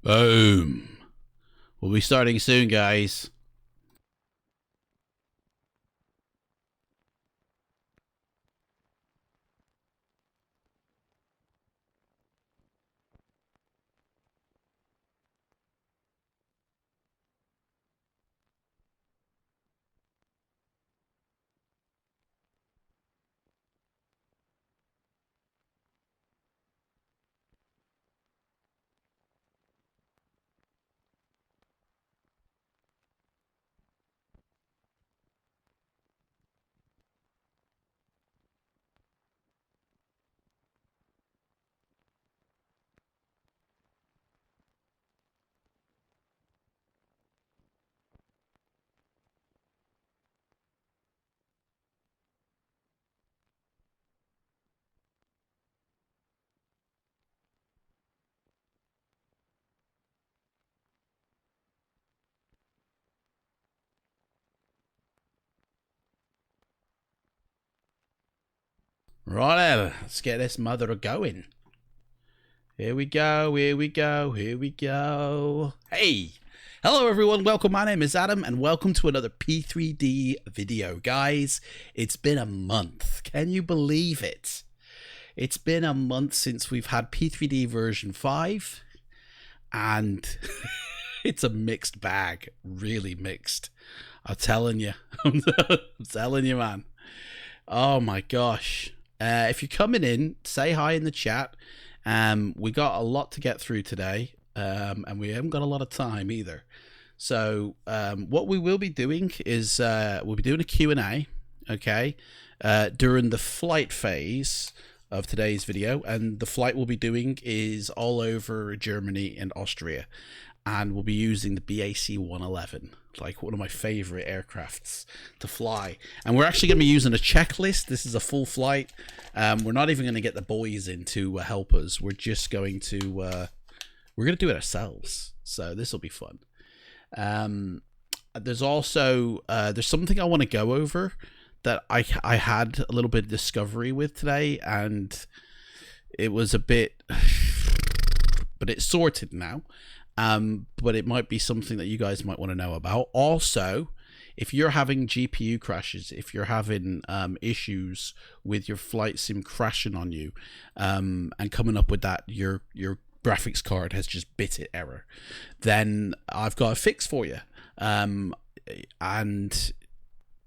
Boom. We'll be starting soon, guys. Right, let's get this mother going. Here we go, here we go, here we go. Hey! Hello everyone, welcome, my name is Adam, and welcome to another P3D video. Guys, it's been a month. Can you believe it? It's been a month since we've had P3D version 5, and it's a mixed bag. Really mixed. I'm telling you. I'm telling you, man. Oh my gosh. If you're coming in, say hi in the chat. We got a lot to get through today, and we haven't got a lot of time either. So what we will be doing is we'll be doing a Q&A, okay, during the flight phase of today's video. And the flight we'll be doing is all over Germany and Austria, and we'll be using the BAC 111, like one of my favorite aircrafts to fly. And we're actually going to be using a checklist. This is a full flight. We're not even going to get the boys in to help us. We're just going to do it ourselves. So this will be fun. There's also there's something I want to go over that I had a little bit of discovery with today, and it was a bit, but it's sorted now. But it might be something that you guys might want to know about. Also, if you're having GPU crashes, if you're having issues with your flight sim crashing on you, and coming up with that your graphics card has just bit it error, then I've got a fix for you. And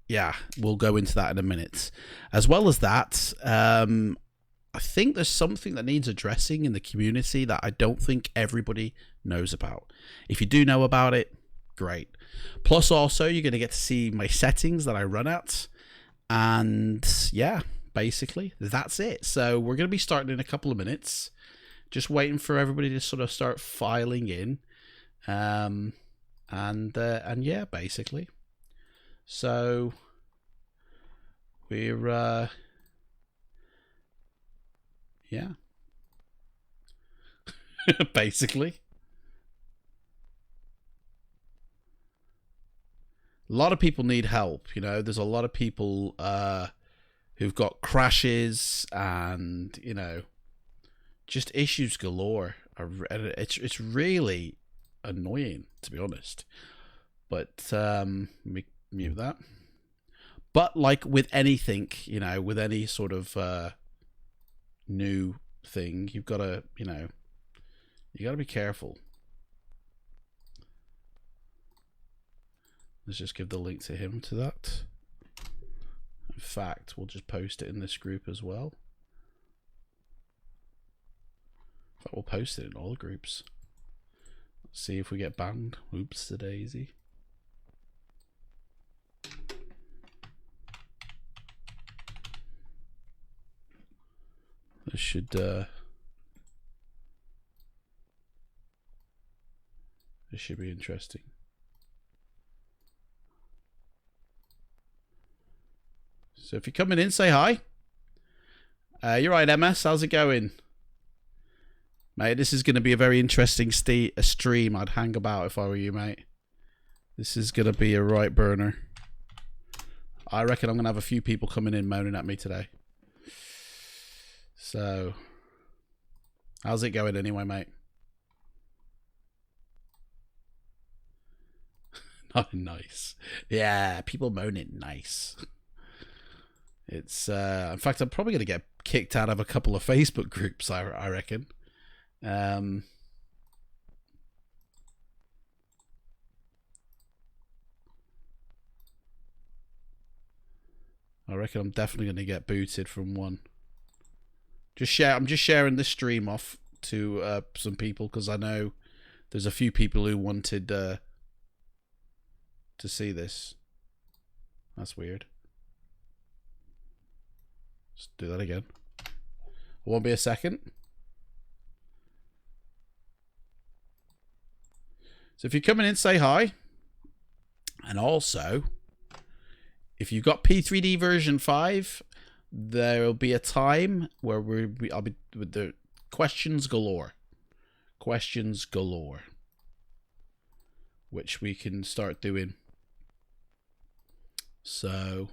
yeah, we'll go into that in a minute. As well as that, I think there's something that needs addressing in the community that I don't think everybody knows about. If you do know about it, great. Plus also, you're going to get to see my settings that I run at. And yeah, basically, that's it. So we're going to be starting in a couple of minutes. Just waiting for everybody to sort of start filing in. And yeah, basically. So we're... yeah. Basically. A lot of people need help, you know. There's a lot of people who've got crashes and, you know, just issues galore. It's really annoying, to be honest. But let me mute that. But like with anything, you know, with any sort of new thing, you've got to, you know, you got to be careful. Let's just give the link to him to that. In fact, we'll just post it in this group as well. In fact, we'll post it in all the groups. Let's see if we get banned. Oops, a daisy. This should be interesting. So if you're coming in, say hi. You're right, MS. How's it going? Mate, this is going to be a very interesting stream. I'd hang about if I were you, mate. This is going to be a right burner. I reckon I'm going to have a few people coming in moaning at me today. So, how's it going anyway, mate? Nice. Yeah, people moaning nice. It's in fact, I'm probably gonna get kicked out of a couple of Facebook groups. I reckon. I reckon I'm definitely gonna get booted from one. I'm just sharing this stream off to some people because I know there's a few people who wanted to see this. That's weird. Let's do that again. It won't be a second. So if you're coming in, say hi. And also, if you've got P3D version 5, there will be a time where I'll be with the questions galore. Questions galore. Which we can start doing. So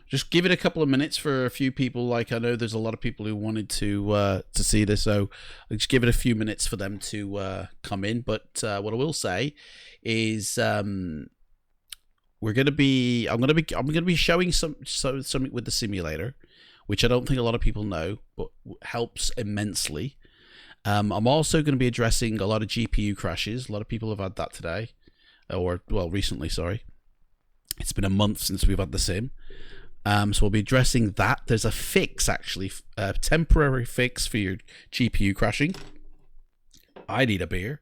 just give it a couple of minutes for a few people. Like I know there's a lot of people who wanted to see this, so I'll just give it a few minutes for them to come in. But what I will say is I'm gonna be showing something with the simulator, which I don't think a lot of people know, but helps immensely. I'm also going to be addressing a lot of GPU crashes. A lot of people have had that today, or well, recently. Sorry, it's been a month since we've had the sim. So we'll be addressing that. There's a fix, actually, a temporary fix for your GPU crashing. I need a beer.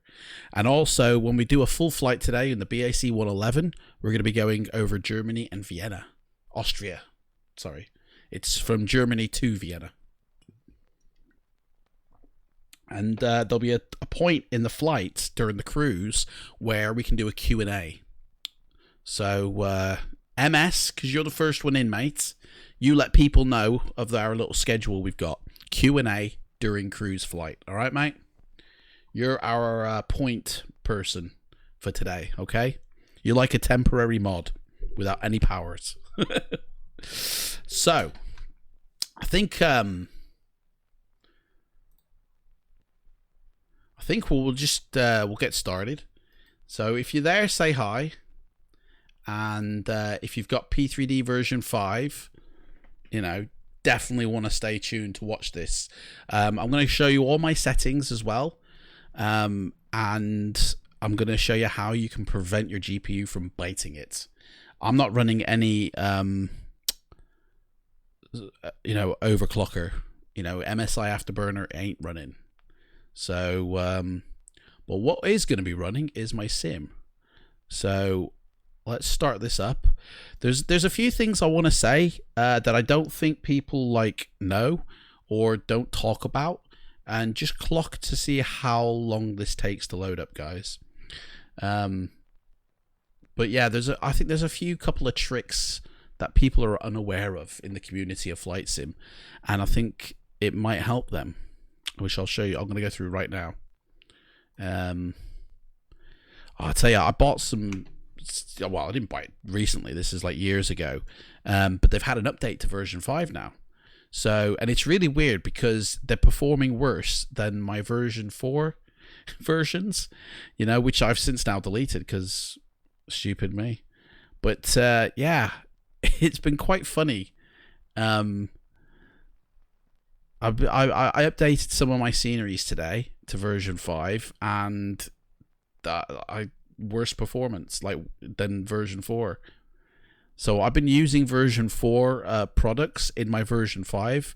And also, when we do a full flight today in the BAC 111, we're going to be going over Germany and Vienna. Austria. Sorry. It's from Germany to Vienna. And there'll be a point in the flight during the cruise where we can do a Q&A. So, MS, because you're the first one in, mate, you let people know of our little schedule we've got. Q&A during cruise flight. All right, mate? You're our point person for today, okay? You're like a temporary mod without any powers. So, I think we'll just we'll get started. So if you're there, say hi. And if you've got P3D version 5, you know, definitely want to stay tuned to watch this. I'm going to show you all my settings as well. And I'm going to show you how you can prevent your GPU from biting it. I'm not running any, overclocker. You know, MSI Afterburner ain't running. So, well, what is going to be running is my sim. So let's start this up. There's a few things I want to say that I don't think people know or don't talk about, and just clock to see how long this takes to load up, guys. But yeah, I think there's a couple of tricks that people are unaware of in the community of flight sim, and I think it might help them, which I'll show you. I'm going to go through right now. I'll tell you, I bought some. Well, I didn't buy it recently. This is like years ago, but they've had an update to version 5 now. So, and it's really weird because they're performing worse than my version 4 versions, you know, which I've since now deleted because stupid me. But yeah, it's been quite funny. I updated some of my sceneries today to version 5, and worse performance than version 4. So I've been using version 4 products in my version 5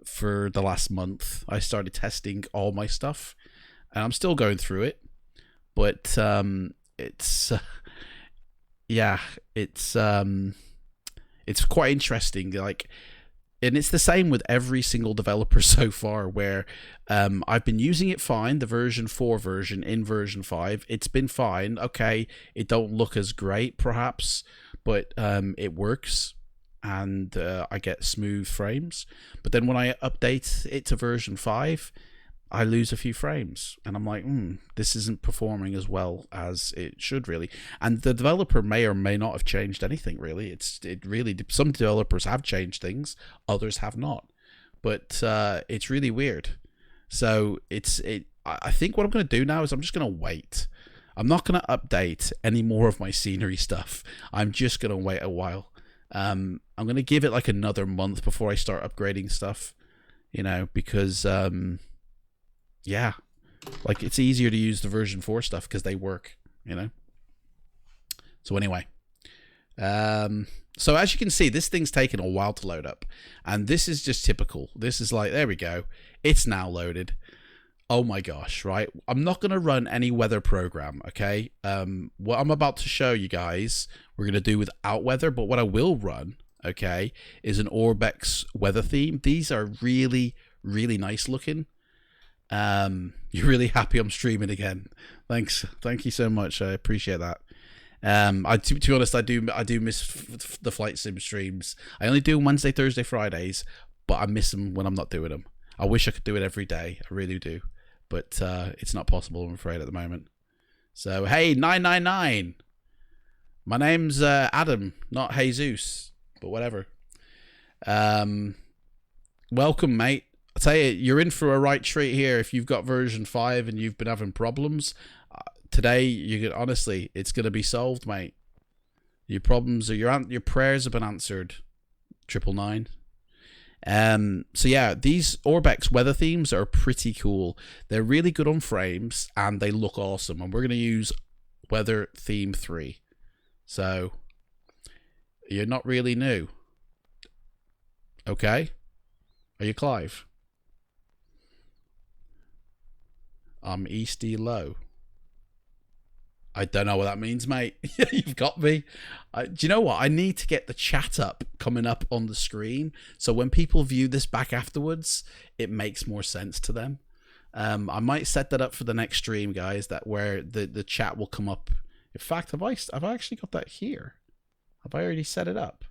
for the last month. I started testing all my stuff, and I'm still going through it. But it's quite interesting. And it's the same with every single developer so far, where I've been using it fine, the version 4 version in version 5. It's been fine. Okay, it don't look as great perhaps, but it works, and I get smooth frames. But then when I update it to version 5, I lose a few frames, and I'm like, this isn't performing as well as it should really. And the developer may or may not have changed anything really. Some developers have changed things, others have not. But it's really weird. So I think what I'm going to do now is I'm just going to wait. I'm not going to update any more of my scenery stuff. I'm just going to wait a while. I'm going to give it like another month before I start upgrading stuff, you know, because, yeah, like it's easier to use the version 4 stuff because they work, you know. So anyway, so as you can see, this thing's taken a while to load up, and this is just typical. This is like, there we go. It's now loaded. Oh my gosh, right? I'm not going to run any weather program, okay? What I'm about to show you guys, we're going to do without weather, but what I will run, okay, is an Orbex weather theme. These are really, really nice looking. You're really happy I'm streaming again. Thanks. Thank you so much. I appreciate that. To be honest, I do miss the flight sim streams. I only do Wednesday, Thursday, Fridays, but I miss them when I'm not doing them. I wish I could do it every day. I really do. But it's not possible, I'm afraid, at the moment. So, hey, 999. My name's Adam, not Jesus, but whatever. Welcome, mate. I tell you, you're in for a right treat here. If you've got version 5 and you've been having problems, today, honestly, it's going to be solved, mate. Your problems, or your prayers have been answered. 999. So yeah, these Orbex weather themes are pretty cool. They're really good on frames and they look awesome. And we're going to use weather theme 3. So you're not really new. Okay. Are you Clive? I'm Easty Low. I don't know what that means, mate. You've got me. Do you know what? I need to get the chat up coming up on the screen. So when people view this back afterwards, it makes more sense to them. I might set that up for the next stream, guys, that where the chat will come up. In fact, have I actually got that here? Have I already set it up?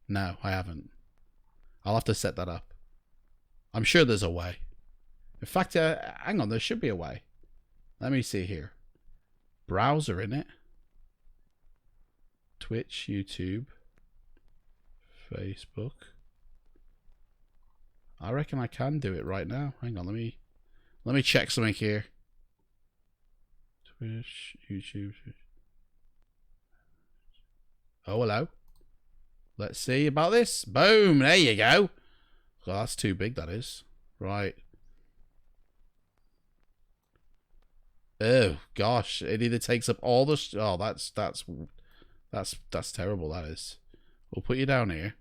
No, I haven't. I'll have to set that up. I'm sure there's a way. In fact, hang on, there should be a way. Let me see here. Browser in it. Twitch, YouTube, Facebook. I reckon I can do it right now. Hang on, let me check something here. Twitch, YouTube. Oh, hello. Let's see about this. Boom, there you go. Well, that's too big, that is. Right. Oh gosh, it either takes up all the. Oh, that's terrible. That is. We'll put you down here,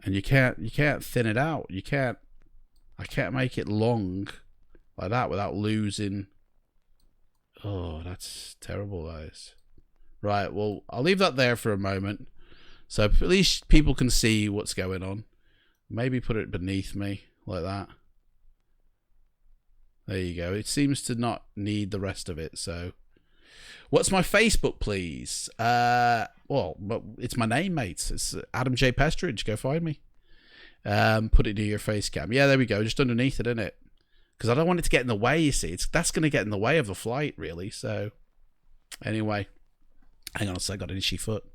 and you can't thin it out. You can't. I can't make it long like that without losing. Oh, that's terrible. That is. Right. Well, I'll leave that there for a moment, so at least people can see what's going on. Maybe put it beneath me like that. There you go. It seems to not need the rest of it. So, what's my Facebook, please? Well, it's my name, mates. It's Adam J. Pestridge. Go find me. Put it near your face cam. Yeah, there we go. Just underneath it, isn't it? Because I don't want it to get in the way, you see. That's going to get in the way of the flight, really. So, anyway. Hang on a sec. I got an itchy foot.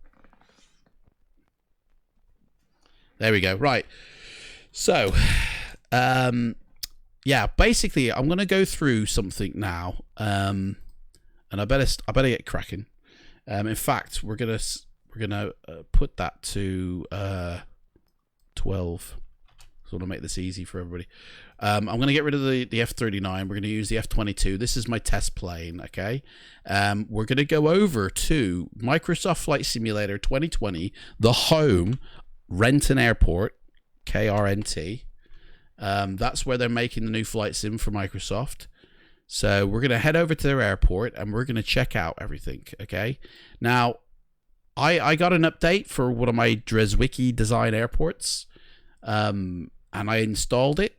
There we go. Right. So, yeah, basically, I'm going to go through something now, and I better get cracking. In fact, we're gonna put that to 12. So I want to make this easy for everybody. I'm going to get rid of the F-39. We're going to use the F-22. This is my test plane, okay? We're going to go over to Microsoft Flight Simulator 2020, the home, Renton Airport, KRNT. That's where they're making the new flight sim for Microsoft. So we're going to head over to their airport and we're going to check out everything, okay? Now, I got an update for one of my Dreswicki design airports, and I installed it,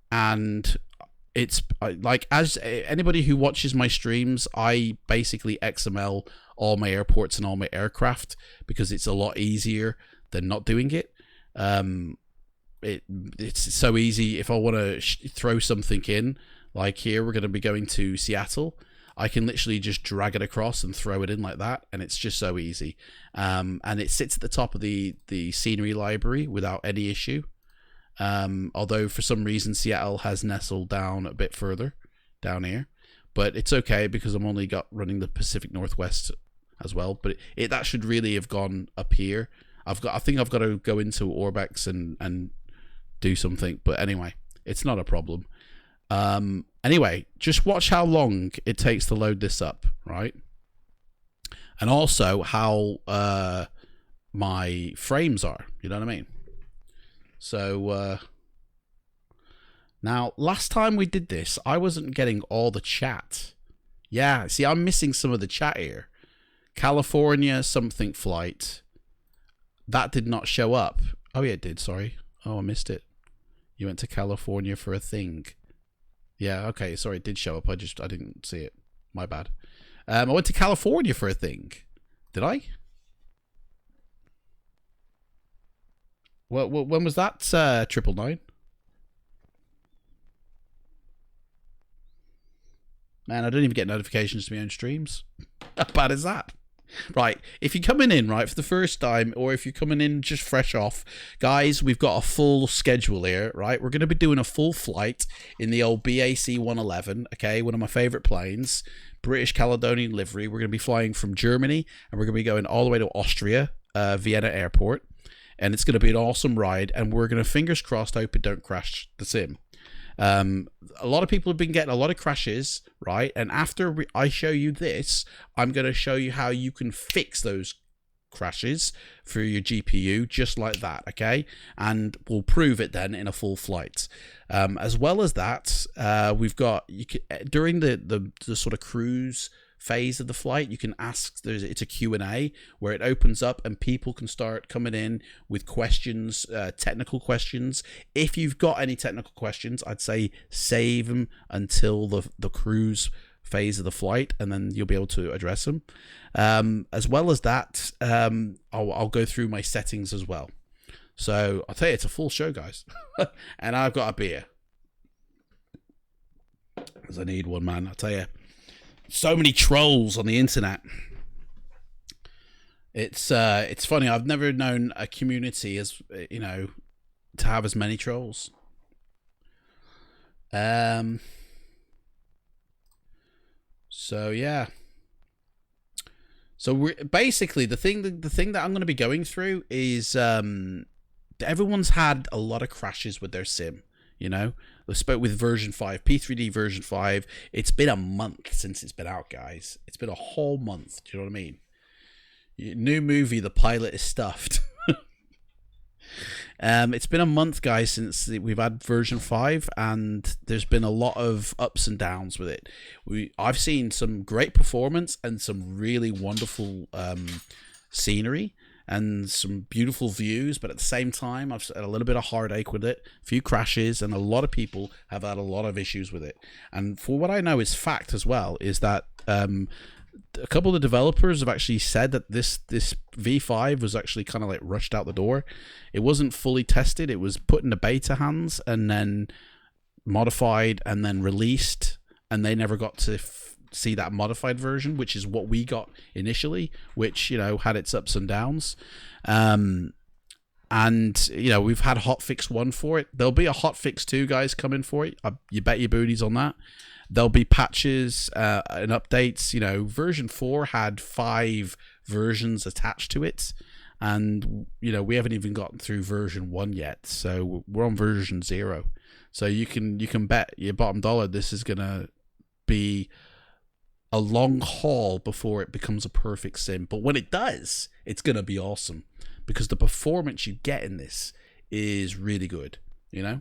and it's like, as anybody who watches my streams, I basically XML all my airports and all my aircraft because it's a lot easier than not doing it. It's so easy. If I want to throw something in, like here, we're going to be going to Seattle. I can literally just drag it across and throw it in like that, and it's just so easy. And it sits at the top of the scenery library without any issue. Although for some reason Seattle has nestled down a bit further down here, but it's okay because I'm only running the Pacific Northwest as well. But that should really have gone up here. I think I've got to go into Orbex and do something. But anyway, it's not a problem. Anyway, just watch how long it takes to load this up, right? And also how my frames are. You know what I mean? So now, last time we did this, I wasn't getting all the chat. Yeah, see, I'm missing some of the chat here. California something flight. That did not show up. Oh, yeah, it did. Sorry. Oh, I missed it. You went to California for a thing. Yeah, okay. Sorry, it did show up. I didn't see it. My bad. I went to California for a thing. Did I? Well, when was that? 999? Man, I don't even get notifications to my own streams. How bad is that? Right, if you're coming in, right, for the first time, or if you're coming in just fresh off, guys, we've got a full schedule here, right? We're going to be doing a full flight in the old BAC 111, okay? One of my favorite planes, British Caledonian livery. We're going to be flying from Germany, and we're going to be going all the way to Austria, Vienna Airport, and it's going to be an awesome ride, and we're going to, fingers crossed, hope it don't crash the sim. A lot of people have been getting a lot of crashes, right? And after I show you this, I'm going to show you how you can fix those crashes for your GPU just like that, okay? And we'll prove it then in a full flight. As well as that, we've got, during the sort of cruise phase of the flight, you can ask, it's a Q&A where it opens up and people can start coming in with questions, technical questions. If you've got any technical questions, I'd say save them until the cruise phase of the flight, and then you'll be able to address them. As well as that, I'll go through my settings as well. So I'll tell you, it's a full show, guys. And I've got a beer because I need one, man. I'll tell you, so many trolls on the internet. It's funny. I've never known a community as, you know, to have as many trolls. So yeah. So we're basically the thing that I'm going to be going through is everyone's had a lot of crashes with their sim. You know, we spoke with version 5, P3D version 5. It's been a month since it's been out, guys. It's been a whole month. Do you know what I mean? New movie, the pilot is stuffed. It's been a month, guys, since we've had version 5, and there's been a lot of ups and downs with it. I've seen some great performance and some really wonderful scenery and some beautiful views, but at the same time, I've had a little bit of heartache with it, a few crashes, and a lot of people have had a lot of issues with it. And for what I know is fact as well, is that a couple of developers have actually said that this V5 was actually kind of like rushed out the door. It wasn't fully tested. It was put into beta hands and then modified and then released, and they never got to see that modified version, which is what we got initially, which, you know, had its ups and downs. And, you know, we've had hotfix 1 for it. There'll be a hotfix 2, guys, coming for it. You bet your booties on that. There'll be patches and updates. You know, version 4 had 5 versions attached to it. And, you know, we haven't even gotten through version 1 yet. So we're on version 0. So you can bet your bottom dollar this is going to be a long haul before it becomes a perfect sim. But when it does, it's going to be awesome, because the performance you get in this is really good, you know?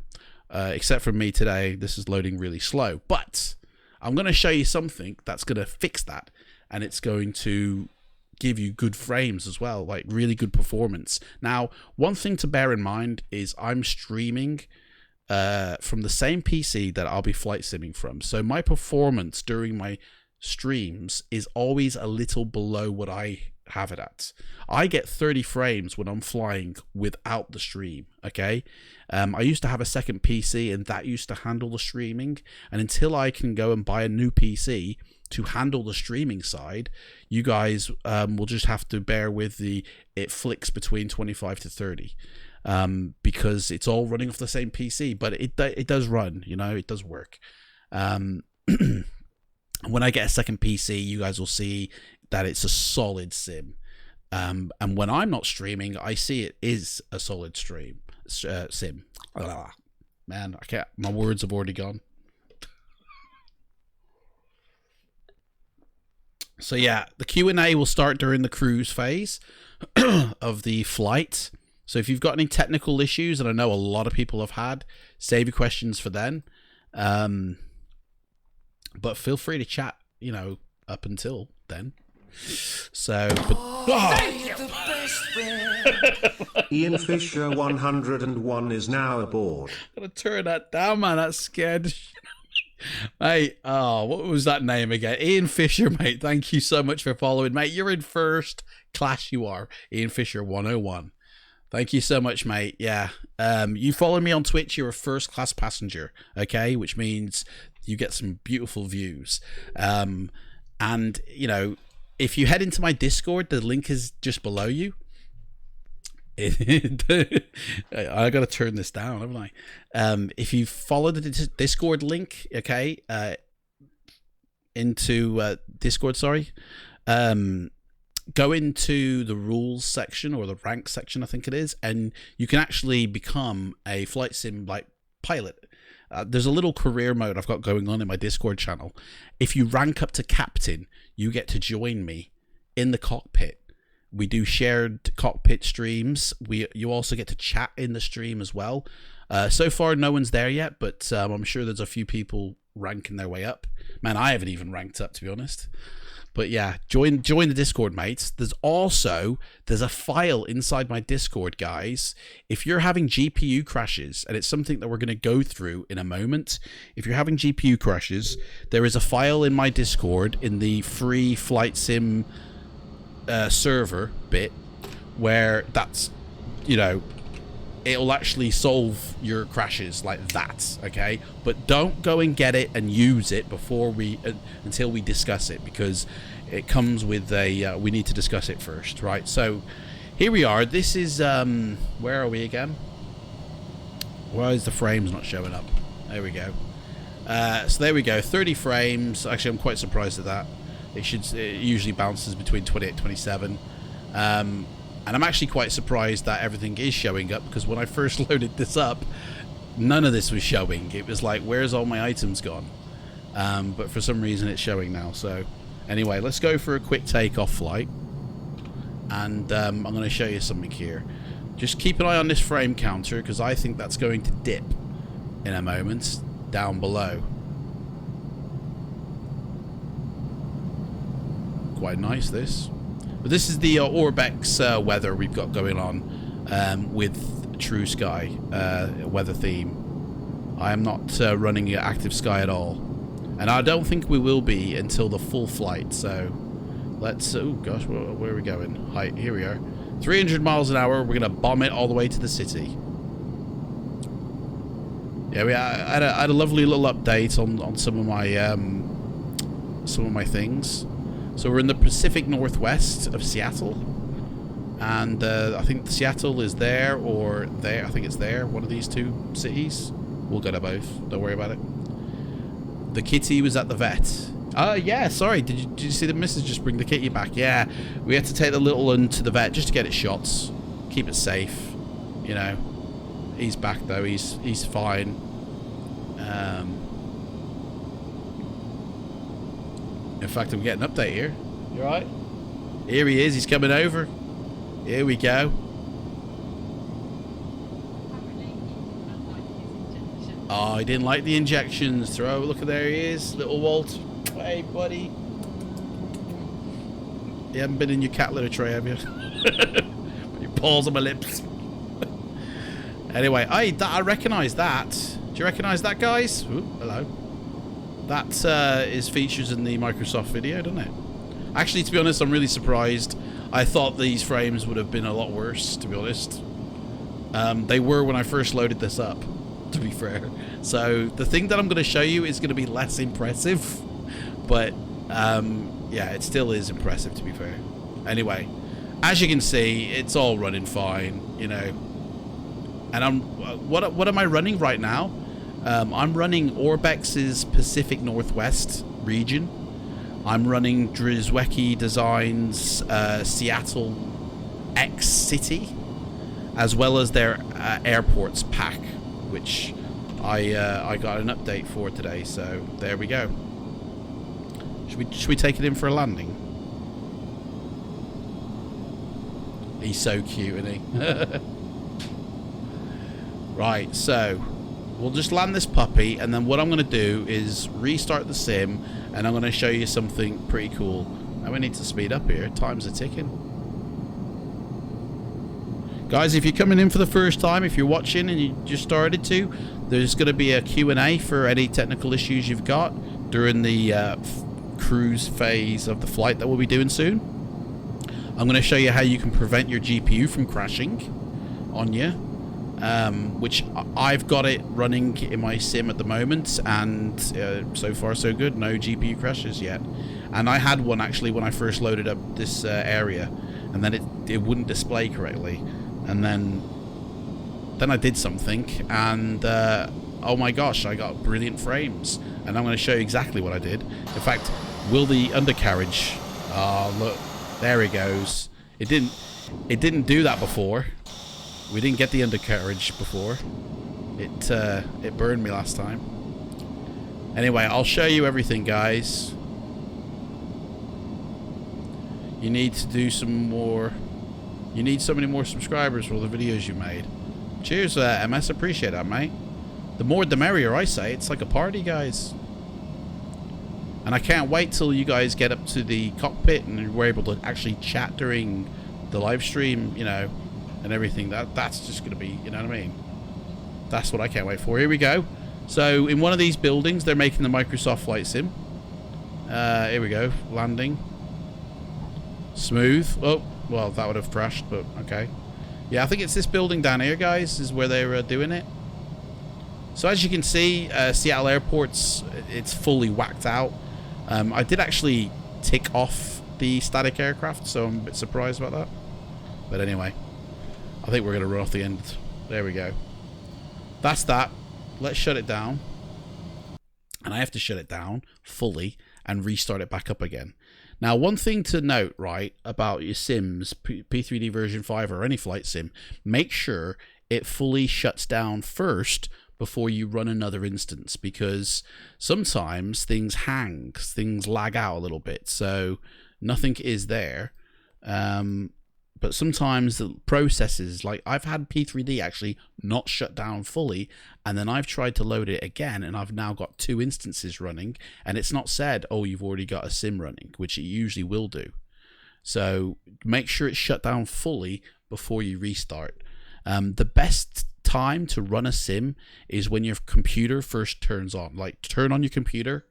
Except for me today, this is loading really slow. But I'm going to show you something that's going to fix that, and it's going to give you good frames as well, like really good performance. Now, one thing to bear in mind is I'm streaming from the same PC that I'll be flight simming from. So my performance during my streams is always a little below what I have it at. I get 30 frames when I'm flying without the stream, okay? I used to have a second PC, and that used to handle the streaming, and until I can go and buy a new PC to handle the streaming side, you guys will just have to bear with it flicks between 25 to 30. because it's all running off the same PC, but it does run, you know, it does work. When I get a second PC, you guys will see that it's a solid sim. And when I'm not streaming, I see it is a solid sim. Man, I can't, my words have already gone. So yeah, the Q&A will start during the cruise phase of the flight. So if you've got any technical issues, and I know a lot of people have had, save your questions for then. But feel free to chat, you know, up until then. So, but Ian Fisher 101 is now aboard. I'm gonna turn that down, man. That scared. Mate, oh, what was that name again? Ian Fisher, mate. Thank you so much for following, mate. You're in first class. You are Ian Fisher 101. Thank you so much, mate. Yeah, you follow me on Twitch. You're a first class passenger. Okay, which means you get some beautiful views. And you know, if you head into my Discord, the link is just below you. I gotta turn this down, haven't I? If you follow the Discord link, okay, into Discord, sorry, go into the rules section or the rank section, I think it is, and you can actually become a flight sim like pilot. There's a little career mode I've got going on in my Discord channel. If you rank up to captain, you get to join me in the cockpit. We do shared cockpit streams. You also get to chat in the stream as well. So far, no one's there yet, but I'm sure there's a few people ranking their way up. Man, I haven't even ranked up, to be honest. But yeah, join the Discord, mates. There's a file inside my Discord, guys. If you're having GPU crashes, and it's something that we're going to go through in a moment. If you're having GPU crashes, there is a file in my Discord in the free flight sim server bit where that's, you know, it'll actually solve your crashes like that, okay? But don't go and get it and use it before until we discuss it, because it comes with a we need to discuss it first, right? So here we are. This is where are we again? Why is the frames not showing up? There we go. So there we go, 30 frames. Actually, I'm quite surprised at that. It usually bounces between 28 and 27. And I'm actually quite surprised that everything is showing up, because when I first loaded this up, none of this was showing. It was like, where's all my items gone? But for some reason it's showing now. So anyway, let's go for a quick takeoff flight. And I'm going to show you something here. Just keep an eye on this frame counter, because I think that's going to dip in a moment down below. Quite nice, this. But this is the Orbex weather we've got going on with True Sky weather theme. I am not running Active Sky at all, and I don't think we will be until the full flight. So let's, oh gosh, where are we going? Hi, here we are. 300 miles an hour. We're gonna bomb it all the way to the city. Yeah, I had a lovely little update on some of my things. So we're in the Pacific Northwest of Seattle, and I think Seattle is there or there. I think it's there, one of these two cities. We'll go to both, don't worry about it. The kitty was at the vet. Yeah, sorry, did you see the missus just bring the kitty back? Yeah, we had to take the little one to the vet just to get it shots, keep it safe, you know. He's back though, he's fine. In fact, I'm getting an update here. You alright? Here he is. He's coming over. Here we go. Oh, he didn't like the injections. Look at there he is. Little Walt. Hey, buddy. You haven't been in your cat litter tray, have you? Your paws on my lips. Anyway, I recognise that. Do you recognise that, guys? Ooh, hello. That is features in the Microsoft video, doesn't it? Actually, to be honest, I'm really surprised. I thought these frames would have been a lot worse, to be honest. They were when I first loaded this up, to be fair. So the thing that I'm going to show you is going to be less impressive. But, yeah, it still is impressive, to be fair. Anyway, as you can see, it's all running fine, you know. And I'm what am I running right now? I'm running Orbex's Pacific Northwest region. I'm running Drizwecki Designs Seattle X City, as well as their airports pack, which I got an update for today. So there we go. Should we take it in for a landing? He's so cute, isn't he? Right, so we'll just land this puppy, and then what I'm going to do is restart the sim, and I'm going to show you something pretty cool. And we need to speed up here. Time's a ticking. Guys, if you're coming in for the first time, if you're watching and you just started to, there's going to be a Q&A for any technical issues you've got during the cruise phase of the flight that we'll be doing soon. I'm going to show you how you can prevent your GPU from crashing on you. Which I've got it running in my sim at the moment, and so far so good, no GPU crashes yet. And I had one actually when I first loaded up this area, and then it wouldn't display correctly, and then I did something, and oh my gosh, I got brilliant frames. And I'm going to show you exactly what I did. In fact, will the undercarriage, oh look, there it goes. It didn't do that before. We didn't get the undercarriage before. It burned me last time. Anyway, I'll show you everything, guys. You need to do some more. You need so many more subscribers for all the videos you made. Cheers, MS. Appreciate that, mate. The more the merrier, I say. It's like a party, guys. And I can't wait till you guys get up to the cockpit and we're able to actually chat during the live stream, you know, and everything. That's just going to be, you know what I mean? That's what I can't wait for. Here we go. So in one of these buildings, they're making the Microsoft Flight Sim. Here we go. Landing. Smooth. Oh, well, that would have crashed, but okay. Yeah, I think it's this building down here, guys, is where they're doing it. So as you can see, Seattle Airport's, it's fully whacked out. I did actually tick off the static aircraft, so I'm a bit surprised about that. But anyway, I think we're going to run off the end. There we go. That's that. Let's shut it down. And I have to shut it down fully and restart it back up again. Now, one thing to note, right, about your sims, P3D version 5 or any flight sim, make sure it fully shuts down first before you run another instance, because sometimes things hang, things lag out a little bit, so nothing is there. But sometimes the processes, like I've had P3D actually not shut down fully, and then I've tried to load it again, and I've now got 2 instances running, and it's not said, oh, you've already got a sim running, which it usually will do. So make sure it's shut down fully before you restart. The best time to run a sim is when your computer first turns on. Like, turn on your computer,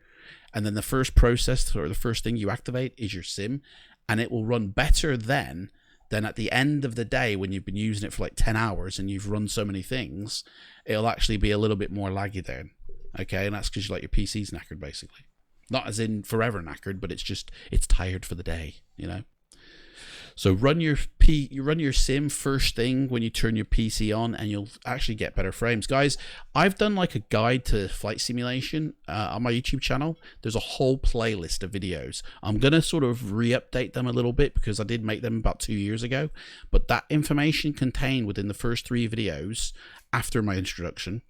and then the first process or the first thing you activate is your sim, and it will run better then than at the end of the day when you've been using it for like 10 hours and you've run so many things. It'll actually be a little bit more laggy then. Okay, and that's because like your PC's knackered, basically. Not as in forever knackered, but it's just, it's tired for the day, you know. So run your sim first thing when you turn your PC on, and you'll actually get better frames. Guys, I've done like a guide to flight simulation on my YouTube channel. There's a whole playlist of videos. I'm going to sort of re-update them a little bit because I did make them about 2 years ago. But that information contained within the first 3 videos after my introduction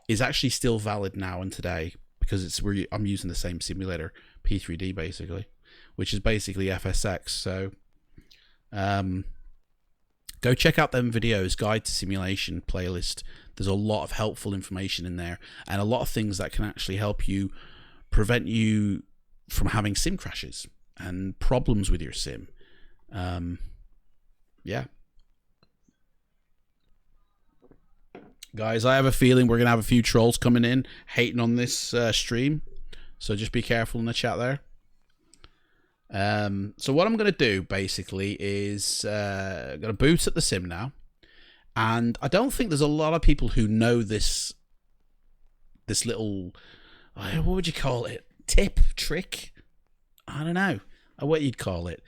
is actually still valid now and today, because it's where I'm using the same simulator, P3D basically, which is basically FSX. So go check out them videos, guide to simulation playlist. There's a lot of helpful information in there, and a lot of things that can actually help you prevent you from having sim crashes and problems with your sim. Yeah, guys, I have a feeling we're gonna have a few trolls coming in hating on this stream, so just be careful in the chat there. So what I'm going to do basically is I'm going to boot at the sim now, and I don't think there's a lot of people who know this little, what would you call it, trick? I don't know what you'd call it,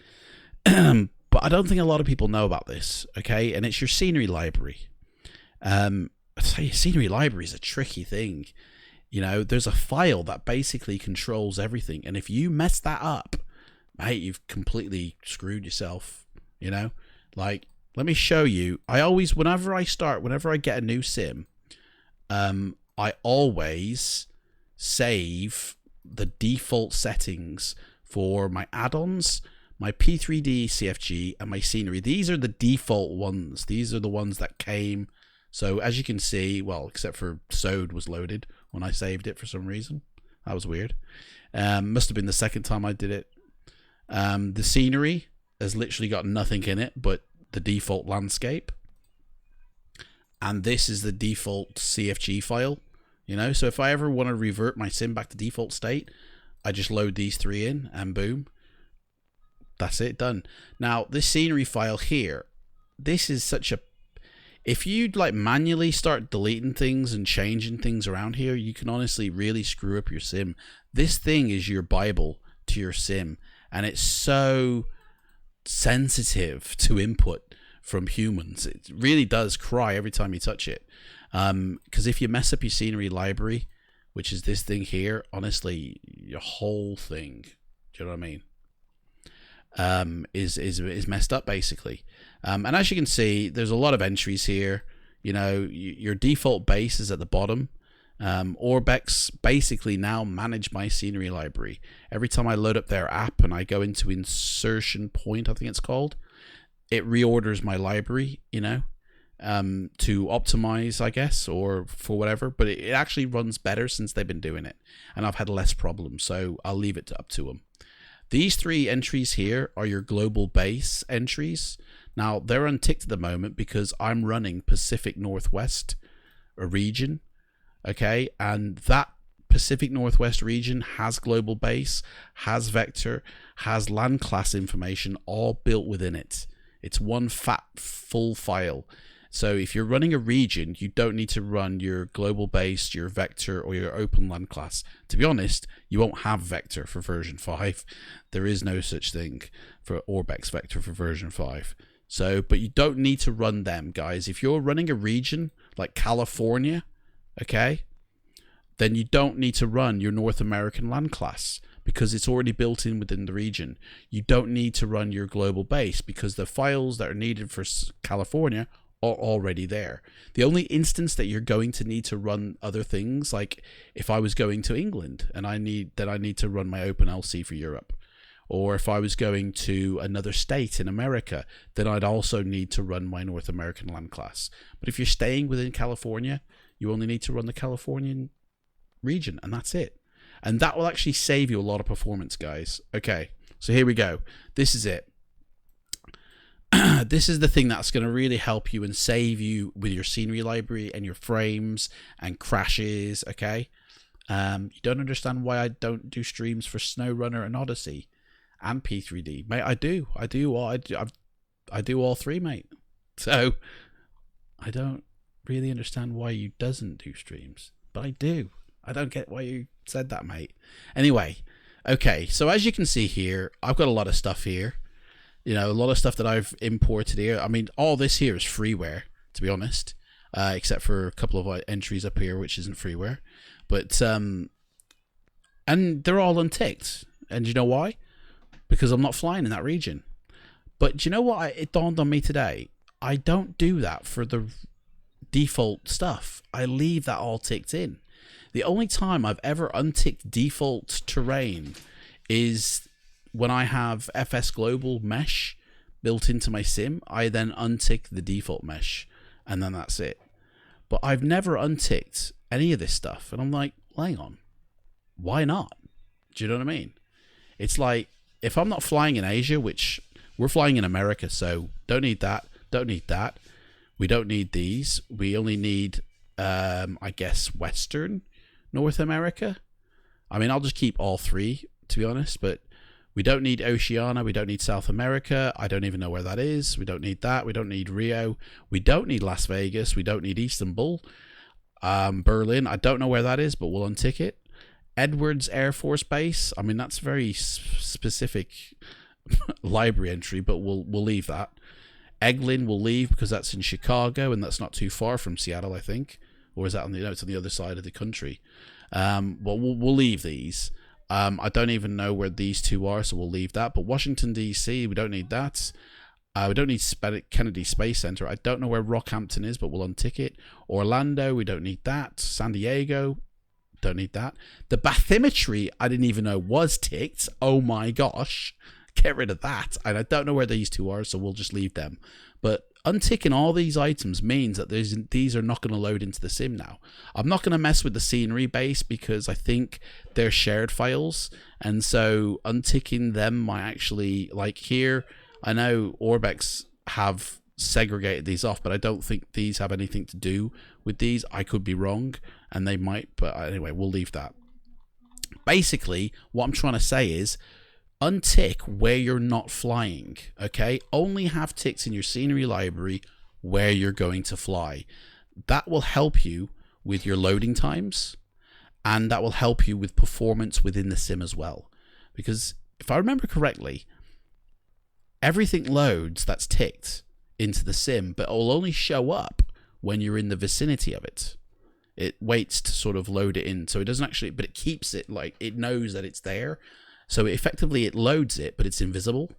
but I don't think a lot of people know about this. Okay, and it's your scenery library. I tell you, scenery library is a tricky thing. You know, there's a file that basically controls everything, and if you mess that up, mate, you've completely screwed yourself. You know, like, let me show you. I always, whenever I get a new sim, I always save the default settings for my add-ons, my P3D CFG, and my scenery. These are the default ones. These are the ones that came. So as you can see, well, except for SOD was loaded when I saved it for some reason. That was weird. Must have been the second time I did it. The scenery has literally got nothing in it but the default landscape. And this is the default CFG file. You know, so if I ever want to revert my sim back to default state, I just load these three in and boom. That's it, done. Now, this scenery file here, this is such a... If you like manually start deleting things and changing things around here, you can honestly really screw up your sim. This thing is your Bible to your sim, and it's so sensitive to input from humans. It really does cry every time you touch it. Because if you mess up your scenery library, which is this thing here, honestly, your whole thing, do you know what I mean? Is messed up basically. And as you can see, there's a lot of entries here. You know, your default base is at the bottom. Orbex basically now manage my scenery library. Every time I load up their app and I go into insertion point, I think it's called, it reorders my library, you know, to optimize, I guess, or for whatever. But it actually runs better since they've been doing it, and I've had less problems. So I'll leave it up to them. These three entries here are your global base entries. Now, they're unticked at the moment because I'm running Pacific Northwest, a region, okay? And that Pacific Northwest region has global base, has vector, has land class information all built within it. It's one fat, full file. So if you're running a region, you don't need to run your global base, your vector, or your open land class. To be honest, you won't have vector for version 5. There is no such thing for Orbex vector for version 5. So, but you don't need to run them, guys. If you're running a region like California, okay, then you don't need to run your North American land class because it's already built in within the region. You don't need to run your global base because the files that are needed for California are already there. The only instance that you're going to need to run other things, like if I was going to England and I need to run my OpenLC for Europe, or if I was going to another state in America, then I'd also need to run my North American land class. But if you're staying within California, you only need to run the Californian region, and that's it. And that will actually save you a lot of performance, guys. Okay, so here we go. This is it. This is the thing that's going to really help you and save you with your scenery library and your frames and crashes, okay? You don't understand why I don't do streams for SnowRunner and Odyssey and P3D. Mate, I do all three, mate. So I don't really understand why you doesn't do streams, but I do. I don't get why you said that, mate. Anyway, okay, so as you can see here, I've got a lot of stuff here. You know, a lot of stuff that I've imported here. I mean, all this here is freeware, to be honest, except for a couple of entries up here, which isn't freeware. But, and they're all unticked. And you know why? Because I'm not flying in that region. But do you know what? It dawned on me today. I don't do that for the default stuff. I leave that all ticked in. The only time I've ever unticked default terrain is when I have FS Global mesh built into my sim. I then untick the default mesh, and then that's it. But I've never unticked any of this stuff, and I'm like, well, hang on, why not? Do you know what I mean? It's like, if I'm not flying in Asia, which we're flying in America, so don't need that, don't need that. We don't need these. We only need, I guess, Western North America. I mean, I'll just keep all three, to be honest, but we don't need Oceania. We don't need South America. I don't even know where that is. We don't need that. We don't need Rio. We don't need Las Vegas. We don't need Istanbul. Berlin. I don't know where that is, but we'll untick it. Edwards Air Force Base. I mean, that's very specific library entry, but we'll leave that. Eglin will leave because that's in Chicago and that's not too far from Seattle, I think. Or is that on the, no, it's on the other side of the country. Well, we'll leave these. I don't even know where these two are, so we'll leave that. But Washington, D.C., we don't need that. We don't need Kennedy Space Center. I don't know where Rockhampton is, but we'll untick it. Orlando, we don't need that. San Diego, don't need that. The bathymetry, I didn't even know was ticked. Oh my gosh. Get rid of that. And I don't know where these two are, so we'll just leave them. But unticking all these items means that these are not going to load into the sim now. I'm not going to mess with the scenery base because I think they're shared files. And so unticking them might actually, like here, I know Orbex have segregated these off, but I don't think these have anything to do with these. I could be wrong, and they might, but anyway, we'll leave that. Basically, what I'm trying to say is untick where you're not flying, okay? Only have ticks in your scenery library where you're going to fly. That will help you with your loading times, and that will help you with performance within the sim as well. Because if I remember correctly, everything loads that's ticked into the sim, but it will only show up when you're in the vicinity of it. It waits to sort of load it in, so it doesn't actually, but it keeps it, like, it knows that it's there. So effectively it loads it, but it's invisible.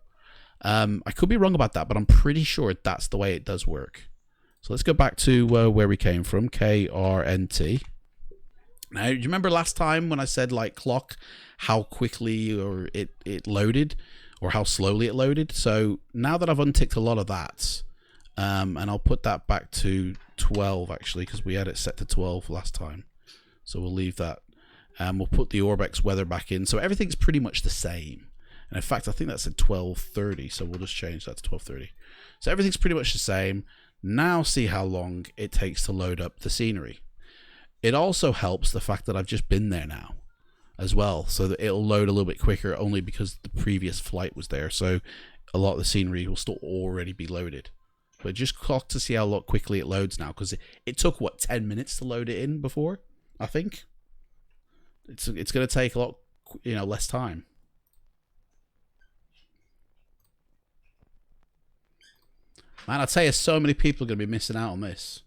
I could be wrong about that, but I'm pretty sure that's the way it does work. So let's go back to where we came from, KRNT. Now, do you remember last time when I said, like, clock how quickly or it loaded, or how slowly it loaded? So now that I've unticked a lot of that, and I'll put that back to 12 actually, because we had it set to 12 last time. So we'll leave that. We'll put the Orbex weather back in. So everything's pretty much the same. And in fact, I think that's at 12:30. So we'll just change that to 12:30. So everything's pretty much the same. Now see how long it takes to load up the scenery. It also helps the fact that I've just been there now as well, so that it'll load a little bit quicker only because the previous flight was there. So a lot of the scenery will still already be loaded. But just clock to see how quickly it loads now, because it took, what, 10 minutes to load it in before, I think. It's going to take a lot, less time. Man, I tell you, so many people are going to be missing out on this.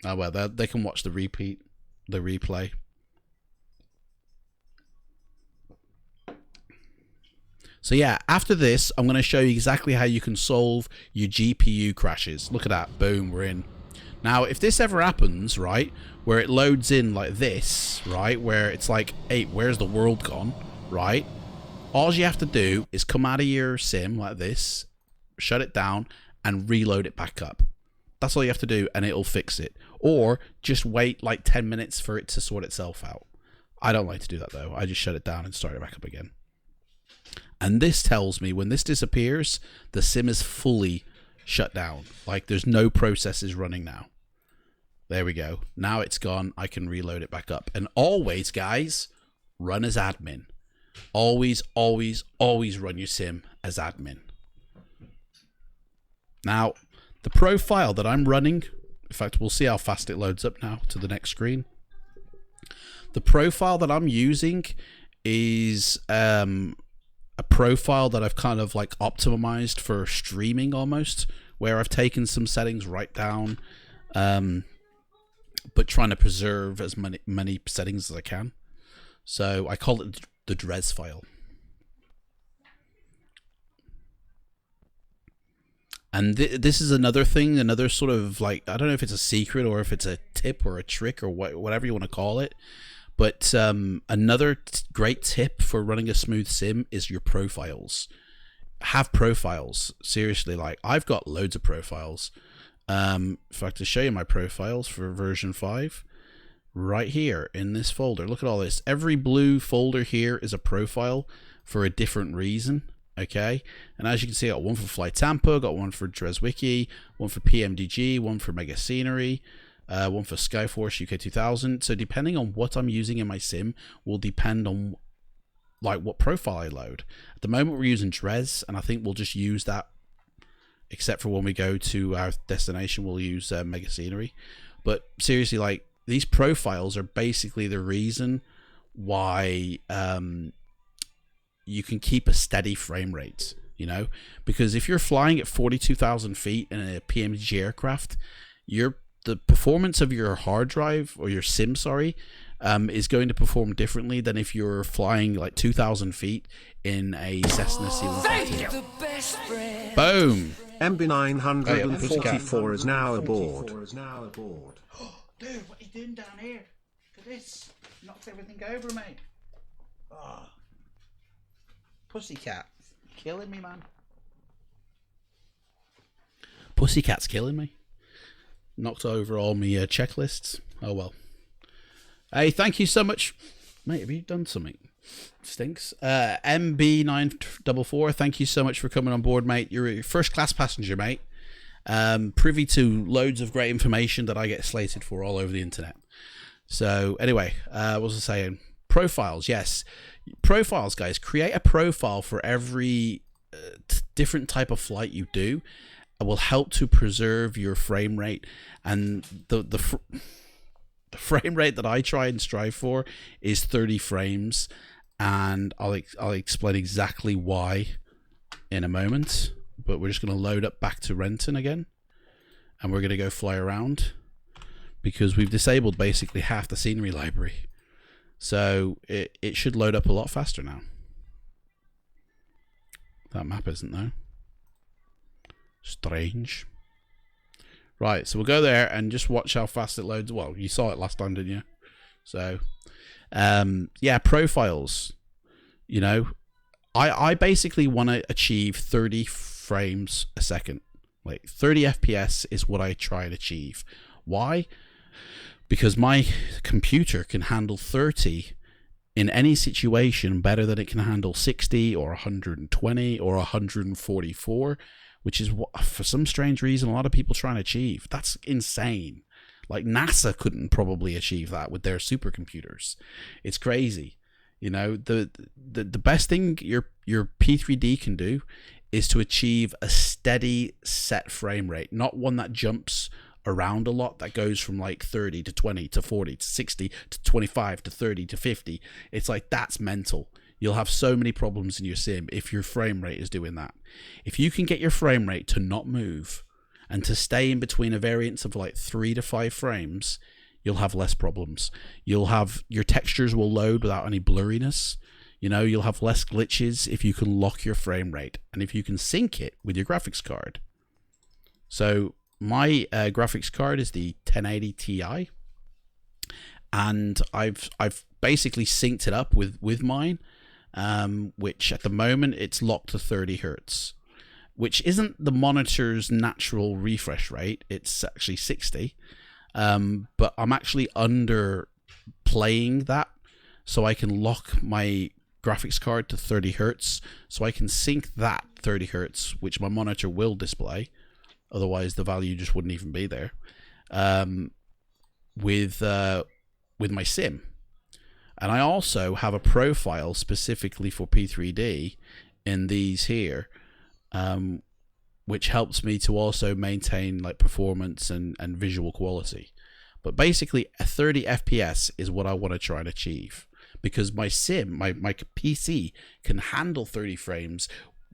Oh well, they can watch the replay. So yeah, after this, I'm going to show you exactly how you can solve your GPU crashes. Look at that, boom, we're in. Now, if this ever happens, right, where it loads in like this, right, where it's like, hey, where's the world gone, right? All you have to do is come out of your sim like this, shut it down, and reload it back up. That's all you have to do, and it'll fix it. Or just wait like 10 minutes for it to sort itself out. I don't like to do that, though. I just shut it down and start it back up again. And this tells me when this disappears, the sim is fully shut down. Like, there's no processes running now. There we go. Now it's gone. I can reload it back up. And always, guys, run as admin. Always, always, always run your sim as admin. Now, the profile that I'm running, in fact, we'll see how fast it loads up now to the next screen. The profile that I'm using is a profile that I've kind of like optimized for streaming almost, where I've taken some settings right down, but trying to preserve as many settings as I can. So I call it the Dres file. And this is another thing, another sort of like, I don't know if it's a secret or if it's a tip or a trick or whatever you want to call it. But another great tip for running a smooth sim is your profiles. Have profiles. Seriously, like I've got loads of profiles. In fact, to show you my profiles for version 5, right here in this folder. Look at all this. Every blue folder here is a profile for a different reason. Okay, and as you can see, I got one for Fly Tampa, got one for DresWiki, one for PMDG, one for Mega Scenery, one for Skyforce UK 2000. So depending on what I'm using in my sim will depend on like what profile I load. At the moment we're using Dres, and I think we'll just use that, except for when we go to our destination we'll use Mega Scenery. But seriously, like these profiles are basically the reason why you can keep a steady frame rate. you know, because if you're flying at 42,000 feet in a PMG aircraft, the performance of your hard drive or your sim, is going to perform differently than if you're flying like 2,000 feet in a Cessna C-130. Boom! MB944 is now aboard. Dude, what are you doing down here? Look at this. Knocked everything over, mate. Oh. Pussycat. Killing me, man. Pussycat's killing me. Knocked over all my checklists. Oh, well. Hey, thank you so much. Mate, have you done something? Stinks. MB944, thank you so much for coming on board, mate. You're a first-class passenger, mate. Privy to loads of great information that I get slated for all over the internet. So, anyway, what was I saying? Profiles, yes. Profiles, guys. Create a profile for every different type of flight you do. It will help to preserve your frame rate. And the frame rate that I try and strive for is 30 frames. And I'll explain exactly why in a moment. But we're just going to load up back to Renton again. And we're going to go fly around. Because we've disabled basically half the scenery library. So it should load up a lot faster now. That map isn't though. Strange. Right, so we'll go there and just watch how fast it loads. Well, you saw it last time, didn't you? So, yeah, profiles. You know, I basically want to achieve 30 frames a second. Like 30 FPS is what I try and achieve. Why? Because my computer can handle 30 in any situation better than it can handle 60 or 120 or 144, which is what, for some strange reason, a lot of people try and achieve. That's insane. Like NASA couldn't probably achieve that with their supercomputers. It's crazy. You know, the best thing your P3D can do is to achieve a steady set frame rate, not one that jumps around a lot, that goes from like 30 to 20 to 40 to 60 to 25 to 30 to 50. It's like, that's mental. You'll have so many problems in your sim if your frame rate is doing that. If you can get your frame rate to not move and to stay in between a variance of like 3 to 5 frames, you'll have less problems. You'll have, your textures will load without any blurriness. You know, you'll have less glitches if you can lock your frame rate and if you can sync it with your graphics card. So my graphics card is the 1080 Ti, and I've basically synced it up with mine, which at the moment it's locked to 30 hertz, which isn't the monitor's natural refresh rate. It's actually 60, but I'm actually underplaying that, so I can lock my graphics card to 30 hertz, so I can sync that 30 hertz, which my monitor will display. Otherwise, the value just wouldn't even be there. With my sim, and I also have a profile specifically for P3D in these here, which helps me to also maintain like performance and visual quality. But basically, a 30 FPS is what I want to try and achieve, because my sim, my PC can handle 30 frames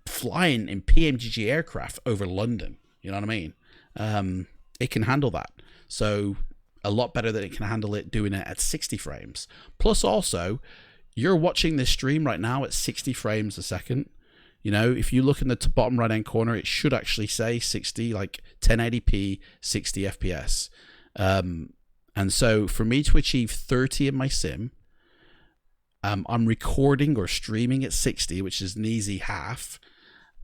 flying in PMGG aircraft over London. You know what I mean? It can handle that. So a lot better than it can handle it doing it at 60 frames. Plus also, you're watching this stream right now at 60 frames a second. You know, if you look in the bottom right hand corner, it should actually say 60, like 1080p, 60 FPS. And so for me to achieve 30 in my sim, I'm recording or streaming at 60, which is an easy half.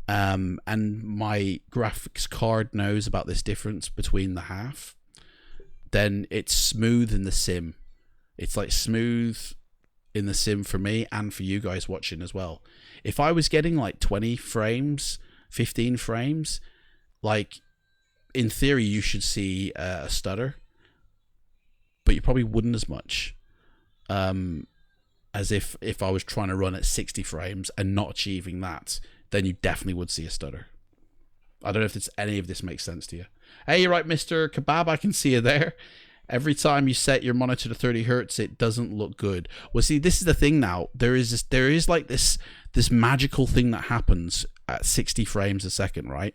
And my graphics card knows about this difference between the half. Then it's smooth in the sim. It's like smooth in the sim for me and for you guys watching as well. If I was getting like 20 frames, 15 frames, like in theory you should see a stutter, but you probably wouldn't as much as if I was trying to run at 60 frames and not achieving that. Then you definitely would see a stutter. I don't know if any of this makes sense to you. Hey, you're right, Mr. Kebab, I can see you there. Every time you set your monitor to 30 hertz, it doesn't look good. Well, see, this is the thing now. There is like this magical thing that happens at 60 frames a second, right?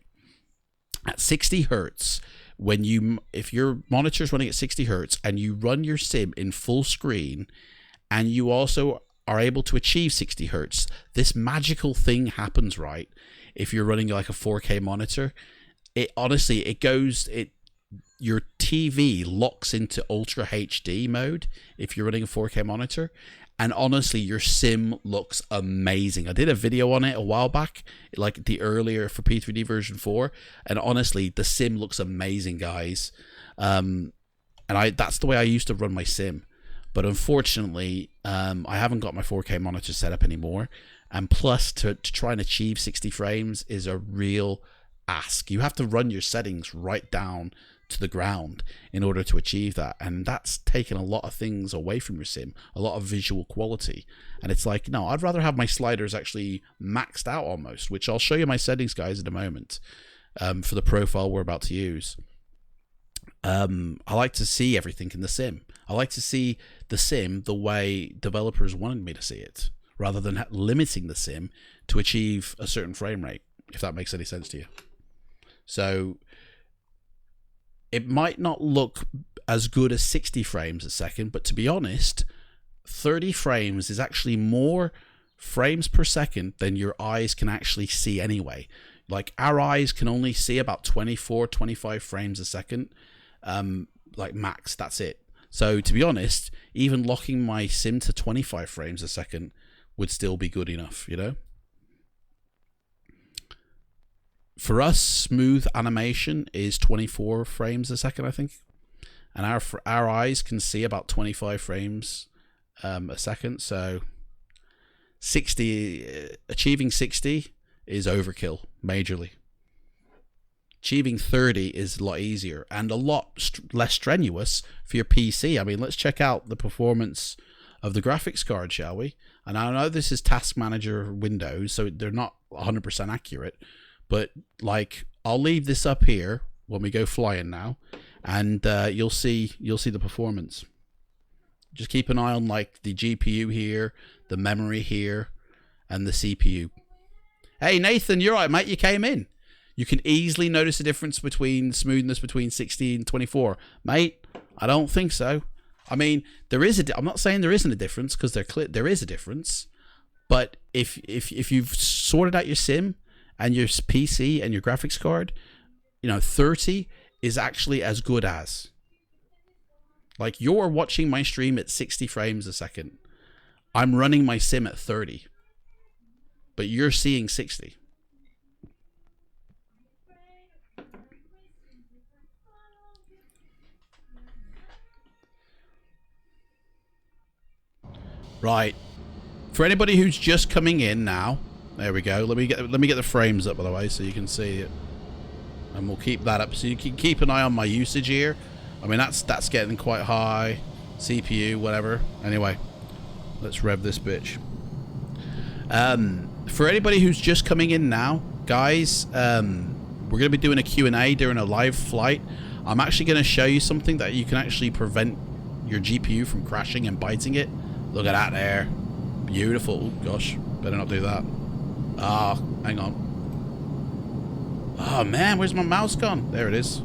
At 60 hertz, if your monitor is running at 60 hertz and you run your sim in full screen, and you also are able to achieve 60 hertz, this magical thing happens, right? If you're running like a 4K monitor, your TV locks into Ultra HD mode if you're running a 4K monitor, and honestly, your sim looks amazing. I did a video on it a while back, like the earlier for P3D version 4, and honestly, the sim looks amazing, guys. And that's the way I used to run my sim. But unfortunately, I haven't got my 4K monitor set up anymore. And plus, to try and achieve 60 frames is a real ask. You have to run your settings right down to the ground in order to achieve that. And that's taken a lot of things away from your sim, a lot of visual quality. And it's like, no, I'd rather have my sliders actually maxed out almost, which I'll show you my settings, guys, in a moment, for the profile we're about to use. I like to see everything in the sim. I like to see the sim the way developers wanted me to see it, rather than limiting the sim to achieve a certain frame rate, if that makes any sense to you. So it might not look as good as 60 frames a second, but to be honest, 30 frames is actually more frames per second than your eyes can actually see anyway. Like, our eyes can only see about 24, 25 frames a second, like max, that's it. So to be honest, even locking my sim to 25 frames a second would still be good enough, you know? For us, smooth animation is 24 frames a second, I think. And our eyes can see about 25 frames a second. So achieving 60 is overkill, majorly. Achieving 30 is a lot easier and a lot less strenuous for your PC. I mean, let's check out the performance of the graphics card, shall we? And I know this is Task Manager Windows, so they're not 100% accurate. But like, I'll leave this up here when we go flying now, and you'll see the performance. Just keep an eye on like the GPU here, the memory here, and the CPU. Hey Nathan, you're right, mate. You came in. You can easily notice the difference between smoothness between 60 and 24, mate. I don't think so. I mean, there is I'm not saying there isn't a difference, because there is a difference. But if you've sorted out your sim and your PC and your graphics card, you know, 30 is actually as good as. Like, you're watching my stream at 60 frames a second. I'm running my sim at 30. But you're seeing 60. Right. For anybody who's just coming in now, there we go. Let me get the frames up, by the way, so you can see it. And we'll keep that up so you can keep an eye on my usage here. I mean, that's getting quite high. CPU, whatever. Anyway, let's rev this bitch. For anybody who's just coming in now, guys, we're going to be doing a Q&A during a live flight. I'm actually going to show you something that you can actually prevent your GPU from crashing and biting it. Look at that there. Beautiful. Oh, gosh, better not do that. Ah, hang on. Oh, man, where's my mouse gone? There it is.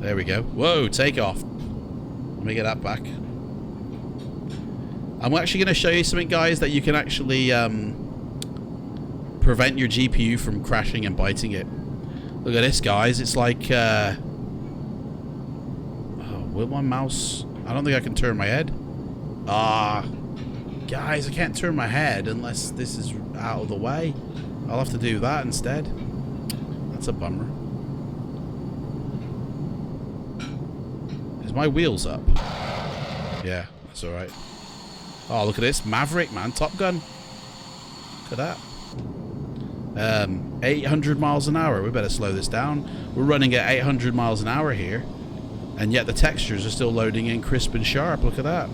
There we go. Whoa, Takeoff. Let me get that back. I'm actually going to show you something, guys, that you can actually prevent your GPU from crashing and biting it. Look at this, guys. It's like... oh, will my mouse... I don't think I can turn my head. Ah... Guys, I can't turn my head unless this is out of the way. I'll have to do that instead. That's a bummer. Is my wheels up? Yeah, that's alright. Oh, look at this. Maverick, man. Top Gun. Look at that. 800 miles an hour. We better slow this down. We're running at 800 miles an hour here. And yet the textures are still loading in crisp and sharp. Look at that.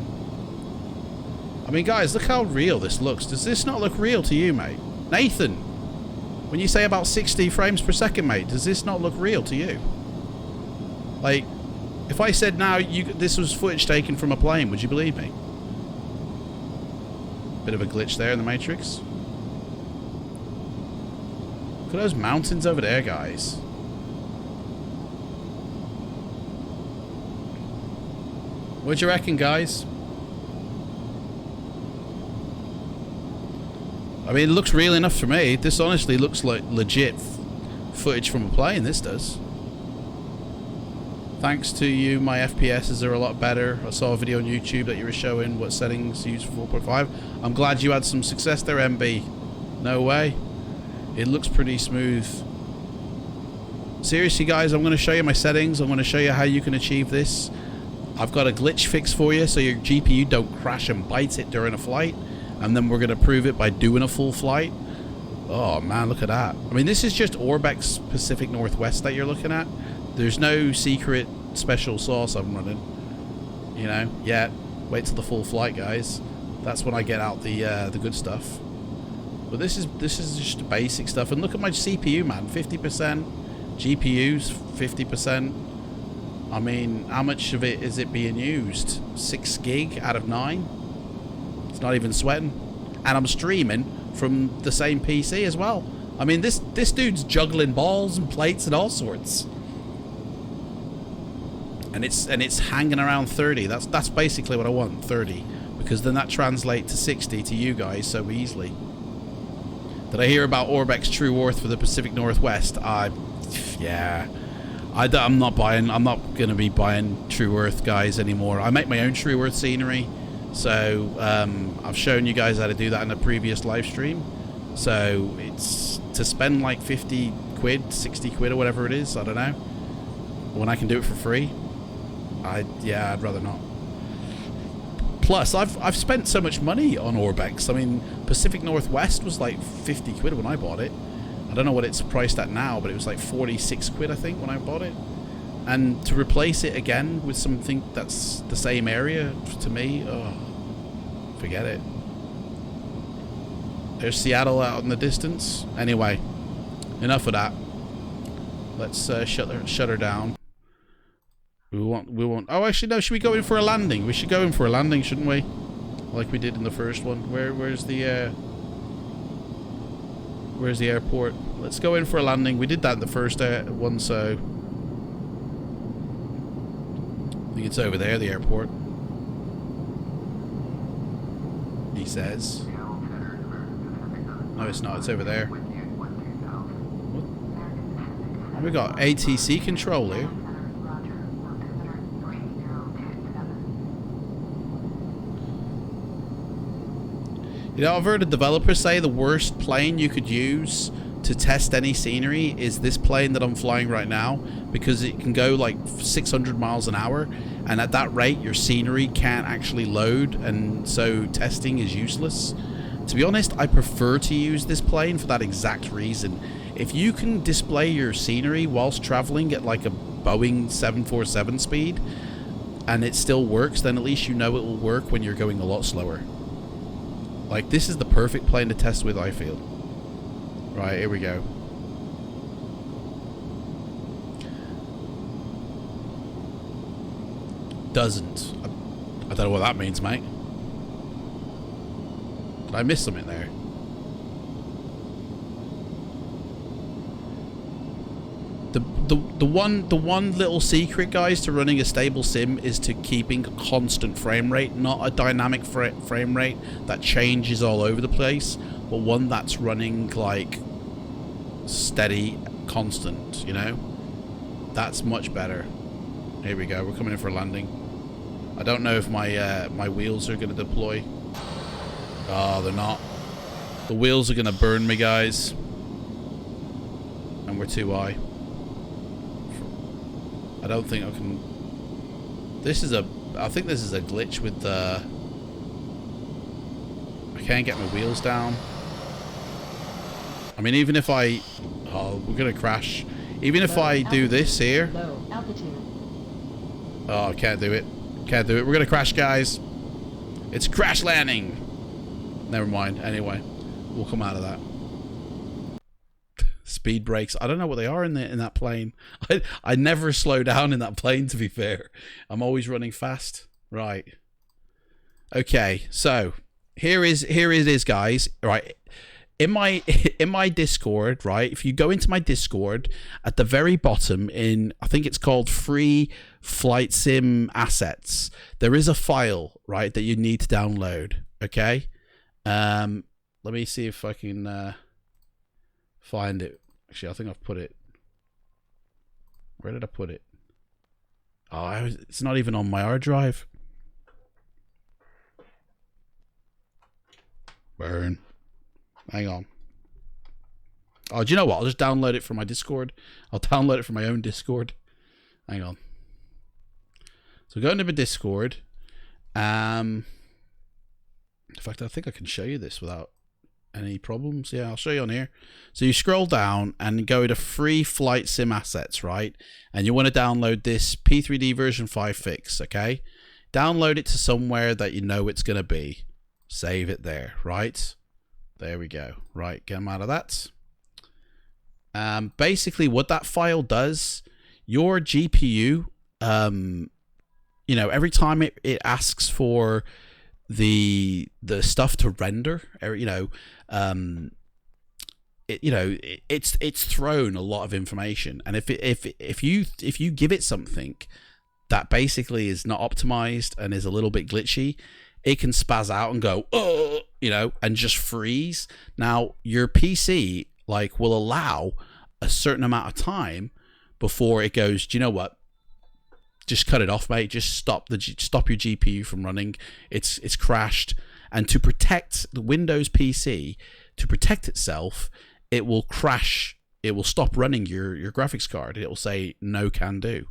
I mean, guys, look how real this looks. Does this not look real to you, mate? Nathan, when you say about 60 frames per second, mate, does this not look real to you? Like, if I said now this was footage taken from a plane, would you believe me? Bit of a glitch there in the Matrix. Look at those mountains over there, guys. What do you reckon, guys? I mean, it looks real enough for me. This honestly looks like legit footage from a plane, this does. Thanks to you, my FPSs are a lot better. I saw a video on YouTube that you were showing what settings to use for 4.5. I'm glad you had some success there, MB. No way. It looks pretty smooth. Seriously, guys, I'm going to show you my settings. I'm going to show you how you can achieve this. I've got a glitch fix for you so your GPU don't crash and bite it during a flight. And then we're going to prove it by doing a full flight. Oh, man, look at that. I mean, this is just Orbex Pacific Northwest that you're looking at. There's no secret special sauce I'm running. You know, yet. Wait till the full flight, guys. That's when I get out the good stuff. But this is just basic stuff. And look at my CPU, man. 50%. GPU's 50%. I mean, how much of it is it being used? 6 gig out of 9? It's not even sweating. And I'm streaming from the same PC as well. I mean, this dude's juggling balls and plates and all sorts. And it's hanging around 30. That's basically what I want, 30. Because then that translates to 60 to you guys so easily. Did I hear about Orbex True Worth for the Pacific Northwest? Yeah. I'm not going to be buying True Earth, guys, anymore. I make my own True Earth scenery. So, I've shown you guys how to do that in a previous live stream. So, it's to spend like 50 quid, 60 quid or whatever it is, I don't know. When I can do it for free. I'd rather not. Plus, I've spent so much money on Orbex. I mean, Pacific Northwest was like 50 quid when I bought it. I don't know what it's priced at now, but it was like 46 quid, I think, when I bought it. And to replace it again with something that's the same area, to me, oh, forget it. There's Seattle out in the distance. Anyway, enough of that. Let's shut her down. We want. Oh, actually, no. Should we go in for a landing? We should go in for a landing, shouldn't we? Like we did in the first one. Where's the airport? Let's go in for a landing. We did that in the first one, so I think it's over there, the airport. He says. No, it's not. It's over there. What? We got ATC control here. You know, I've heard a developer say the worst plane you could use to test any scenery is this plane that I'm flying right now, because it can go like 600 miles an hour, and at that rate your scenery can't actually load, and so testing is useless. To be honest, I prefer to use this plane for that exact reason. If you can display your scenery whilst traveling at like a Boeing 747 speed and it still works, then at least you know it will work when you're going a lot slower. Like, this is the perfect plane to test with, I feel. Right, here we go. Doesn't. I don't know what that means, mate. Did I miss something there? The one little secret, guys, to running a stable sim is to keeping a constant frame rate, not a dynamic frame rate that changes all over the place, but one that's running like steady, constant, you know? That's much better. Here we go, we're coming in for a landing. I don't know if my my wheels are going to deploy. Oh, they're not. The wheels are going to burn me, guys. And we're too high. I don't think I can. I think this is a glitch with the. I can't get my wheels down. I mean, even if I. Oh, we're gonna crash. Even if I do this here. Oh, I can't do it. Can't do it. We're gonna crash, guys. It's crash landing. Never mind. Anyway, we'll come out of that. Speed brakes. I don't know what they are in that plane. I never slow down in that plane, to be fair. I'm always running fast. Right. Okay, so here it is, guys. Right. in my in my Discord, right? If you go into my Discord at the very bottom, I think it's called Free Flight Sim Assets, there is a file, right, that you need to download. Okay. Let me see if I can find it. Actually, I think I've put it. Where did I put it? Oh, it's not even on my hard drive. Burn. Hang on. Oh, do you know what? I'll just download it from my Discord. I'll download it from my own Discord. Hang on. So go into my Discord. In fact, I think I can show you this without any problems. Yeah, I'll show you on here. So you scroll down and go to Free Flight Sim Assets, right? And you want to download this P3D version 5 fix, okay? Download it to somewhere that you know it's going to be. Save it there, right? There we go. Right, get them out of that. Basically, what that file does, your GPU, you know, every time it asks for the stuff to render, you know, it's thrown a lot of information, and if you give it something that basically is not optimized and is a little bit glitchy, it can spaz out and go, oh, you know, and just freeze. Now your PC like will allow a certain amount of time before it goes, do you know what? Just cut it off, mate. Just stop your GPU from running. It's crashed. And to protect the Windows PC, to protect itself, it will crash. It will stop running your graphics card. It will say no can do.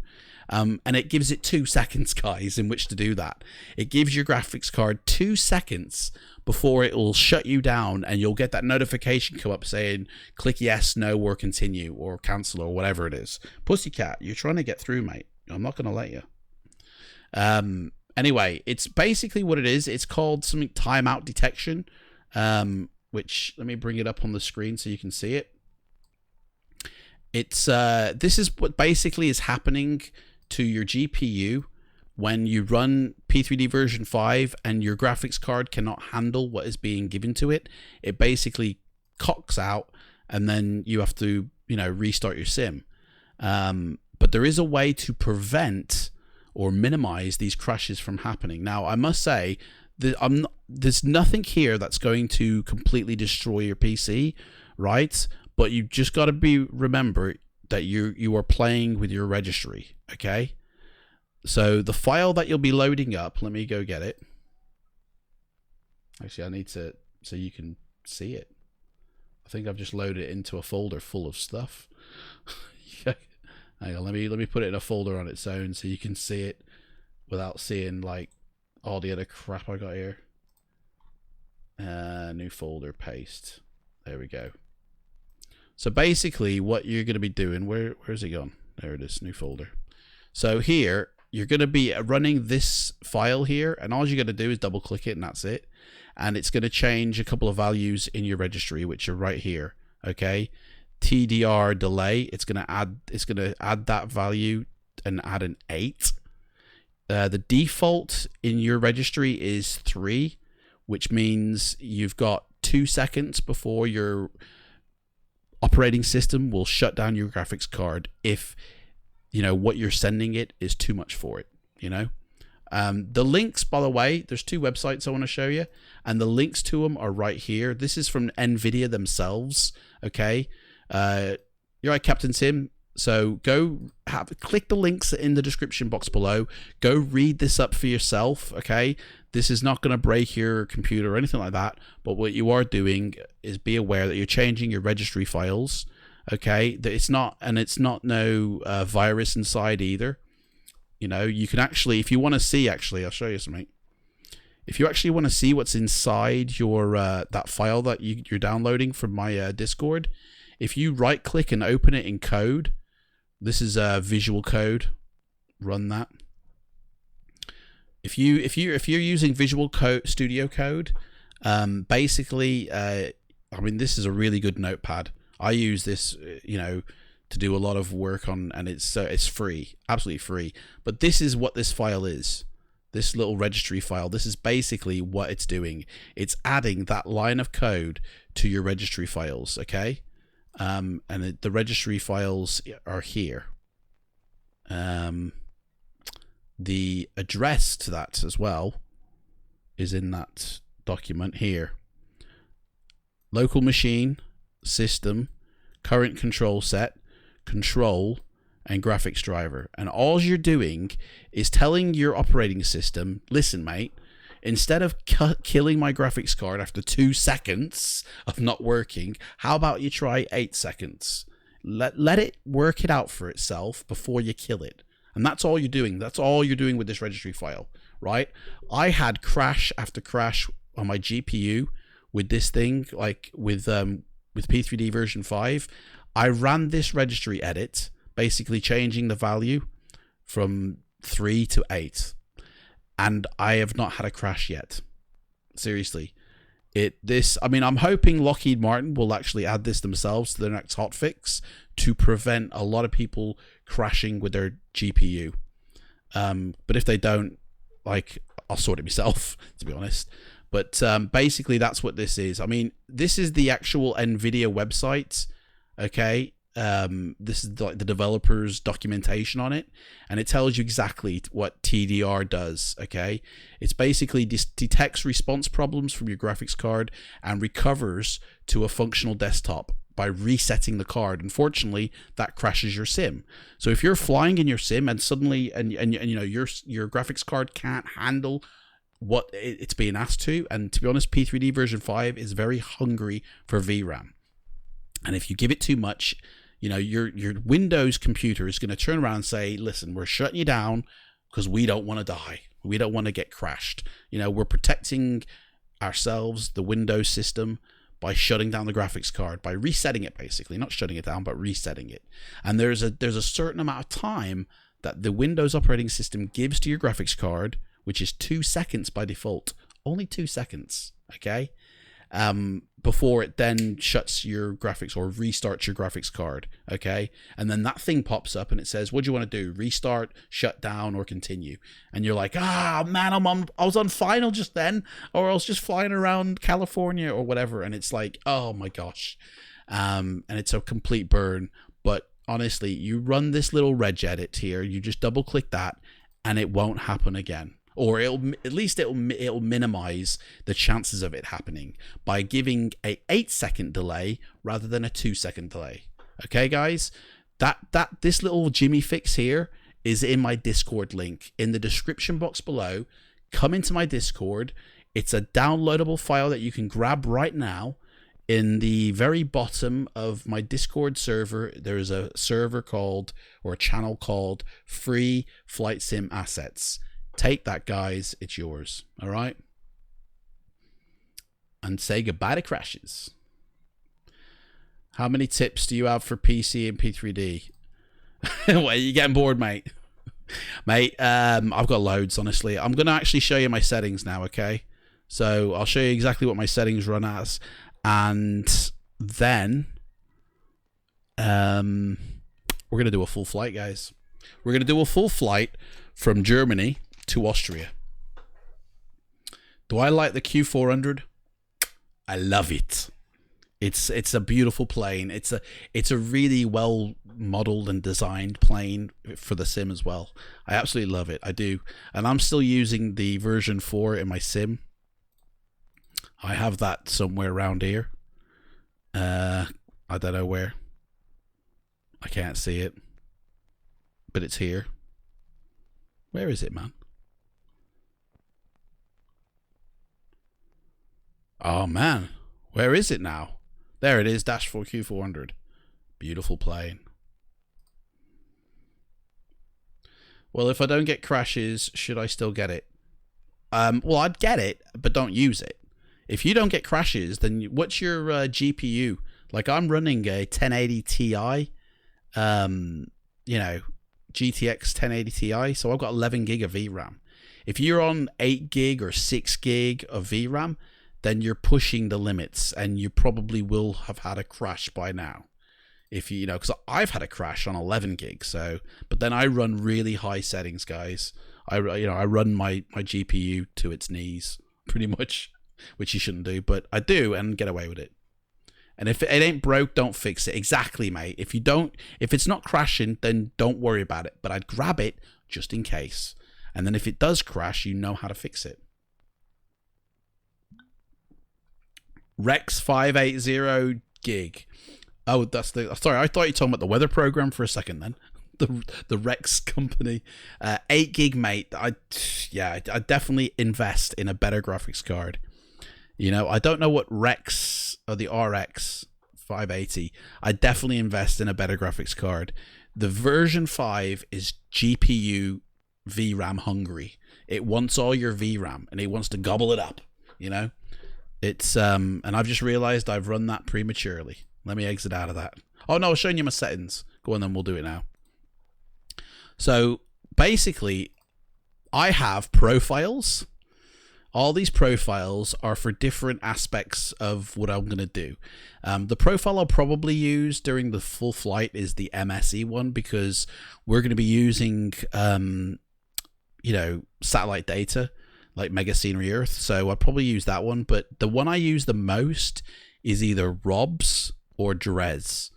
And it gives it 2 seconds, guys, in which to do that. It gives your graphics card 2 seconds before it will shut you down, and you'll get that notification come up saying click yes, no, or continue, or cancel, or whatever it is. Pussycat, you're trying to get through, mate. I'm not going to let you. Anyway, it's basically what it is. It's called something timeout detection, which, let me bring it up on the screen so you can see it. It's this is what basically is happening to your GPU when you run P3D version 5 and your graphics card cannot handle what is being given to it. It basically cocks out, and then you have to, you know, restart your sim. But there is a way to prevent or minimize these crashes from happening. Now, I must say that there's nothing here that's going to completely destroy your PC, right? But you just got to remember that you are playing with your registry, okay? So the file that you'll be loading up, let me go get it. Actually, I need to, so you can see it. I think I've just loaded it into a folder full of stuff. Hang on, let me put it in a folder on its own so you can see it without seeing like all the other crap I got here. New folder, paste. There we go. So basically what you're going to be doing, where's it gone? There it is, new folder. So here, you're going to be running this file here, and all you're going to do is double click it, and that's it. And it's going to change a couple of values in your registry, which are right here, okay? TDR delay, it's going to add that value and add an 8. The default in your registry is 3, which means you've got 2 seconds before your operating system will shut down your graphics card if, you know, what you're sending it is too much for it, you know. The links, by the way, there's 2 websites I want to show you, and the links to them are right here. This is from NVIDIA themselves, okay. You're right, Captain Tim. So go click the links in the description box below. Go read this up for yourself, okay? This is not going to break your computer or anything like that, but what you are doing is be aware that you're changing your registry files, okay? That it's not no virus inside either. You know, you can actually, if you want to see, actually, I'll show you something. If you actually want to see what's inside your that file that you're downloading from my Discord, if you right click and open it in code, this is visual code, run that. If you're using Visual Studio Code, basically, I mean, this is a really good notepad. I use this, you know, to do a lot of work on, and it's free, absolutely free. But this is what this file is. this little registry file, this is basically what it's doing. It's adding that line of code to your registry files, okay? The registry files are here. The address to that as well is in that document here. Local machine, system, current control set, control, and graphics driver. And all you're doing is telling your operating system, listen, mate, instead of killing my graphics card after 2 seconds of not working, how about you try 8 seconds? Let it work it out for itself before you kill it. And that's all you're doing. That's all you're doing with this registry file, right? I had crash after crash on my GPU with this thing, like with P3D version 5. I ran this registry edit, basically changing the value from 3 to 8. And I have not had a crash yet. Seriously. I mean, I'm hoping Lockheed Martin will actually add this themselves to their next hotfix to prevent a lot of people crashing with their GPU. But if they don't, like, I'll sort it myself, to be honest. But basically, that's what this is. I mean, this is the actual NVIDIA website, okay? This is like the developer's documentation on it, and it tells you exactly what TDR does, okay? It's basically detects response problems from your graphics card and recovers to a functional desktop by resetting the card. Unfortunately, that crashes your sim. So if you're flying in your sim and suddenly and you know your graphics card can't handle what it's being asked to, and to be honest, P3D version 5 is very hungry for VRAM. And if you give it too much, you know, your Windows computer is going to turn around and say, listen, we're shutting you down because we don't want to die. We don't want to get crashed. You know, we're protecting ourselves, the Windows system, by shutting down the graphics card, by resetting it, basically. Not shutting it down, but resetting it. And there's a certain amount of time that the Windows operating system gives to your graphics card, which is 2 seconds by default. Only 2 seconds, okay? Before it then shuts your graphics or restarts your graphics card, okay? And then that thing pops up and it says, what do you want to do? Restart, shut down, or continue? And you're like, man, I was on final just then, or I was just flying around California or whatever. And it's like, oh my gosh. And it's a complete burn. But honestly, you run this little regedit here, you just double click that and it won't happen again. Or it'll minimize the chances of it happening by giving a 8-second delay rather than a 2-second delay. Okay, guys, this little Jimmy fix here is in my Discord link in the description box below. Come into my Discord. It's a downloadable file that you can grab right now. In the very bottom of my Discord server, there's a server called, or a channel called, Free Flight Sim Assets. Take that, guys. It's yours. All right? And say goodbye to crashes. How many tips do you have for PC and P3D? Well, are you getting bored, mate? Mate, I've got loads, honestly. I'm going to actually show you my settings now, okay? So I'll show you exactly what my settings run as. And then we're going to do a full flight, guys. We're going to do a full flight from Germany to Austria. Do I like the Q400? I love it. It's a beautiful plane. It's a really well modeled and designed plane for the sim as well. I absolutely love it. I do. And I'm still using the version 4 in my sim. I have that somewhere around here. I don't know where. I can't see it. But it's here. Where is it, man? Oh, man. Where is it now? There it is, Dash 4 Q400. Beautiful plane. Well, if I don't get crashes, should I still get it? Well, I'd get it, but don't use it. If you don't get crashes, then what's your GPU? Like, I'm running a 1080 Ti, you know, GTX 1080 Ti, so I've got 11 gig of VRAM. If you're on 8 gig or 6 gig of VRAM, then you're pushing the limits, and you probably will have had a crash by now. If you know, because I've had a crash on 11 gig, so, but then I run really high settings, guys, I run my GPU to its knees pretty much, which you shouldn't do, but I do and get away with it. And if it ain't broke, don't fix it. Exactly, mate. If it's not crashing, then don't worry about it. But I'd grab it just in case. And then if it does crash, you know how to fix it. Rex 580 gig. Oh, that's the. Sorry, I thought you were talking about the weather program for a second. Then the Rex company, 8 gig, mate. I definitely invest in a better graphics card. You know, I don't know what Rex or the RX 580. I definitely invest in a better graphics card. The version 5 is GPU VRAM hungry. It wants all your VRAM and it wants to gobble it up. You know, it's and I've just realized I've run that prematurely. Let me exit out of that. Oh no, I was showing you my settings. Go on, then we'll do it now. So basically, I have profiles. All these profiles are for different aspects of what I'm going to do. The profile I'll probably use during the full flight is the MSE one, because we're going to be using, satellite data, like Mega Scenery Earth. So I'll probably use that one. But the one I use the most is either ROBS or Drez.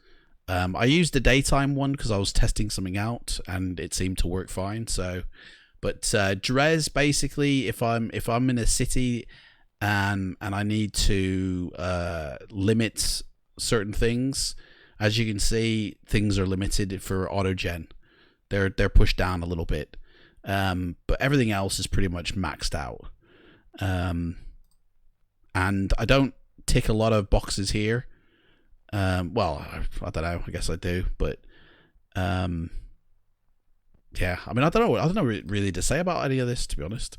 I used the daytime one because I was testing something out and it seemed to work fine. So, but Drez, basically, if I'm in a city and I need to limit certain things, as you can see, things are limited for autogen. They're pushed down a little bit, but everything else is pretty much maxed out. And I don't tick a lot of boxes here. Well, I don't know. I guess I do, but yeah. I mean, I don't know really to say about any of this, to be honest.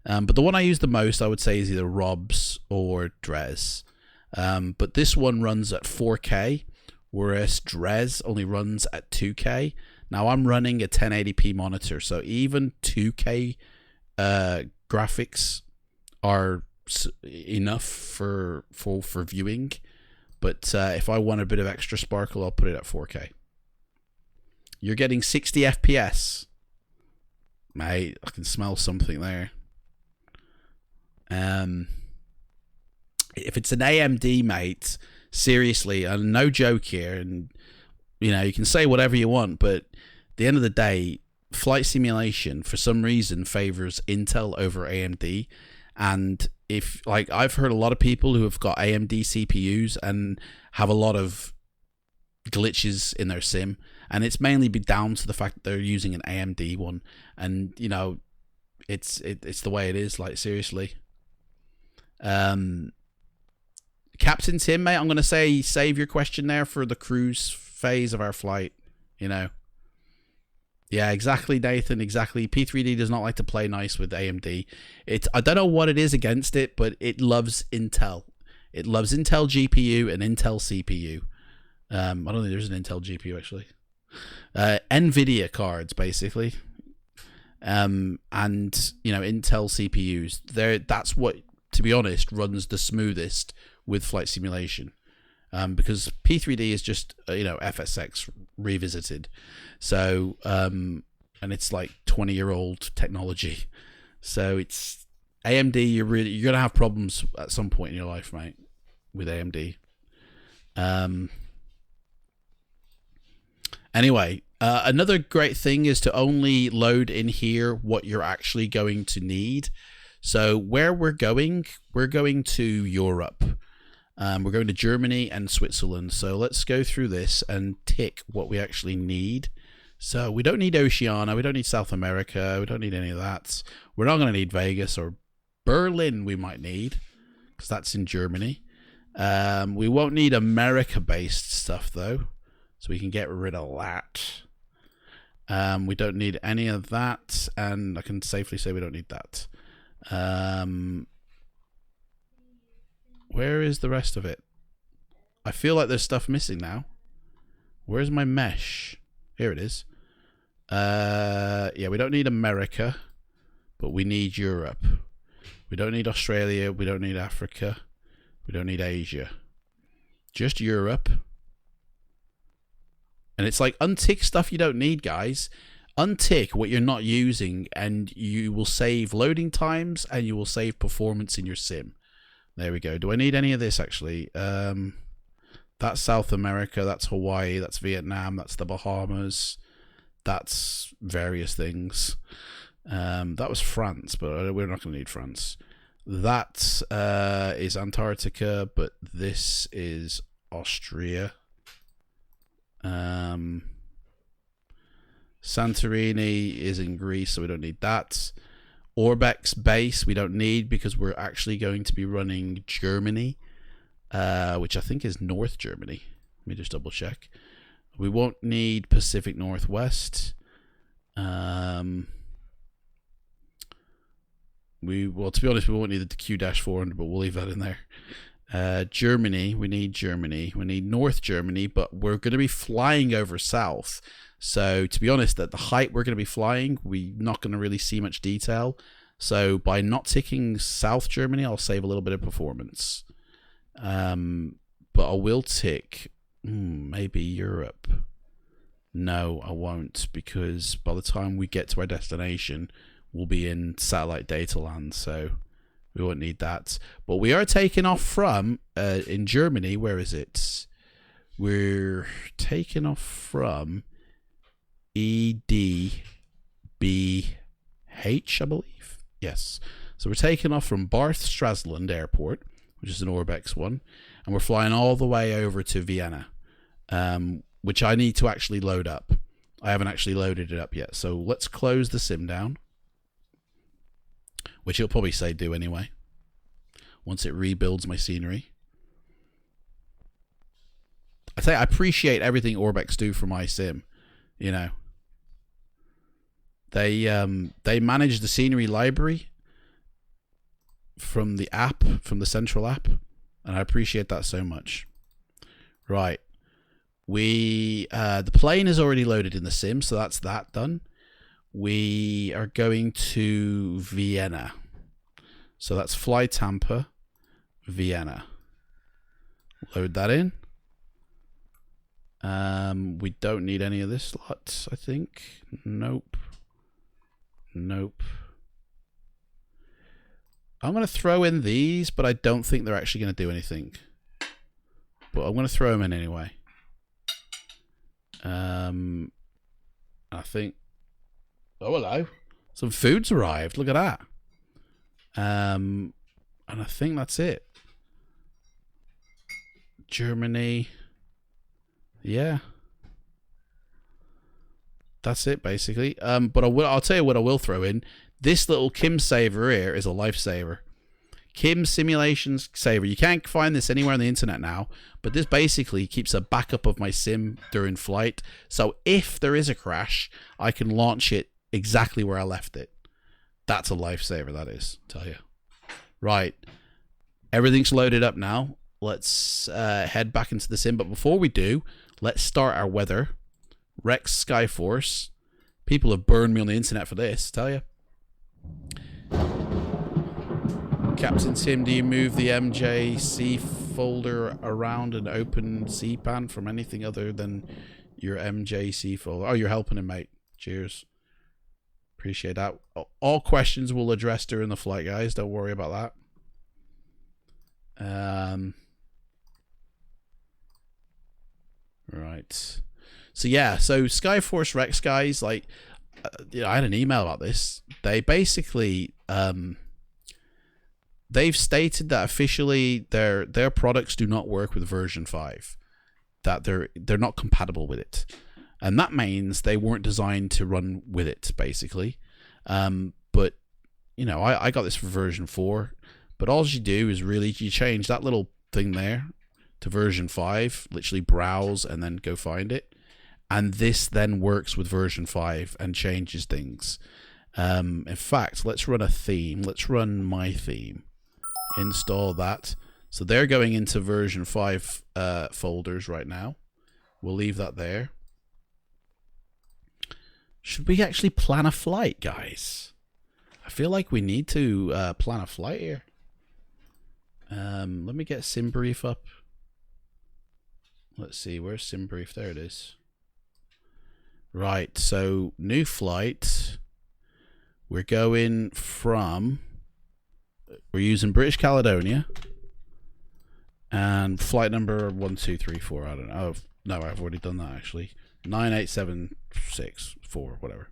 But the one I use the most, I would say, is either ROBS or Drez. But this one runs at 4K, whereas Drez only runs at 2K. Now I'm running a 1080p monitor, so even 2K graphics are enough for viewing. But if I want a bit of extra sparkle, I'll put it at 4K. You're getting 60 FPS. Mate, I can smell something there. If it's an AMD, mate, seriously, and no joke here, and you can say whatever you want, but at the end of the day, flight simulation for some reason favors Intel over AMD. And if, like, I've heard a lot of people who have got AMD CPUs and have a lot of glitches in their sim, and it's mainly down to the fact that they're using an AMD one, and it's the way it is. Like, seriously. Captain Tim, mate, I'm gonna say save your question there for the cruise phase of our flight. Yeah, exactly, Nathan. Exactly. P3D does not like to play nice with AMD. I don't know what it is against it, but it loves Intel. It loves Intel GPU and Intel CPU. I don't think there's an Intel GPU actually. NVIDIA cards, basically. And Intel CPUs. That's what, to be honest, runs the smoothest with flight simulation. Because P3D is just FSX revisited, so and it's like 20-year-old technology, so it's AMD. You're gonna have problems at some point in your life, mate, with AMD. Anyway, another great thing is to only load in here what you're actually going to need. So where we're going to Europe. We're going to Germany and Switzerland. So let's go through this and tick what we actually need. So we don't need Oceania. We don't need South America. We don't need any of that. We're not going to need Vegas or Berlin. We might need, because that's in Germany. We won't need America-based stuff, though. So we can get rid of that. We don't need any of that. And I can safely say we don't need that. Where is the rest of it? I feel like there's stuff missing now. Where's my mesh? Here it is. Yeah, we don't need America, but we need Europe. We don't need Australia. We don't need Africa. We don't need Asia. Just Europe. And it's like, untick stuff you don't need, guys. untick what you're not using, and you will save loading times and you will save performance in your sim. There we go. Do I need any of this actually? That's South America, that's Hawaii, that's Vietnam, that's the Bahamas, that's various things. That was France, but we're not going to need France. That is Antarctica, but this is Austria. Santorini is in Greece, so we don't need that. Orbex base we don't need because we're actually going to be running Germany, which I think is North Germany. Let me just double check. We won't need Pacific Northwest. Well, to be honest, we won't need the Q-400, but we'll leave that in there. Germany, we need Germany. We need North Germany, but we're going to be flying over south. So, to be honest, at the height we're going to be flying, we're not going to really see much detail. So, by not ticking South Germany, I'll save a little bit of performance. But I will tick maybe Europe. No, I won't, because by the time we get to our destination, we'll be in satellite data land, so we won't need that. But we are taking off from, in Germany, where is it? We're taking off from EDBG, I believe. Yes. So we're taking off from Barth Stralsund Airport, which is an Orbex one, and we're flying all the way over to Vienna, which I need to actually load up. I haven't actually loaded it up yet. So let's close the sim down, which it'll probably say do anyway, once it rebuilds my scenery. I say I appreciate everything Orbex do for my sim. You know, they manage the scenery library from the app, from the central app, and I appreciate that so much. Right, the plane is already loaded in the sim, so that's that done. We are going to Vienna, so that's fly Tampa, Vienna. Load that in. We don't need any of this lot, I think. Nope. Nope. I'm going to throw in these, but I don't think they're actually going to do anything. But I'm going to throw them in anyway. I think... Oh, hello. Some food's arrived. Look at that. And I think that's it. Germany... Yeah, that's it basically. But I'll tell you what I will throw in. This little Kim saver here is a lifesaver. Kim Simulations Saver. You can't find this anywhere on the internet now, but this basically keeps a backup of my sim during flight. So if there is a crash, I can launch it exactly where I left it. That's a lifesaver, that is, I'll tell you. Right, everything's loaded up now. Let's head back into the sim, but before we do, let's start our weather. Rex Skyforce. People have burned me on the internet for this, tell you. Captain Tim, do you move the MJC folder around and open CPAN from anything other than your MJC folder? Oh, you're helping him, mate. Cheers. Appreciate that. All questions we'll address during the flight, guys. Don't worry about that. Right. So yeah, so Skyforce Rex guys, like, you know, I had an email about this. They basically, they've stated that officially their products do not work with version 5, that they're not compatible with it, and that means they weren't designed to run with it, basically. But you know, I got this for version 4, but all you do is really you change that little thing there to version 5, literally browse and then go find it, and this then works with version 5 and changes things. In fact, let's run a theme. Let's run my theme. Install that. So they're going into version 5 folders right now. We'll leave that there. Should we actually plan a flight, guys? I feel like we need to plan a flight here. Let me get SimBrief up. Let's see, where's SimBrief? There it is. Right, so new flight. We're going from... We're using British Caledonia. And flight number 1234, I don't know. Oh, no, I've already done that, actually. 98764, whatever.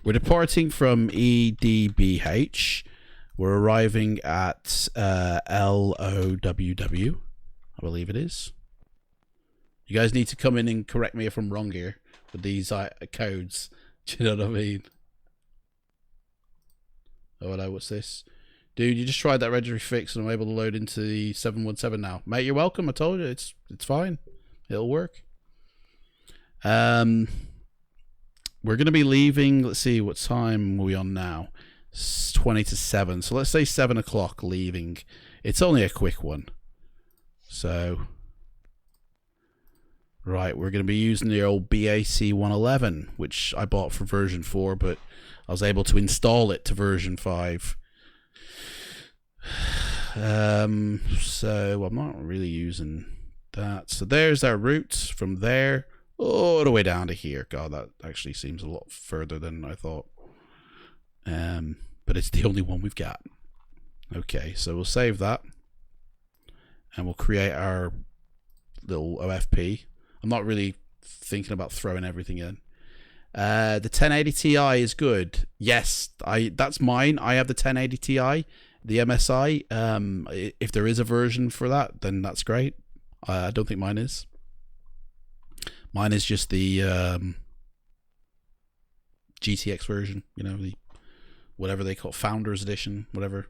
We're departing from EDBG. We're arriving at LOWW, I believe it is. You guys need to come in and correct me if I'm wrong here with these codes. Do you know what I mean? Oh, hello, what's this? Dude, you just tried that registry fix and I'm able to load into the 717 now. Mate, you're welcome. I told you, it's fine. It'll work. We're going to be leaving, let's see, what time are we on now? It's 20 to 7. So let's say 7 o'clock leaving. It's only a quick one. So, right, we're going to be using the old BAC 111, which I bought for version 4, but I was able to install it to version 5. So I'm not really using that. So there's our route from there all the way down to here. God, that actually seems a lot further than I thought. But it's the only one we've got. Okay, so we'll save that and we'll create our little OFP. I'm not really thinking about throwing everything in. The 1080 Ti is good. Yes, that's mine. I have the 1080 Ti. The MSI, if there is a version for that, then that's great. I don't think mine is. Mine is just the GTX version, you know, the whatever they call it, Founders Edition, whatever.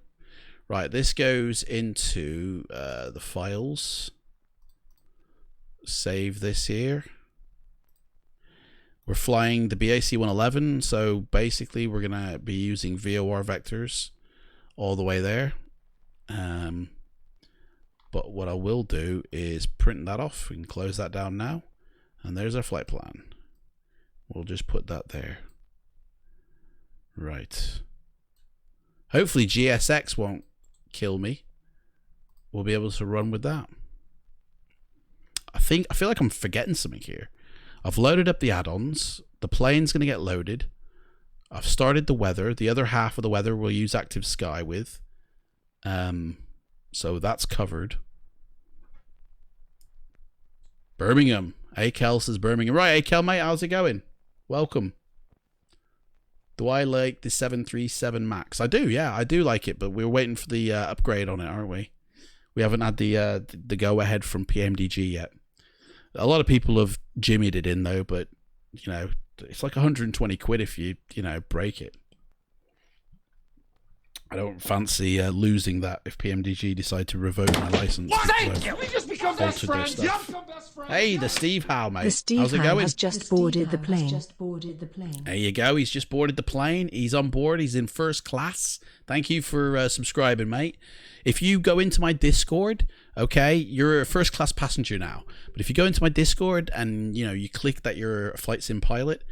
Right, this goes into the files. Save this here. We're flying the BAC 111, so basically we're going to be using VOR vectors all the way there. But what I will do is print that off. We can close that down now. And there's our flight plan. We'll just put that there. Right. Hopefully GSX won't kill me. We'll be able to run with that. I feel like I'm forgetting something here. I've loaded up the add-ons. The plane's going to get loaded. I've started the weather. The other half of the weather we'll use Active Sky with. So that's covered. Birmingham. Akel says Birmingham. Right, Akel, mate, how's it going? Welcome. Do I like the 737 MAX? I do, yeah, I do like it, but we're waiting for the upgrade on it, aren't we? We haven't had the go-ahead from PMDG yet. A lot of people have jimmied it in, though, but, you know, it's like 120 quid if you know, break it. I don't fancy losing that if PMDG decide to revoke my license. Thank you! We just become best friends! Hey, the Steve Howe, mate. The Steve How's it Howe going? has just boarded the plane. There you go. He's just boarded the plane. He's on board. He's in first class. Thank you for subscribing, mate. If you go into my Discord, okay, you're a first class passenger now. But if you go into my Discord and, you know, you click that you're a flight sim pilot,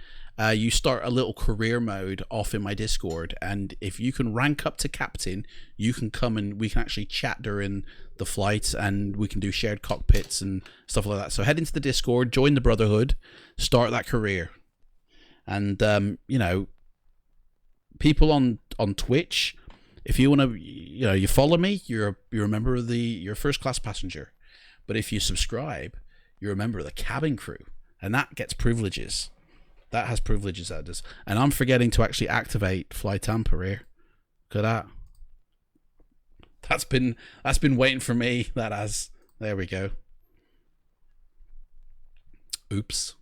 you start a little career mode off in my Discord, and if you can rank up to captain, you can come and we can actually chat during the flight, and we can do shared cockpits and stuff like that. So head into the Discord, join the Brotherhood, start that career. And you know, people on Twitch, if you want to, you know, you follow me, you're a member of you're a first class passenger. But if you subscribe, you're a member of the cabin crew, and that gets privileges. That has privileges, that does. And I'm forgetting to actually activate Fly Tampa here. Look at that. That's been waiting for me. That has. There we go. Oops.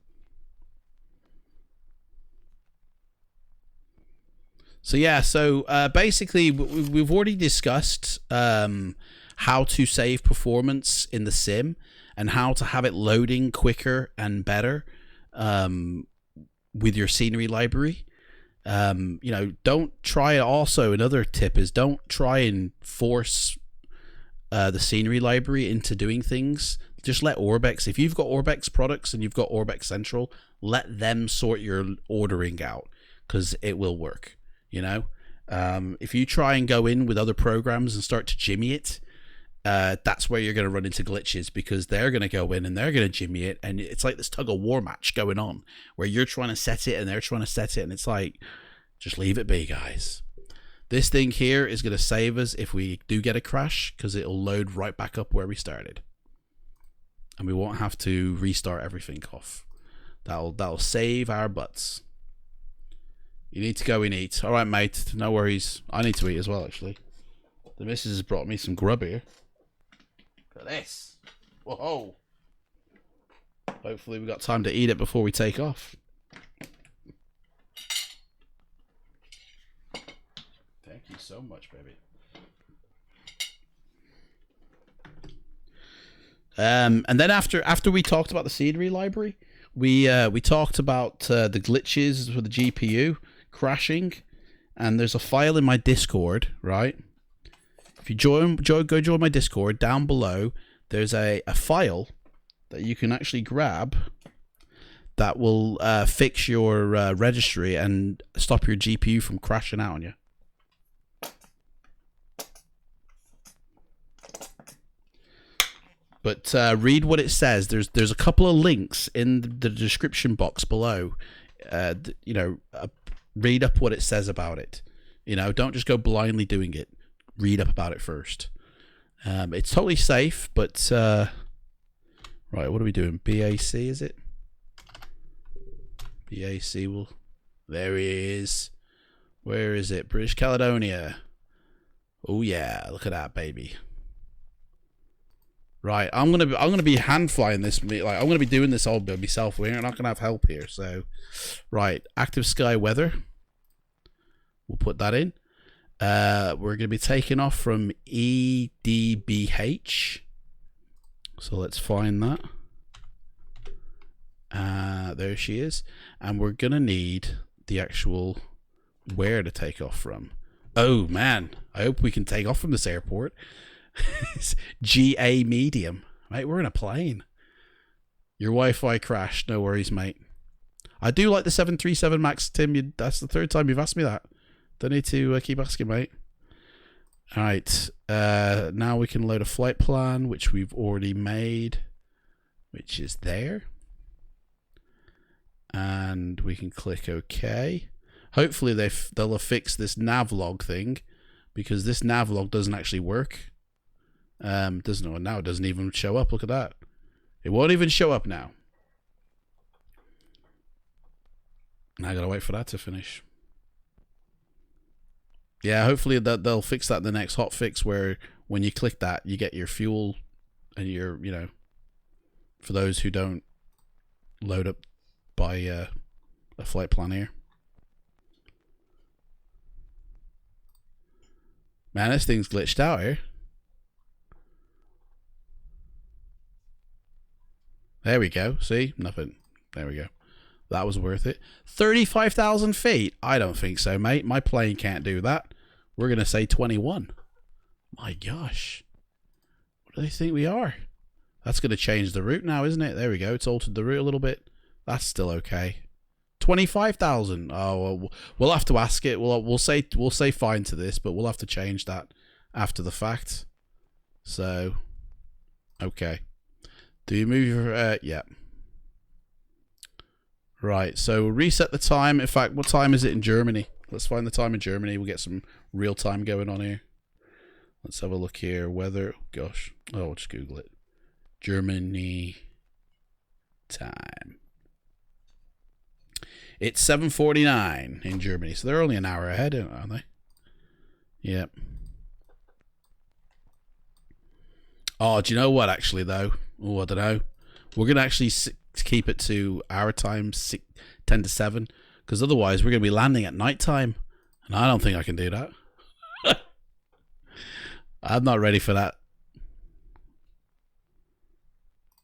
So yeah, so basically we've already discussed how to save performance in the sim and how to have it loading quicker and better. With your scenery library. You know, don't try. Also, another tip is don't try and force the scenery library into doing things. Just let Orbex, if you've got Orbex products and you've got Orbex Central, let them sort your ordering out, because it will work, you know. If you try and go in with other programs and start to jimmy it, that's where you're going to run into glitches, because they're going to go in and they're going to jimmy it, and it's like this tug of war match going on where you're trying to set it and they're trying to set it, and it's like, just leave it be, guys. This thing here is going to save us if we do get a crash, because it'll load right back up where we started, and we won't have to restart everything off. That'll save our butts. You need to go and eat. All right, mate, no worries. I need to eat as well, actually. The missus has brought me some grub here. Look at this. Whoa. Hopefully we got time to eat it before we take off. Thank you so much, baby. And then after we talked about the scenery library, we talked about the glitches with the GPU crashing, and there's a file in my Discord, right? If you go join my Discord, down below there's a file that you can actually grab that will fix your registry and stop your GPU from crashing out on you. But read what it says. There's a couple of links in the description box below. Read up what it says about it. Don't just go blindly doing it. Read up about it first. It's totally safe, but right, what are we doing? BAC, is it? BAC will. There he is. Where is it? British Caledonia. Oh yeah, look at that, baby. Right, I'm gonna be hand flying this. Like, I'm gonna be doing this all by myself. We're not gonna have help here. So, right, active sky weather. We'll put that in. We're gonna be taking off from EDBG. So let's find that. There she is, and we're gonna need the actual where to take off from. Oh man, I hope we can take off from this airport. It's GA medium, mate. We're in a plane. Your Wi-Fi crashed. No worries, mate. I do like the 737 Max, Tim. That's the third time you've asked me that. Don't need to keep asking, mate. All right. Now we can load a flight plan, which we've already made, which is there. And we can click OK. Hopefully they'll have fixed this navlog thing, because this navlog doesn't actually work. Now it doesn't even show up. Look at that. It won't even show up now. Now I gotta wait for that to finish. Yeah, hopefully they'll fix that in the next hotfix, where when you click that, you get your fuel and your, for those who don't load up by a flight plan here. Man, this thing's glitched out here. There we go. See? Nothing. There we go. That was worth it. 35,000 feet? I don't think so, mate. My plane can't do that. We're going to say 21. My gosh. What do they think we are? That's going to change the route now, isn't it? There we go. It's altered the route a little bit. That's still okay. 25,000. Oh, well, we'll have to ask it. We'll say fine to this, but we'll have to change that after the fact. So, okay. Do you move your... yeah. Right, so reset the time. In fact, what time is it in Germany? Let's find the time in Germany. We'll get some real time going on here. Let's have a look here. Weather. Gosh. Oh, I'll just Google it. Germany time. It's 7:49 in Germany, so they're only an hour ahead, aren't they? Yep. Oh, do you know what, actually, though? Oh, I don't know. We're going to actually keep it to our time, 10 to 7, because otherwise we're going to be landing at night time, and I don't think I can do that. I'm not ready for that.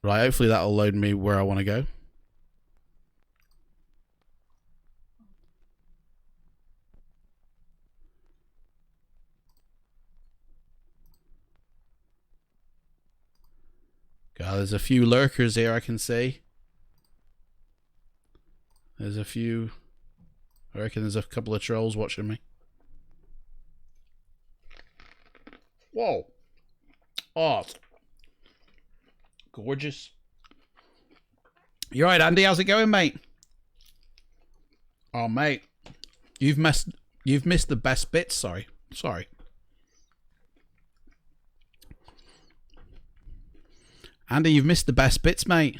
Right, hopefully that'll load me where I want to go. God, there's a few lurkers here I can see. There's a few. I reckon there's a couple of trolls watching me. Whoa. Oh, gorgeous. You alright, Andy? How's it going, mate? Oh, mate, you've missed the best bits. Sorry. Andy, you've missed the best bits, mate.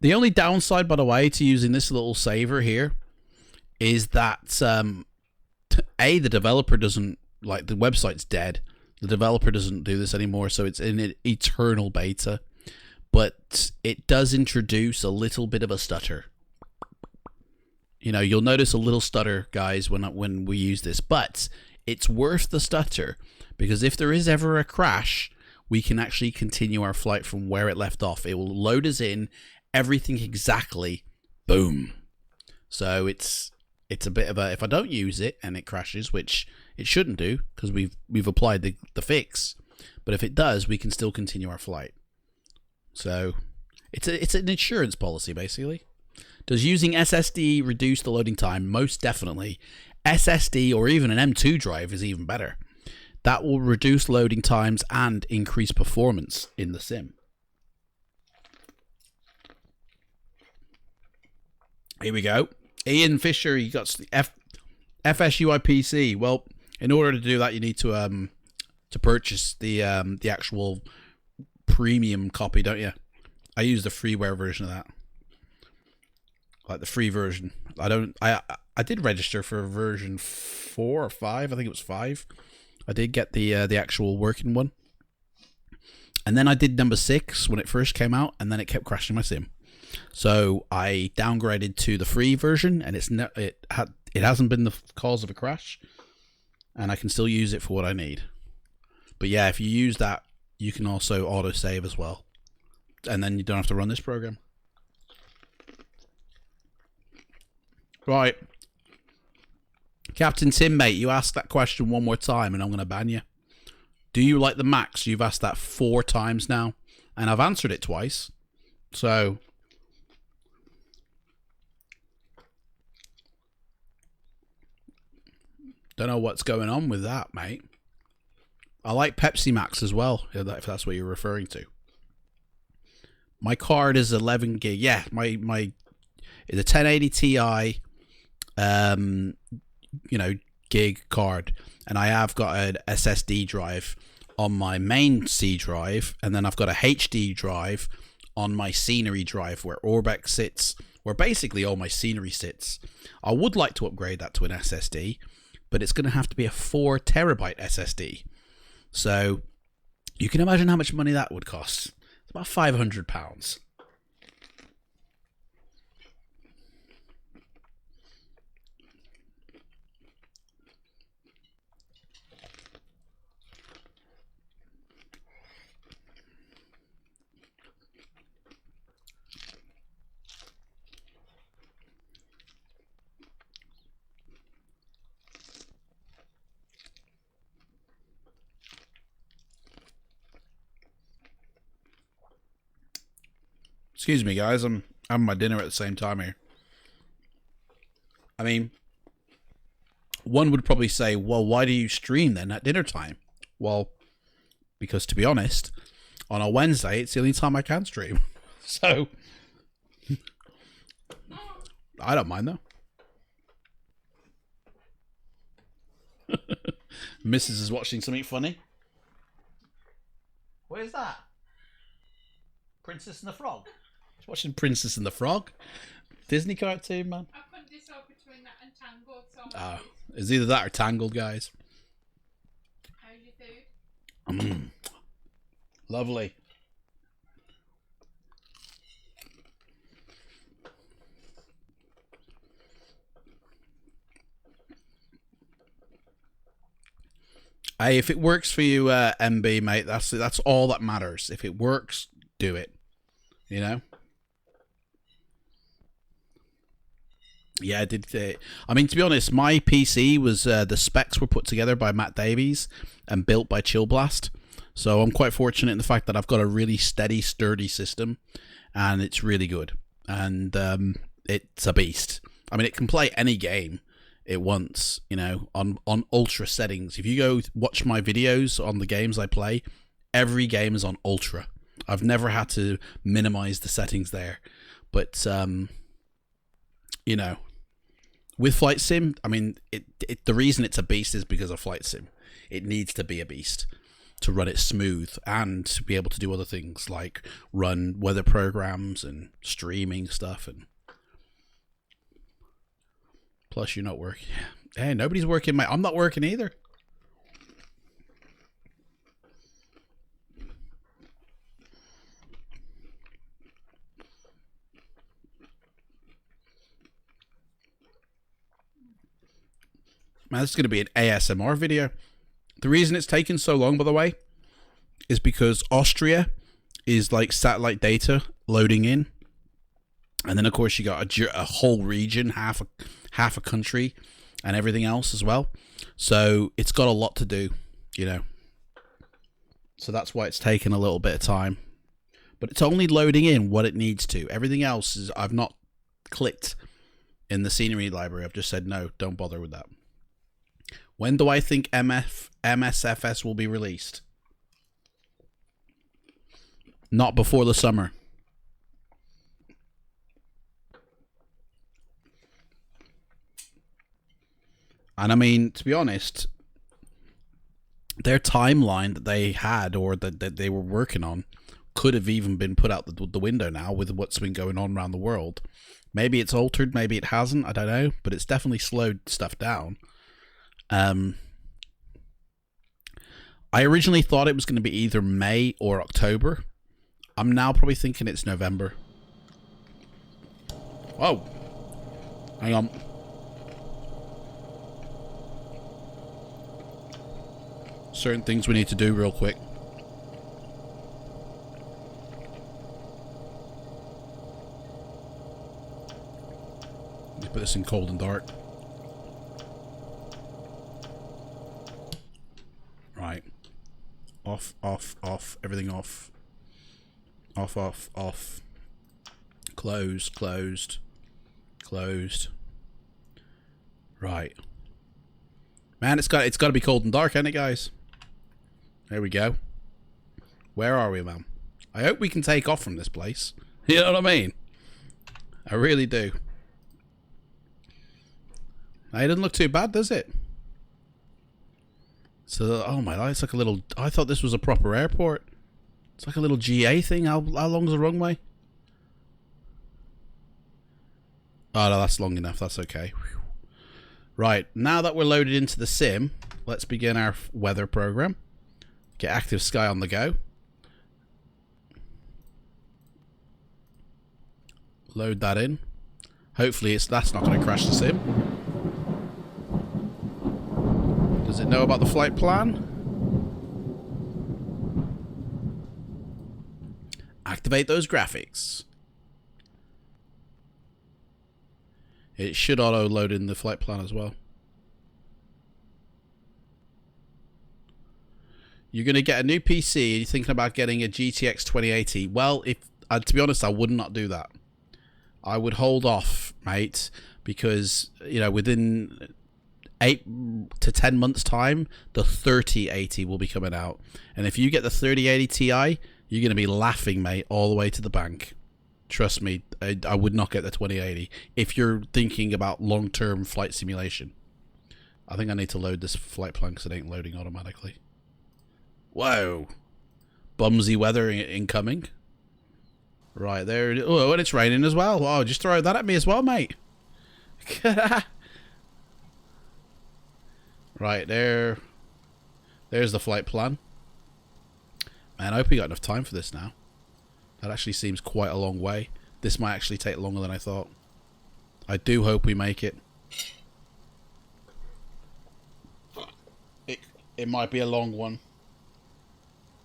The only downside, by the way, to using this little saver here is that A, the developer doesn't, like, the website's dead. The developer doesn't do this anymore, so it's in an eternal beta. But it does introduce a little bit of a stutter. You know, you'll notice a little stutter, guys, when we use this. But it's worth the stutter, because if there is ever a crash, we can actually continue our flight from where it left off. It will load us in, everything exactly, boom. So it's a bit of a, if I don't use it and it crashes, which it shouldn't do because we've applied the fix, but if it does, we can still continue our flight. So it's an insurance policy, basically. Does using SSD reduce the loading time? Most definitely. SSD or even an M2 drive is even better. That will reduce loading times and increase performance in the sim. Here we go. Ian Fisher, you got FSUI PC. Well, in order to do that, you need to purchase the actual premium copy, don't you? I use the freeware version of that, like the free version. I did register for version 4 or 5. I think it was 5. I did get the actual working one, and then I did number 6 when it first came out, and then it kept crashing my sim. So I downgraded to the free version, and it hasn't been the cause of a crash, and I can still use it for what I need. But yeah, if you use that, you can also auto save as well, and then you don't have to run this program. Right, Captain Tim, mate, you asked that question one more time, and I'm going to ban you. Do you like the Macs? You've asked that 4 times now, and I've answered it twice. So don't know what's going on with that, mate. I like Pepsi Max as well, if that's what you're referring to. My card is 11 gig. Yeah, my the 1080 Ti, gig card, and I have got an SSD drive on my main C drive, and then I've got a HD drive on my scenery drive where Orbex sits, where basically all my scenery sits. I would like to upgrade that to an SSD, but it's going to have to be a 4 terabyte SSD. So you can imagine how much money that would cost. It's about £500. Excuse me, guys. I'm having my dinner at the same time here. I mean, one would probably say, well, why do you stream then at dinner time? Well, because to be honest, on a Wednesday, it's the only time I can stream. So, I don't mind though. Mrs. is watching something funny. Where's that? Princess and the Frog? She's watching Princess and the Frog. Disney cartoon, man. I couldn't decide between that and Tangled. So it's either that or Tangled, guys. How's your food? Lovely. Hey, if it works for you, MB, mate, that's all that matters. If it works, do it. You know? Yeah, I did. I mean, to be honest, my PC was the specs were put together by Matt Davies and built by Chill Blast. So I'm quite fortunate in the fact that I've got a really steady, sturdy system, and it's really good. And it's a beast. I mean, it can play any game. it once, you know, on ultra settings. If you go watch my videos on the games I play, every game is on ultra. I've never had to minimize the settings there. But, you know, with Flight Sim, I mean, the reason it's a beast is because of Flight Sim. It needs to be a beast to run it smooth and to be able to do other things like run weather programs and streaming stuff. And plus, you're not working. Hey, nobody's working, mate. I'm not working either. Man, this is going to be an ASMR video. The reason it's taken so long, by the way, is because Austria is like satellite data loading in. And then, of course, you got a whole region, half a country, and everything else as well. So it's got a lot to do, you know. So that's why it's taken a little bit of time. But it's only loading in what it needs to. Everything else is I've not clicked in the scenery library. I've just said, no, don't bother with that. When do I think MSFS will be released? Not before the summer. And I mean, to be honest, their timeline that they had or that they were working on could have even been put out the window now with what's been going on around the world. Maybe it's altered, maybe it hasn't, I don't know. But it's definitely slowed stuff down. I originally thought it was going to be either May or October. I'm now probably thinking it's November. Whoa. Hang on. Certain things we need to do real quick. Let's put this in cold and dark. Right. Off, off, off. Everything off. Off, off, off. Closed, closed. Closed. Right. Man, it's got to be cold and dark, ain't it, guys? There we go. Where are we, man? I hope we can take off from this place. You know what I mean? I really do. It doesn't look too bad, does it? So, oh my God, it's like a little... I thought this was a proper airport. It's like a little GA thing. How long is the runway? Oh, no, that's long enough. That's okay. Whew. Right, now that we're loaded into the sim, let's begin our weather program. Get active sky on the go. Load that in. Hopefully that's not going to crash the sim. Does it know about the flight plan? Activate those graphics. It should auto load in the flight plan as well. You're going to get a new PC and you're thinking about getting a GTX 2080. Well, to be honest, I would not do that. I would hold off, mate, because, you know, within 8 to 10 months time, the 3080 will be coming out. And if you get the 3080 Ti, you're going to be laughing, mate, all the way to the bank. Trust me, I would not get the 2080 if you're thinking about long-term flight simulation. I think I need to load this flight plan because it ain't loading automatically. Whoa. Bumsy weather incoming. Right there. Oh, and it's raining as well. Oh, just throw that at me as well, mate. Right there. There's the flight plan. Man, I hope we got enough time for this now. That actually seems quite a long way. This might actually take longer than I thought. I do hope we make it. It might be a long one.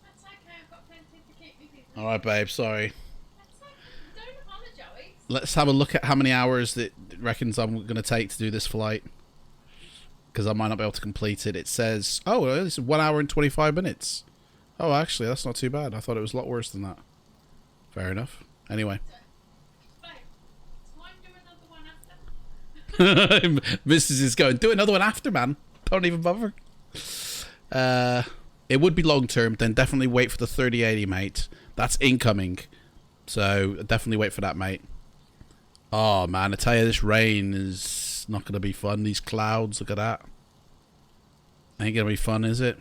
That's okay, I've got plenty to keep me busy. Alright, babe, sorry. That's okay, don't apologise. Let's have a look at how many hours it reckons I'm going to take to do this flight. Because I might not be able to complete it. It says, oh, it's 1 hour and 25 minutes. Oh, actually, that's not too bad. I thought it was a lot worse than that. Fair enough. Anyway. Babe, it's fine, do another one Mrs. is going, do another one after, man. Don't even bother. It would be long term, then definitely wait for the 3080, mate. That's incoming. So definitely wait for that, mate. Oh, man, I tell you, this rain is not going to be fun. These clouds, look at that. Ain't going to be fun, is it?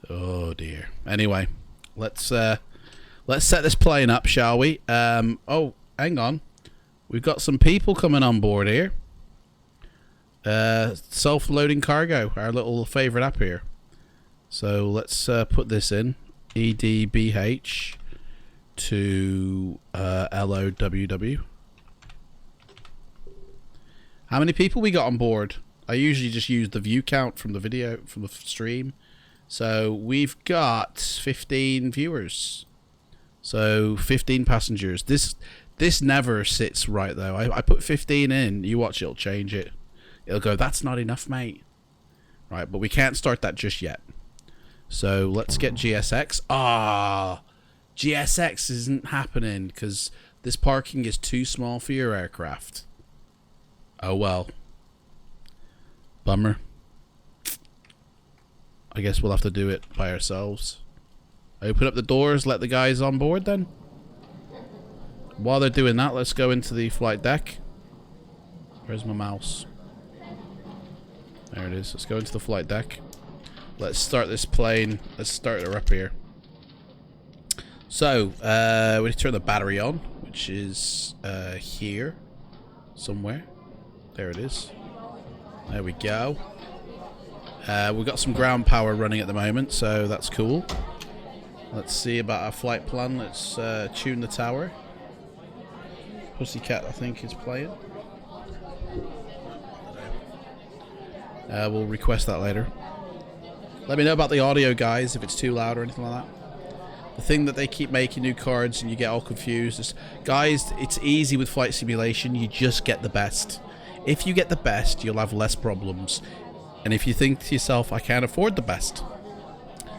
Oh, dear. Anyway, let's set this plane up, shall we? Oh, hang on. We've got some people coming on board here. Self-loading cargo, our little favorite app here. So let's put this in. EDBG to LOWW. How many people we got on board? I usually just use the view count from the video, from the stream. So we've got 15 viewers. So 15 passengers. This never sits right though. I put 15 in, you watch, it'll change it. It'll go, that's not enough, mate. Right, but we can't start that just yet. So let's get GSX. GSX isn't happening because this parking is too small for your aircraft. Oh well. Bummer. I guess we'll have to do it by ourselves. Open up the doors, let the guys on board then. While they're doing that, let's go into the flight deck. Where's my mouse? There it is. Let's go into the flight deck. Let's start this plane. Let's start her up here. So, we need to turn the battery on, which is here somewhere. There it is. There we go. We've got some ground power running at the moment, so that's cool. Let's see about our flight plan. Let's tune the tower. Pussycat, I think, is playing. We'll request that later. Let me know about the audio, guys, if it's too loud or anything like that. The thing that they keep making new cards and you get all confused is, guys, it's easy with flight simulation. You just get the best. If you get the best, you'll have less problems. And if you think to yourself, I can't afford the best,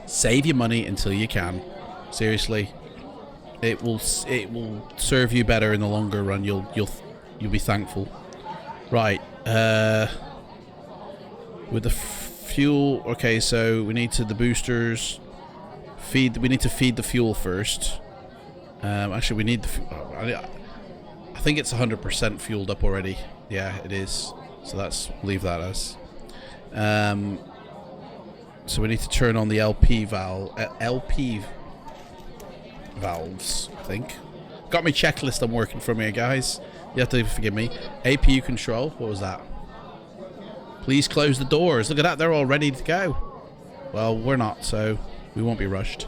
save your money until you can. Seriously, it will serve you better in the longer run. You'll be thankful. Right. With the fuel, okay, so we need to the boosters feed. We need to feed the fuel first. Actually, we need the. I think it's 100% fueled up already. Yeah, it is. So let's leave that as. So we need to turn on the LP valve. LP valves, I think. Got my checklist I'm working from here, guys. You have to forgive me. APU control. What was that? Please close the doors. Look at that. They're all ready to go. Well, we're not, so we won't be rushed.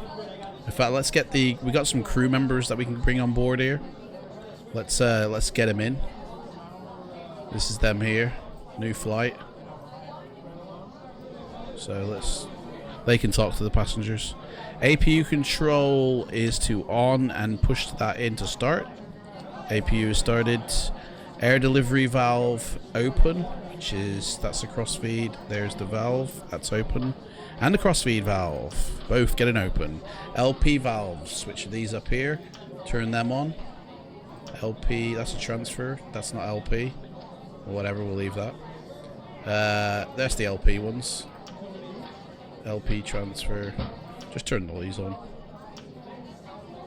In fact, let's get the. We got some crew members that we can bring on board here. Let's get them in. This is them here. New flight. So they can talk to the passengers. APU control is to on and push that in to start. APU is started. Air delivery valve open, that's the crossfeed. There's the valve, that's open. And the crossfeed valve, both getting open. LP valves, which are these up here. Turn them on. LP, that's a transfer. That's not LP. Or whatever, we'll leave that. There's the LP ones. LP transfer. Just turn all these on.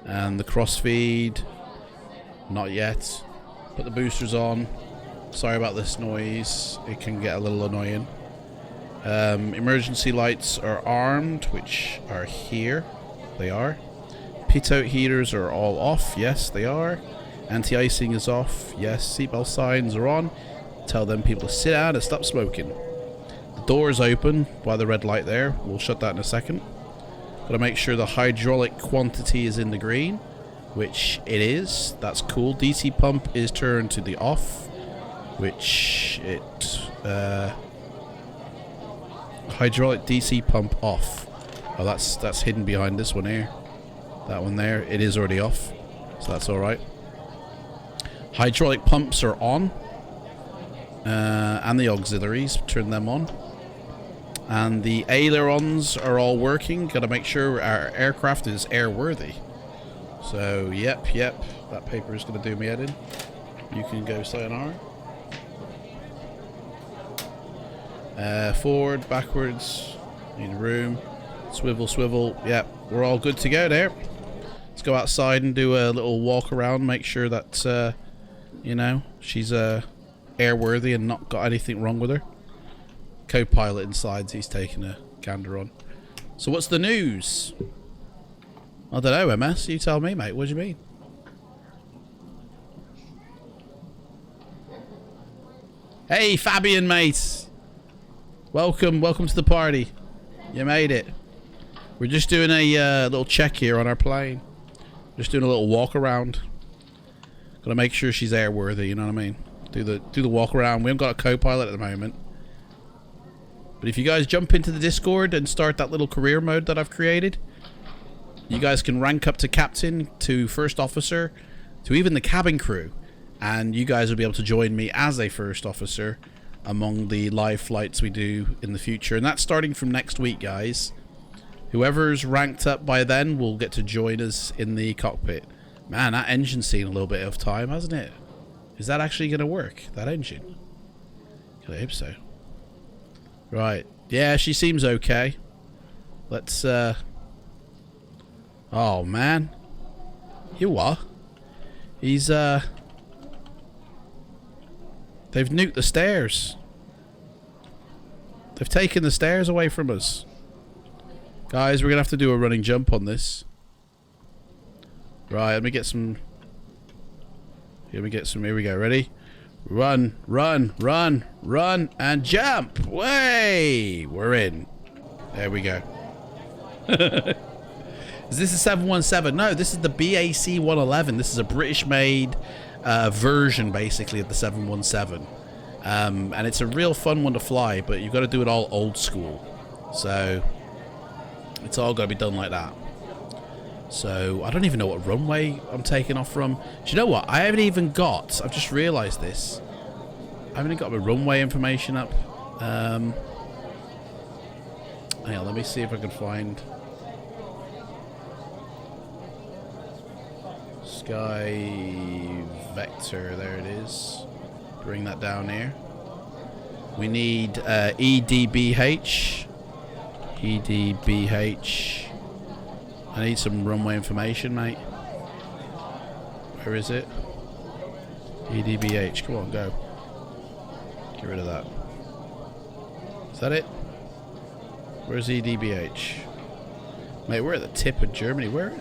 And the crossfeed, not yet. Put the boosters on. Sorry about this noise. It can get a little annoying. Emergency lights are armed, which are here. They are. Pit-out heaters are all off. Yes, they are. Anti-icing is off. Yes. Seatbelt signs are on. Tell them people to sit down and stop smoking. The door is open by the red light there. We'll shut that in a second. Gotta make sure the hydraulic quantity is in the green, which it is. That's cool. DC pump is turned to the off, which it hydraulic DC pump off. Oh, that's hidden behind this one here. That one there, it is already off, so that's all right. Hydraulic pumps are on, and the auxiliaries, turn them on. And the ailerons are all working. Gotta make sure our aircraft is airworthy. So, yep. That paper is going to do me head in. You can go sayonara. Forward, backwards. Need room. Swivel. Yep, we're all good to go there. Let's go outside and do a little walk around. Make sure that, you know, she's airworthy and not got anything wrong with her. Co-pilot inside, he's taking a gander on. So what's the news? I don't know, MS. You tell me, mate. What do you mean? Hey, Fabian, mate. Welcome to the party. You made it. We're just doing a little check here on our plane. Just doing a little walk around. Gotta make sure she's airworthy. You know what I mean? Do the walk around. We haven't got a co-pilot at the moment. But if you guys jump into the Discord and start that little career mode that I've created, you guys can rank up to captain, to first officer, to even the cabin crew. And you guys will be able to join me as a first officer among the live flights we do in the future. And that's starting from next week, guys. Whoever's ranked up by then will get to join us in the cockpit. Man, that engine's seen a little bit of time, hasn't it? Is that actually going to work, that engine? I hope so. Right. Yeah, she seems okay. Let's, oh, man. You what? He's, they've nuked the stairs. They've taken the stairs away from us. Guys, we're going to have to do a running jump on this. Right, let me get some... Here we go. Ready? Run, and jump! Way! We're in. There we go. Is this a 717? No, this is the BAC 111. This is a British-made version, basically, of the 717. And it's a real fun one to fly, but you've got to do it all old school. So, it's all got to be done like that. So, I don't even know what runway I'm taking off from. Do you know what? I haven't even got... I've just realised this. I haven't even got my runway information up. Hang on, let me see if I can find... Sky Vector, there it is. Bring that down here. We need EDBH. EDBH. I need some runway information, mate. Where is it? EDBH. Come on, go. Get rid of that. Is that it? Where's EDBH? Mate, we're at the tip of Germany. Where?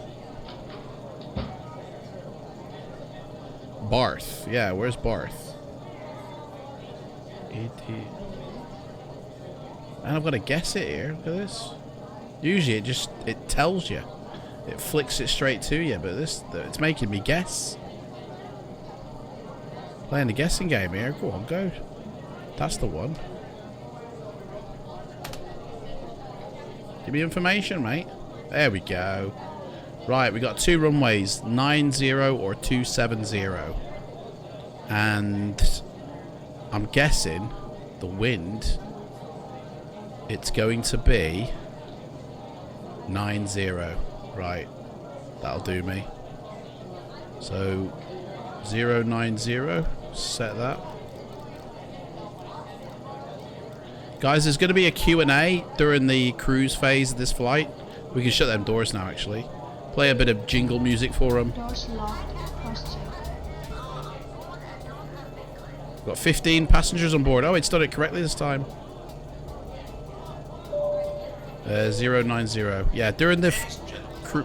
Barth. Yeah, where's Barth? And I've got to guess it here. Look at this. Usually it tells you. It flicks it straight to you, but it's making me guess. Playing the guessing game here. Go on, go. That's the one. Give me information, mate. There we go. Right, we got two runways, 90 or 270. And I'm guessing the wind, it's going to be 90. Right, that'll do me. So 090, set that. Guys, there's going to be a Q&A during the cruise phase of this flight. We can shut them doors now, actually. Play a bit of jingle music for them. Doors locked. Got 15 passengers on board. Oh, it's done it correctly this time. 090. Yeah, during the crew.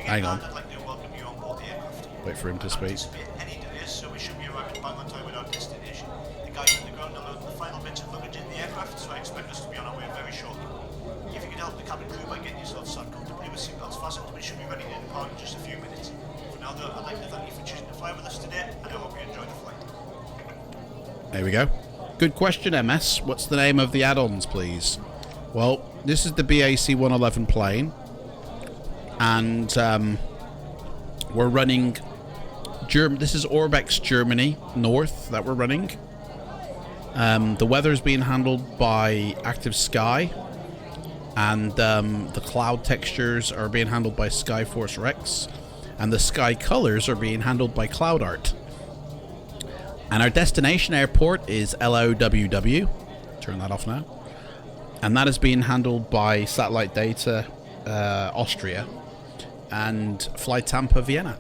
Hang on. Wait for him to speak. Any delays, so we should be arriving back on time at our destination. The guys on the ground are loading the final bits of luggage in the aircraft, so I expect us to be on our way very shortly. If you could help the cabin crew by getting yourself sat comfortably with seatbelts fastened, we should be ready to depart in just a few minutes. For now, though, I'd like to thank you for choosing to fly with us today, and I hope you enjoy the flight. There we go. Good question, MS. What's the name of the add-ons, please? Well, this is the BAC 111 plane, and we're running. This is Orbex Germany North that we're running. The weather's being handled by Active Sky, and the cloud textures are being handled by Skyforce Rex, and the sky colors are being handled by Cloud Art. And our destination airport is LOWW. Turn that off now. And that is being handled by Satellite Data Austria and Flight Tampa Vienna.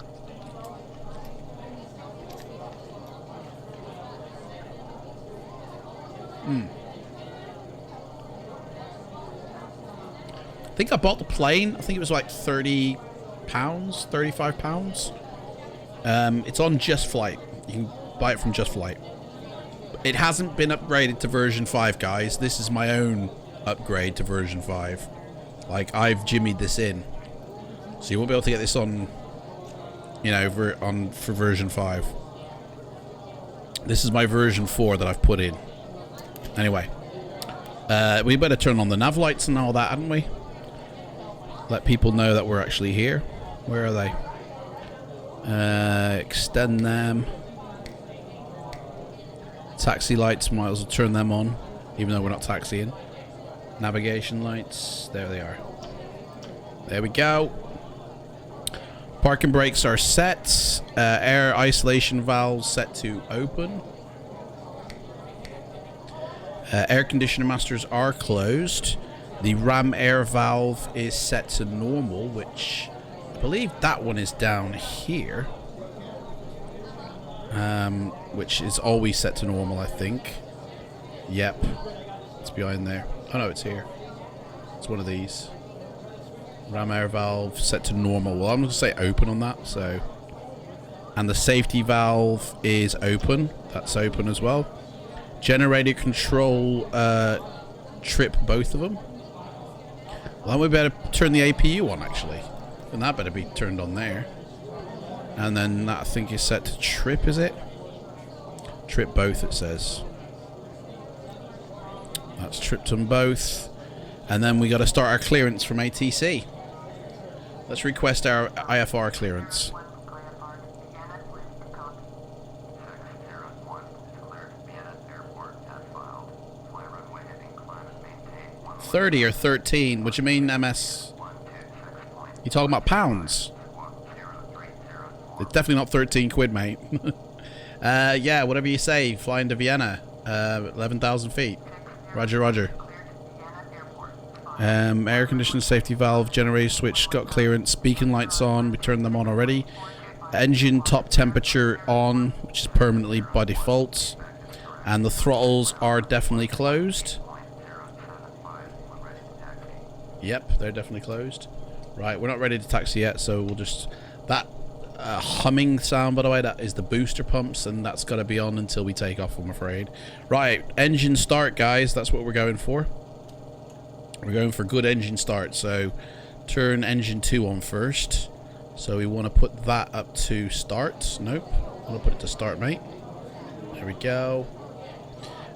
I think I bought the plane. I think it was like £30, £35. It's on Just Flight. You can buy it from Just Flight. It hasn't been upgraded to version 5, guys. This is my own upgrade to version 5. Like, I've jimmied this in. So you won't be able to get this on, you know, for version 5. This is my version 4 that I've put in. Anyway. We better turn on the nav lights and all that, hadn't we? Let people know that we're actually here. Where are they? Extend them. Taxi lights, might as well turn them on, even though we're not taxiing. Navigation lights, there they are. There we go. Parking brakes are set. Air isolation valves set to open. Air conditioner masters are closed. The ram air valve is set to normal, which I believe that one is down here. Which is always set to normal, I think. Yep. It's behind there. Oh no, it's here. It's one of these. Ram air valve set to normal. Well, I'm going to say open on that, so. And the safety valve is open. That's open as well. Generator control, trip both of them. Well, then we better turn the APU on, actually. And that better be turned on there. And then that, I think, is set to trip, is it? Trip both, it says. That's tripped them both. And then we got to start our clearance from ATC. Let's request our IFR clearance. $30 or $13? What do you mean, MS? You talking about pounds? It's definitely not 13 quid, mate. Yeah, whatever you say. Flying to Vienna. 11,000 feet. Roger, roger. Air conditioning safety valve, generator switch, got clearance, beacon lights on, we turned them on already. Engine top temperature on, which is permanently by default. And the throttles are definitely closed. Yep, they're definitely closed. Right, we're not ready to taxi yet, so we'll just... That humming sound, by the way, that is the booster pumps, and that's got to be on until we take off, I'm afraid. Right, engine start, guys. That's what we're going for. We're going for good engine start, so turn engine 2 on first. So we want to put that up to start. Nope, I want to put it to start, mate. There we go.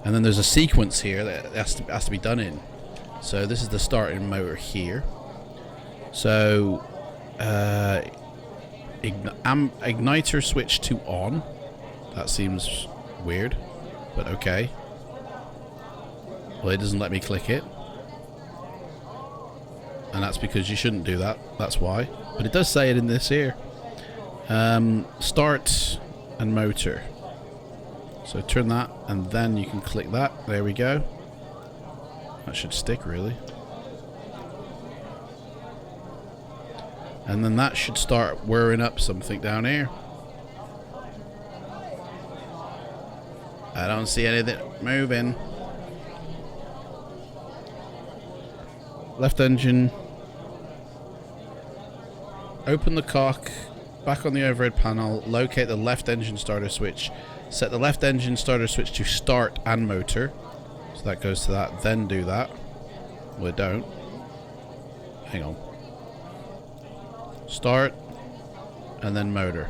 And then there's a sequence here that has to be done in. So this is the starting motor here. So igniter switch to on. That seems weird, but okay. Well, it doesn't let me click it. And that's because you shouldn't do that. That's why. But it does say it in this here. Start and motor. So turn that, and then you can click that. There we go. That should stick, really. And then that should start whirring up something down here. I don't see anything moving. Left engine. Open the cock. Back on the overhead panel. Locate the left engine starter switch. Set the left engine starter switch to start and motor. So that goes to that. Then do that. Well, it don't. Hang on. Start. And then motor.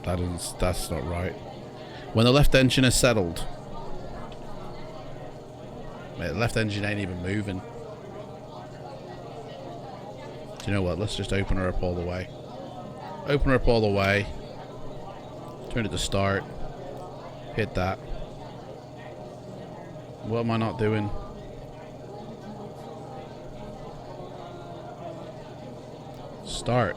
That's not right. When the left engine is settled. Mate, the left engine ain't even moving. Do you know what? Let's just open her up all the way. Open her up all the way. Turn it to start. Hit that. What am I not doing? Start.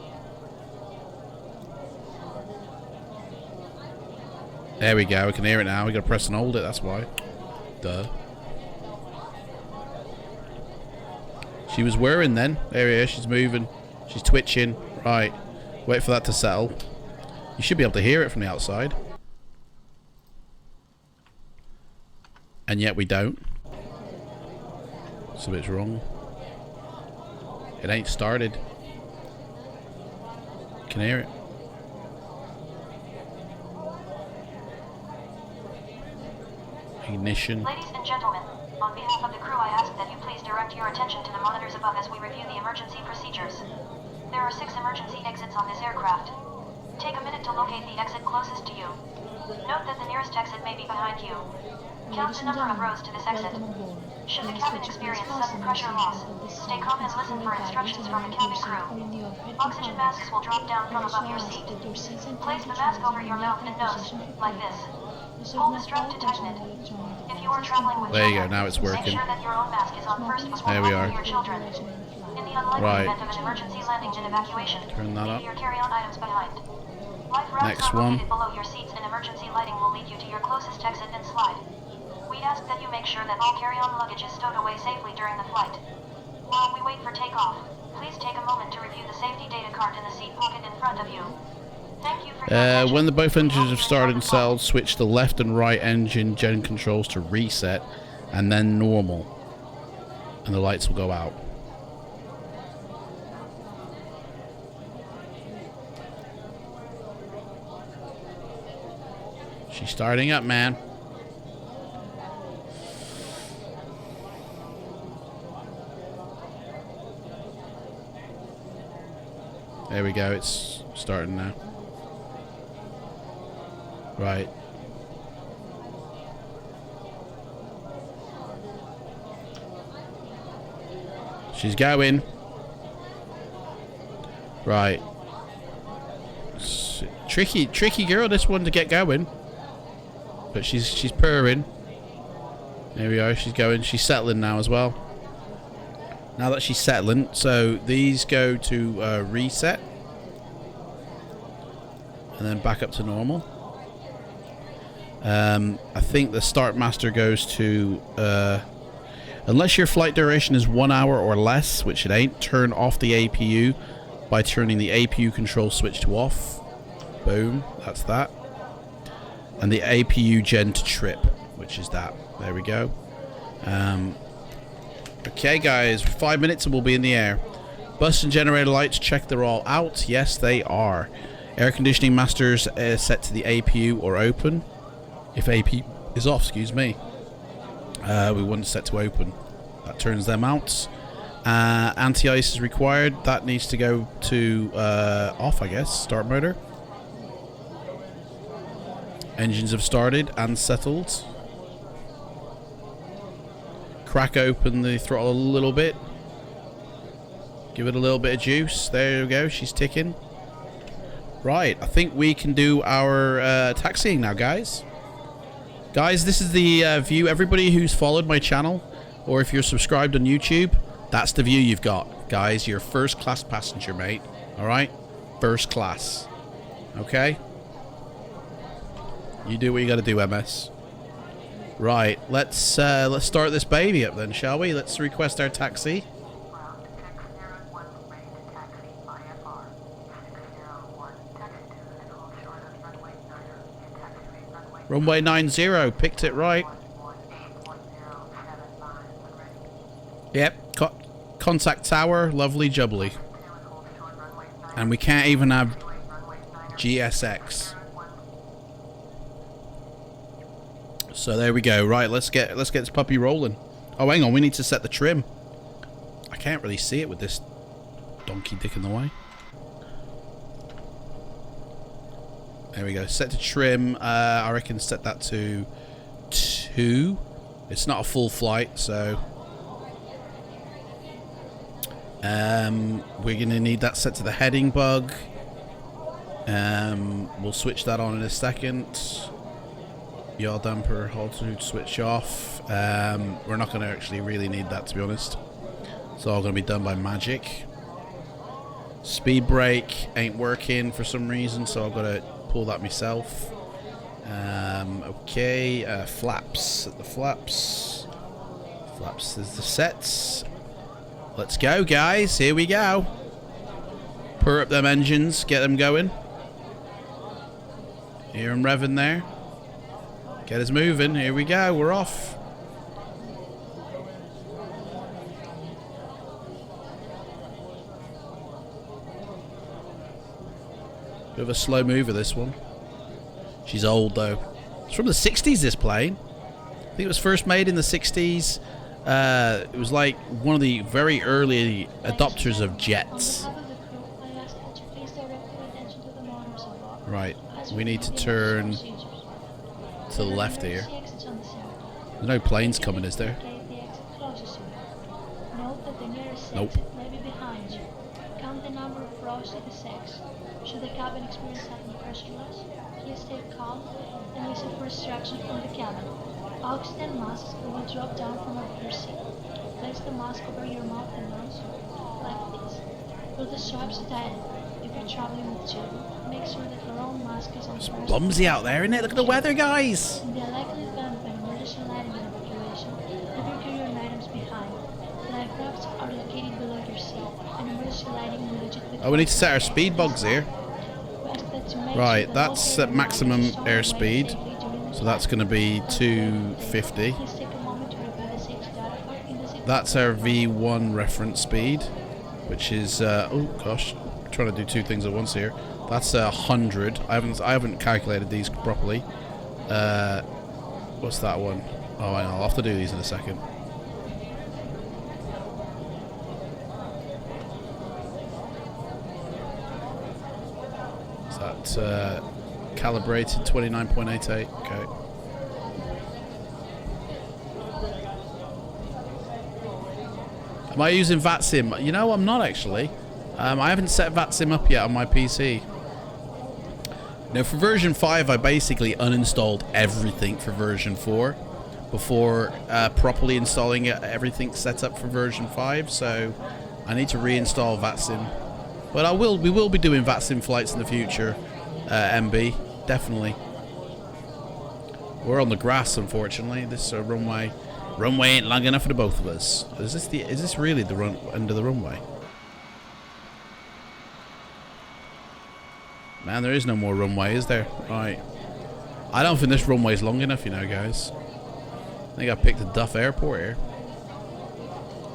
There we go. We can hear it now. We gotta press and hold it. That's why. Duh. She was whirring then. There we are. She's moving. She's twitching. Right. Wait for that to settle. You should be able to hear it from the outside. And yet we don't. Something's wrong. It ain't started. Can hear it. Ignition. Ladies and gentlemen, on behalf of the crew, I ask that you please direct your attention to the monitors above as we review the emergency procedures. There are 6 emergency exits on this aircraft. Take a minute to locate the exit closest to you. Note that the nearest exit may be behind you. Count the number of rows to this exit. Should the cabin experience sudden pressure loss, stay calm and listen for instructions from the cabin crew. Oxygen masks will drop down from above your seat. Place the mask over your mouth and nose, like this. Pull the strap to tighten it. If you are traveling with there you go, children, now it's working. make sure that your own mask is on first before There we helping are. your children. In the unlikely event of an emergency landing and evacuation, Turn that up. leave your carry-on items behind. Life rafts Next are one. located below your seats, and emergency lighting will lead you to your closest exit and slide. We ask that you make sure that all carry-on luggage is stowed away safely during the flight. While we wait for takeoff, please take a moment to review the safety data card in the seat pocket in front of you. Thank you for your attention. When the both engines have started and settled, switch the left and right engine gen controls to reset and then normal. And the lights will go out. She's starting up, man. There we go, it's starting now. Right. She's going. Right. Tricky girl, this one to get going. But she's purring. There we are, she's going. She's settling now as well. Now that she's settling, so these go to reset. And then back up to normal. I think the start master goes to unless your flight duration is 1 hour or less, which it ain't, turn off the APU by turning the APU control switch to off. Boom, that's that. And the APU gen to trip, which is that. There we go. Okay guys, 5 minutes and we'll be in the air. Bus and generator lights, check they're all out. Yes, they are. Air conditioning masters set to the APU or open. If AP is off, excuse me. We want it set to open. That turns them out. Anti-ice is required. That needs to go to off, I guess. Start motor. Engines have started and settled. Crack open the throttle a little bit. Give it a little bit of juice. There we go. She's ticking. Right. I think we can do our taxiing now, guys. Guys, this is the view. Everybody who's followed my channel, or if you're subscribed on YouTube, that's the view you've got. Guys, you're first class passenger, mate. Alright? First class. Okay? You do what you gotta do, MS. Right, let's start this baby up then, shall we? Let's request our taxi. Runway 90, picked it right. Yep, contact tower, lovely jubbly. And we can't even have GSX. So there we go. Right, let's get this puppy rolling. Oh, hang on, we need to set the trim. I can't really see it with this donkey dick in the way. There we go. Set to trim. I reckon set that to 2. It's not a full flight, so we're gonna need that set to the heading bug. We'll switch that on in a second. Yaw damper, altitude switch off. We're not gonna actually really need that, to be honest. It's all gonna be done by magic. Speed brake ain't working for some reason, so I've got to pull that myself. Okay, flaps. The flaps. Flaps is the sets. Let's go, guys. Here we go. Purr up them engines. Get them going. Hear them revving there. Get us moving. Here we go. We're off. Bit of a slow mover, this one. She's old, though. It's from the 60s, this plane. I think it was first made in the 60s. It was like one of the very early adopters of jets. Right. We need to turn to the left here. There's no planes coming, is there? Nope. Count the number of rows to the 6. Should the cabin experience sudden pressure loss, please stay calm and listen for instructions from the cabin. Oxygen masks will drop down from above your seat. Place the mask over your mouth and nose, like this. Put the straps tight if you're traveling with children. Make sure that your own mask is on It's first. bumsy out there, isn't it? Look at the weather, guys. In the likely event of an emergency landing and evacuation, leave your carry-on items behind. Life rafts are located below your seat. An emergency landing will legit. Oh, we need to set our speed bugs here. Right, that's at maximum airspeed. So that's going to be 250. That's our V1 reference speed, which is oh gosh, I'm trying to do two things at once here. That's 100. I haven't calculated these properly. What's that one? Oh, I'll have to do these in a second. Is that calibrated 29.88? Okay. Am I using VATSIM? You know, I'm not actually. I haven't set VATSIM up yet on my PC. Now, for version 5, I basically uninstalled everything for version 4 before properly installing everything set up for version 5. So I need to reinstall VATSIM. But we will be doing VATSIM flights in the future, MB, definitely. We're on the grass, unfortunately. This runway ain't long enough for the both of us. Is this really the end of the runway? Man, there is no more runway, is there? Right. I don't think this runway is long enough, you know, guys. I think I picked the Duff Airport here.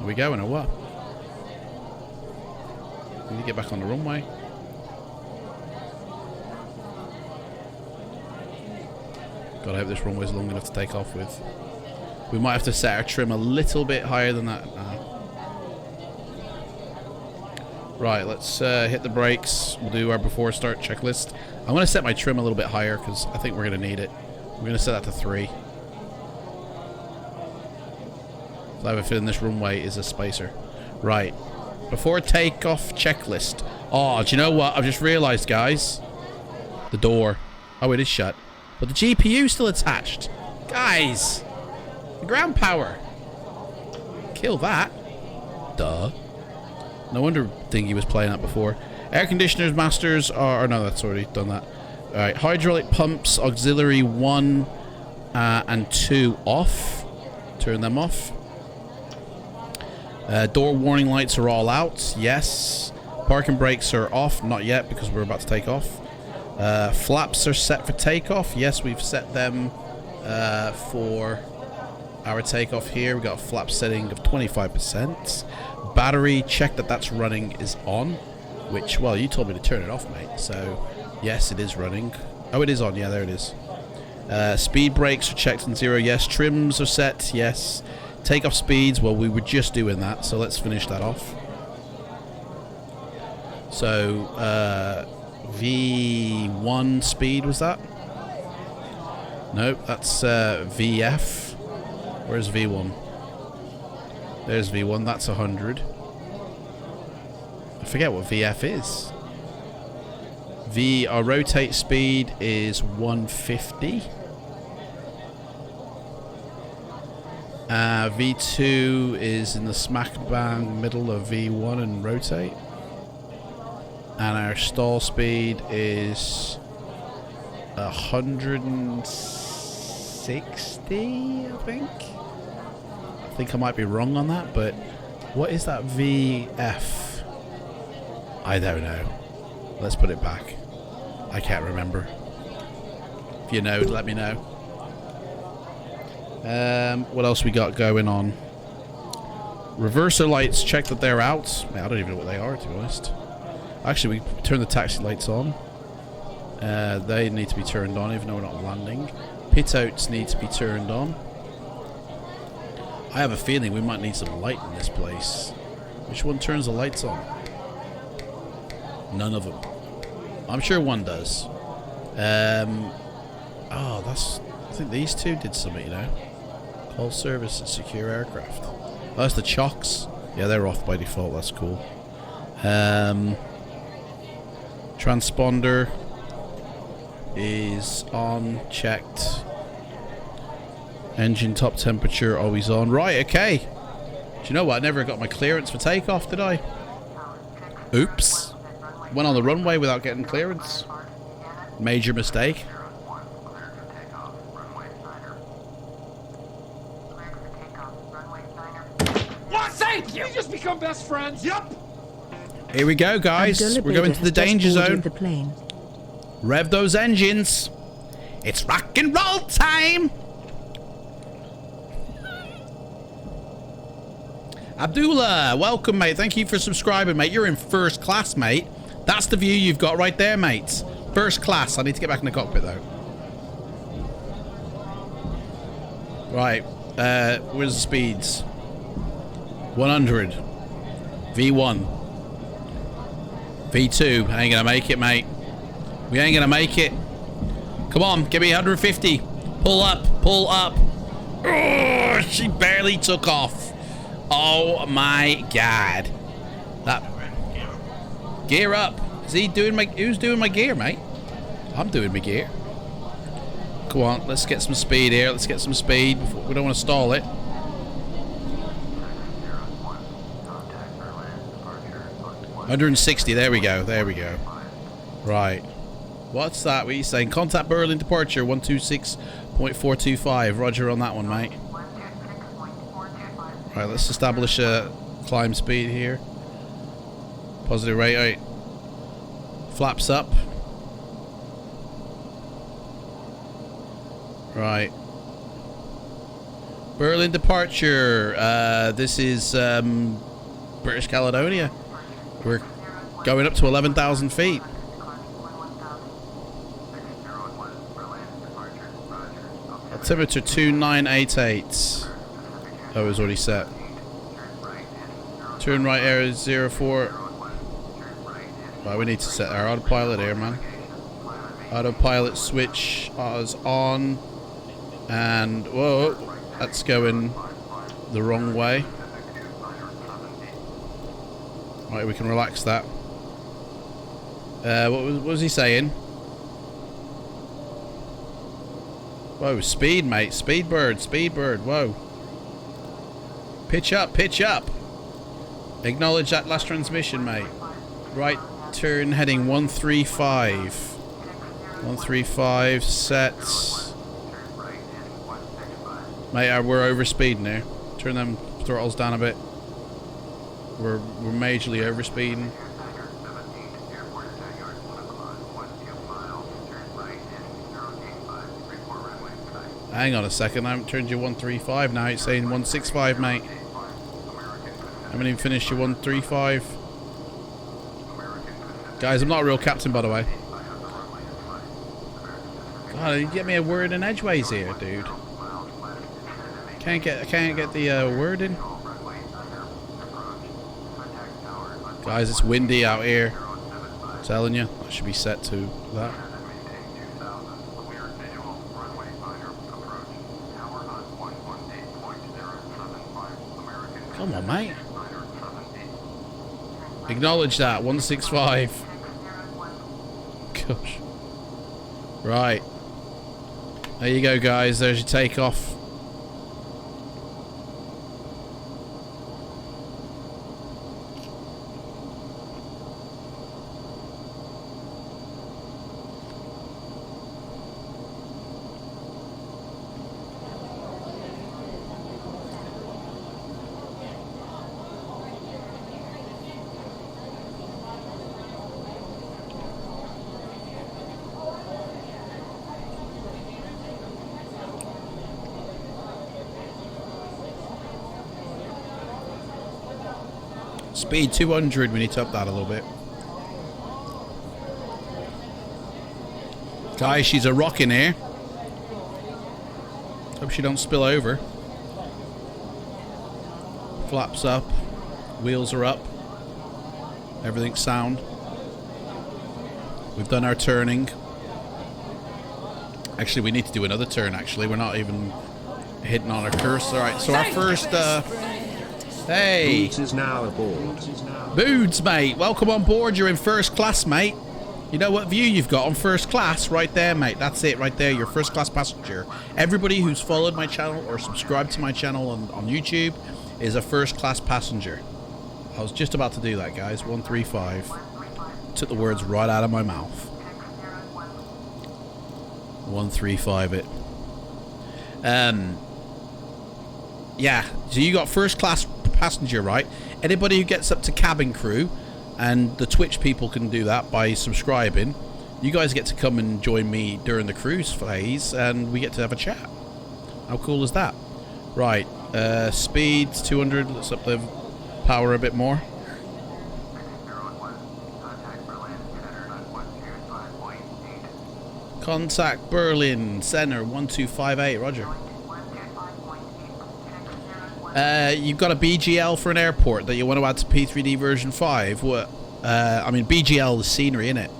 Are we going or what? We need to get back on the runway. God, I hope this runway is long enough to take off with. We might have to set our trim a little bit higher than that now. Right, let's hit the brakes. We'll do our before start checklist. I'm going to set my trim a little bit higher because I think we're going to need it. We're going to set that to 3. So I have a feeling this runway is a spacer. Right. Before takeoff checklist. Oh, do you know what? I've just realised, guys. The door. Oh, it is shut. But the GPU's still attached. Guys. The ground power. Kill that. Duh. No wonder Thingy was playing that before. Air conditioners, masters are... Or no, that's already done that. Alright, hydraulic pumps, auxiliary 1 and 2 off. Turn them off. Door warning lights are all out. Yes. Parking brakes are off. Not yet because we're about to take off. Flaps are set for takeoff. Yes, we've set them for our takeoff here. We've got a flap setting of 25%. Battery, check that that's running is on. Which, well, you told me to turn it off, mate. So, yes, it is running. Oh, it is on. Yeah, there it is. Speed brakes are checked on 0. Yes. Trims are set. Yes. Takeoff speeds, well, we were just doing that, so let's finish that off. So, V1 speed, was that? Nope, that's VF. Where's V1? There's V1, that's 100. I forget what VF is. Our rotate speed is 150. V2 is in the smack bang middle of V1 and rotate. And our stall speed is 160, I think. I think I might be wrong on that, but what is that VF? I don't know. Let's put it back. I can't remember. If you know, let me know. What else we got going on? Reverser lights, check that they're out. Man, I don't even know what they are, to be honest. Actually, we turn the taxi lights on. They need to be turned on, even though we're not landing. Pit outs need to be turned on. I have a feeling we might need some light in this place. Which one turns the lights on? None of them. I'm sure one does. Oh, that's... I think these two did something, you know. Call service and secure aircraft. Oh, that's the chocks. Yeah, they're off by default. That's cool. Transponder is on, checked. Engine top temperature always on. Right, okay. Do you know what? I never got my clearance for takeoff, did I? Oops. Went on the runway without getting clearance. Major mistake. What? Thank you! We just become best friends. Yup. Here we go, guys. We're going to the danger zone. The plane. Rev those engines. It's rock and roll time. Abdullah, welcome, mate. Thank you for subscribing, mate. You're in first class, mate. That's the view you've got right there, mates. First class. I need to get back in the cockpit, though. Right. Where's the speeds? 100. V1. V2. I ain't gonna make it, mate. We ain't gonna make it. Come on, give me 150. Pull up. Pull up. Oh, she barely took off. Oh my god. That gear up. Is he doing my who's doing my gear, mate? I'm doing my gear. Come on, let's get some speed here. Let's get some speed before we don't want to stall it. 160, there we go. There we go. Right. What's that? What are you saying? Contact Berlin departure 126.425. Roger on that one, mate. Right, let's establish a climb speed here. Positive rate out. Flaps up. Right. Berlin departure. This is British Caledonia. We're going up to 11,000 feet. Altimeter 2988. That was already set. Turn right air is 04. Right, we need to set our autopilot here, man. Autopilot switch is on. And, whoa, that's going the wrong way. Right, we can relax that. What was he saying? Whoa, speed, mate. Speed bird, whoa. Pitch up, pitch up. Acknowledge that last transmission, mate. Right turn heading 135. 135 sets. Mate, we're over speed now. Turn them throttles down a bit. We're majorly over speeding. Hang on a second, I haven't turned you 135 now. It's saying 165, mate. I haven't even finished your 135. Guys, I'm not a real captain, by the way. God, you get me a word in edgeways here, dude. Can't get the word in. Guys, it's windy out here. I'm telling you, I should be set to that. Come on, mate. Acknowledge that. 165. Gosh. Right. There you go, guys. There's your takeoff. Speed 200, we need to up that a little bit. Guys, she's a rock in here. Hope she don't spill over. Flaps up. Wheels are up. Everything's sound. We've done our turning. Actually, we need to do another turn, actually. We're not even hitting on our cursor. Alright, so our first... hey! Boots is now aboard. Boots, mate. Welcome on board. You're in first class, mate. You know what view you've got on first class? Right there, mate. That's it, right there. You're first class passenger. Everybody who's followed my channel or subscribed to my channel on YouTube is a first class passenger. I was just about to do that, guys. 135. Took the words right out of my mouth. 135 it. Yeah, so you got first class passenger, right? Anybody who gets up to cabin crew, and the Twitch people can do that by subscribing, you guys get to come and join me during the cruise phase, and we get to have a chat. How cool is that? Right, speed 200. Let's up the power a bit more. Contact Berlin Center 1258. Roger. You've got a BGL for an airport that you want to add to P3D version 5. What? I mean, BGL is scenery, innit?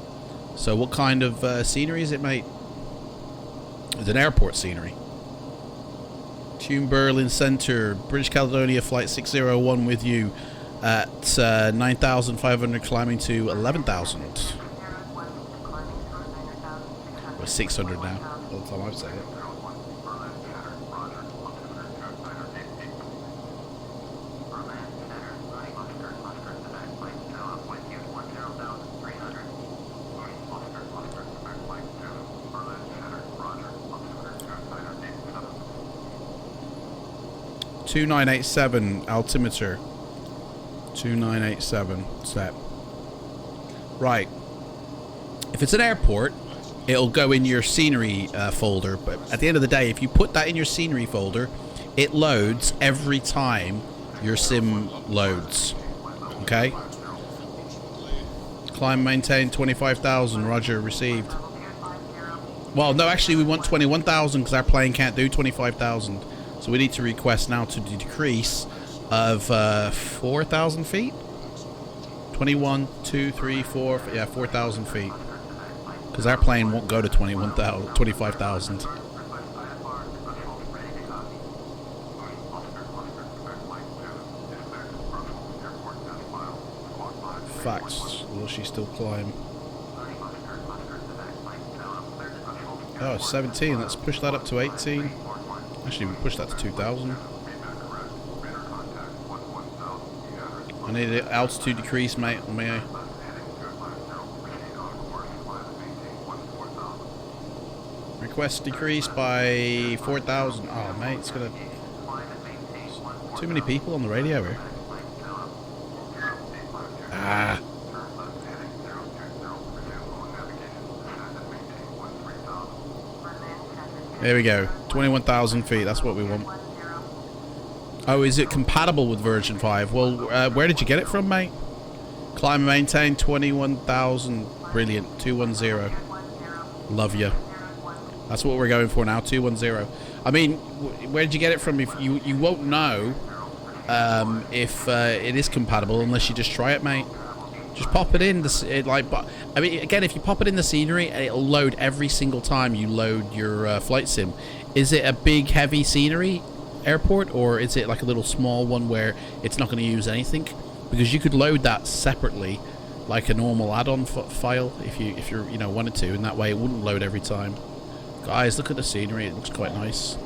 So what kind of scenery is it, mate? It's an airport scenery. Tune Berlin Center, British Caledonia Flight 601 with you at 9,500 climbing to 11,000. We're 600 now, all the time I've said it. (2987) altimeter. 2987 set. Right. If it's an airport, it'll go in your scenery folder, but at the end of the day, if you put that in your scenery folder, it loads every time your sim loads. Okay? Climb maintain 25,000. Roger, received. Well, no, actually we want 21,000 because our plane can't do 25,000. So we need to request now to decrease of 4,000 feet. 21, 2, 3, 4, yeah, 4,000 feet. Because our plane won't go to 25,000. Facts. Will she still climb? Oh, 17. Let's push that up to 18. Actually, we push that to 2,000. I need an altitude decrease, mate. May I? Request decrease by 4,000. Oh, mate, it's gonna... Too many people on the radio here. Ah. There we go. 21,000 feet. That's what we want. Oh, is it compatible with version 5? Well, where did you get it from, mate? Climb and maintain 21,000. Brilliant. 210. Love you. That's what we're going for now. 210. I mean, where did you get it from? If you won't know if it is compatible unless you just try it, mate. Just pop it in. I mean, again, if you pop it in the scenery, it'll load every single time you load your flight sim. Is it a big, heavy scenery airport, or is it like a little small one where it's not going to use anything? Because you could load that separately, like a normal add-on file, if you wanted to, and that way it wouldn't load every time. Guys, look at the scenery. It looks quite nice.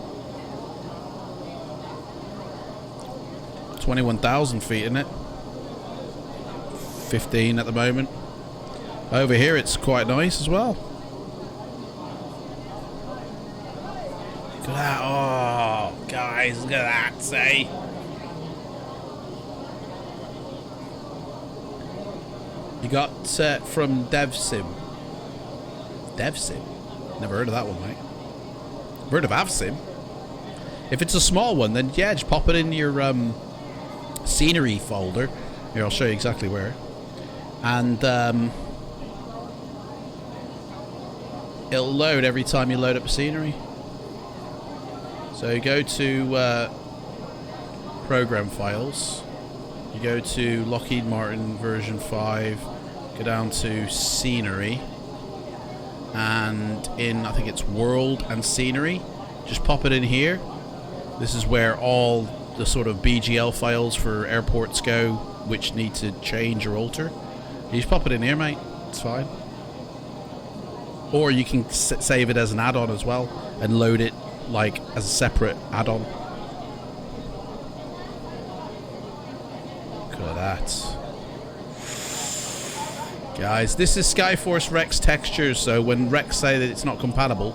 21,000 feet, isn't it? 15 at the moment. Over here it's quite nice as well. Look at that. Oh, guys, look at that, say. You got from DevSim. DevSim? Never heard of that one, mate. Heard of AvSim. If it's a small one, then yeah, just pop it in your scenery folder Here, I'll show you exactly where. And it'll load every time you load up scenery. So you go to program files. You go to Lockheed Martin version 5. Go down to scenery. And in, I think it's world and scenery. Just pop it in here. This is where all the sort of BGL files for airports go, which need to change or alter. You just pop it in here, mate. It's fine. Or you can save it as an add-on as well and load it like as a separate add-on. Look at that. Guys, this is Skyforce Rex textures, so when Rex say that it's not compatible,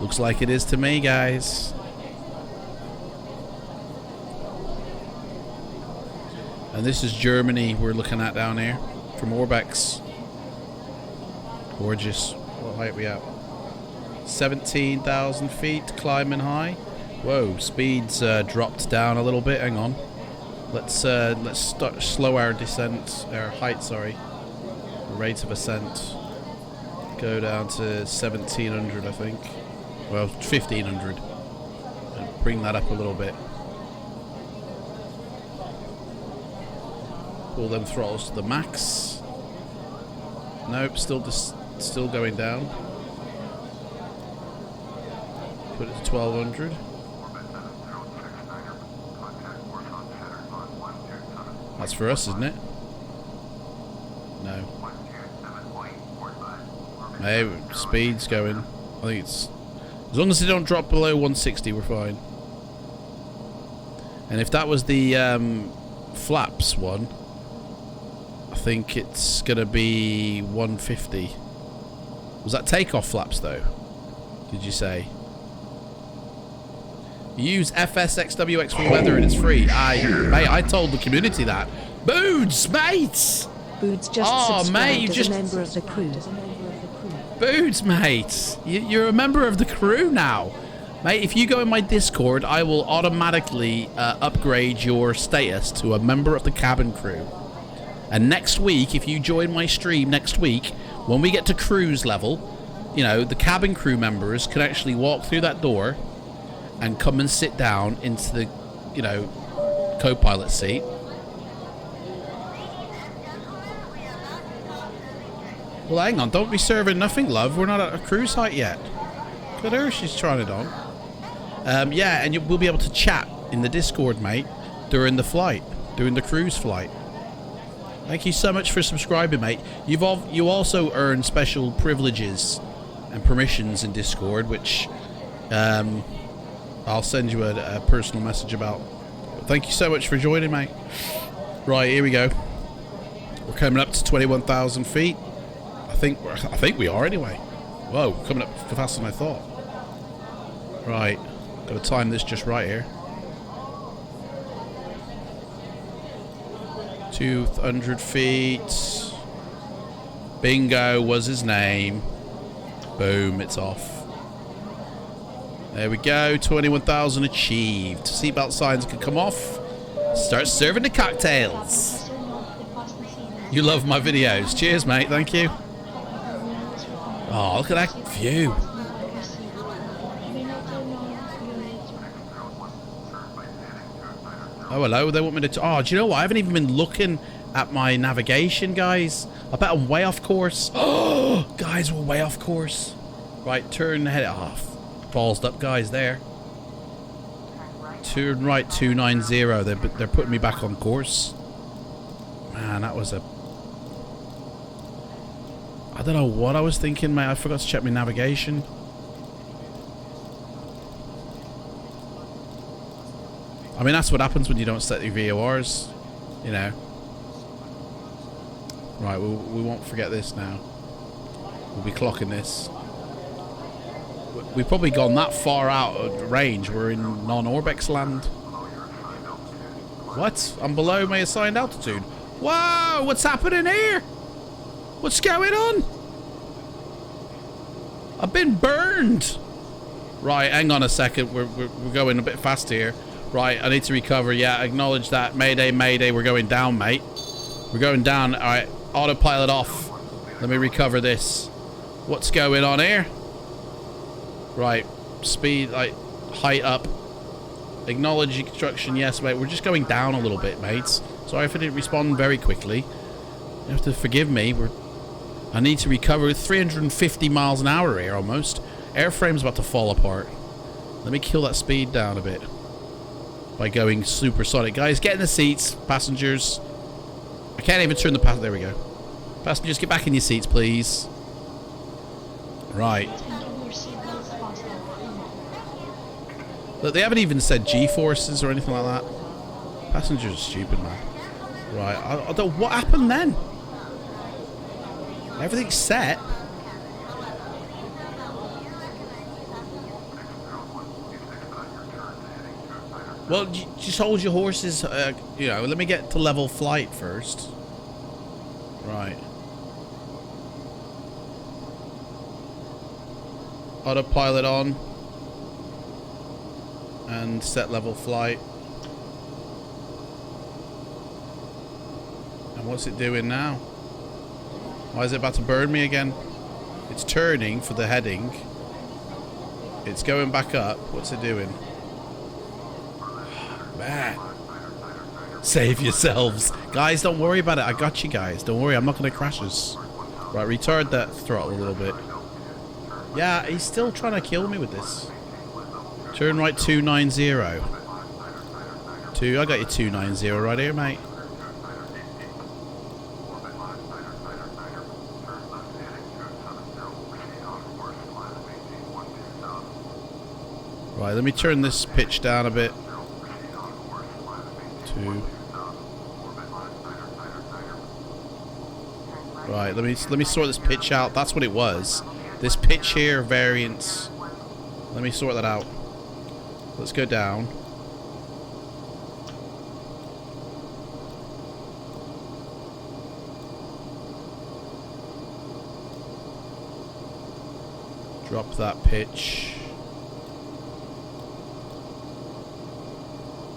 looks like it is to me, guys. And this is Germany we're looking at down here from Orbex. Gorgeous. What height are we at? 17,000 feet, climbing high. Whoa, speed's dropped down a little bit. Hang on. Let's start slow our descent, our height, sorry. Rate of ascent. Go down to 1,700, I think. Well, 1,500. And bring that up a little bit. Pull them throttles to the max. Nope, still going down. Put it to 1,200. That's for us, isn't it? No. Hey, speed's going. I think it's... As long as they don't drop below 160, we're fine. And if that was the flaps one, I think it's going to be 150. Was that takeoff flaps, though? Did you say? Use FSXWX for weather and it's free. Mate, I told the community that. Boods, mates! Boods just subscribed as a member of the crew. Boods, mate! You're a member of the crew now. Mate, if you go in my Discord, I will automatically upgrade your status to a member of the cabin crew. And next week, if you join my stream next week, when we get to cruise level, you know, the cabin crew members can actually walk through that door and come and sit down into the, you know, co-pilot seat. Well, hang on, don't be serving nothing, love. We're not at a cruise height yet. Look at her, she's trying it on. Yeah, and we'll be able to chat in the Discord, mate, during the flight, during the cruise flight. Thank you so much for subscribing, mate. You also earn special privileges and permissions in Discord, which I'll send you a personal message about. But thank you so much for joining, mate. Right, here we go. We're coming up to 21,000 feet. I think we are anyway. Whoa, coming up faster than I thought. Right, got to time this just right here. 200 feet. Bingo was his name. Boom, it's off. There we go, 21,000 achieved. Seatbelt signs can come off. Start serving the cocktails. You love my videos. Cheers, mate, thank you. Oh, look at that view. Oh, hello, they want me to... Oh, do you know what? I haven't even been looking at my navigation, guys. I bet I'm way off course. Oh, guys, we're way off course. Right, turn the head off. Ballsed up guys there. Turn right 290. They're putting me back on course. Man, that was a... I don't know what I was thinking, mate. I forgot to check my navigation. I mean, that's what happens when you don't set your VORs, you know. Right, we won't forget this now. We'll be clocking this. We've probably gone that far out of range. We're in non-Orbex land. What? I'm below my assigned altitude. Whoa! What's happening here? What's going on? I've been burned. Right, hang on a second. We're going a bit fast here. Right, I need to recover. Yeah, acknowledge that. Mayday, mayday. We're going down, mate. We're going down. All right, autopilot off. Let me recover this. What's going on here? Right, speed, like, height up. Acknowledge construction. Yes, mate. We're just going down a little bit, mates. Sorry if I didn't respond very quickly. You have to forgive me. I need to recover 350 miles an hour here, almost. Airframe's about to fall apart. Let me kill that speed down a bit by going supersonic. Guys, get in the seats. Passengers. I can't even turn the pass. There we go. Passengers, get back in your seats, please. Right. Look, they haven't even said G-forces or anything like that. Passengers are stupid, man. Right. I don't... What happened then? Everything's set. Well, just hold your horses, you know, let me get to level flight first. Right. Autopilot on. And set level flight. And what's it doing now? Why is it about to burn me again? It's turning for the heading. It's going back up. What's it doing? Man. Save yourselves. Guys, don't worry about it. I got you guys. Don't worry. I'm not going to crash us. Right, retard that throttle a little bit. Yeah, he's still trying to kill me with this. Turn right 290. I got you 290 right here, mate. Right, let me turn this pitch down a bit. 2. Right, let me sort this pitch out. That's what it was. This pitch here variance. Let me sort that out. Let's go down. Drop that pitch.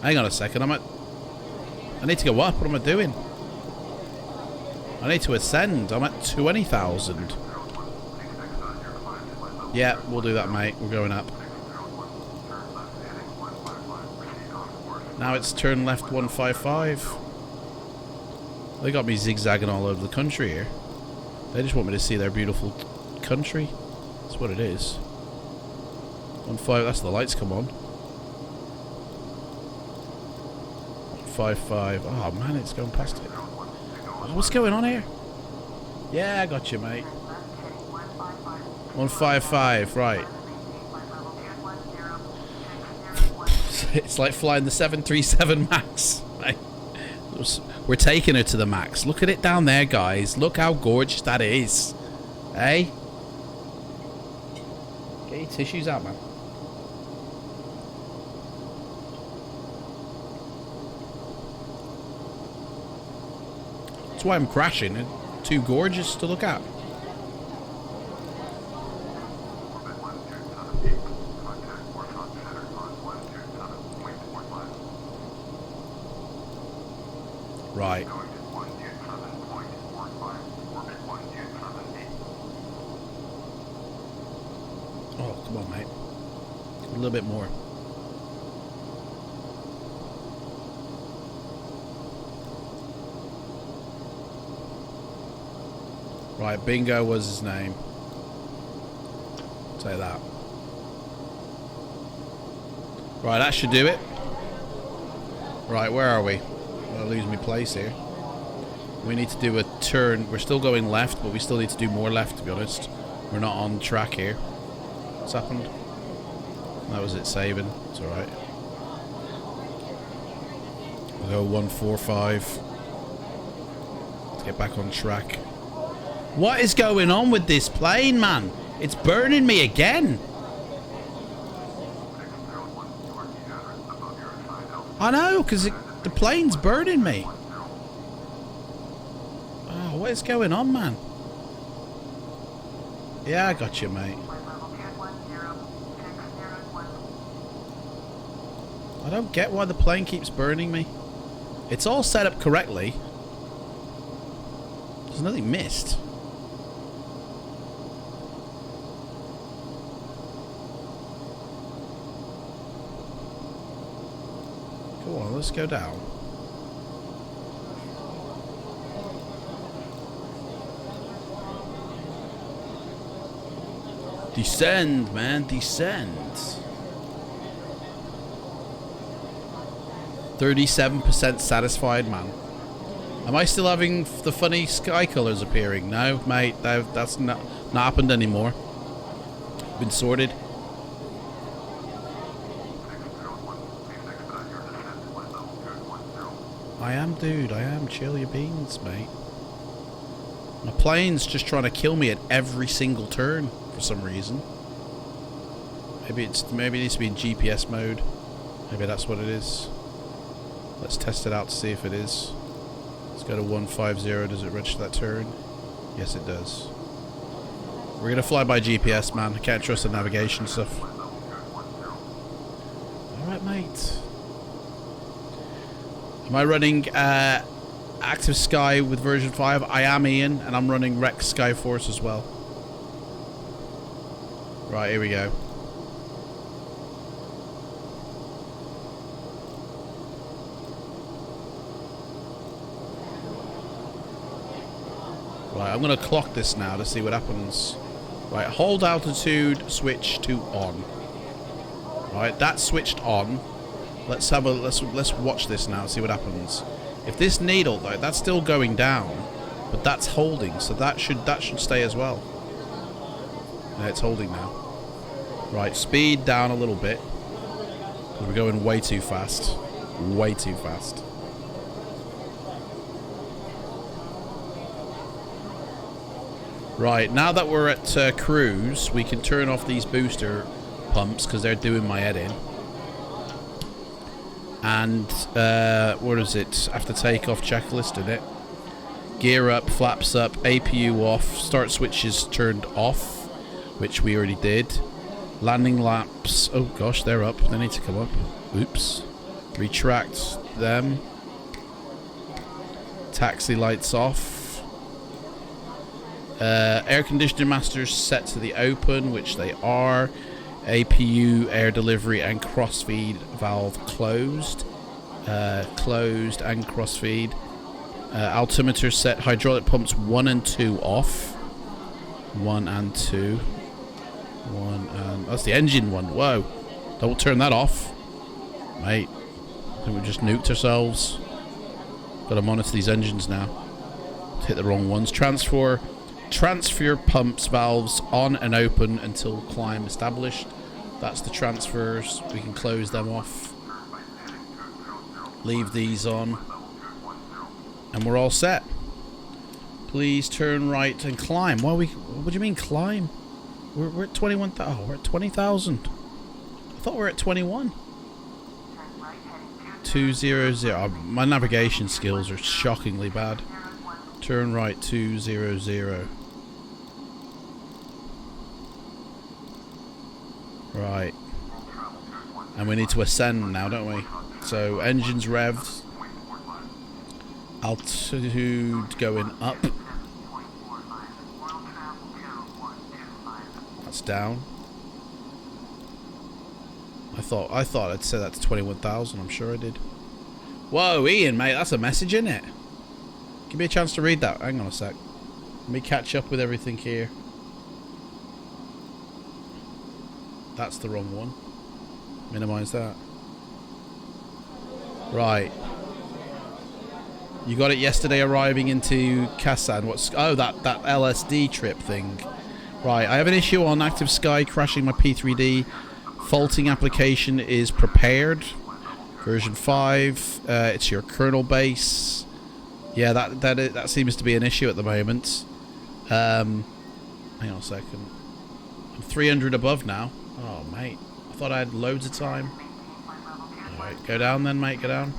Hang on a second, I need to go up. What am I doing? I need to ascend. I'm at 20,000. Yeah, we'll do that, mate. We're going up. Now it's turn left 155. They got me zigzagging all over the country here. They just want me to see their beautiful country. That's what it is. 15, that's the lights come on. 155. Oh man, it's going past it. Oh, what's going on here? Yeah, I got you, mate. 155, right. It's like flying the 737 MAX. We're taking her to the max. Look at it down there, guys. Look how gorgeous that is. Hey? Get your tissues out, man. That's why I'm crashing. It's too gorgeous to look at. Right. Oh, come on, mate. A little bit more. Right, Bingo was his name. Say that. Right, that should do it. Right, where are we? I lose my place here. We need to do a turn. We're still going left, but we still need to do more left, to be honest. We're not on track here. What's happened? That was it saving. It's alright. We'll go 145. Let's get back on track. What is going on with this plane, man? It's burning me again. I know, because the plane's burning me. Oh, what is going on, man? Yeah, I got you, mate. I don't get why the plane keeps burning me. It's all set up correctly. There's nothing missed. Come on, let's go down. Descend, man, descend. 37% satisfied, man. Am I still having the funny sky colors appearing? No, mate, that's not happened anymore. Been sorted. I am, dude. I am. Chill your beans, mate. My plane's just trying to kill me at every single turn for some reason. Maybe it needs to be in GPS mode. Maybe that's what it is. Let's test it out to see if it is. Let's go to 150. Does it register that turn? Yes, it does. We're gonna fly by GPS, man. I can't trust the navigation stuff. Alright, mate. Am I running Active Sky with version 5? I am, Ian, and I'm running Rex Skyforce as well. Right, here we go. Right, I'm going to clock this now to see what happens. Right, hold altitude, switch to on. Right, that's switched on. Let's watch this now, see what happens. If this needle though, that's still going down, but that's holding, so that should stay as well. Yeah, it's holding now. Right, speed down a little bit. We're going way too fast. Way too fast. Right, now that we're at cruise, we can turn off these booster pumps because they're doing my head in. And, what is it? After takeoff checklist, isn't it? Gear up, flaps up, APU off, start switches turned off, which we already did. Landing laps, oh gosh, they're up. They need to come up. Oops. Retract them. Taxi lights off. Air conditioning masters set to the open, which they are. APU, air delivery and crossfeed valve closed. Closed and crossfeed. Altimeter set, hydraulic pumps 1 and 2 off. 1 and 2. 1 and... That's the engine one. Whoa. Don't turn that off. Mate. I think we just nuked ourselves. Gotta monitor these engines now. Hit the wrong ones. Transfer pumps valves on and open until climb established. That's the transfers. We can close them off. Leave these on. And we're all set. Please turn right and climb. What do you mean climb? We're at 21,000. Oh, we're at 20,000. I thought we were at 21. 200. Oh, my navigation skills are shockingly bad. Turn right 200. Right. And we need to ascend now, don't we? So engines revved. Altitude going up. That's down. I thought I'd set that to 21,000. I'm sure I did. Whoa, Ian, mate, that's a message, isn't it? Give me a chance to read that. Hang on a sec. Let me catch up with everything here. That's the wrong one. Minimize that. Right. You got it yesterday arriving into Kasan. What's... Oh, that LSD trip thing. Right. I have an issue on Active Sky crashing my P3D. Faulting application is prepared. Version 5. It's your kernel base. Yeah, that seems to be an issue at the moment. Hang on a second. I'm 300 above now. Oh, mate. I thought I had loads of time. Alright, go down then, mate. Go down.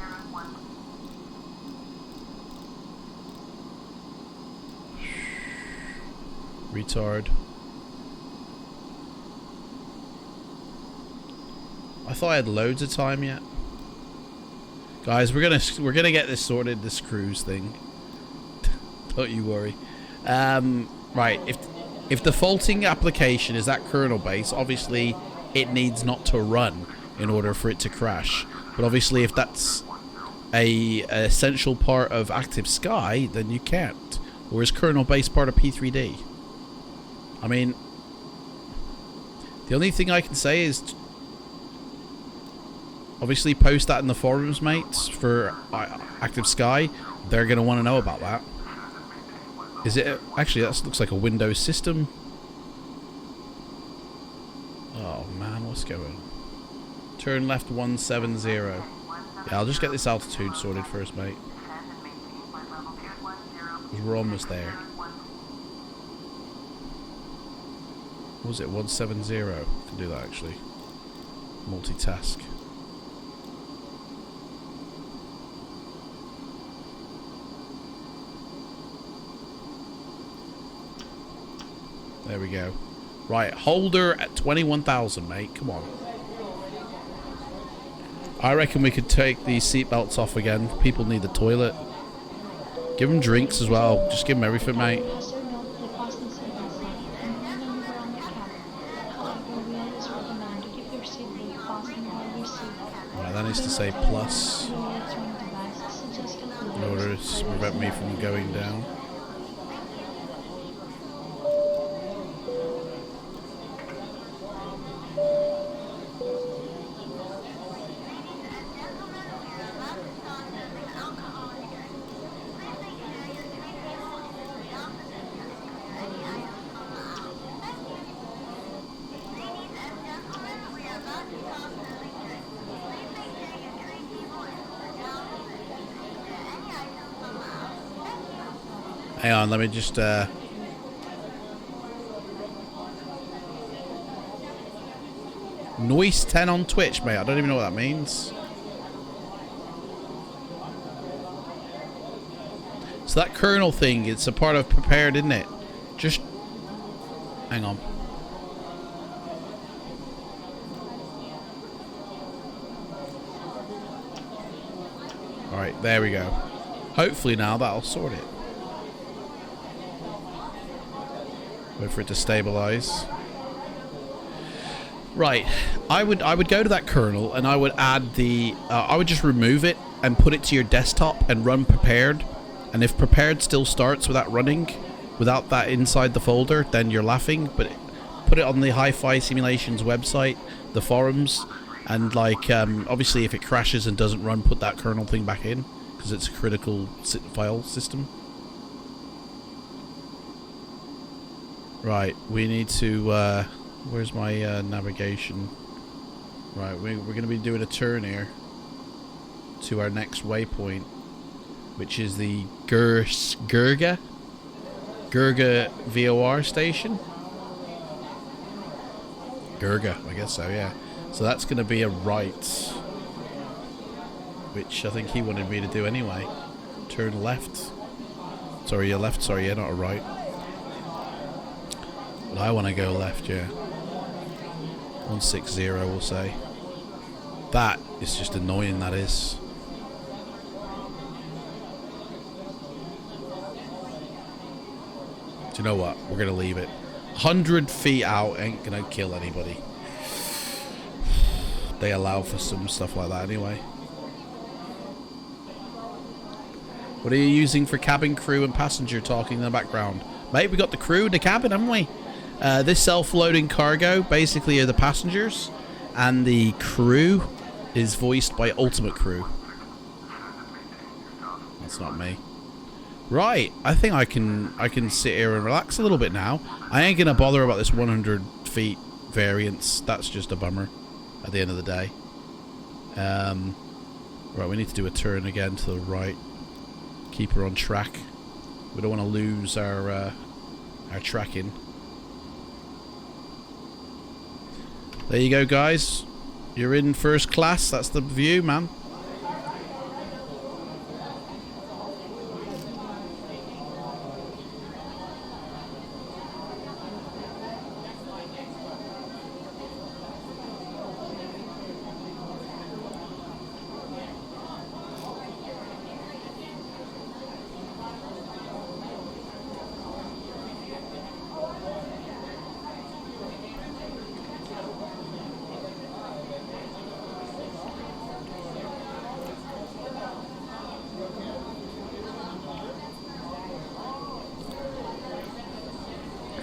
Retard. I thought I had loads of time yet. Guys, we're gonna get this sorted, this cruise thing. Don't you worry. Right, if the faulting application is that kernel base, obviously it needs not to run in order for it to crash. But obviously if that's a essential part of Active Sky, then you can't. Or is kernel base part of P3D? I mean, the only thing I can say is obviously post that in the forums, mates, for Active Sky. They're going to want to know about that. Is it... Actually, that looks like a Windows system. Oh, man, what's going on? Turn left 170. Yeah, I'll just get this altitude sorted first, mate. Because we're almost there. What was it? 170? Can do that, actually. Multitask. There we go. Right, holder at 21,000, mate. Come on. I reckon we could take these seatbelts off again. People need the toilet. Give them drinks as well. Just give them everything, mate. Right, that needs to say plus. In order to prevent me from going down. Hang on, let me just Noise 10 on Twitch, mate. I don't even know what that means. So that kernel thing, it's a part of prepared, isn't it? Just hang on. Alright, there we go. Hopefully now that'll sort it. Wait for it to stabilize. Right, I would go to that kernel and I would add the I would just remove it and put it to your desktop and run prepared. And if prepared still starts without running, without that inside the folder, then you're laughing. But put it on the Hi-Fi Simulations website, the forums, and like obviously if it crashes and doesn't run, put that kernel thing back in because it's a critical file system. Right, we need to where's my navigation? Right, we're going to be doing a turn here to our next waypoint, which is the Gurga VOR station. Gurga, I guess so, yeah. So that's going to be a right, which I think he wanted me to do anyway. Turn left. Sorry, yeah, left. Sorry, yeah, not a right. But I want to go left, yeah. 160, we'll say. That is just annoying, that is. Do you know what? We're going to leave it. 100 feet out ain't going to kill anybody. They allow for some stuff like that anyway. What are you using for cabin crew and passenger talking in the background? Mate, we got the crew in the cabin, haven't we? This self-loading cargo basically are the passengers, and the crew is voiced by Ultimate Crew. That's not me. Right, I think I can sit here and relax a little bit now. I ain't gonna bother about this 100 feet variance. That's just a bummer at the end of the day. Right, we need to do a turn again to the right. Keep her on track. We don't want to lose our tracking. There you go, guys. You're in first class. That's the view, man.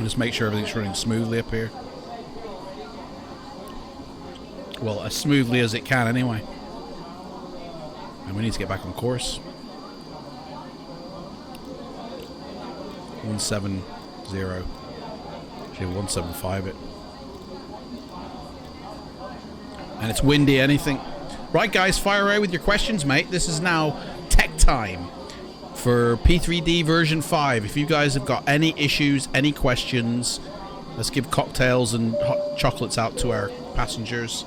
Just make sure everything's running smoothly up here. Well, as smoothly as it can anyway. And we need to get back on course. 170. Actually, 175 it. And it's windy, anything. Right, guys, fire away with your questions, mate. This is now tech time for P3D version 5. If you guys have got any issues, any questions, let's give cocktails and hot chocolates out to our passengers.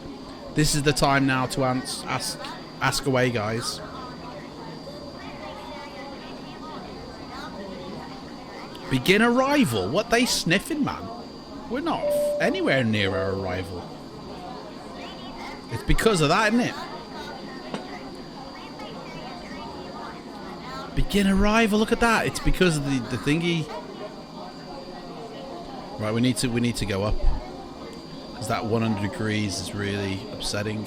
This is the time now to ask away, guys. Begin arrival? What they sniffing, man? We're not anywhere near our arrival. It's because of that, isn't it? Begin arrival. Look at that. It's because of the thingy. Right, we need to go up because that 100 degrees is really upsetting.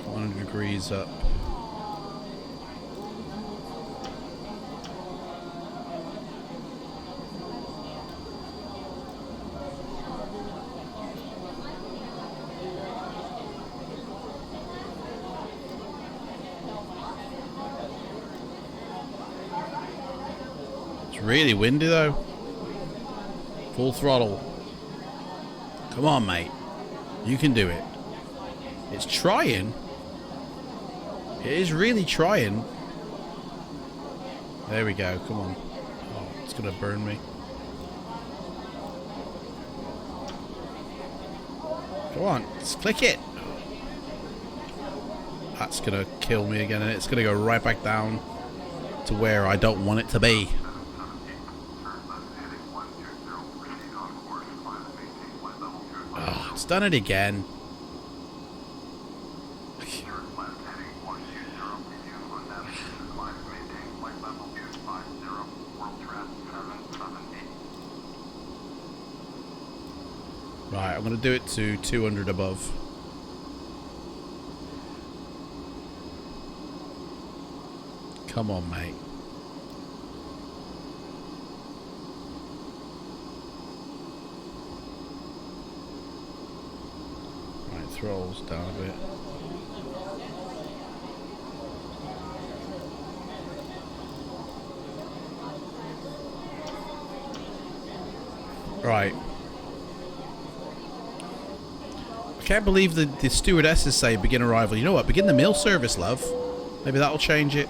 100 degrees up. Really windy though. Full throttle. Come on, mate. You can do it. It's trying. It is really trying. There we go. Come on. Oh, it's gonna burn me. Come on. Just click it. That's gonna kill me again, and it's gonna go right back down to where I don't want it to be. It's done it again. Right, I'm going to do it to 200 above. Come on, mate. Throttles down a bit. Right. I can't believe the stewardesses say begin arrival. You know what? Begin the meal service, love. Maybe that'll change it.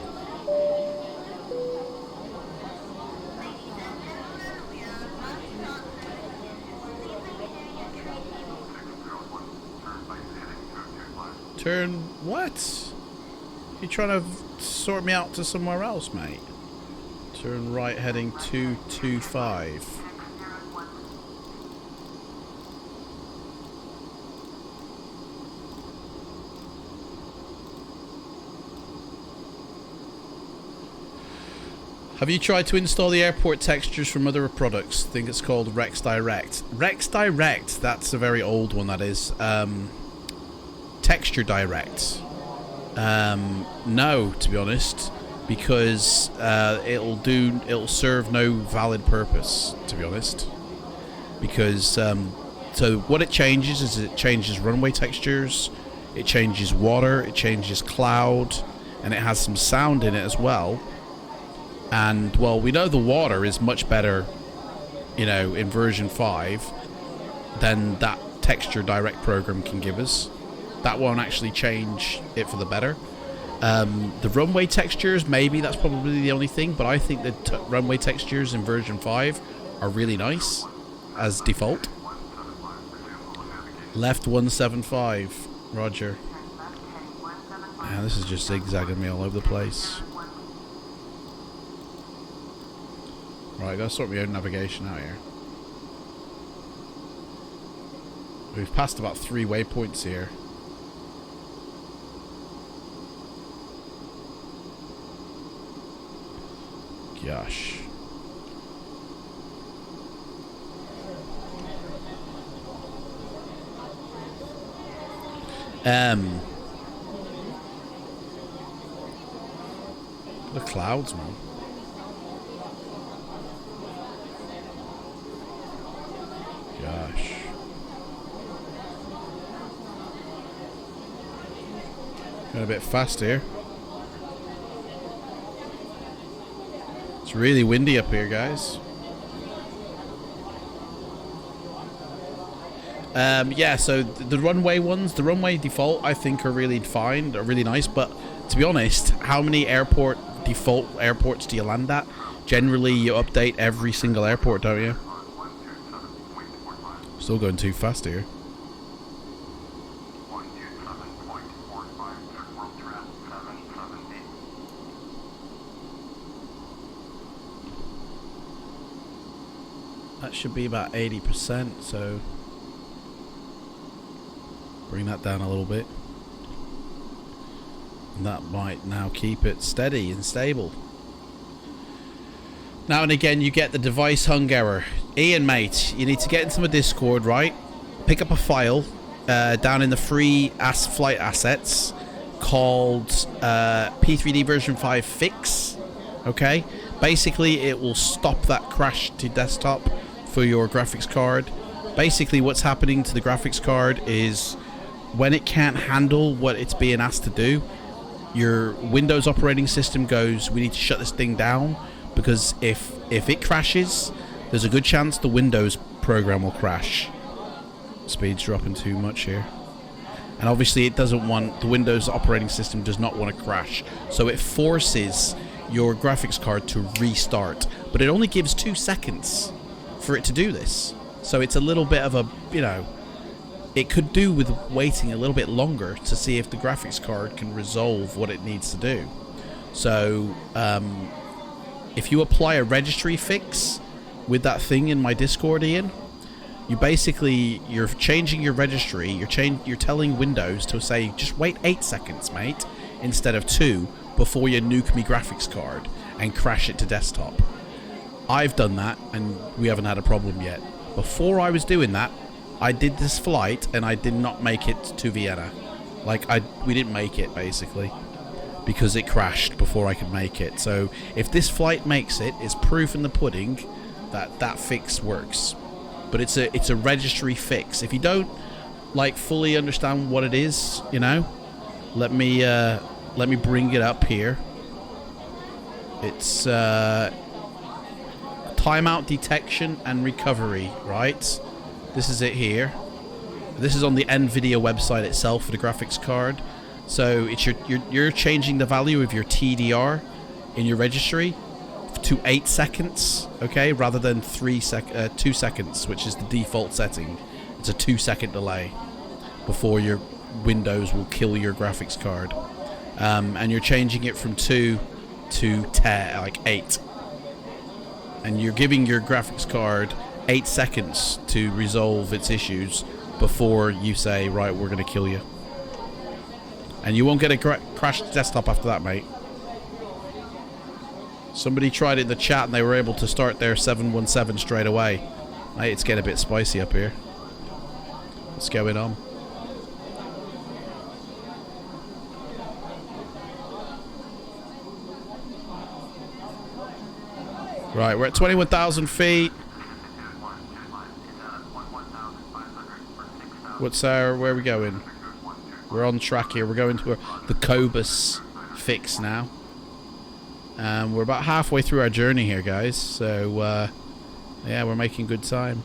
Turn what? You trying to sort me out to somewhere else, mate? Turn right heading 225. Have you tried to install the airport textures from other products? I think it's called Rex Direct. Rex Direct, that's a very old one, that is. Texture Direct. No, to be honest, because it'll serve no valid purpose, to be honest. Because so what it changes is it changes runway textures, it changes water, it changes cloud, and it has some sound in it as well. And well, we know the water is much better, you know, in version 5 than that Texture Direct program can give us. That won't actually change it for the better. The runway textures, maybe that's probably the only thing, but I think the runway textures in version 5 are really nice as default. Left 175, roger. Man, this is just zigzagging me all over the place. Right, I gotta sort my own navigation out here. We've passed about 3 waypoints here. Gosh. The clouds, man. gosh. Going a bit fast here. It's really windy up here, guys. Yeah, so the runway ones, the runway default, I think are really fine, are really nice, but to be honest, how many default airports do you land at? Generally, you update every single airport, don't you? Still going too fast here. That should be about 80%, so bring that down a little bit. And that might now keep it steady and stable. Now and again, you get the device hung error. Ian, mate, you need to get into my Discord, right? Pick up a file down in the free flight assets called P3Dv5 fix. Okay? Basically, it will stop that crash to desktop for your graphics card. Basically, what's happening to the graphics card is when it can't handle what it's being asked to do, your Windows operating system goes, we need to shut this thing down, because if it crashes, there's a good chance the Windows program will crash. Speed's dropping too much here. And obviously it doesn't want, the Windows operating system does not want to crash, so it forces your graphics card to restart, but it only gives 2 seconds for it to do this. So it's a little bit of a, you know, it could do with waiting a little bit longer to see if the graphics card can resolve what it needs to do. So if you apply a registry fix with that thing in my Discord, Ian, you're changing your registry, you're telling Windows to say, just wait 8 seconds, mate, instead of 2, before you nuke me graphics card and crash it to desktop. I've done that and we haven't had a problem yet. Before I was doing that, I did this flight and I did not make it to Vienna. Like, we didn't make it, basically, because it crashed before I could make it. So if this flight makes it, it's proof in the pudding that that fix works. But it's a registry fix. If you don't like fully understand what it is, you know, let me bring it up here. It's timeout detection and recovery, right? This is it here. This is on the NVIDIA website itself for the graphics card. So it's you're changing the value of your TDR in your registry to 8 seconds, okay, rather than 2 seconds, which is the default setting. It's a 2-second delay before your Windows will kill your graphics card. And you're changing it from 2 to 10, like 8. And you're giving your graphics card 8 seconds to resolve its issues before you say, right, we're going to kill you. And you won't get a crashed desktop after that, mate. Somebody tried it in the chat and they were able to start their 717 straight away. Hey, it's getting a bit spicy up here. What's going on? Right, we're at 21,000 feet. Where are we going? We're on track here. We're going to the Cobus fix now. We're about halfway through our journey here, guys. So, yeah, we're making good time.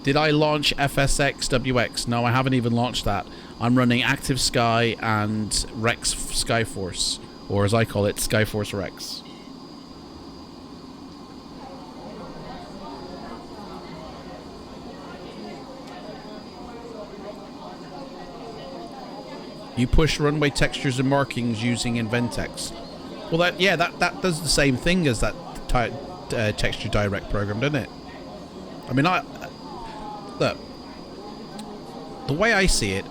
Did I launch FSX-WX? No, I haven't even launched that. I'm running Active Sky and Rex Skyforce. Or as I call it, Skyforce Rex. You push runway textures and markings using Inventex. Well, that does the same thing as that texture direct program, doesn't it? I mean, look, the way I see it,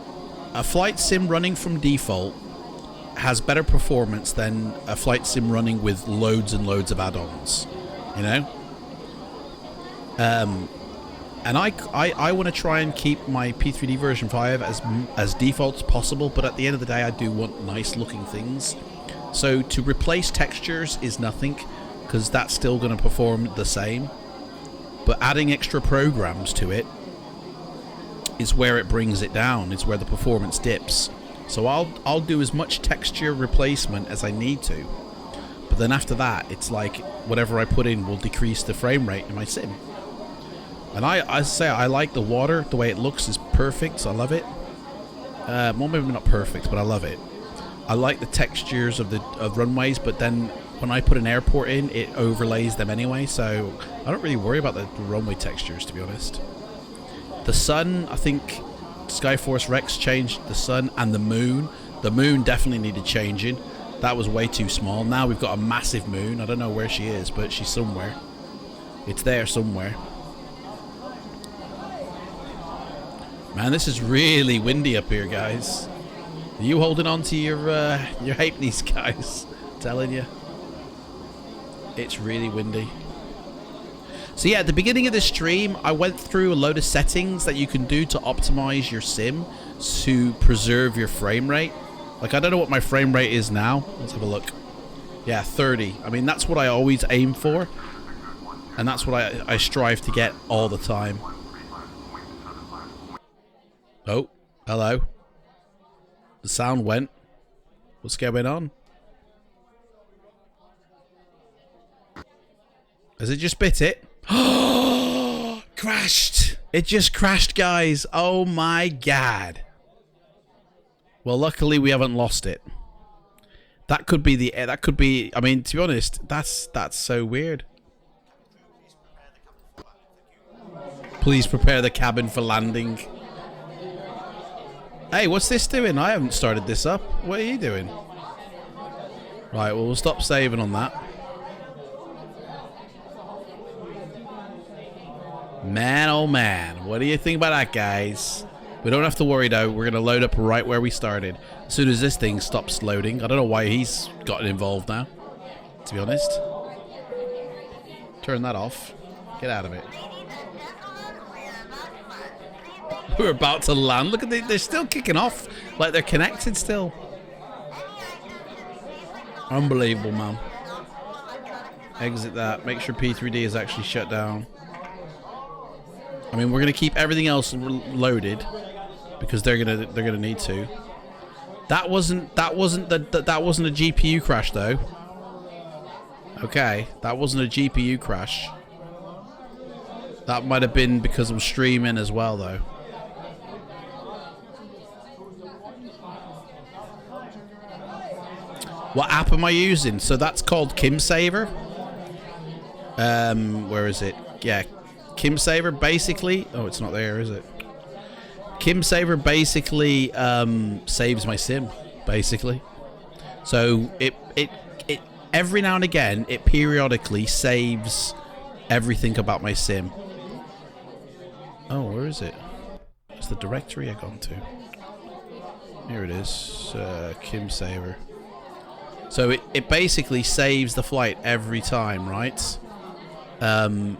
a flight sim running from default has better performance than a flight sim running with loads and loads of add-ons, you know? And I want to try and keep my P3Dv5 as default as possible, but at the end of the day, I do want nice looking things. So to replace textures is nothing, because that's still going to perform the same. But adding extra programs to it is where it brings it down. It's where the performance dips. So I'll do as much texture replacement as I need to. But then after that, it's like whatever I put in will decrease the frame rate in my sim. And I say I like the water. The way it looks is perfect. So I love it. Well, maybe not perfect, but I love it. I like the textures of runways, but then when I put an airport in, it overlays them anyway. So I don't really worry about the runway textures, to be honest. The sun, I think Skyforce Rex changed the sun and the moon. The moon definitely needed changing. That was way too small. Now we've got a massive moon. I don't know where she is, but she's somewhere. It's there somewhere. Man, this is really windy up here, guys. Are you holding on to your halfpennies, guys? I'm telling you. It's really windy. So yeah, at the beginning of the stream, I went through a load of settings that you can do to optimize your sim to preserve your frame rate. Like, I don't know what my frame rate is now. Let's have a look. Yeah, 30. I mean, that's what I always aim for. And that's what I strive to get all the time. Oh, hello. The sound went. What's going on? Has it just bit it? Oh, crashed. It just crashed, guys. Oh my god. Well, luckily we haven't lost it. That could be I mean, to be honest, that's so weird. Please prepare the cabin for landing. Hey, what's this doing? I haven't started this up. What are you doing? Right, well, we'll stop saving on that. Man, oh man. What do you think about that, guys? We don't have to worry, though. We're going to load up right where we started. As soon as this thing stops loading. I don't know why he's gotten involved now, to be honest. Turn that off. Get out of it. We're about to land. Look at they're still kicking off. Like they're connected still. Unbelievable, man. Exit that. Make sure P3D is actually shut down. I mean, we're gonna keep everything else loaded because they're gonna need to. That wasn't a GPU crash though. Okay, that wasn't a GPU crash. That might have been because I'm streaming as well though. What app am I using? So that's called KimSaver. Where is it? Yeah, KimSaver basically. Oh, it's not there, is it? KimSaver basically saves my sim, basically. So it every now and again it periodically saves everything about my sim. Oh, where is it? Where's the directory I gone to? Here it is. KimSaver. So it basically saves the flight every time, right? And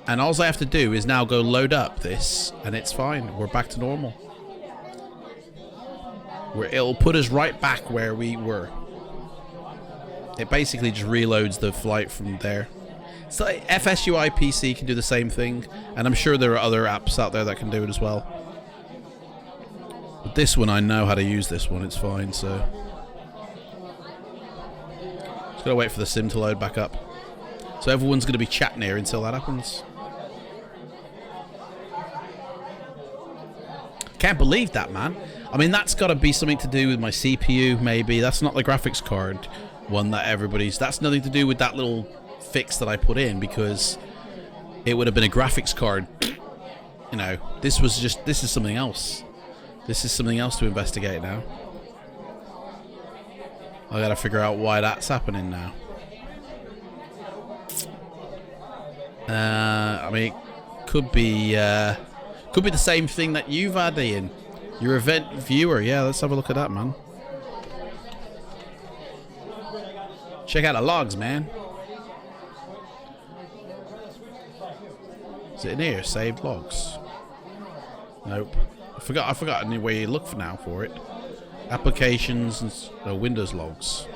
all I have to do is now go load up this, and it's fine. We're back to normal. It'll put us right back where we were. It basically just reloads the flight from there. So FSUI PC can do the same thing, and I'm sure there are other apps out there that can do it as well. But this one, I know how to use this one. It's fine, so... Just gotta wait for the sim to load back up. So everyone's gonna be chatting here until that happens. Can't believe that, man. I mean, that's gotta be something to do with my CPU, maybe. That's not the graphics card one that everybody's... That's nothing to do with that little fix that I put in, because it would have been a graphics card. You know, this is something else. This is something else to investigate now. I gotta figure out why that's happening now. I mean, it could be the same thing that you've had, Ian. Your event viewer. Yeah, let's have a look at that, man. Check out the logs, man. Is it in here? Saved logs. Nope. I forgot any way you look for now for it. Applications and Windows logs.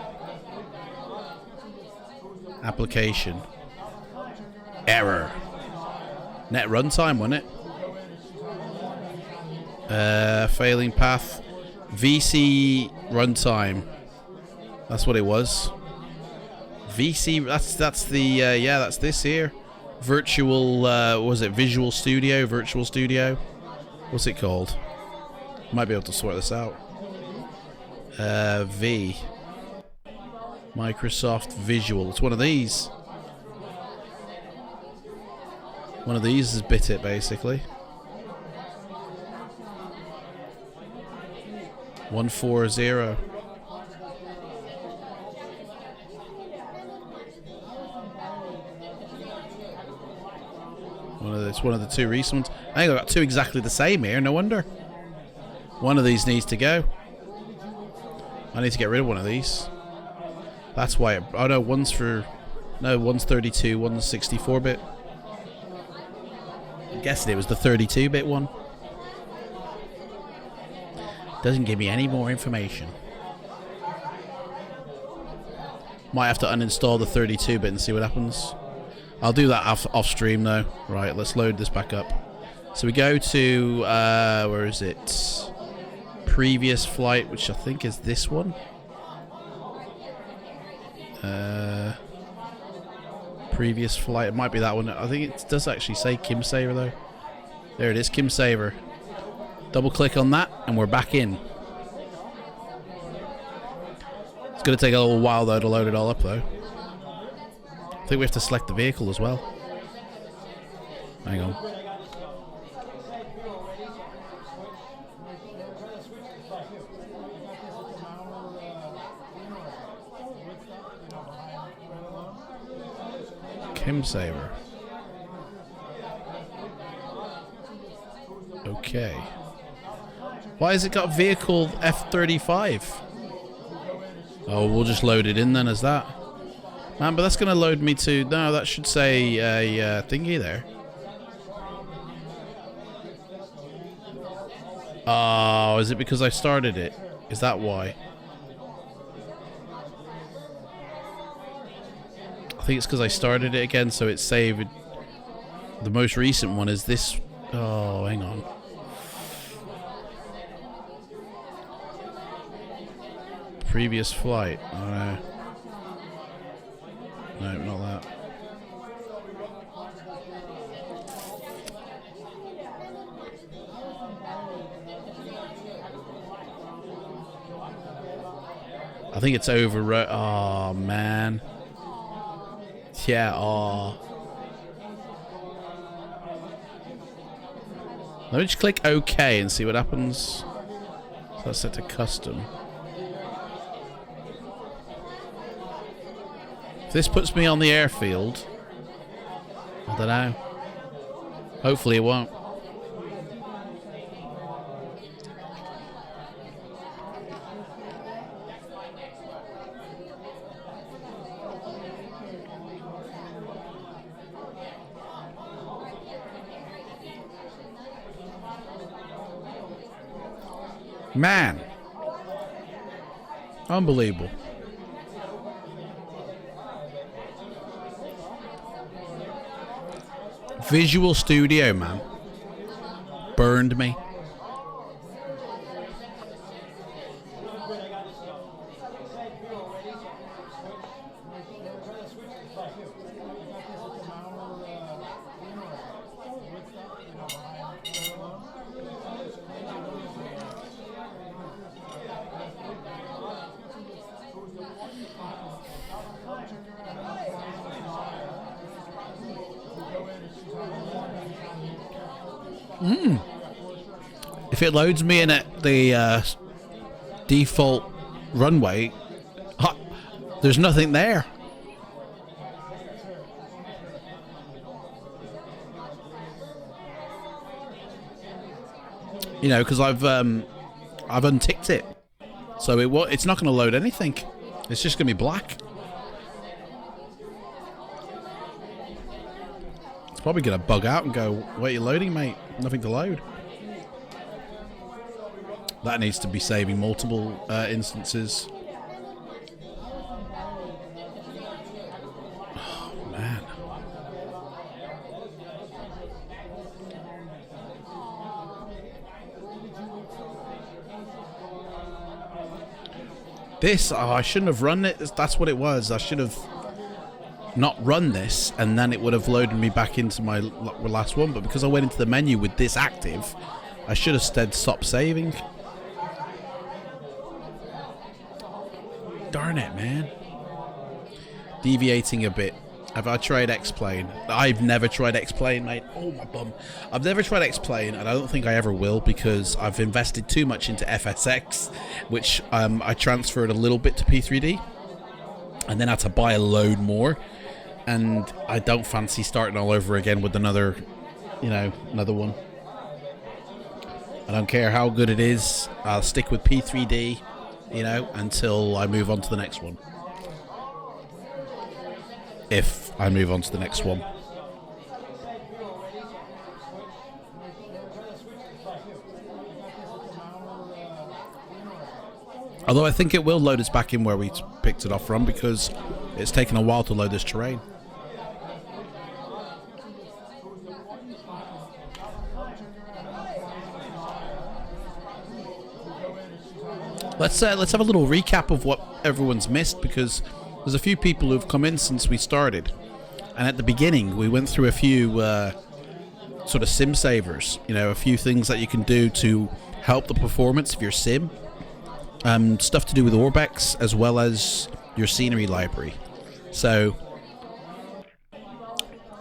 Application. Error. Net runtime, wasn't it? Failing path. VC runtime. That's what it was. VC, that's the, yeah, that's this here. Virtual, was it Visual Studio? Virtual Studio? What's it called? Might be able to sort this out. V. Microsoft Visual. It's one of these. One of these is bit it, basically. 140. It's one of the two recent ones. I think I've got two exactly the same here, no wonder. One of these needs to go. I need to get rid of one of these. That's why it, oh no, one's 32, one's 64-bit. I'm guessing it was the 32-bit one. Doesn't give me any more information. Might have to uninstall the 32-bit and see what happens. I'll do that off stream though. Right, let's load this back up. So we go to where is it? Previous flight, which I think is this one. Previous flight, it might be that one. I think it does actually say Kim Saver though. There it is, Kim Saver. Double click on that and we're back in. It's going to take a little while though to load it all up though. I think we have to select the vehicle as well. Hang on. Kim Saver. Okay. Why has it got vehicle F-35? Oh, we'll just load it in then as that. Man, but that's going to load me to... No, that should say a thingy there. Oh, is it because I started it? Is that why? I think it's because I started it again, so it's saved. The most recent one is this. Oh, hang on. Previous flight. Oh, no. No, not that. I think it's over. Oh, man. Yeah, oh. Let me just click OK and see what happens. So that's set to custom. If this puts me on the airfield, I don't know. Hopefully it won't. Man. Unbelievable. Visual Studio, man. Burned me. If it loads me in at the default runway, there's nothing there. You know, because I've unticked it, so it's not going to load anything. It's just going to be black. It's probably going to bug out and go, "What are you loading, mate? Nothing to load." That needs to be saving multiple instances. Oh, man. This, oh, I shouldn't have run it. That's what it was. I should have not run this, and then it would have loaded me back into my last one. But because I went into the menu with this active, I should have instead stopped saving. Darn it, man. Deviating a bit. Have I tried X-Plane? I've never tried X-Plane, mate. Oh, my bum. I've never tried X-Plane, and I don't think I ever will, because I've invested too much into FSX, which I transferred a little bit to P3D, and then had to buy a load more, and I don't fancy starting all over again with another, you know, another one. I don't care how good it is. I'll stick with P3D, you know, until I move on to the next one. If I move on to the next one. Although I think it will load us back in where we picked it off from, because it's taken a while to load this terrain. Let's have a little recap of what everyone's missed, because there's a few people who've come in since we started, and at the beginning we went through a few sort of sim savers, you know, a few things that you can do to help the performance of your sim, stuff to do with Orbex as well as your scenery library. So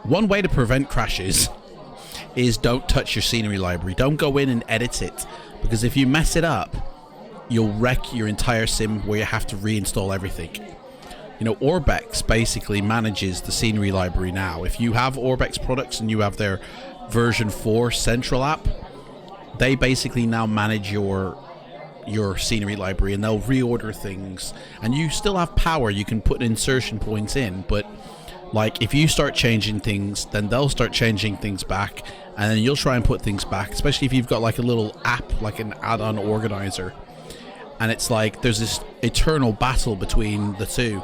one way to prevent crashes is don't touch your scenery library. Don't go in and edit it, because if you mess it up, you'll wreck your entire sim where you have to reinstall everything. You know, Orbex basically manages the scenery library now. If you have Orbex products and you have their version 4 central app, they basically now manage your scenery library, and they'll reorder things. And you still have power. You can put insertion points in, but like if you start changing things, then they'll start changing things back, and then you'll try and put things back, especially if you've got like a little app, like an add-on organizer. And it's like there's this eternal battle between the two,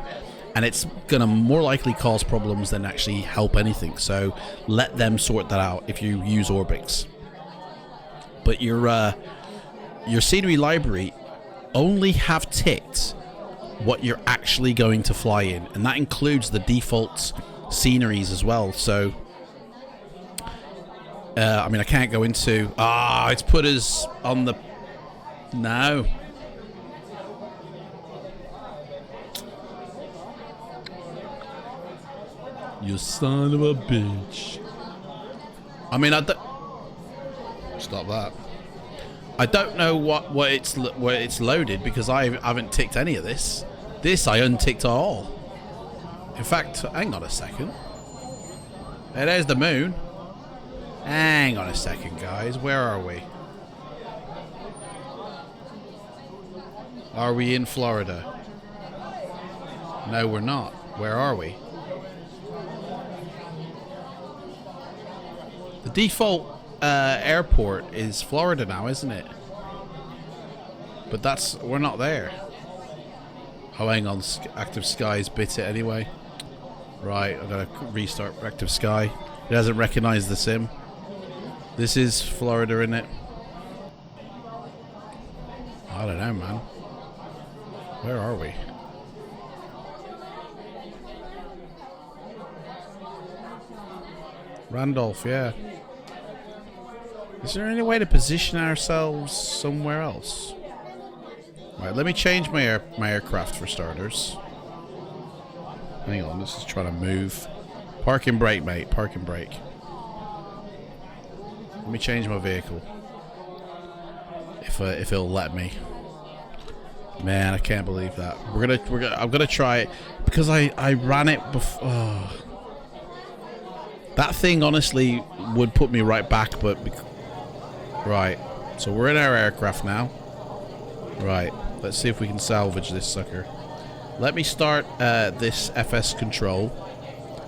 and it's gonna more likely cause problems than actually help anything. So let them sort that out if you use Orbix. But your scenery library only have ticked what you're actually going to fly in, and that includes the default sceneries as well. So I mean, I can't go into it's put us on the no. You son of a bitch. I mean, stop that. I don't know what it's loaded, because I haven't ticked any of this. This I unticked all. In fact, hang on a second. Hey, there's the moon. Hang on a second, guys. Where are we? Are we in Florida? No, we're not. Where are we? The default airport is Florida now, isn't it? But we're not there. Oh, hang on. Active Sky's bit it anyway. Right, I'm gonna restart Active Sky. It hasn't recognized the sim. This is Florida, isn't it? I don't know, man. Where are we? Randolph, yeah. Is there any way to position ourselves somewhere else? Right, let me change my aircraft for starters. Hang on, this is trying to move. Park and brake, mate. Park and brake. Let me change my vehicle. If it'll let me. Man, I can't believe that. I'm gonna try it, because I ran it before. Oh. That thing honestly would put me right back, but right. So we're in our aircraft now. Right. Let's see if we can salvage this sucker. Let me start this FS control,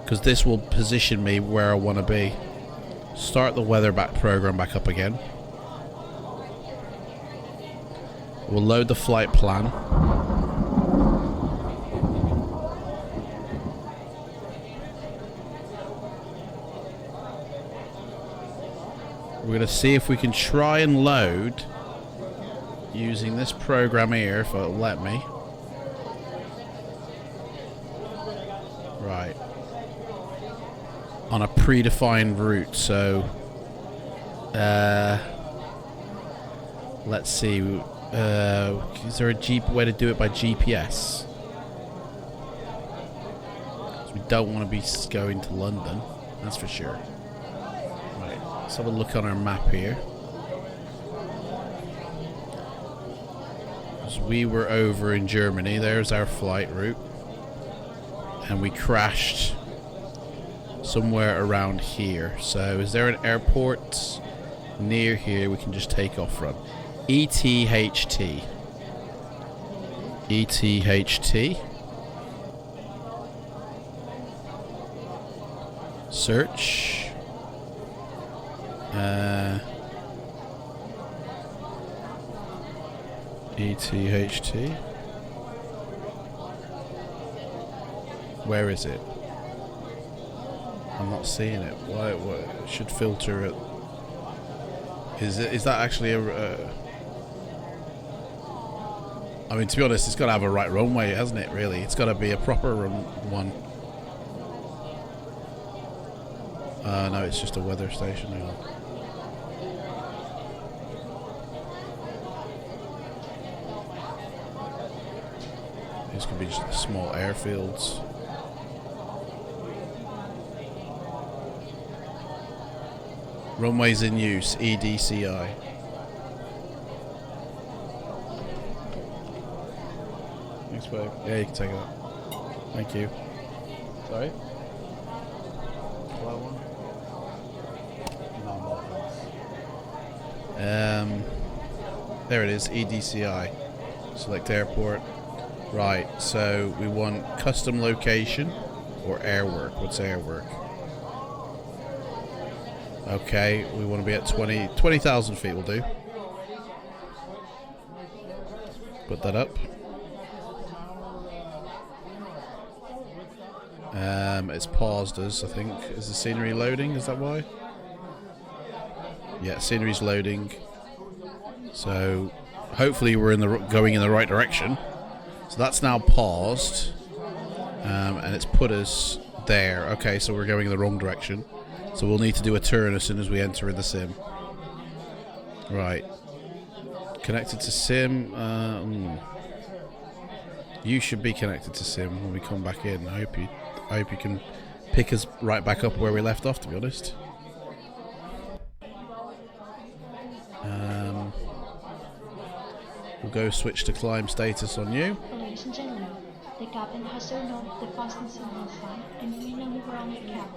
because this will position me where I want to be. Start the weather program back up again. We'll load the flight plan. We're going to see if we can try and load using this program here, if it'll let me. on a predefined route. So, let's see. Is there a way to do it by GPS? We don't want to be going to London, that's for sure. Right, let's have a look on our map here. So we were over in Germany. There's our flight route, and we crashed somewhere around here. So is there an airport near here we can just take off from? ETHT. ETHT. Search. ETHT. Where is it? I'm not seeing it. Why? It should filter it. Is that actually a? I mean, to be honest, it's got to have a right runway, hasn't it? Really, it's got to be a proper one. No, it's just a weather station. Hang on. These could be just small airfields. Runways in use, EDCI. Thanks, babe. Yeah, you can take it up. Thank you. Sorry? There it is, EDCI. Select airport. Right, so we want custom location or airwork. What's airwork? Okay, we want to be at 20,000 feet will do. Put that up. It's paused us, I think. Is the scenery loading? Is that why? Yeah, scenery's loading. So hopefully we're going in the right direction. So that's now paused, and it's put us there. Okay, so we're going in the wrong direction. So we'll need to do a turn as soon as we enter in the sim. Right. Connected to sim. You should be connected to sim when we come back in. I hope you can pick us right back up where we left off, to be honest. We'll go switch to climb status on you. Ladies and gentlemen, the captain has turned off the fasten signal sign and you may now move around the cabin.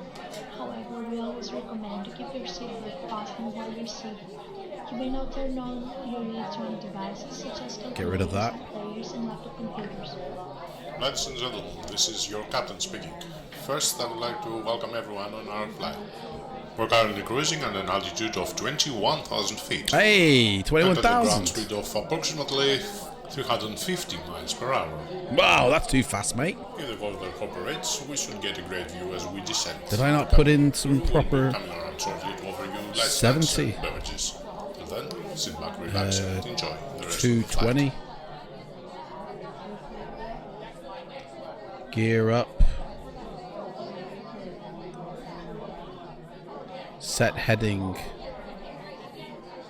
However, we always recommend to keep your seatbelt fastened while you're seated. You may now turn on your electronic devices such as get rid of that. Players and laptop computers. Ladies and gentlemen, this is your captain speaking. First, I would like to welcome everyone on our flight. We're currently cruising at an altitude of 21,000 feet. Hey, 21,000! At a ground speed of approximately 350 miles per hour. Wow, that's too fast, mate. If the weather cooperates, we should get a great view as we descend. Did I not put in some proper... Coming around shortly to offer you light 70? beverages. Till then, sit back, relax, and enjoy the rest 220. of the flight. Gear up. Set heading.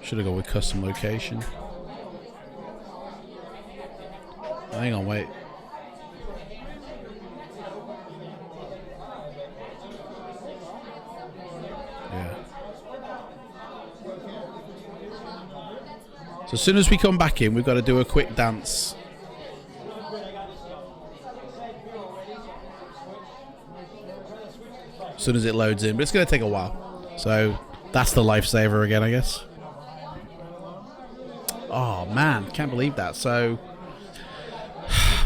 Should have gone with custom location. Hang on, wait. Yeah. So as soon as we come back in, we've got to do a quick dance. As soon as it loads in, but it's going to take a while. So that's the lifesaver again, I guess. Oh man, can't believe that. So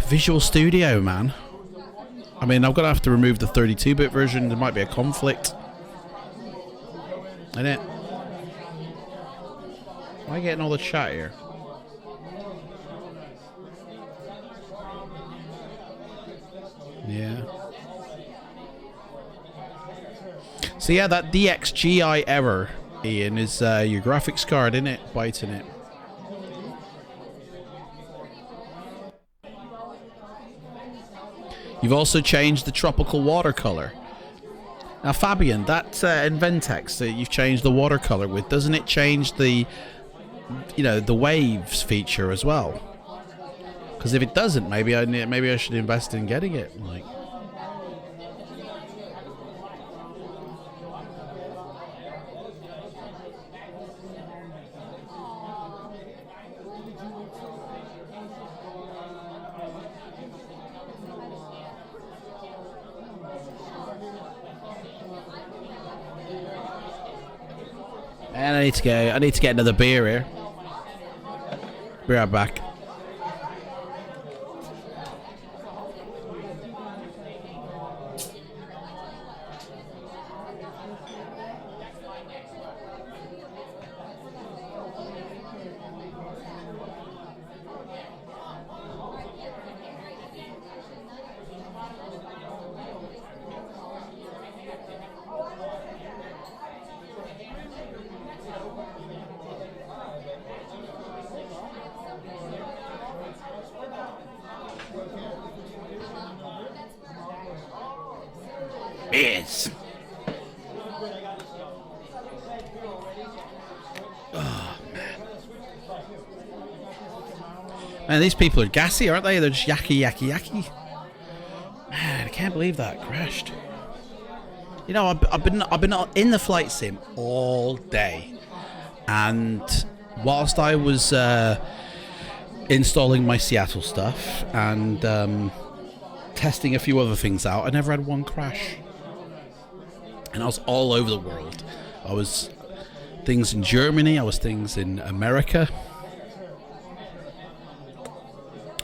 Visual Studio, man. I mean, I'm gonna have to remove the 32-bit version. There might be a conflict. Ain't it? Am I getting all the chat here? Yeah. So yeah, that DXGI error, Ian, is your graphics card, isn't it? Biting it. You've also changed the tropical watercolor. Now, Fabian, that Inventex that you've changed the watercolor with, doesn't it change the, you know, the waves feature as well? Because if it doesn't, maybe I should invest in getting it. Like, and I need to go. I need to get another beer here. Be right back. Yes. Oh, man, these people are gassy, aren't they? They're just yucky, yucky, yucky. Man, I can't believe that crashed. You know, I've been in the flight sim all day, and whilst I was installing my Seattle stuff and testing a few other things out, I never had one crash. And I was all over the world. I was things in Germany, I was things in America,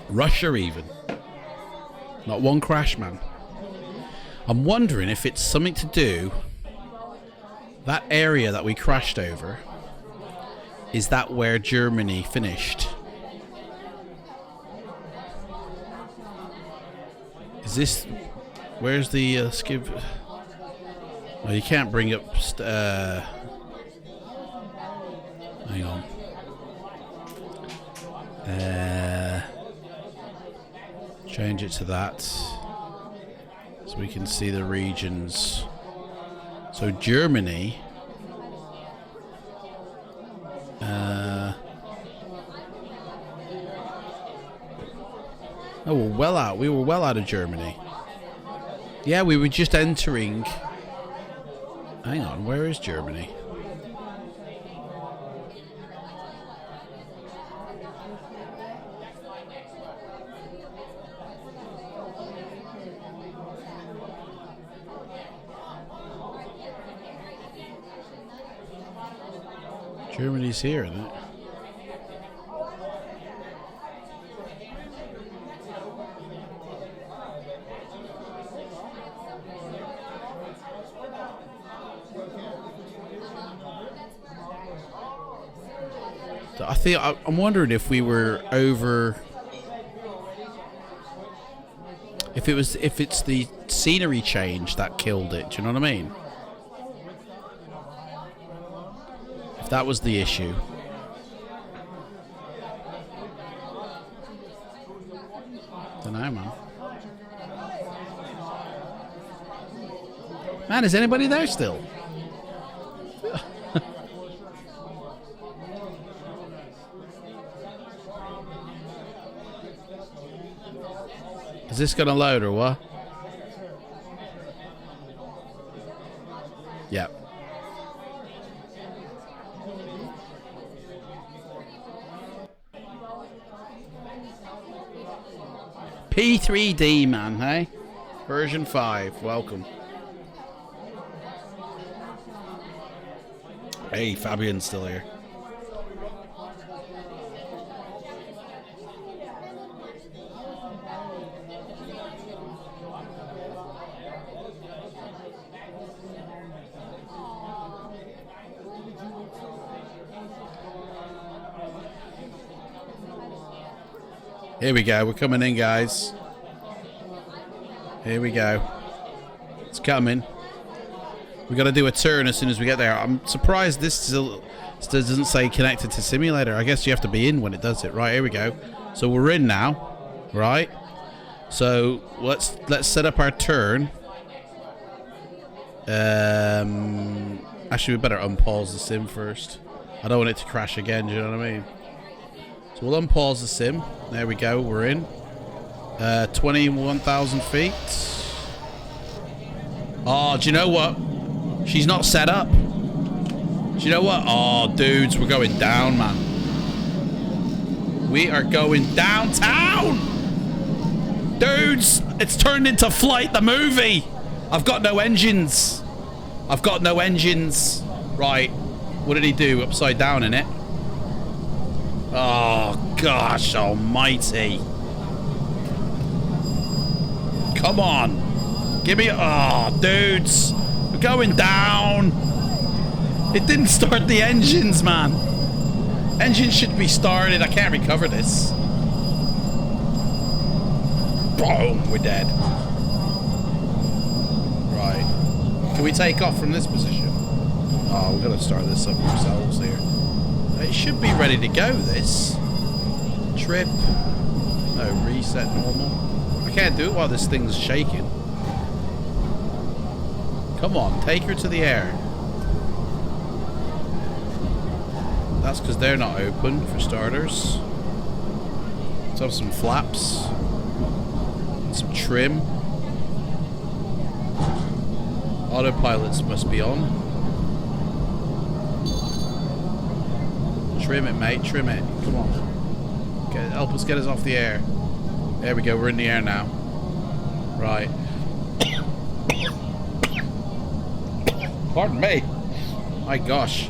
Russia even. Not one crash, man. I'm wondering if it's something to do, that area that we crashed over, is that where Germany finished? Is this, where's the skiv? Well, you can't bring up hang on. Change it to that so we can see the regions. So Germany, oh, we're well out. We were well out of Germany. Yeah, we were just entering. Hang on, where is Germany? Germany's here, isn't it? I'm wondering if we were over, if it's the scenery change that killed it. Do you know what I mean? If that was the issue. Don't know, man. Man, is anybody there still? Is this gonna load or what? Yep. P3D, man, hey? Version 5, welcome. Hey, Fabian's still here. Here we go. We're coming in, guys. Here we go. It's coming. We got to do a turn as soon as we get there. I'm surprised this still doesn't say connected to simulator. I guess you have to be in when it does it. Right, here we go. So we're in now. Right. So let's set up our turn. Actually, we better unpause the sim first. I don't want it to crash again, do you know what I mean? So we'll unpause the sim. There we go, we're in. 21,000 feet. Oh, do you know what? She's not set up. Do you know what? Oh, dudes, we're going down, man. We are going downtown! Dudes, it's turned into Flight the movie. I've got no engines. I've got no engines. Right. What did he do? Upside down, innit? Oh, gosh almighty. Come on. Give me... Oh, dudes. We're going down. It didn't start the engines, man. Engines should be started. I can't recover this. Boom. We're dead. Right. Can we take off from this position? Oh, we're going to start this up ourselves here. It should be ready to go, this. Trip. No, reset normal. I can't do it while this thing's shaking. Come on, take her to the air. That's because they're not open, for starters. Let's have some flaps. And some trim. Autopilots must be on. Trim it, mate. Trim it. Come on. Help us get us off the air. There we go. We're in the air now. Right. Pardon me. My gosh.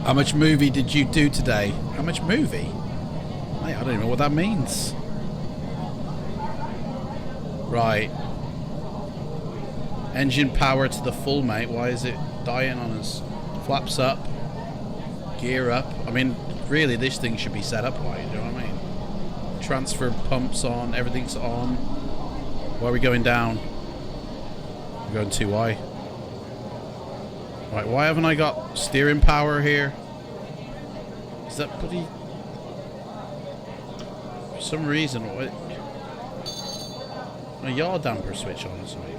How much movie did you do today? How much movie? Mate, I don't even know what that means. Right. Engine power to the full, mate. Why is it dying on us? Flaps up. Gear up. I mean, really, this thing should be set up right, you know what I mean? Transfer pumps on. Everything's on. Why are we going down? We're going too high. Right, why haven't I got steering power here? Is that bloody... For some reason, what... My yaw damper switch on or something.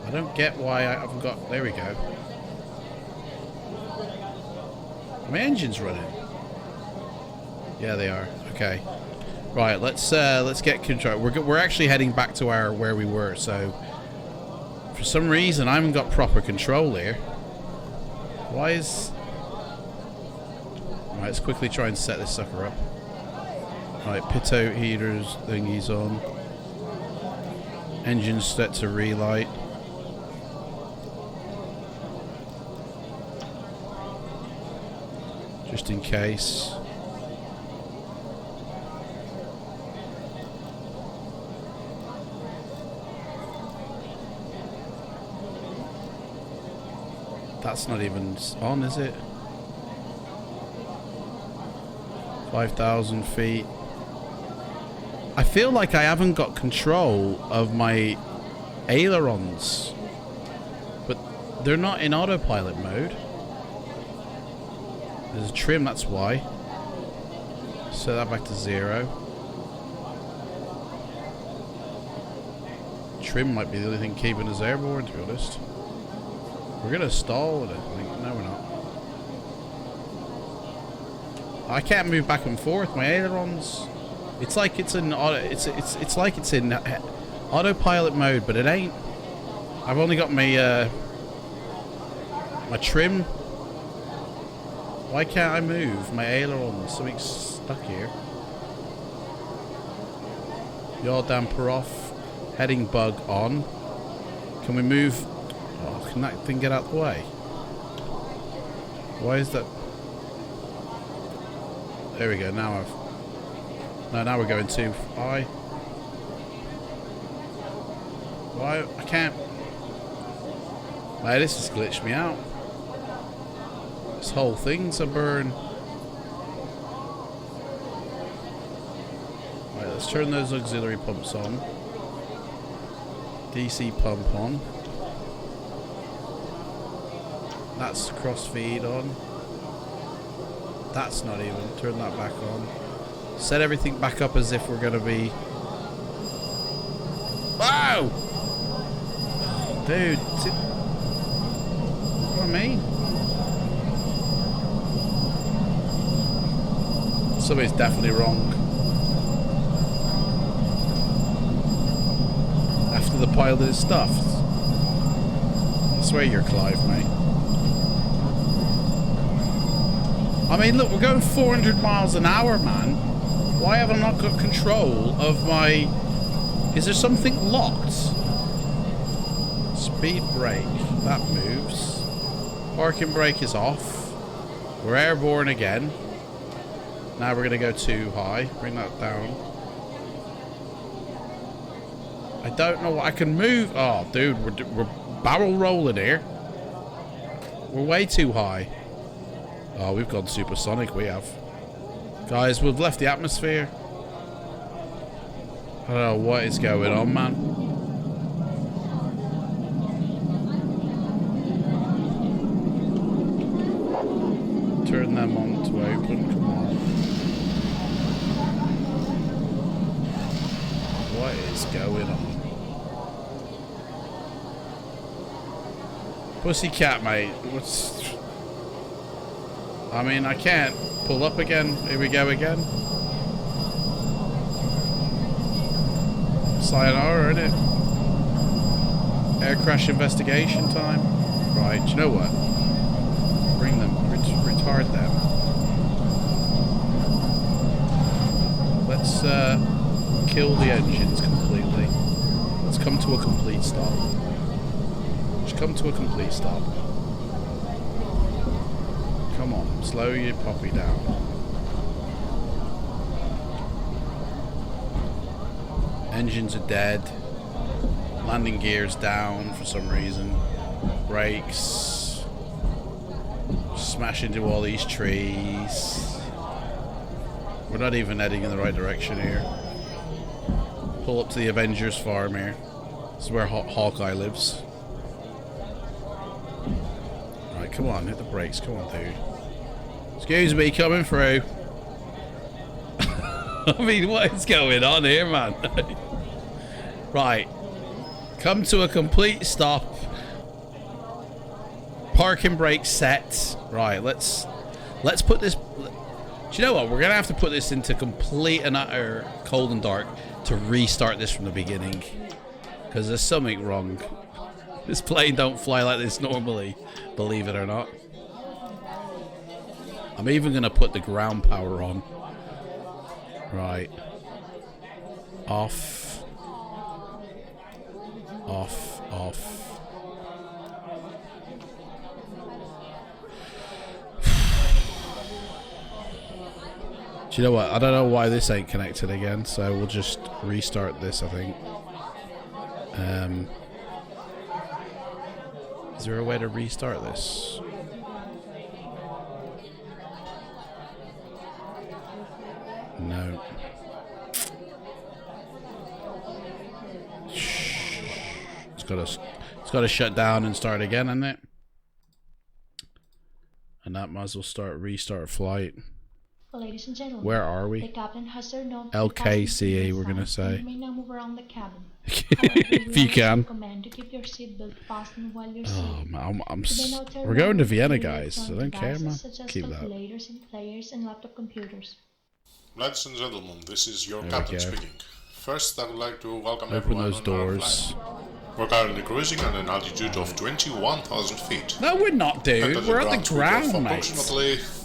I don't get why I haven't got... There we go. My engine's running. Yeah, they are. Okay. Right, let's get control. We're actually heading back to where we were, so... For some reason, I haven't got proper control here. Why is... Right, let's quickly try and set this sucker up. Right, pitot heaters thingies on. Engine set to relight. Just in case. That's not even on, is it? 5,000 feet. I feel like I haven't got control of my ailerons. But they're not in autopilot mode. There's a trim, that's why. Set that back to 0. Trim might be the only thing keeping us airborne, to be honest. We're gonna stall with it, I think. No, we're not. I can't move back and forth. My ailerons. It's like it's in auto. It's like it's in autopilot mode, but it ain't. I've only got my my trim. Why can't I move my ailerons? Something's stuck here. Yaw damper off. Heading bug on. Can we move? Oh, can that thing get out of the way? Why is that? There we go. Now I've. No, now we're going too high. Why? I can't. Mate, this has glitched me out. This whole thing's a burn. Right, let's turn those auxiliary pumps on. DC pump on. That's cross feed on. That's not even. Turn that back on. Set everything back up as if we're going to be... Wow! Dude, what I mean? Something's definitely wrong. After the pilot is stuffed. I swear you're Clive, mate. I mean, look, we're going 400 miles an hour, man. Why have I not got control of my... Is there something locked? Speed brake. That moves. Parking brake is off. We're airborne again. Now we're going to go too high. Bring that down. I don't know what I can move. Oh, dude, we're barrel rolling here. We're way too high. Oh, we've gone supersonic. We have. Guys, we've left the atmosphere. I don't know what is going on, man. Turn them on to open. Come on. What is going on? Pussycat, mate. What's... I mean, I can't pull up again. Here we go again. Sayonara, innit? Air crash investigation time. Right, you know what? Bring them. Retard them. Let's kill the engines completely. Let's come to a complete stop. Just come to a complete stop. Come on, slow your poppy down. Engines are dead. Landing gear's down for some reason. Brakes. Smash into all these trees. We're not even heading in the right direction here. Pull up to the Avengers farm here. This is where Hawkeye lives. Right, come on, hit the brakes. Come on, dude. Excuse me, coming through. I mean, what is going on here, man? Right. Come to a complete stop. Parking brake set. Right, let's put this... Do you know what? We're going to have to put this into complete and utter cold and dark to restart this from the beginning. Because there's something wrong. This plane don't fly like this normally, believe it or not. I'm even going to put the ground power on. Right. Off. Off. Off. Do you know what? I don't know why this ain't connected again, so we'll just restart this, I think. Is there a way to restart this? No. It's got to shut down and start again, isn't it? And that might as well restart flight. Well, ladies and gentlemen, where are we? The captain has their note LKCA, we're gonna say. You may now move around the cabin. If you can. To keep your seatbelt fastened while you're oh man, we're going to Vienna, guys. I don't care, man. Keep that. Calculators and players and laptop computers. Ladies and gentlemen, this is your captain speaking. First, I would like to welcome Open everyone those on doors. our flight. We're currently cruising at an altitude of 21,000 feet. No, we're not, dude. We're on the ground, mate.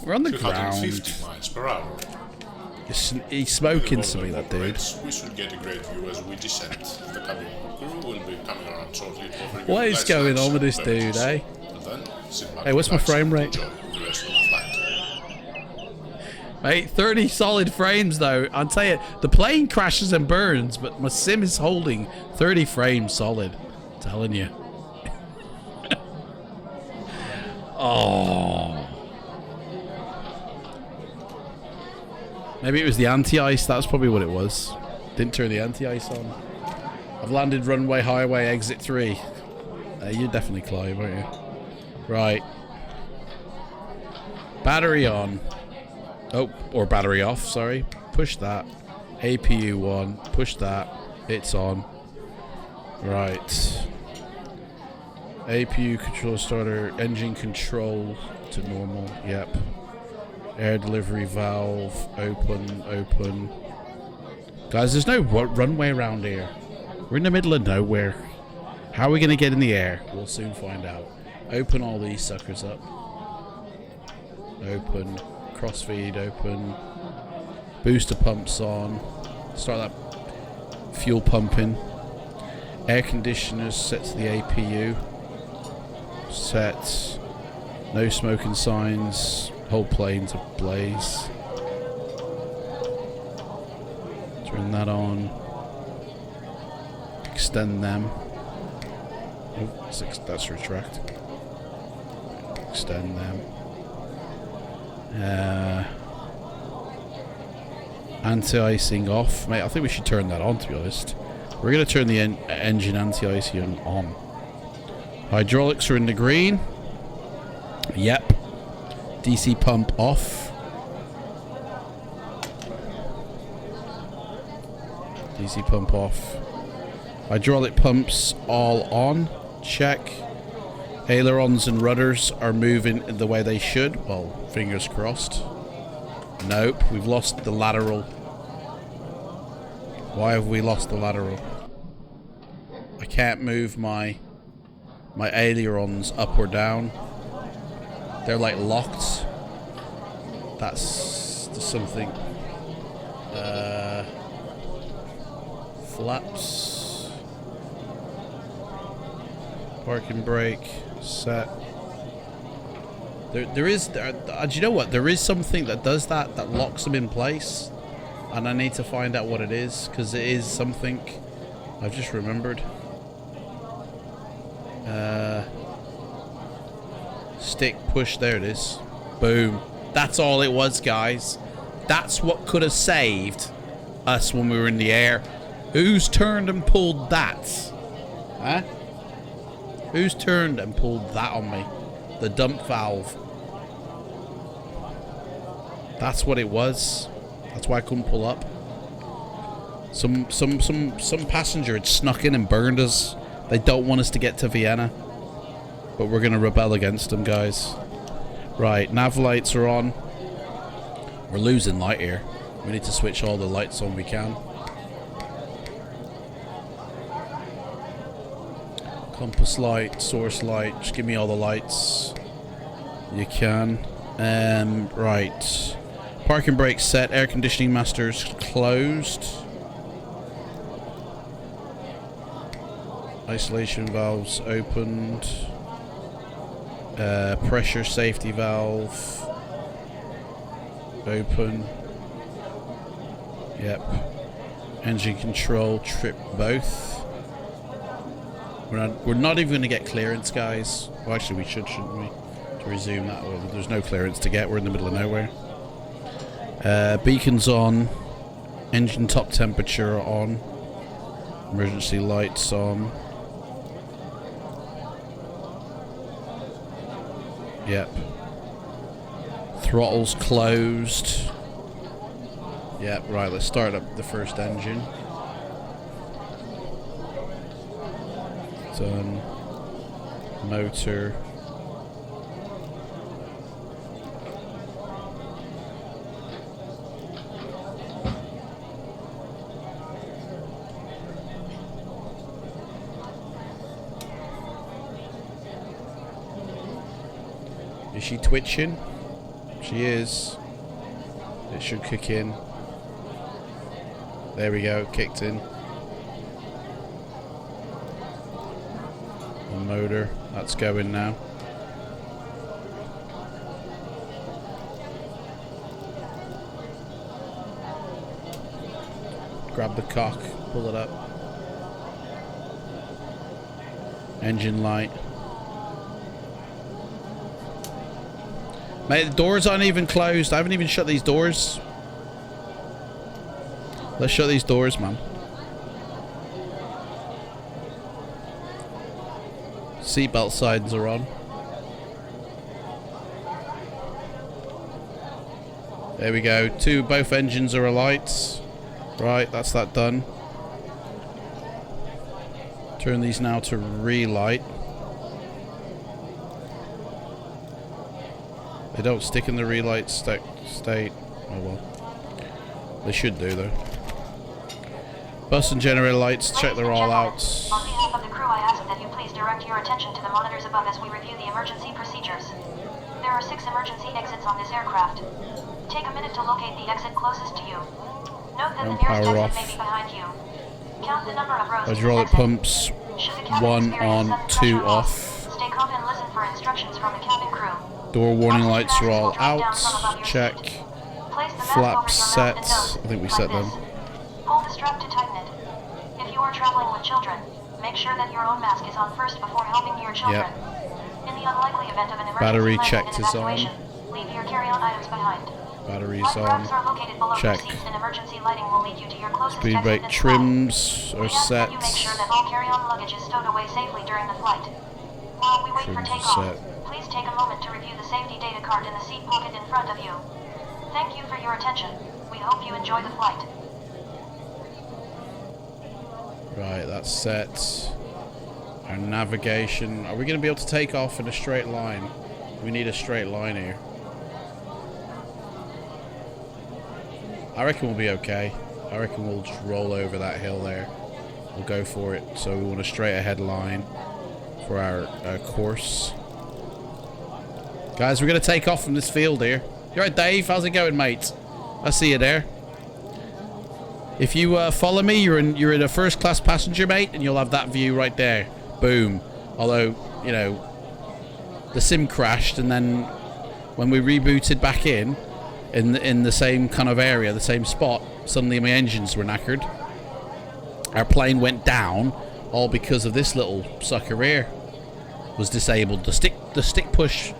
We're on the ground. 250 miles per hour. He's smoking something, that dude. We should get a great view as we descend. The cabin crew will be coming around shortly. What is going on with this dude, eh? Hey, what's my frame rate? Mate, 30 solid frames though. I'll tell you, the plane crashes and burns, but my sim is holding 30 frames solid. I'm telling you. Oh. Maybe it was the anti-ice. That's probably what it was. Didn't turn the anti-ice on. I've landed runway highway exit 3. You're definitely Clive, aren't you? Right. Battery on. Oh, or battery off, sorry. Push that. APU 1. Push that. It's on. Right. APU control starter, engine control to normal, yep. Air delivery valve, open. Guys, there's no runway around here. We're in the middle of nowhere. How are we going to get in the air? We'll soon find out. Open all these suckers up. Open. Crossfeed, open. Booster pumps on. Start that fuel pumping. Air conditioners set to the APU. Set. No smoking signs. Whole plane's ablaze. Turn that on. Extend them. Oh, that's retract. Extend them. Anti-icing off. Mate, I think we should turn that on, to be honest. We're going to turn the engine anti-icing on. Hydraulics are in the green. Yep. DC pump off. DC pump off. Hydraulic pumps all on. Check. Ailerons and rudders are moving the way they should. Well, fingers crossed. Nope, we've lost the lateral. Why have we lost the lateral? I can't move my ailerons up or down. They're like locked. That's something. Flaps. Parking brake. Set. There is. Do you know what? There is something that does that locks them in place. And I need to find out what it is. Because it is something. I've just remembered. Stick push, there it is. Boom. That's all it was, guys. That's what could have saved us when we were in the air. Who's turned and pulled that? Huh? Who's turned and pulled that on me? The dump valve. That's what it was. That's why I couldn't pull up. Some passenger had snuck in and burned us. They don't want us to get to Vienna. But we're going to rebel against them, guys. Right, nav lights are on. We're losing light here. We need to switch all the lights on we can. Compass light, source light. Just give me all the lights. You can. Right. Parking brake set. Air conditioning masters closed. Isolation valves opened. Pressure safety valve open. Yep. Engine control trip both. We're not even going to get clearance, guys. Well, actually, we should, shouldn't we? To resume that. Well, there's no clearance to get. We're in the middle of nowhere. Beacons on. Engine top temperature on. Emergency lights on. Yep. Throttles closed. Yep, right, let's start up the first engine. Done. Motor. Is she twitching? She is. It should kick in. There we go, kicked in. The motor, that's going now. Grab the cock, pull it up. Engine light. Mate, the doors aren't even closed. I haven't even shut these doors. Let's shut these doors, man. Seatbelt signs are on. There we go. Both engines are alight. Right, that's that done. Turn these now to relight. They don't stick in the relight state. Oh well. They should do though. Bus and generator lights, check they're all out. On behalf of the crew, I ask that you please direct your attention to the monitors above as we review the emergency procedures. There are 6 emergency exits on this aircraft. Take a minute to locate the exit closest to you. Note that the nearest exit may be behind you. Count the number of rows. Hydraulic pumps, 1 on, 2 off. Stay calm and listen for instructions from the cabin crew. Door warning lights are all out. Check. Flaps set. I think we set them. Pull the strap to tighten it. If you are traveling with children, make sure that your own mask is on first before helping your children. In the unlikely event of an emergency Battery landing checked and is on. evacuation, leave your carry-on items behind. Battery's Light on. racks are located below Check. your seats, and emergency lighting will lead you to your closest Speed exit brake in the trims flight. are We ask set. that you make sure that all carry-on luggage is stowed away safely during the flight. While we wait for Trims are takeoff, set. please take a moment to review the safety data card in the seat pocket in front of you. Thank you for your attention. We hope you enjoy the flight. Right, that's set. Our navigation. Are we going to be able to take off in a straight line? We need a straight line here. I reckon we'll be okay. I reckon we'll just roll over that hill there. We'll go for it. So we want a straight ahead line for our course. Guys, we're going to take off from this field here. You alright, Dave? How's it going, mate? I see you there. If you follow me, you're in a first class passenger, mate, and you'll have that view right there. Boom. Although, you know, the sim crashed, and then when we rebooted back in the same kind of area, the same spot, suddenly my engines were knackered. Our plane went down, all because of this little sucker here was disabled. The stick push,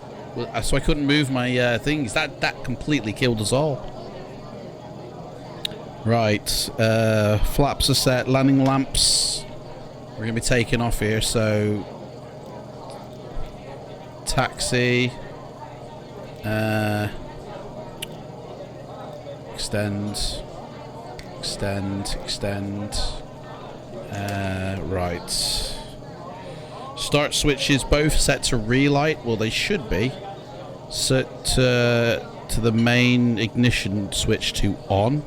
so I couldn't move my things. That completely killed us all. Right, flaps are set, landing lamps. We're going to be taking off here, so taxi, extend, right. Start switches both set to relight. Well, they should be set to the main ignition switch to on.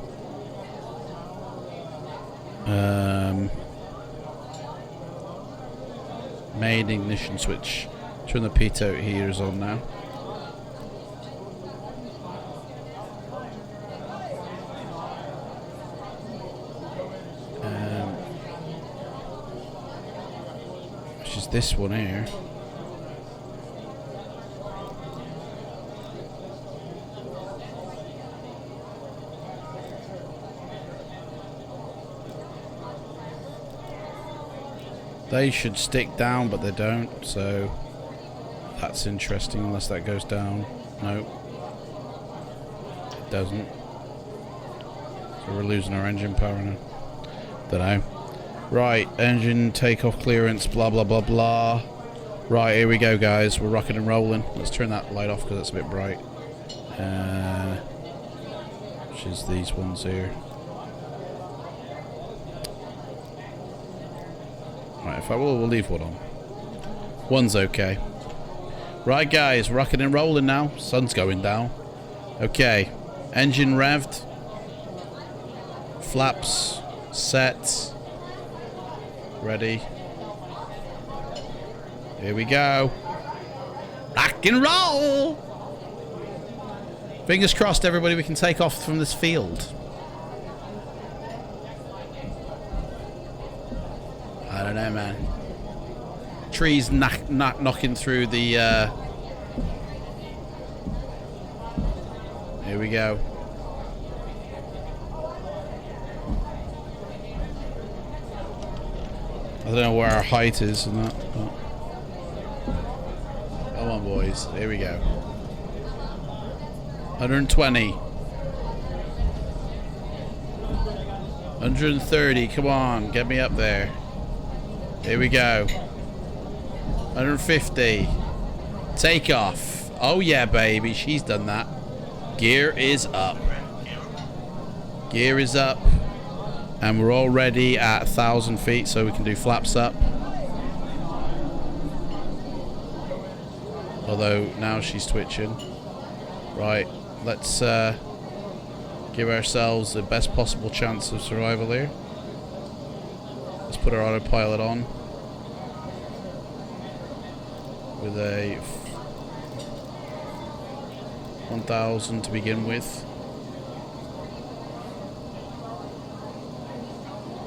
Main ignition switch. Turn the pitot heaters on now. Which is this one here. They should stick down, but they don't, so that's interesting, unless that goes down. Nope. It doesn't. So we're losing our engine power now. Dunno. Right, engine takeoff clearance, blah blah blah blah. Right, here we go, guys. We're rocking and rolling. Let's turn that light off because it's a bit bright. Which is these ones here. Right, if I will, we'll leave one on. One's okay. Right, guys, rocking and rolling now. Sun's going down. Okay, engine revved. Flaps set. Ready. Here we go. Rock and roll. Fingers crossed, everybody, we can take off from this field. I don't know, man. Trees knocking through the... Here we go. I don't know where our height is and that. But... Come on, boys. Here we go. 120. 130. Come on. Get me up there. Here we go. 150. Takeoff. Oh yeah, baby. She's done that. Gear is up. Gear is up. And we're already at 1,000 feet, so we can do flaps up. Although now she's twitching. Right, let's give ourselves the best possible chance of survival here. Let's put our autopilot on with a 1000 to begin with.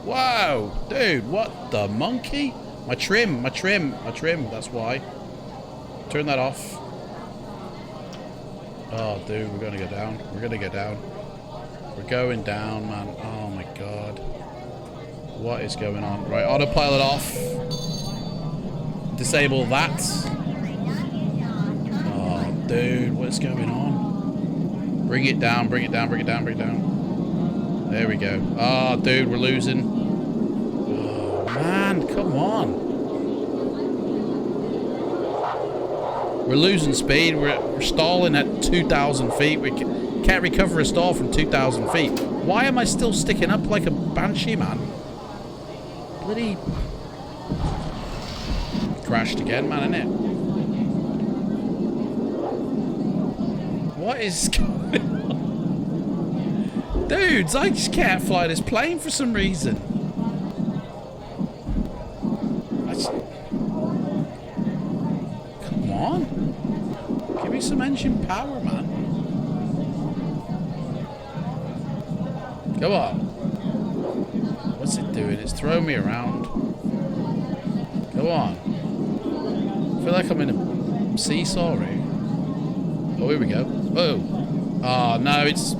Wow, dude, what the monkey? My trim, that's why. Turn that off. Oh, dude, we're gonna go down. We're gonna go down. We're going down, man. Oh my god. What is going on? Right, autopilot off. Disable that. Oh, dude, what's going on? Bring it down, bring it down, bring it down, bring it down. There we go. Oh, dude, we're losing. Oh, man, come on. We're losing speed. We're stalling at 2,000 feet. We can't recover a stall from 2,000 feet. Why am I still sticking up like a banshee, man? Bloody... crashed again, man, innit? What is going on? Dudes, I just can't fly this plane for some reason. Come on. Give me some engine power, man. Come on. What's it doing? It's throwing me around. Come on. I feel like I'm in a seesaw here. Oh, here we go. Oh. Oh, no, it's...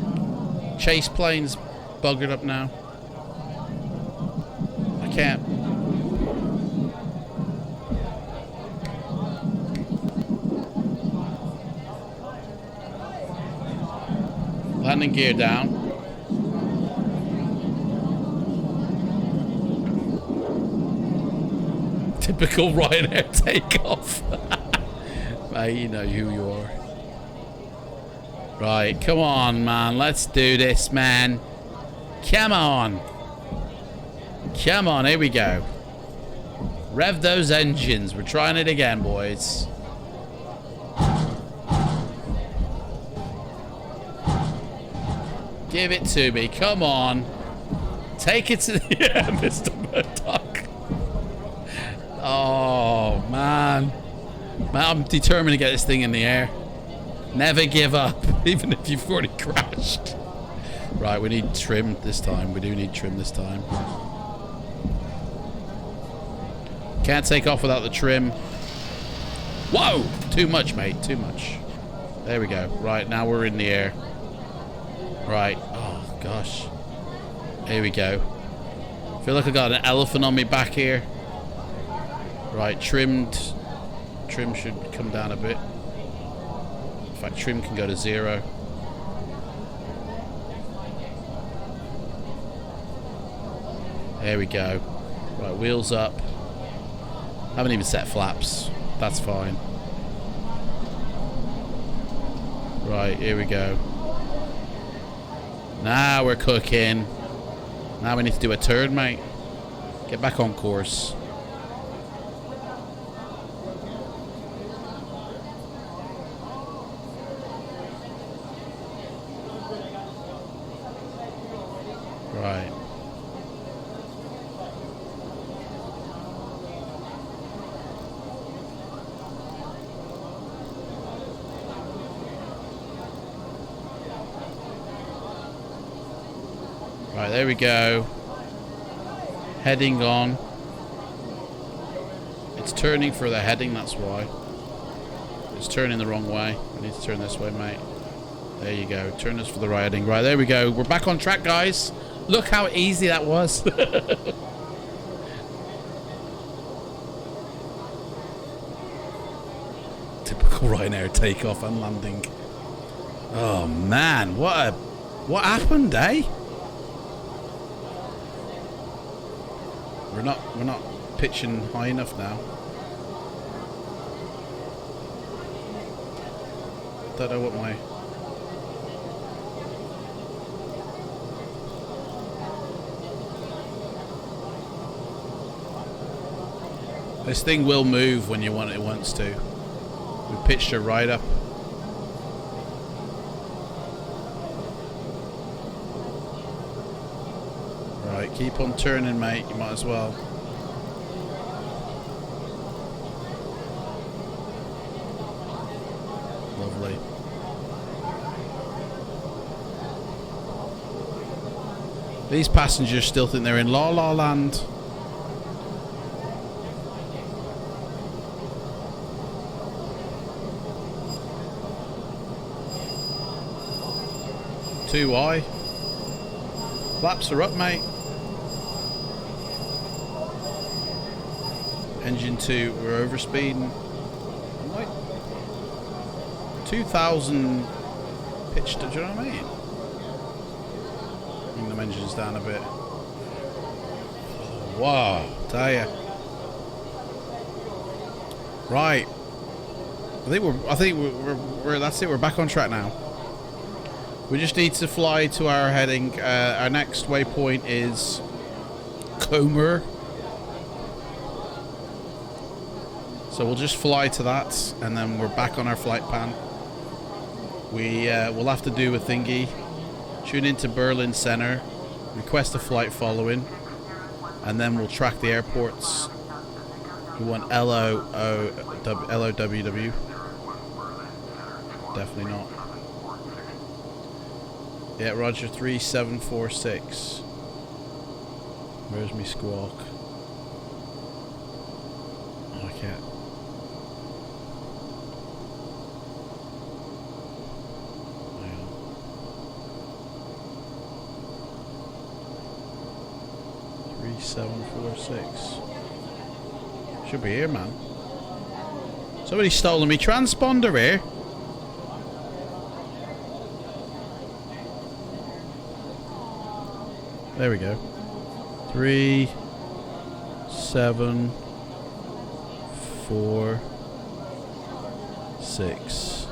chase plane's buggered up now. I can't... landing gear down. Typical Ryanair takeoff. Mate, you know who you are. Right, come on, man. Let's do this, man. Come on. Come on, here we go. Rev those engines. We're trying it again, boys. Give it to me. Come on. Take it to the... yeah, Mr. Murdoch. Oh, man. Man, I'm determined to get this thing in the air. Never give up, even if you've already crashed. Right, we need trim this time. We do need trim this time. Can't take off without the trim. Whoa! Too much, mate. Too much. There we go. Right, now we're in the air. Right. Oh, gosh. Here we go. I feel like I got an elephant on me back here. Right, trimmed. Trim should come down a bit. In fact, trim can go to 0. There we go. Right, wheels up. Haven't even set flaps. That's fine. Right, here we go. Now we're cooking. Now we need to do a turn, mate. Get back on course. Right. Right, there we go. Heading on. It's turning for the heading, that's why. It's turning the wrong way. I need to turn this way, mate. There you go. Turn this for the right heading. Right, there we go. We're back on track, guys. Look how easy that was. Typical Ryanair takeoff and landing. Oh man, what happened, eh? We're not pitching high enough now. Don't know what my... This thing will move when it wants to. We pitched her right up. Right, keep on turning, mate. You might as well. Lovely. These passengers still think they're in La La Land. Too high. Flaps are up, mate. Engine 2, we're overspeeding. Like 2,000 pitched, do you know what I mean? Bring the engines down a bit. Wow, tell ya. Right. I think we're that's it, we're back on track now. We just need to fly to our heading. Our next waypoint is Comer. So we'll just fly to that, and then we're back on our flight pan. We'll have to do a thingy. Tune into Berlin Center, request a flight following, and then we'll track the airports. We want LOWW. Definitely not. Yeah, Roger, 3746. Where's me squawk? Oh, I can't. Hang on. Three, 746. Should be here, man. Somebody's stolen me transponder here. There we go. 3, 7, 4, 6.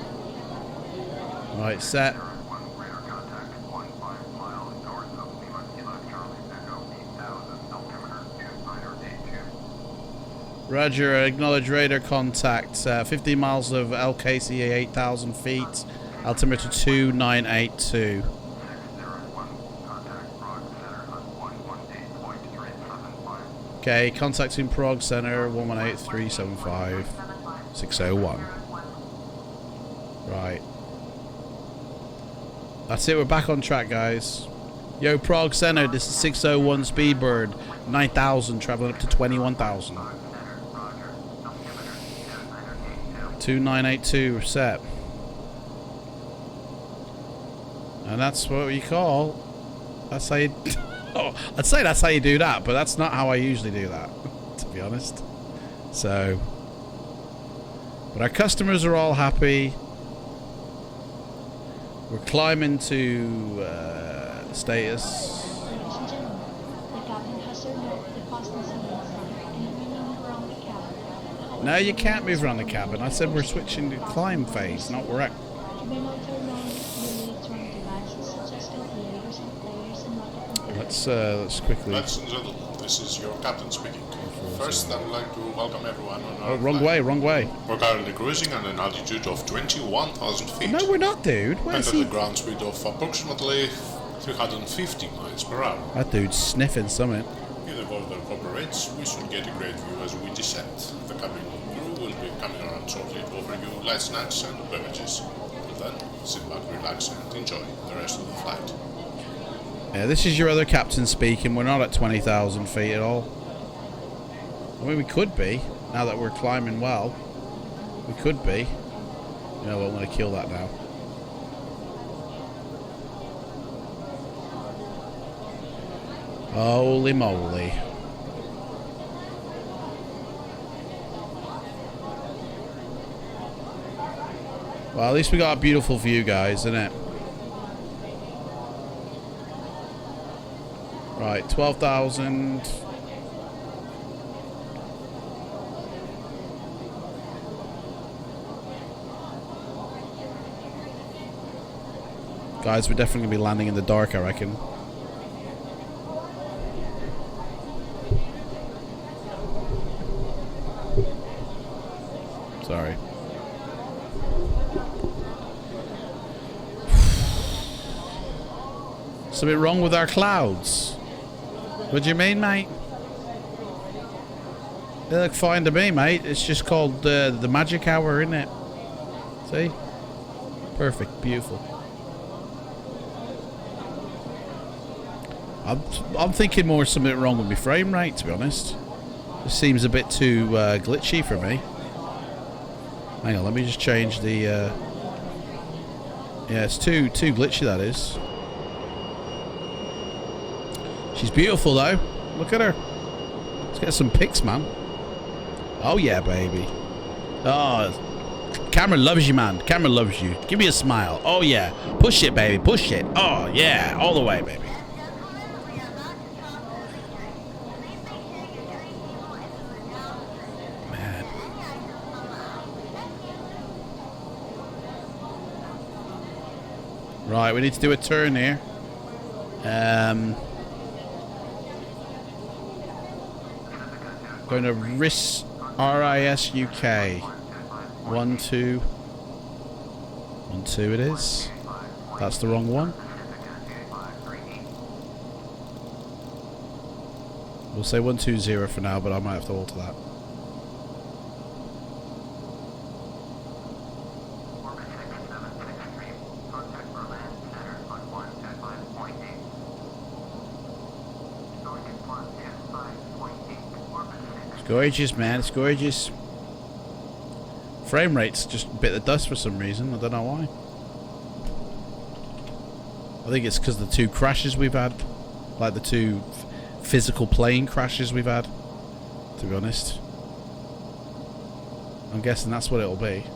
Right, set. Roger, acknowledge radar contact. 15 miles of LKCA 8,000 feet. Altimeter 2982. Okay, contacting Prague Center 118-375-601. Right. That's it, we're back on track, guys. Yo, Prague Center, this is 601 Speedbird, 9,000, traveling up to 21,000. 2982, set. And that's what you call. That's how you. Oh, I'd say that's how you do that, but that's not how I usually do that, to be honest. So, but our customers are all happy. We're climbing to status. Ladies and gentlemen, the captain has surveyed the fasten seals and we move around the cabin. No, you can't move around the cabin. I said we're switching to climb phase, not we're at. You may not turn on your electronic devices such as calculators and players and not the computer. Let's quickly. Ladies and gentlemen, this is your captain speaking. First, I would like to welcome everyone on our wrong flight. way, wrong way. We're currently cruising at an altitude of 21,000 feet. No, we're not, dude. And Where's at he? a ground speed of approximately 350 miles per hour. That dude's sniffing something. If the weather cooperates, we should get a great view as we descend. The cabin crew will be coming around shortly to offer you light snacks and beverages. Till then, sit back, relax, and enjoy the rest of the flight. Yeah, this is your other captain speaking. We're not at 20,000 feet at all. I mean, we could be, now that we're climbing well. We could be. You know what, I'm going to kill that now. Holy moly. Well, at least we got a beautiful view, guys, isn't it? Right, 12,000. Guys, we're definitely going to be landing in the dark, I reckon. Sorry. Something wrong with our clouds. What do you mean, mate? They look fine to me, mate. It's just called the magic hour, isn't it? See? Perfect. Beautiful. I'm thinking more something wrong with my frame rate, to be honest. This seems a bit too glitchy for me. Hang on, let me just change the... yeah, it's too glitchy, that is. She's beautiful, though. Look at her. Let's get some pics, man. Oh, yeah, baby. Oh, camera loves you, man. Camera loves you. Give me a smile. Oh, yeah. Push it, baby. Push it. Oh, yeah. All the way, baby. Man. Right, we need to do a turn here. Going to RIS UK. 1 2 1 2 it is. That's the wrong one. We'll say 120 for now, but I might have to alter that. It's gorgeous, man. It's gorgeous. Frame rate's just bit the dust for some reason. I don't know why. I think it's because the two crashes we've had, like the two physical plane crashes we've had, to be honest. I'm guessing that's what it'll be.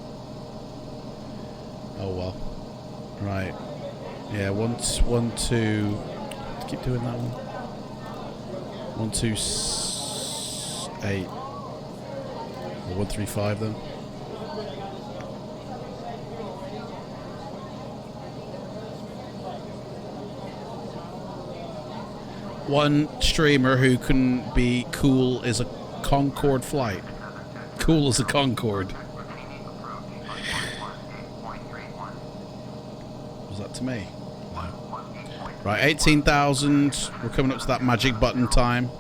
Oh well. Right. Yeah, 1 2. Keep doing that one. 1 2 8. Or 1 3 5 then. One streamer who can be cool as a Concorde flight. Cool as a Concorde. Was that to me? No. Right, 18,000. We're coming up to that magic button time.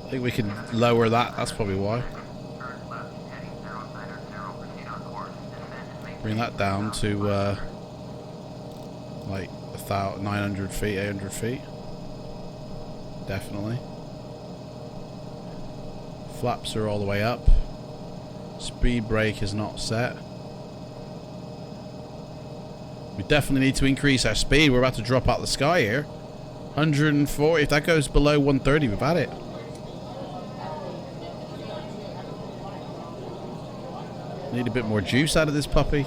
I think we can lower that. That's probably why. Bring that down to like 900 feet, 800 feet. Definitely. Flaps are all the way up. Speed brake is not set. We definitely need to increase our speed. We're about to drop out the sky here. 140. If that goes below 130, we've had it. Need a bit more juice out of this puppy.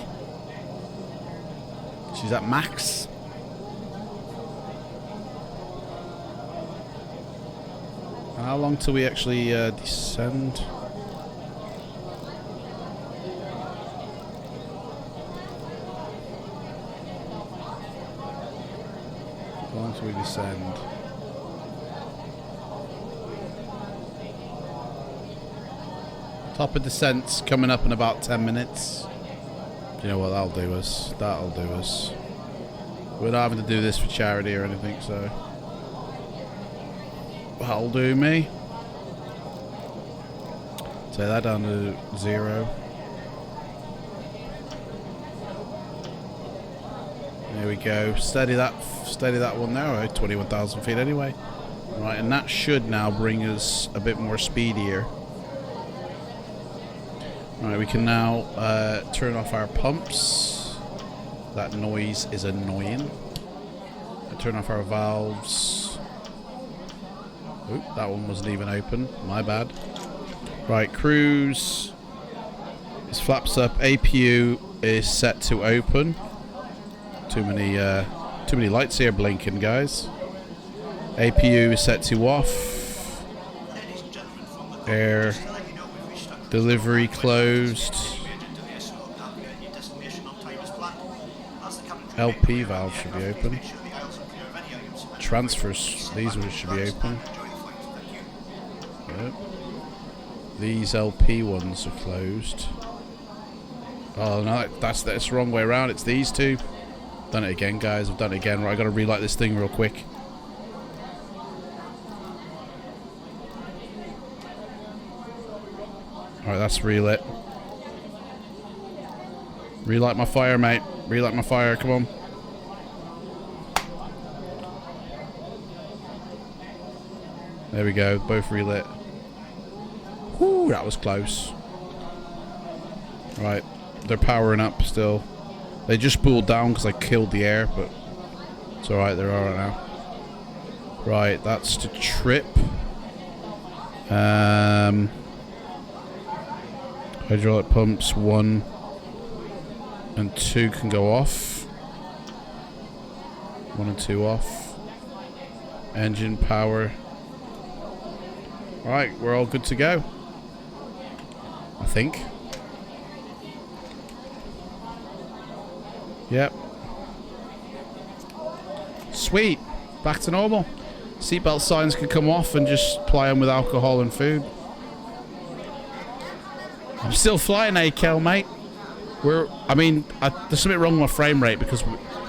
She's at max. How long till we actually descend? How long till we descend? Top of descent's coming up in about 10 minutes. You know what, that'll do us. That'll do us. We're not having to do this for charity or anything, so that'll do me. Take that down to 0. There we go. Steady that one there. 21,000 feet anyway. Right, and that should now bring us a bit more speedier. Right, we can now turn off our pumps. That noise is annoying. Turn off our valves. Oop, that one wasn't even open. My bad. Right, cruise. This flaps up. APU is set to open. Too many lights here blinking, guys. APU is set to off. Air. Delivery closed. LP valve should be open. Transfers, these should be open. Yep. These LP ones are closed. Oh no, that's the wrong way around. It's these two. Done it again, guys. I've done it again. Right, I gotta relight this thing real quick. Alright, that's relit. Relight my fire, mate. Relight my fire, come on. There we go, both relit. Whoo, that was close. Right, they're powering up still. They just spooled down because I killed the air, but it's alright, they're alright now. Right, that's to trip. Hydraulic pumps 1 and 2 can go off. 1 and 2 off. Engine power. Right, we're all good to go. I think. Yep. Sweet. Back to normal. Seatbelt signs can come off and just ply them with alcohol and food. I'm still flying AKL, mate. There's something wrong with my frame rate because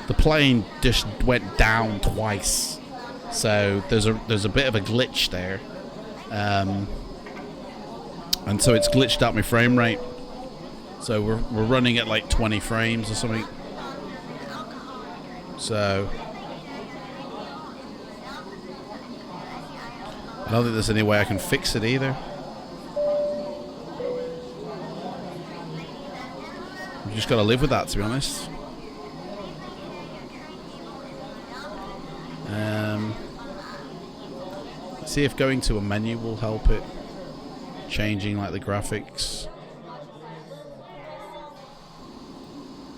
the plane just went down twice. So there's a bit of a glitch there. And so it's glitched out my frame rate. So we're running at like 20 frames or something. So I don't think there's any way I can fix it either. I've just got to live with that, to be honest. See if going to a menu will help it. Changing like the graphics.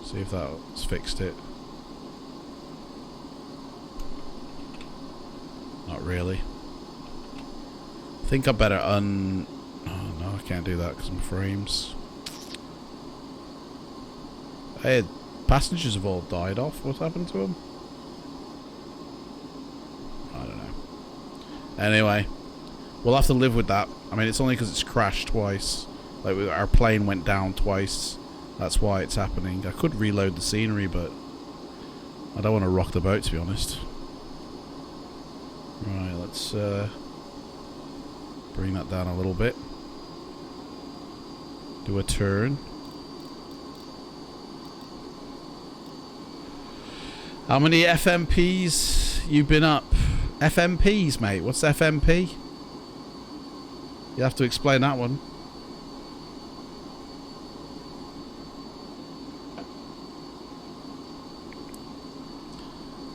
See if that's fixed it. Not really. I think I better Oh no, I can't do that because my frames. Hey, passengers have all died off. What's happened to them? I don't know. Anyway, we'll have to live with that. I mean, it's only because it's crashed twice. Like, our plane went down twice. That's why it's happening. I could reload the scenery, but I don't want to rock the boat, to be honest. Right, let's bring that down a little bit. Do a turn. How many FMPs you been up? FMPs, mate. What's FMP? You have to explain that one.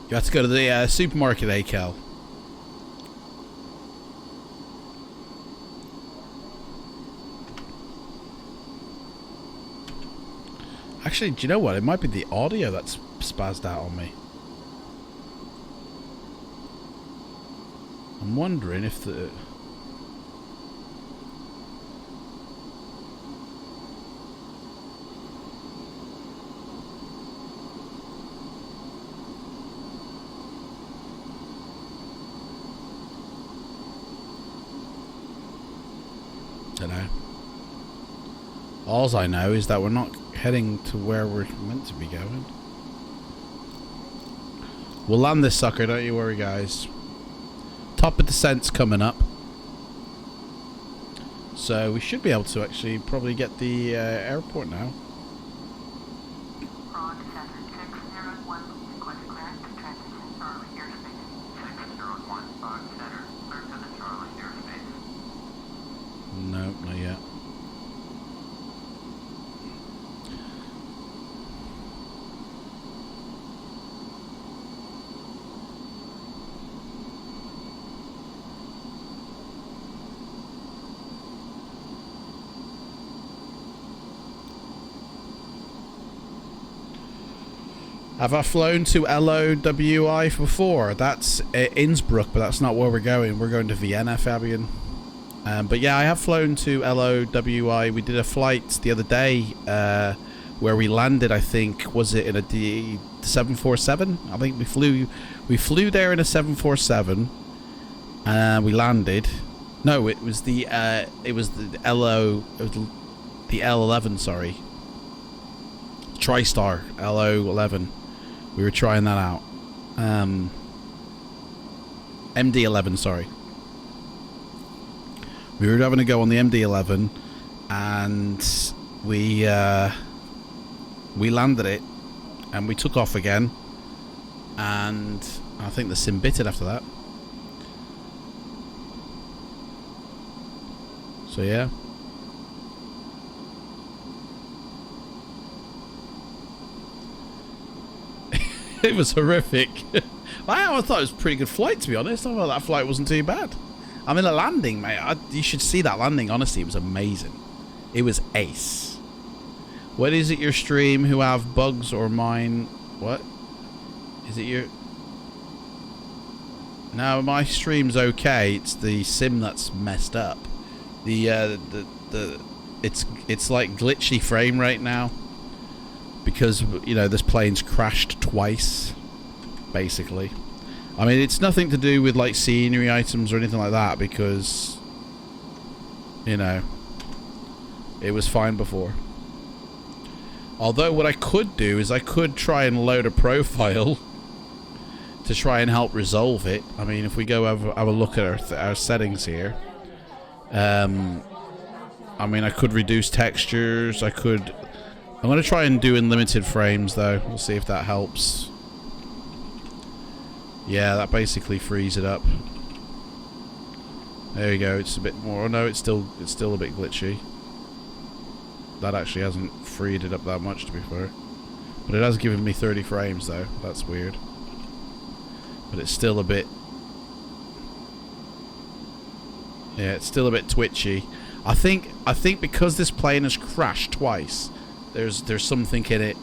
You have to go to the supermarket, AKL. Actually, do you know what? It might be the audio that's spazzed out on me. I'm wondering if the... Dunno. All I know is that we're not heading to where we're meant to be going. We'll land this sucker, don't you worry, guys. Top of descent's coming up. So we should be able to actually probably get the airport now. No, not yet. Have I flown to LOWW before? That's Innsbruck, but that's not where we're going. We're going to Vienna, Fabian. But yeah, I have flown to LOWW. We did a flight the other day where we landed, I think, was it in a 747? I think we flew there in a 747. We landed. No, it was the L11, sorry. TriStar LO11. We were trying that out. MD11, sorry. We were having a go on the MD11, and we landed it, and we took off again, and I think the sim bitted after that. So yeah. It was horrific. I thought it was a pretty good flight, to be honest. I thought that flight wasn't too bad. I mean, the landing, mate. You should see that landing. Honestly, it was amazing. It was ace. What is it your stream who have bugs or mine? What? Is it your... No, my stream's okay. It's the sim that's messed up. It's like glitchy frame rate now. Because, you know, this plane's crashed twice, basically. I mean, it's nothing to do with, like, scenery items or anything like that, because, you know, it was fine before. Although, what I could do is I could try and load a profile to try and help resolve it. I mean, if we go have a look at our settings here. I mean, I could reduce textures, I could... I'm going to try and do unlimited frames, though. We'll see if that helps. Yeah, that basically frees it up. There you go. It's a bit more. Oh no, it's still a bit glitchy. That actually hasn't freed it up that much, to be fair. But it has given me 30 frames, though. That's weird. But it's still a bit... Yeah, it's still a bit twitchy. I think because this plane has crashed twice... There's something in it.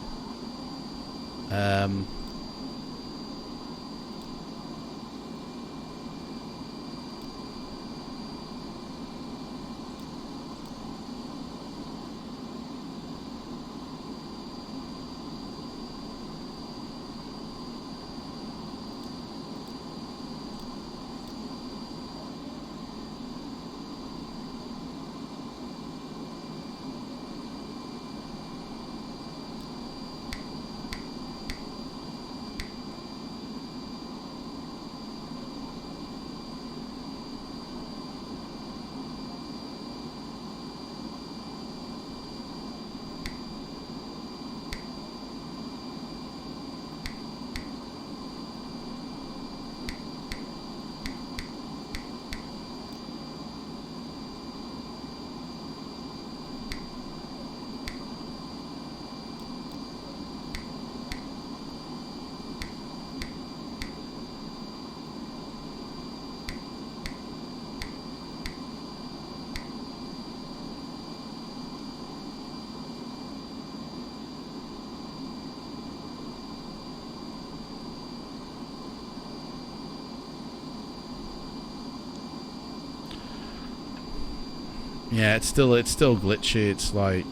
Yeah, it's still glitchy. It's like,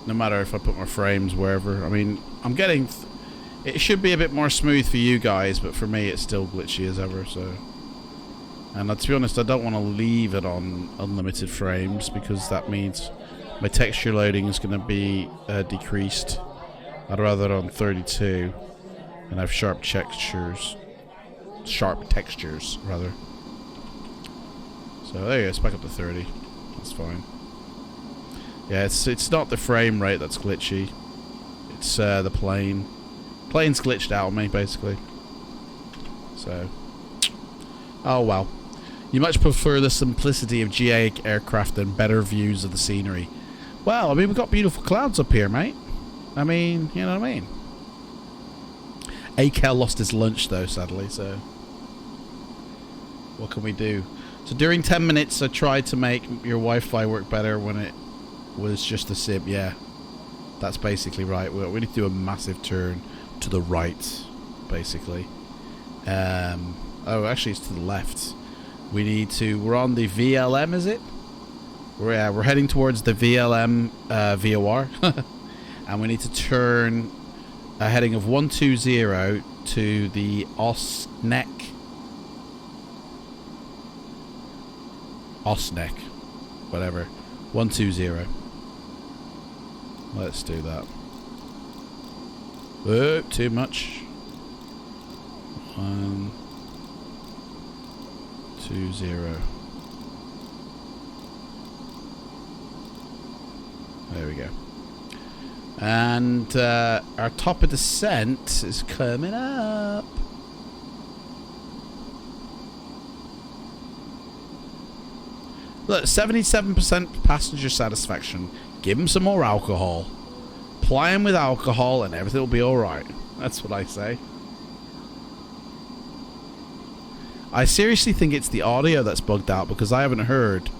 no matter if I put my frames wherever. I mean, I'm getting... it should be a bit more smooth for you guys, but for me it's still glitchy as ever, so... And to be honest, I don't want to leave it on unlimited frames, because that means my texture loading is going to be decreased. I'd rather it on 32 and have sharp textures. Sharp textures, rather. So there you go, it's back up to 30. That's fine. Yeah, it's not the frame rate that's glitchy. It's the plane. Plane's glitched out on me, basically. So, oh well. You much prefer the simplicity of GA aircraft and better views of the scenery. Well, I mean, we've got beautiful clouds up here, mate. I mean, you know what I mean? ACAL lost his lunch, though, sadly, so... what can we do? So during 10 minutes, I tried to make your Wi-Fi work better when it was just a sim. Yeah, that's basically right. We need to do a massive turn to the right, basically. Oh, actually, it's to the left. We need to... we're on the VLM, is it? We're heading towards the VLM VOR. And we need to turn a heading of 120 to the Osneck, whatever, 120. Let's do that. Oh, too much. 1, 2, 0. There we go. And our top of descent is coming up. Look, 77% passenger satisfaction. Give them some more alcohol. Ply them with alcohol and everything will be alright. That's what I say. I seriously think it's the audio that's bugged out because I haven't heard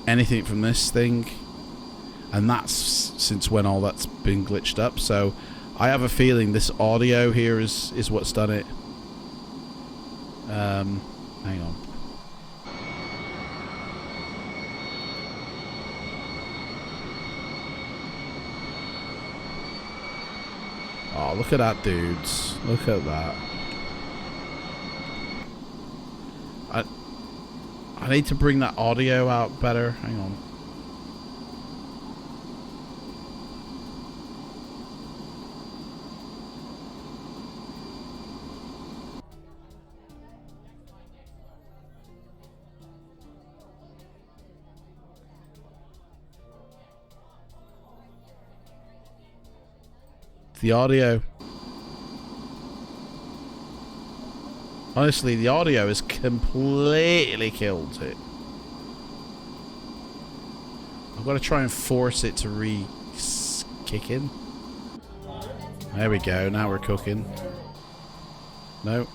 anything from this thing. And that's since when all that's been glitched up. So I have a feeling this audio here is what's done it. Hang on. Oh, look at that, dudes. Look at that. I need to bring that audio out better. Hang on. The audio. Honestly, the audio has completely killed it. I've got to try and force it to kick in. There we go. Now we're cooking. No.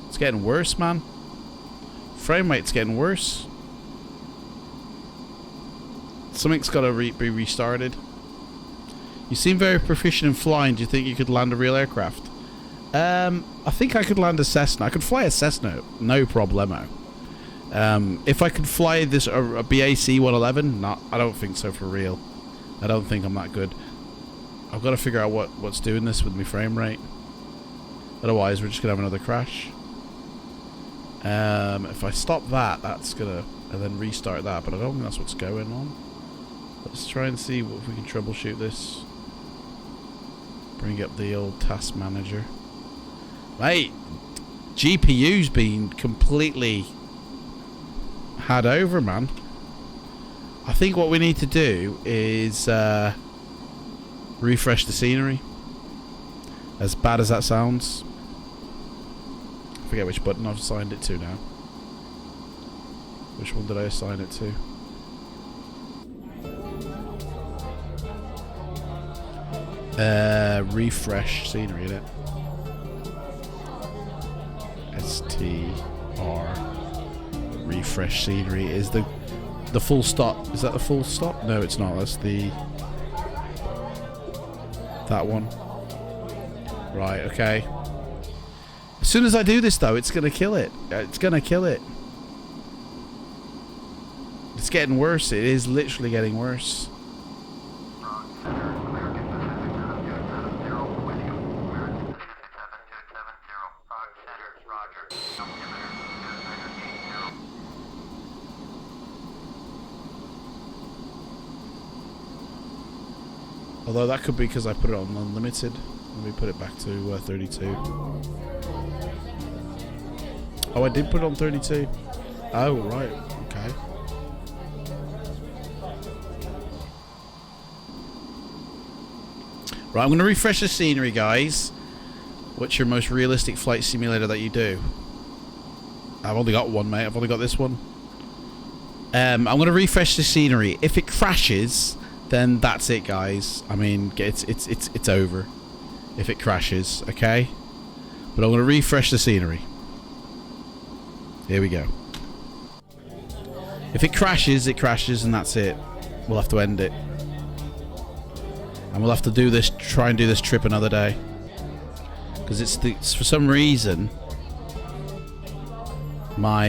It's getting worse, man. Frame rate's getting worse. Something's got to be restarted. You seem very proficient in flying. Do you think you could land a real aircraft? I think I could land a Cessna. I could fly a Cessna, no problemo. If I could fly this a BAC 111, no, I don't think so for real. I don't think I'm that good. I've got to figure out what's doing this with my frame rate. Otherwise, we're just gonna have another crash. If I stop that, that's gonna and then restart that, but I don't think that's what's going on. Let's try and see if we can troubleshoot this. Bring up the old task manager. Mate, GPU's been completely had over, man. I think what we need to do is refresh the scenery. As bad as that sounds. I forget which button I've assigned it to now. Which one did I assign it to? Refresh scenery, innit? STR refresh scenery is the full stop. Is that the full stop? No, it's not. That's that one. Right, okay. As soon as I do this though, it's gonna kill it. It's gonna kill it. It's getting worse. It is literally getting worse. Although that could be because I put it on unlimited. Let me put it back to 32. Oh, I did put it on 32. Oh, right. Okay. Right, I'm going to refresh the scenery, guys. What's your most realistic flight simulator that you do? I've only got one, mate. I've only got this one. I'm going to refresh the scenery. If it crashes, then that's it, guys. I mean, it's over. If it crashes, okay? But I'm going to refresh the scenery. Here we go. If it crashes, and that's it. We'll have to end it. And we'll have to do this, try and do this trip another day. Because it's for some reason, my,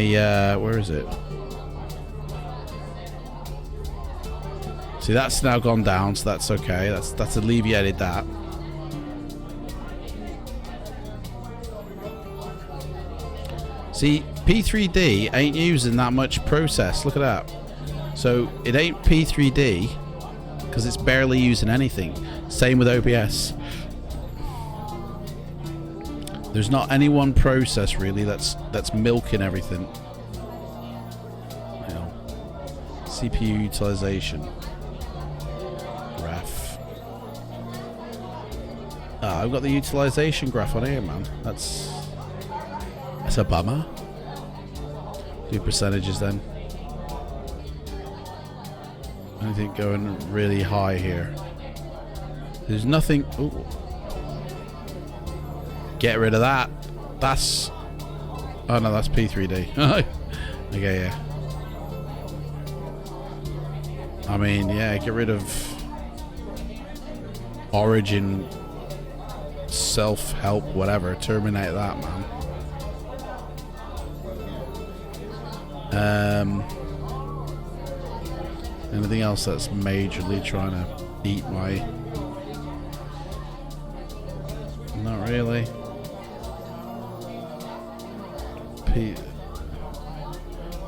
where is it? See, that's now gone down, so that's okay. That's alleviated that. See, P3D ain't using that much process. Look at that. So it ain't P3D because it's barely using anything. Same with OBS. There's not any one process really that's milking everything. You know, CPU utilization graph. Ah, I've got the utilization graph on here, man. That's a bummer. Do percentages then. Anything going really high here? There's nothing. Ooh. Get rid of that. That's. Oh no, that's P3D. Okay, yeah. I mean, yeah, get rid of Origin, self-help, whatever. Terminate that, man. Anything else that's majorly trying to eat my... Not really.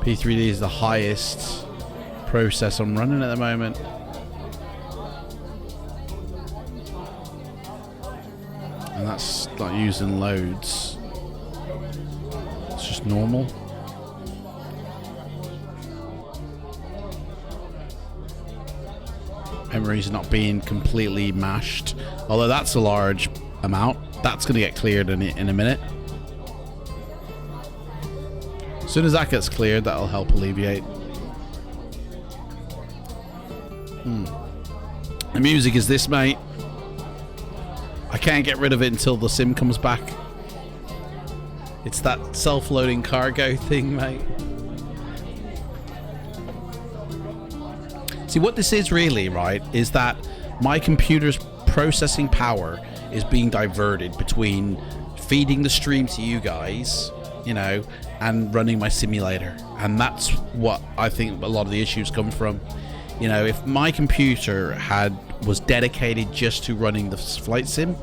P3D is the highest process I'm running at the moment. And that's not using loads. It's just normal. Memory's not being completely mashed, although that's a large amount. That's going to get cleared in a minute. As soon as that gets cleared, that'll help alleviate. The music is this, mate. I can't get rid of it until the sim comes back. It's that self-loading cargo thing, mate. See, what this is really, right, is that my computer's processing power is being diverted between feeding the stream to you guys, you know, and running my simulator. And that's what I think a lot of the issues come from. You know, if my computer was dedicated just to running the flight sim,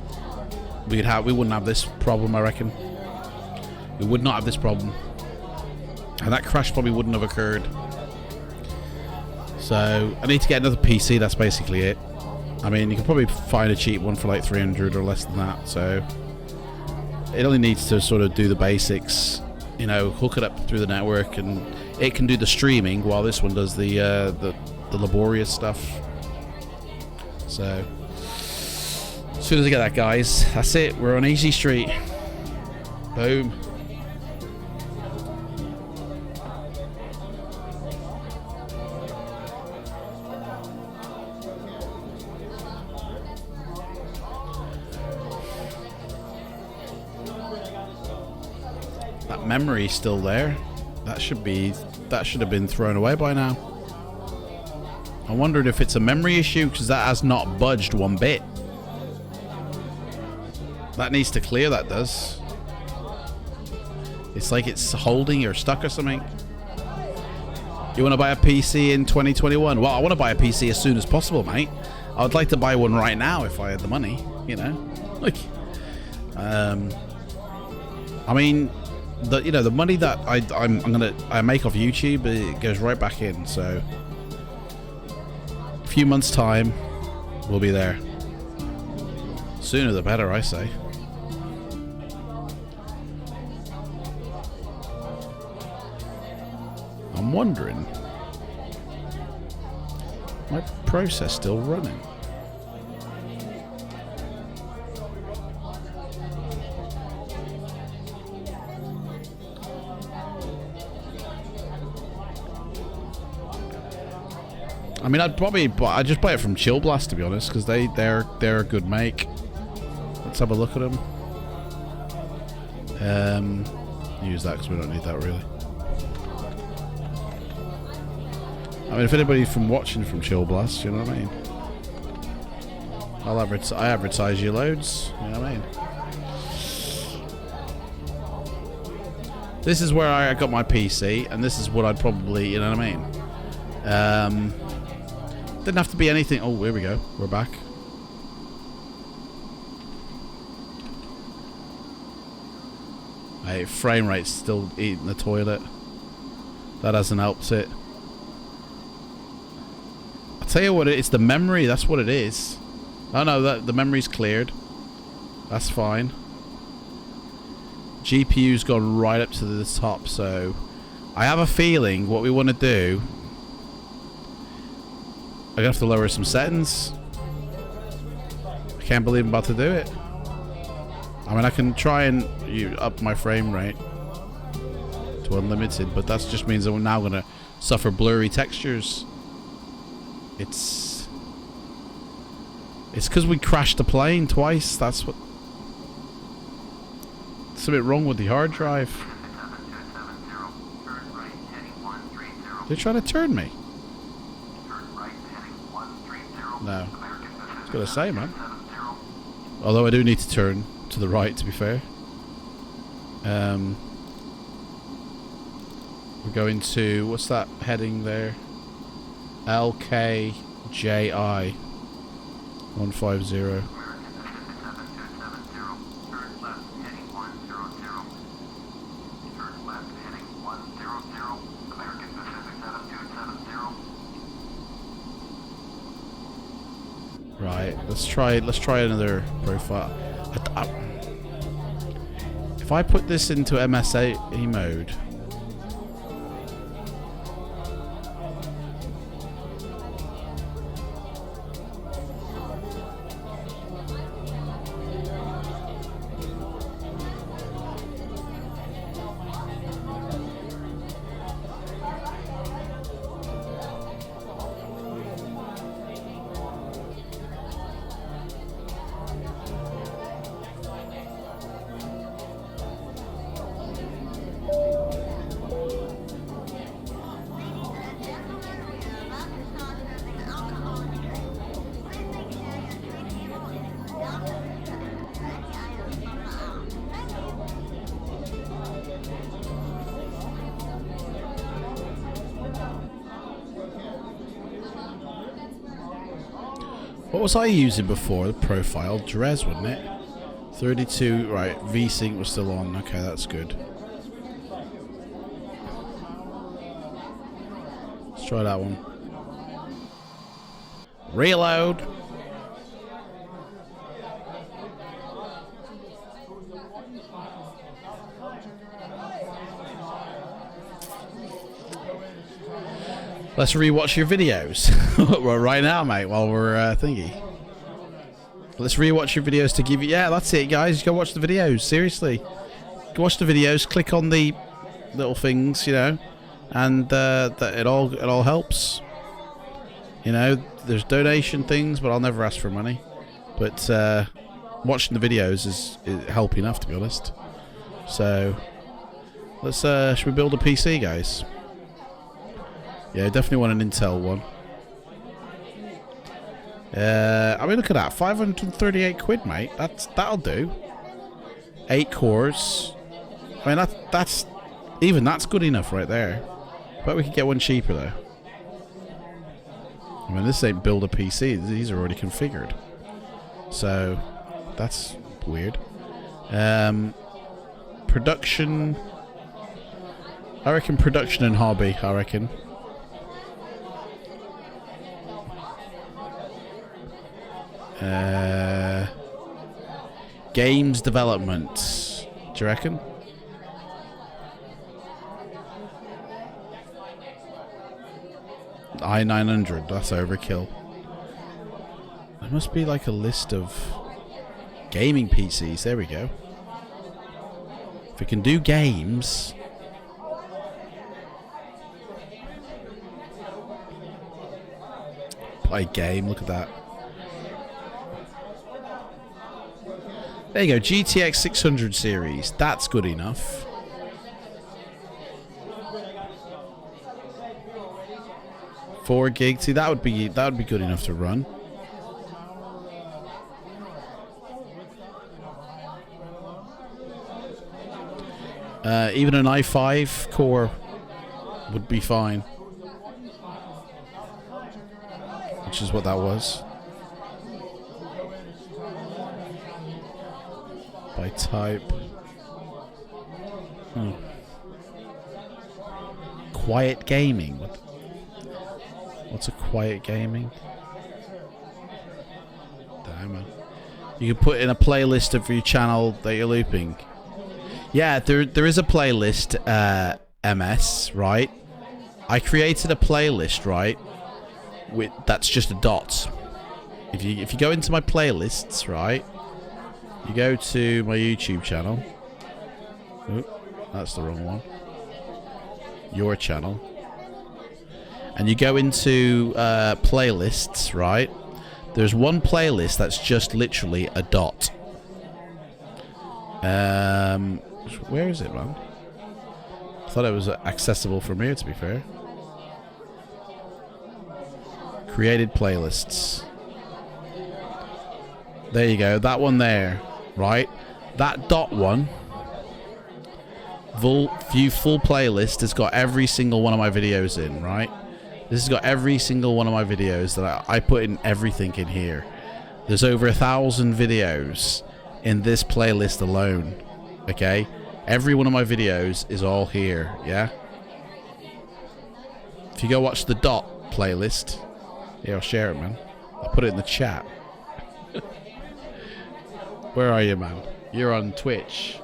we wouldn't have this problem, I reckon. We would not have this problem. And that crash probably wouldn't have occurred. So I need to get another PC. That's basically it. I mean, you can probably find a cheap one for like 300 or less than that. So it only needs to sort of do the basics, you know, hook it up through the network, and it can do the streaming while this one does the laborious stuff. So as soon as I get that, guys, that's it. We're on Easy Street. Boom. That memory's still there. That should have been thrown away by now. I wondered if it's a memory issue, because that has not budged one bit. That needs to clear, that does. It's like it's holding or stuck or something. You want to buy a PC in 2021? Well, I want to buy a PC as soon as possible, mate. I would like to buy one right now if I had the money, you know. Like, I mean, the money that I make off YouTube, it goes right back in. So a few months time, we'll be there. Sooner the better, I say. I'm wondering, my process still running? I mean, I'd just buy it from Chill Blast, to be honest, because they're a good make. Let's have a look at them. Use that because we don't need that really. I mean, if anybody from watching from Chill Blast, you know what I mean. I advertise you loads. You know what I mean. This is where I got my PC, and this is what I'd probably, you know what I mean. Didn't have to be anything. Oh, here we go. We're back. Hey, frame rate's still eating the toilet. That hasn't helped it. tell you what, it's the memory. That's what it is. Oh no, the memory's cleared. That's fine. GPU's gone right up to the top, so I have a feeling what we want to do. I'm gonna have to lower some settings. I can't believe I'm about to do it. I mean, I can try and up my frame rate to unlimited, but that just means that we're now gonna suffer blurry textures. It's because we crashed the plane twice. That's what. There's a bit wrong with the hard drive. They're trying to turn me. No. I was gonna say, man. Although I do need to turn to the right, to be fair. We're going to, what's that heading there? LKJI 150. Right, let's try another profile. If I put this into MSA mode, what was I using before? The profile Drez, wasn't it? 32, right, VSync was still on. Okay, that's good. Let's try that one. Reload. Let's rewatch your videos. Right now, mate, while we're thingy. Let's rewatch your videos to give you... Yeah, that's it, guys. Go watch the videos. Seriously. Go watch the videos. Click on the little things, you know. And it all helps. You know, there's donation things, but I'll never ask for money. But watching the videos is help enough, to be honest. So, let's... should we build a PC, guys? Yeah, I definitely want an Intel one. I mean, look at that. 538 quid, mate. That'll do. 8 cores. I mean, that's good enough right there. But we could get one cheaper, though. I mean, this ain't build a PC. These are already configured. So, that's weird. Production. I reckon production and hobby, I reckon. Games development. Do you reckon? i900. That's overkill. There must be like a list of gaming PCs. There we go. If we can do games. Play game. Look at that. There you go, GTX 600 series. That's good enough. $4 GB. See, that would be good enough to run. Even an i5 core would be fine, which is what that was. By type. Quiet gaming. What's a quiet gaming? Damn, man. You can put in a playlist of your channel that you're looping. Yeah, there is a playlist, MS, right? I created a playlist, right? That's just a dot. If you go into my playlists, right? You go to my YouTube channel. Oop, that's the wrong one. Your channel. And you go into playlists, right? There's one playlist that's just literally a dot. Where is it, man? I thought it was accessible from here, to be fair. Created playlists. There you go. That one there, right? That dot one. View full playlist has got every single one of my videos in, right? This has got every single one of my videos that I put in everything in here. There's over 1,000 videos in this playlist alone. Okay? Every one of my videos is all here, yeah? If you go watch the dot playlist, yeah, I'll share it, man. I'll put it in the chat. Where are you, man? You're on Twitch.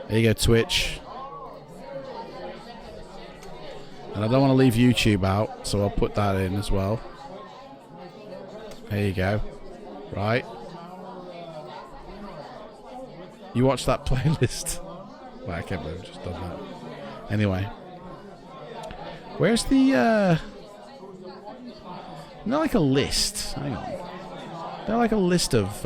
There you go, Twitch. And I don't want to leave YouTube out, so I'll put that in as well. There you go. Right. You watch that playlist. Well, I can't believe I've just done that. Anyway. Where's the, not like a list. Hang on. Not like a list of,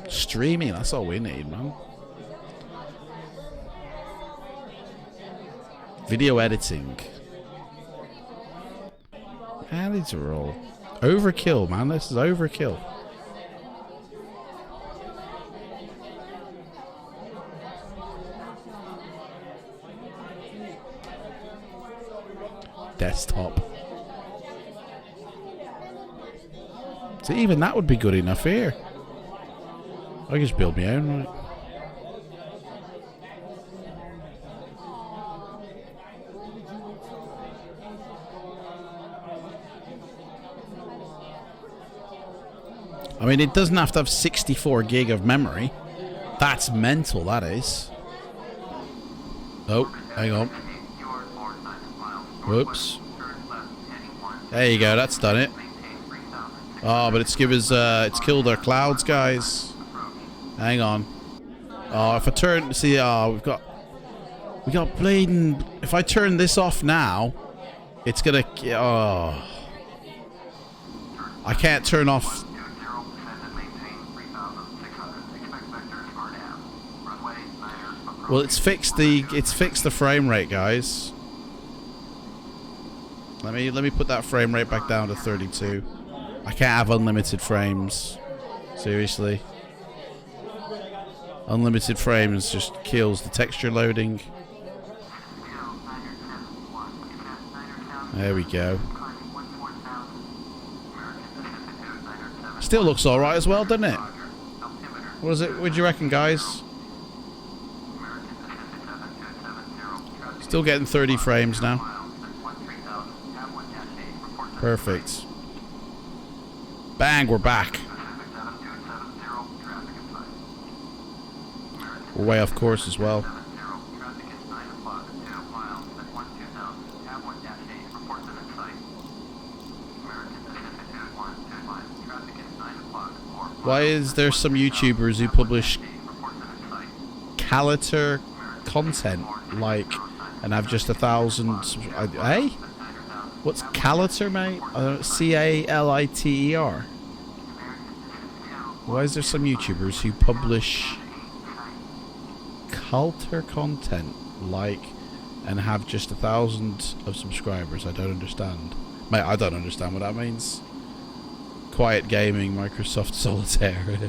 streaming, that's all we need, man. Video editing. And it's a roll. Overkill, man. This is overkill. Desktop. So even that would be good enough here. I can just build my own, right? I mean, it doesn't have to have 64 gig of memory. That's mental, that is. Oh, hang on. Whoops. There you go, that's done it. Oh, but it's killed our clouds, guys. Hang on. Oh, if I turn, see, we got bleeding. If I turn this off now, it's gonna. Oh, I can't turn off. Well, it's fixed the frame rate, guys. Let me put that frame rate back down to 32. I can't have unlimited frames. Seriously. Unlimited frames just kills the texture loading. There we go. Still looks alright as well, doesn't it? What is it? What do you reckon, guys? Still getting 30 frames now. Perfect. Bang, we're back. We're way off course as well. Why is there some YouTubers who publish caliter content like and have just 1,000? Hey, what's caliter, mate? C-A-L-I-T-E-R. Why is there some YouTubers who publish culture content like and have just 1,000 of subscribers? I don't understand, mate. I don't understand what that means. Quiet gaming, Microsoft Solitaire.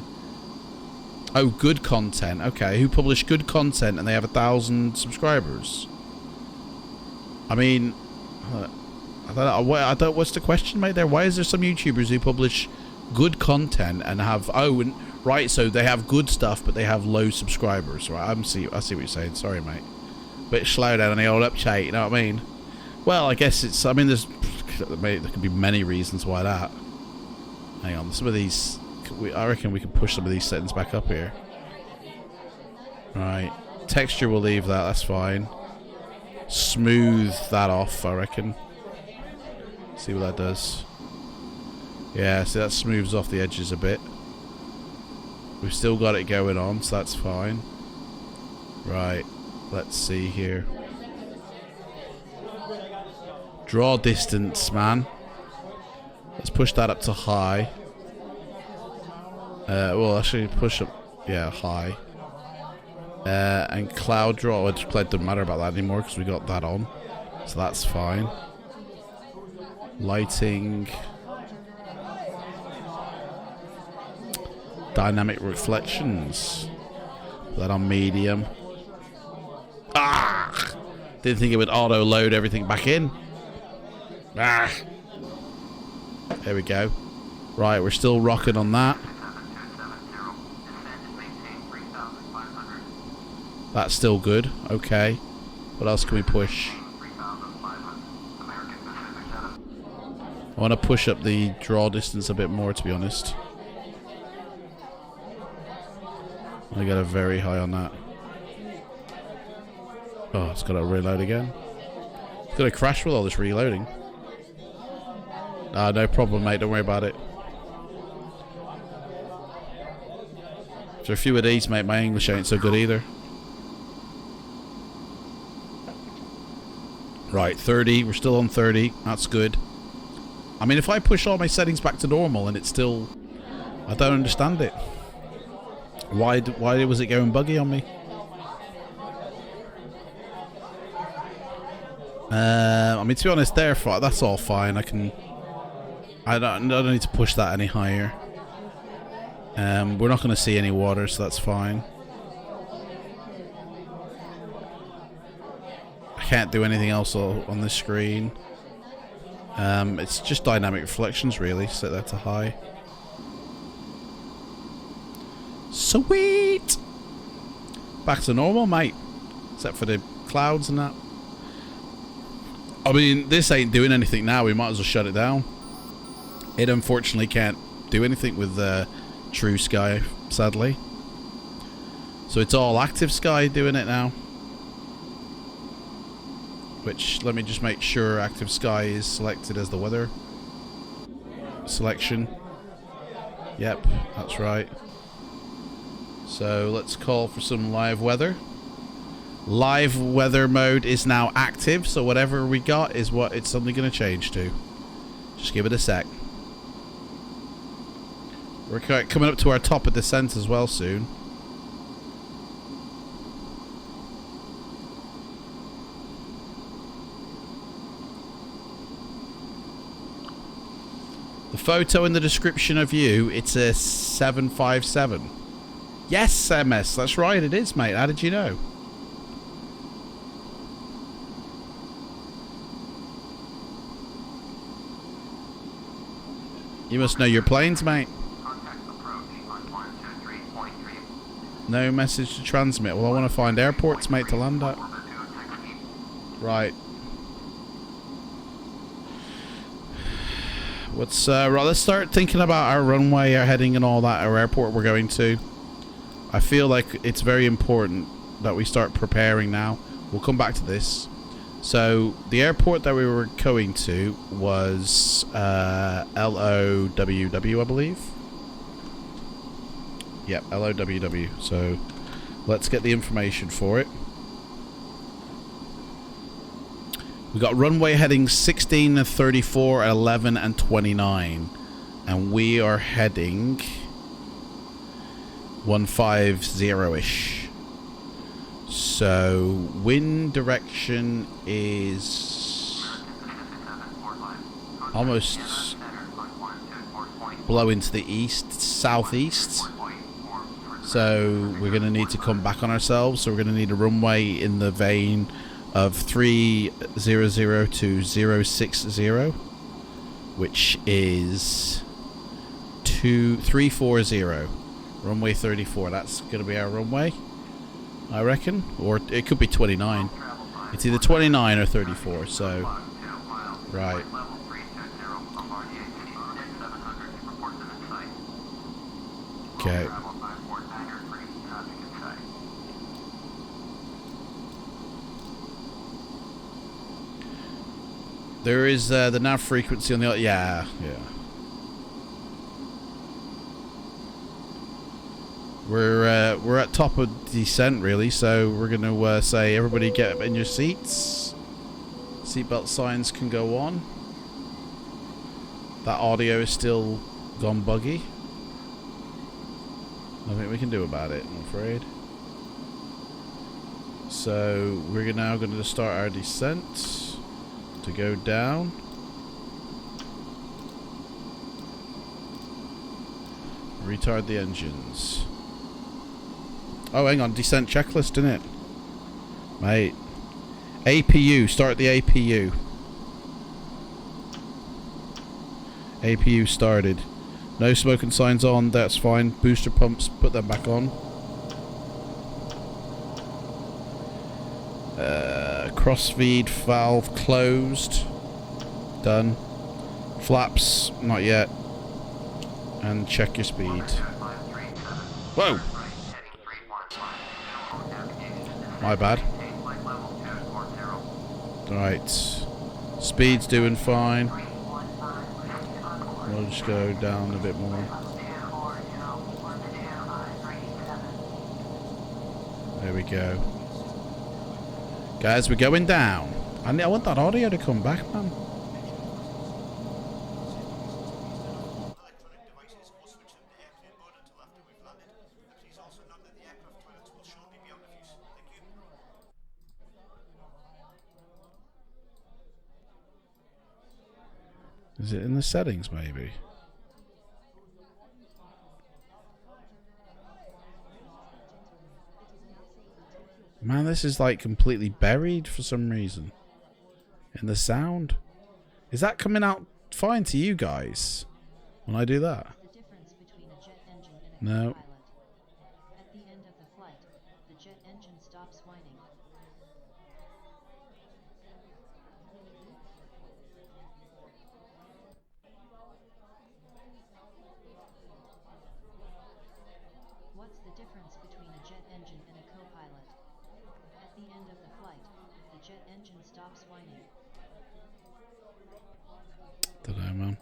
Oh, good content. Okay, who publish good content and they have 1,000 subscribers? I mean, I don't know. What's the question, mate? There. Why is there some YouTubers who publish good content and have right? So they have good stuff, but they have low subscribers, right? I see what you're saying. Sorry, mate. Bit slow down on the old update. You know what I mean? Well, I guess it's. I mean, there could be many reasons why that. Hang on, some of these. I reckon we can push some of these settings back up here. Right. Texture, we'll leave that. That's fine. Smooth that off, I reckon. See what that does. Yeah, see, that smooths off the edges a bit. We've still got it going on, so that's fine. Right. Let's see here. Draw distance, man. Let's push that up to high. Well, actually push up, yeah, high. And cloud draw, it doesn't matter about that anymore because we got that on. So that's fine. Lighting. Dynamic reflections. Put that on medium. Ah! Didn't think it would auto load everything back in. Ah! There we go. Right, we're still rocking on that. That's still good. Okay. What else can we push? I want to push up the draw distance a bit more, to be honest. I got a very high on that. Oh, it's got to reload again. It's going to crash with all this reloading. No problem, mate. Don't worry about it. After a few of these, mate, my English ain't so good either. Right, 30. We're still on 30. That's good. I mean, if I push all my settings back to normal and it's still... I don't understand it. Why was it going buggy on me? I mean, to be honest, that's all fine. I don't need to push that any higher. We're not going to see any water, so that's fine. I can't do anything else on this screen. It's just dynamic reflections, really. Set that to high. Sweet! Back to normal, mate. Except for the clouds and that. I mean, this ain't doing anything now. We might as well shut it down. It unfortunately can't do anything with True Sky, sadly. So it's all Active Sky doing it now. Which, let me just make sure Active Sky is selected as the weather selection. Yep, that's right. So let's call for some live weather. Live weather mode is now active, so whatever we got is what it's suddenly going to change to. Just give it a sec. We're coming up to our top of descent as well soon. The photo in the description of you, it's a 757. Yes, MS, that's right, it is, mate. How did you know? You must know your planes, mate. No message to transmit. Well, I want to find airports, mate, to land at. Right. Right, let's start thinking about our runway, our heading and all that, our airport we're going to. I feel like it's very important that we start preparing now. We'll come back to this. So, the airport that we were going to was LOWW, I believe. Yep, LOWW. So, let's get the information for it. We got runway heading 16 and 34, 11 and 29. And we are heading 150-ish. So, wind direction is almost blowing to the east, southeast. So, we're going to need to come back on ourselves. So, we're going to need a runway in the vein of 300 to 060, which is 340. Runway 34. That's going to be our runway, I reckon. Or it could be 29. It's either 29 or 34, so... Right. Okay. There is the nav frequency on the... Yeah. We're at top of descent, really, so we're going to say everybody get in your seats. Seatbelt signs can go on. That audio is still gone buggy. Nothing we can do about it, I'm afraid. So we're now going to start our descent to go down. Retard the engines. Oh, hang on, descent checklist, isn't it? Mate. APU, start the APU. APU started. No smoking signs on, that's fine. Booster pumps, put them back on. Crossfeed valve closed. Done. Flaps, not yet. And check your speed. Whoa! My bad. Right. Speed's doing fine. We'll just go down a bit more. There we go. Guys, we're going down. I want that audio to come back, man. Is it in the settings, maybe? Man, this is like completely buried for some reason. In the sound. Is that coming out fine to you guys when I do that? No. At the end of the flight, the jet engine stops whining. What's the difference between a jet engine and a co-pilot? At the end of the flight, the jet engine stops whining. Dunno, man.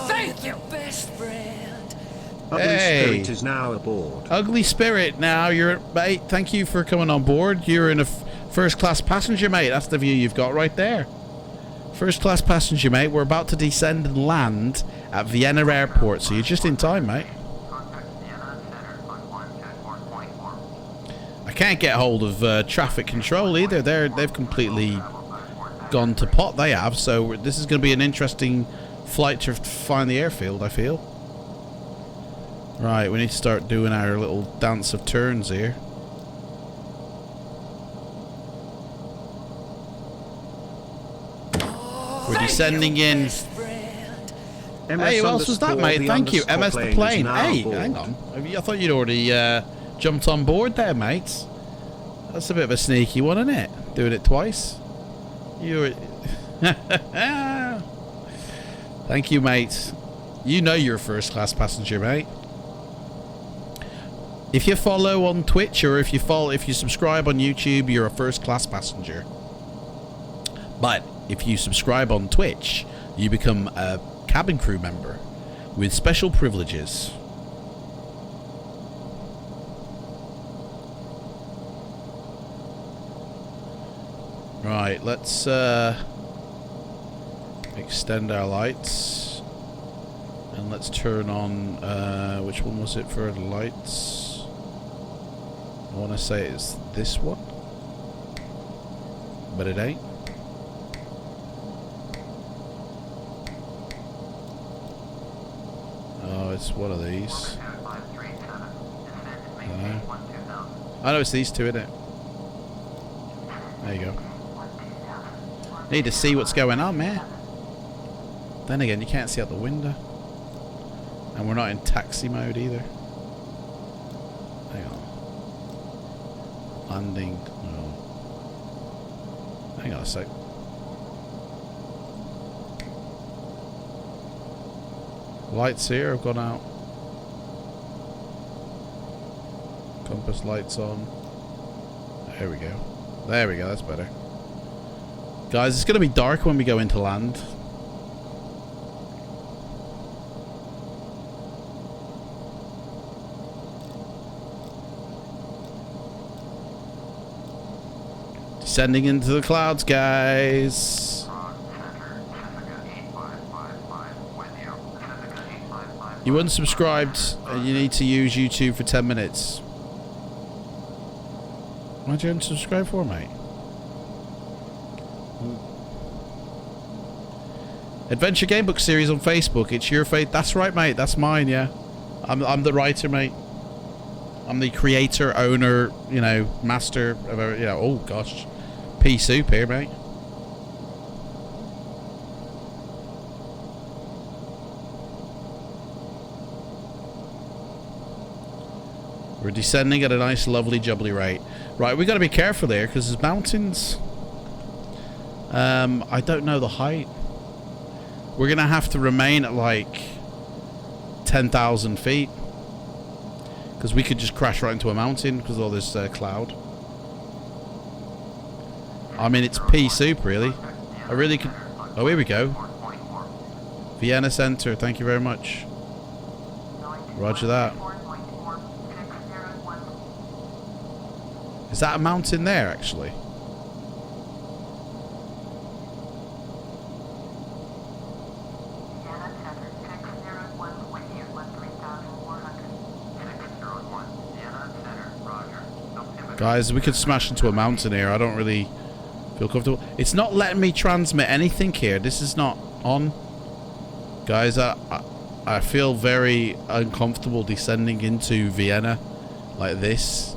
Thank you, best friend. Ugly Spirit is now aboard. Ugly Spirit, now you're... Mate, thank you for coming on board. You're in a first-class passenger, mate. That's the view you've got right there. First-class passenger, mate. We're about to descend and land at Vienna Airport, so you're just in time, mate. I can't get hold of traffic control either. They've completely gone to pot, they have. So this is going to be an interesting flight to find the airfield, I feel. Right, we need to start doing our little dance of turns here. We're descending in. Hey, who else was that, mate? Thank you. MS the plane. Hey, hang on. I thought you'd already jumped on board there, mate. That's a bit of a sneaky one, isn't it? Doing it twice. You were... Thank you, mate. You know you're a first-class passenger, mate. If you follow on Twitch or if you subscribe on YouTube, you're a first-class passenger. But if you subscribe on Twitch, you become a cabin crew member with special privileges. Right, let's extend our lights And let's turn on, which one was it for the lights? I want to say it's this one. But it ain't. Oh, it's one of these. I know it's these two, isn't it? There you go. Need to see what's going on, man. Then again, you can't see out the window. And we're not in taxi mode either. Hang on. Landing. No. Hang on a sec. Lights here have gone out. Compass lights on. There we go. There we go, that's better. Guys, it's going to be dark when we go into land. Descending into the clouds, guys. You unsubscribed and you need to use YouTube for 10 minutes. Why'd you unsubscribe for, mate? Adventure Gamebook series on Facebook. It's your fate. That's right, mate. That's mine, yeah. I'm the writer, mate. I'm the creator, owner, you know, master of, you know, oh gosh. Pea soup here, mate. We're descending at a nice, lovely, jubbly rate. Right, we got to be careful there because there's mountains. I don't know the height. We're going to have to remain at like 10,000 feet. Because we could just crash right into a mountain because of all this cloud. I mean, it's pea soup, really. I really could... Oh, here we go. Vienna Center, thank you very much. Roger that. Is that a mountain there, actually? Guys, we could smash into a mountain here. I don't really feel comfortable. It's not letting me transmit anything here. This is not on. Guys, I feel very uncomfortable descending into Vienna like this.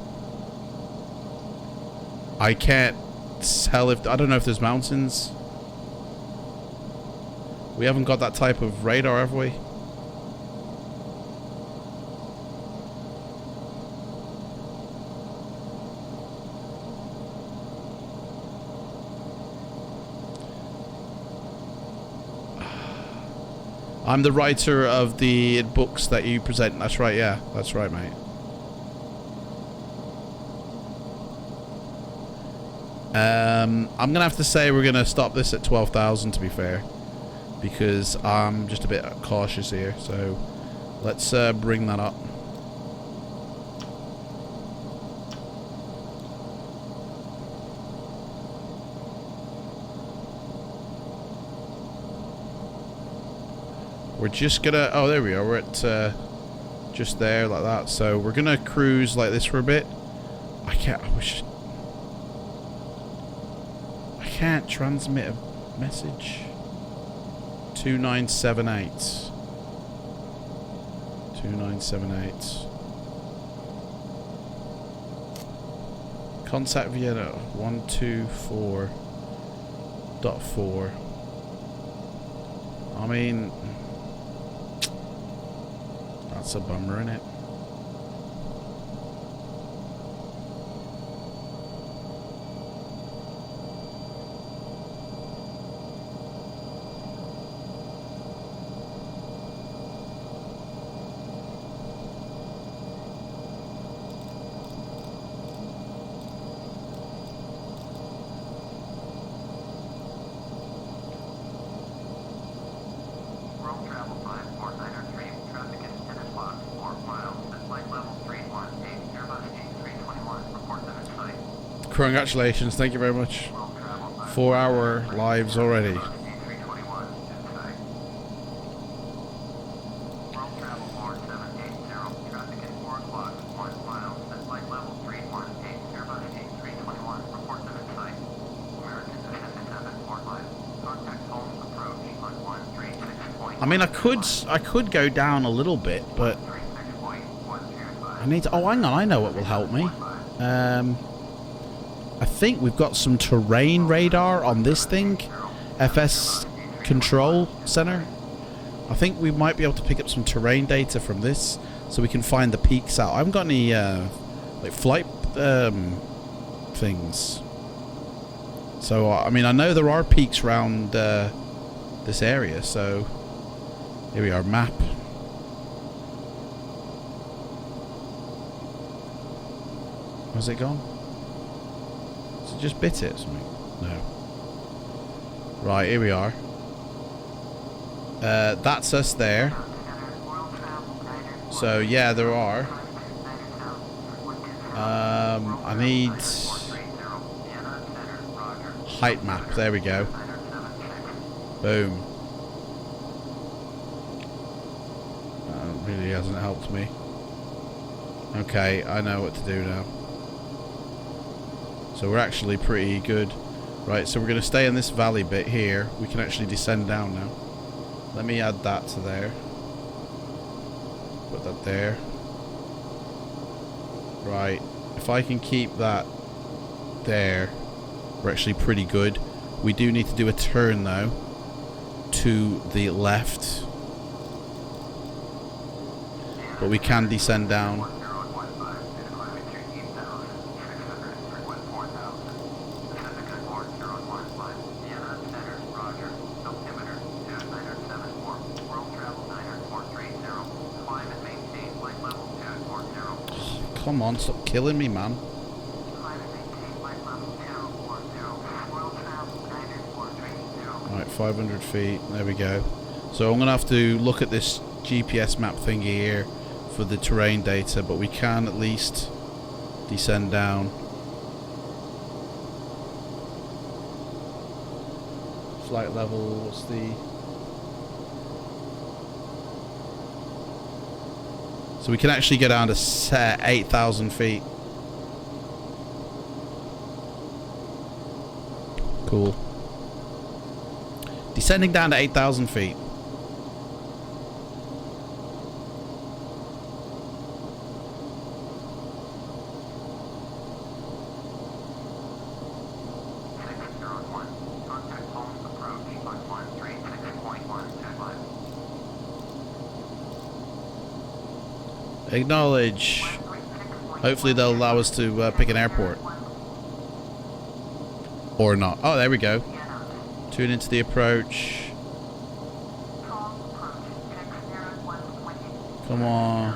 I can't tell if... I don't know if there's mountains. We haven't got that type of radar, have we? I'm the writer of the books that you present. That's right, yeah. That's right, mate. I'm going to have to say we're going to stop this at 12,000 to be fair. Because I'm just a bit cautious here. So let's bring that up. We're just gonna... Oh, there we are. We're at just there like that. So we're going to cruise like this for a bit. I can't transmit a message. 2978. 2978. Contact Vienna 124.4. I mean, that's a bummer, isn't it? Congratulations, thank you very much. 4 hour lives already. I mean, I could go down a little bit, but I need to... Oh, hang on. I know what will help me. I think we've got some terrain radar on this thing. FS Control Center. I think we might be able to pick up some terrain data from this so we can find the peaks out. I haven't got any like flight things. So, I mean, I know there are peaks around this area, so... Here we are, map. Where's it gone? Has it just bit it or something? No. Right, here we are. That's us there. So, yeah, there are. I need... height map. There we go. Boom. Really hasn't helped me. Okay, I know what to do now. So we're actually pretty good. Right, so we're going to stay in this valley bit here. We can actually descend down now. Let me add that to there. Put that there. Right, if I can keep that there, we're actually pretty good. We do need to do a turn though to the left. But we can descend down. Come on, stop killing me, man. Alright, 500 feet. There we go. So I'm going to have to look at this GPS map thingy here for the terrain data, but we can at least descend down. Flight level, what's the... So we can actually go down to 8,000 feet. Cool. Descending down to 8,000 feet. Acknowledge. Hopefully they'll allow us to pick an airport. Or not. Oh, there we go. Tune into the approach. Come on.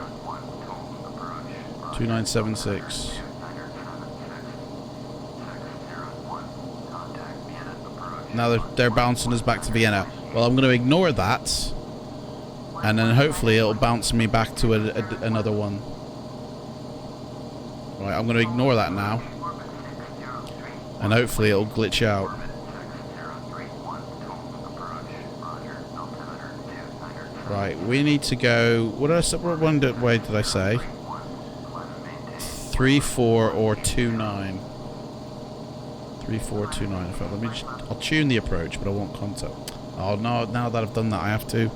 2976. Now they're bouncing us back to Vienna. Well, I'm going to ignore that. And then hopefully it'll bounce me back to another one. Right, I'm going to ignore that now. And hopefully it'll glitch out. Right, we need to go... What way did I say? 34 or 29. 3429. In fact, let me just... I'll tune the approach, but I won't contact. Oh no, now that I've done that I have to.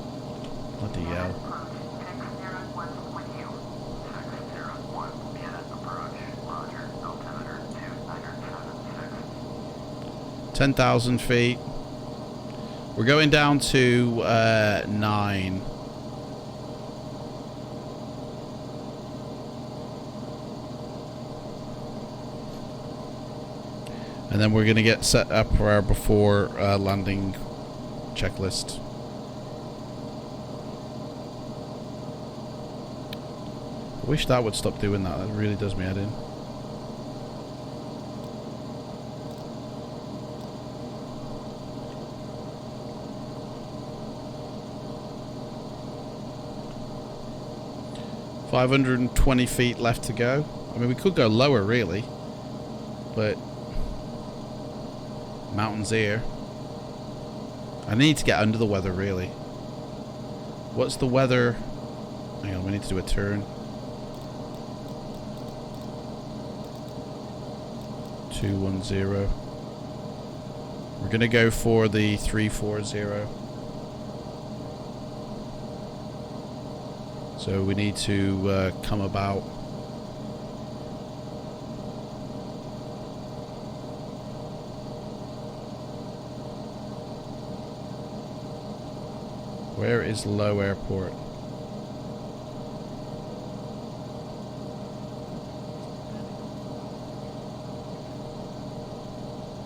Bloody hell. 10,000 feet. We're going down to 9. And then we're going to get set up for our before landing checklist. I wish that would stop doing that. That really does me head in. $520 feet left to go. I mean, we could go lower, really, but mountains here. I need to get under the weather, really. What's the weather? Hang on, we need to do a turn. 210. We're gonna go for the 340. So we need to come about. Where is Low Airport?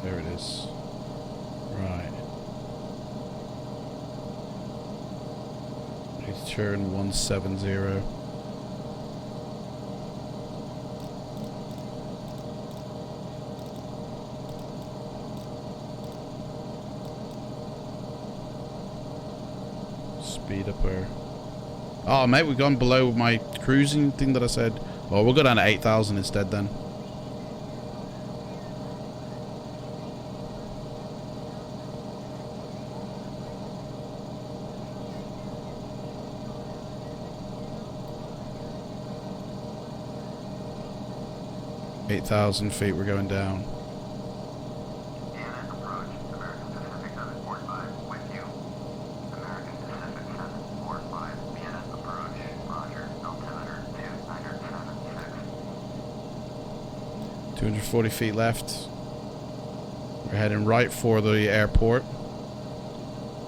There it is. Right. Please turn 170. Speed up our... Oh, mate, we've gone below my cruising thing that I said. Oh, we'll go down to 8,000 instead then. .8,000 feet, we're going down. .240 feet left. We're heading right for the airport,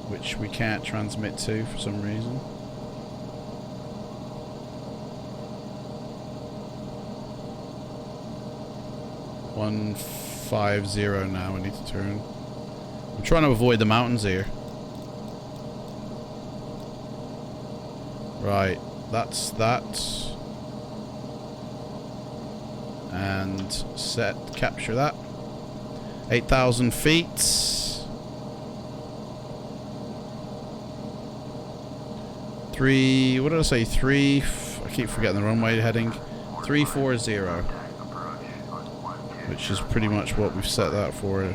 which we can't transmit to for some reason. .150 now. We need to turn. I'm trying to avoid the mountains here. Right, that's that. And set, capture that. 8,000 feet. What did I say? I keep forgetting the runway heading. 340. Which is pretty much what we've set that for.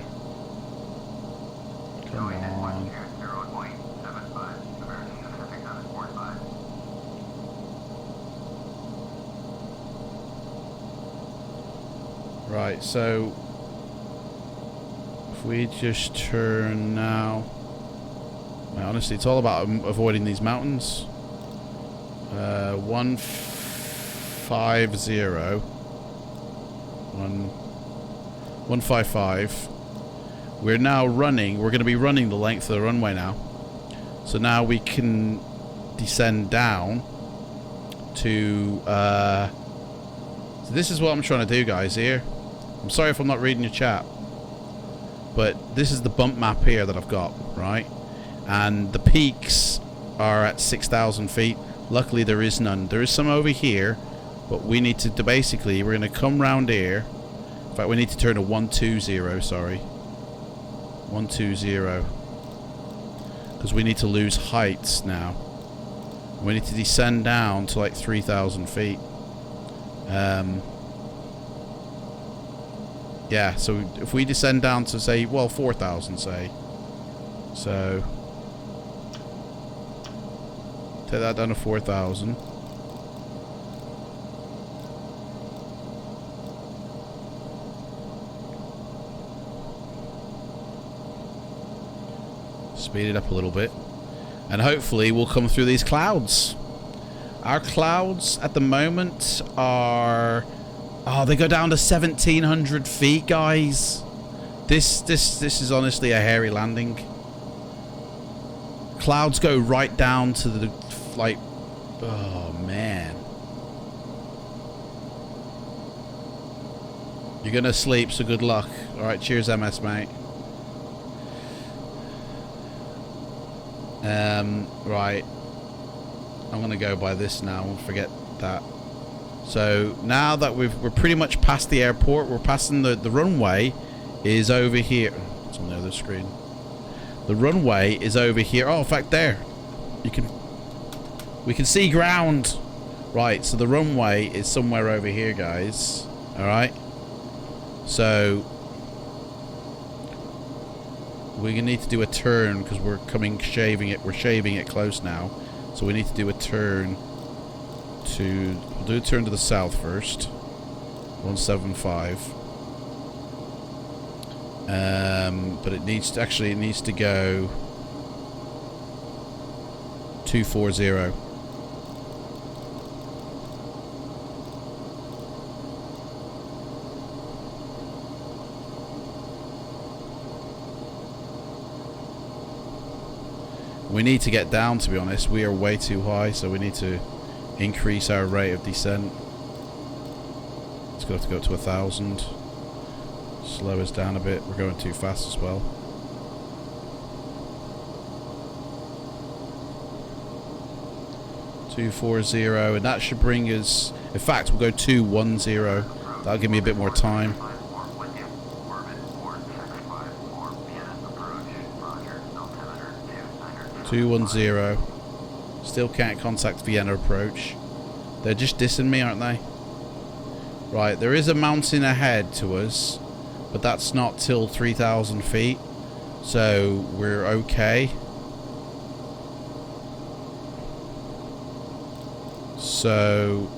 Come on. Right, so if we just turn now, honestly, it's all about avoiding these mountains. 155. We're now running. We're going to be running the length of the runway now. So now we can descend down to. So this is what I'm trying to do, guys. Here. I'm sorry if I'm not reading your chat, but this is the bump map here that I've got, right? And the peaks are at 6,000 feet. Luckily, there is none. There is some over here, but we need to basically, we're going to come round here. In fact, we need to turn to 120, sorry. 120. Because we need to lose heights now. We need to descend down to like 3,000 feet. Yeah, so if we descend down to, say, well, 4,000, say. So, take that down to 4,000. Speed it up a little bit. And hopefully we'll come through these clouds. Our clouds at the moment are... Oh, they go down to 1,700 feet, guys. This is honestly a hairy landing. Clouds go right down to the, like... Oh, man. You're gonna sleep, so good luck. Alright, cheers, MS, mate. Right. I'm gonna go by this now. We'll forget that. So now that we're pretty much past the airport, we're passing the runway is over here. It's on the other screen. The runway is over here. Oh, in fact, there. We can see ground. Right, so the runway is somewhere over here, guys. All right. So we're gonna need to do a turn because we're shaving it close now. So we need to do a turn to. We'll do a turn to the south first. 175. But it needs to go 240. We need to get down, to be honest. We are way too high, so we need to increase our rate of descent. It's going to have to go to 1,000. Slow us down a bit. We're going too fast as well. $240, and that should bring us. In fact, we'll go 210. That'll give me a bit more time. 210. Still can't contact Vienna approach. They're just dissing me, aren't they? Right, there is a mountain ahead to us, but that's not till 3,000 feet. So we're okay. So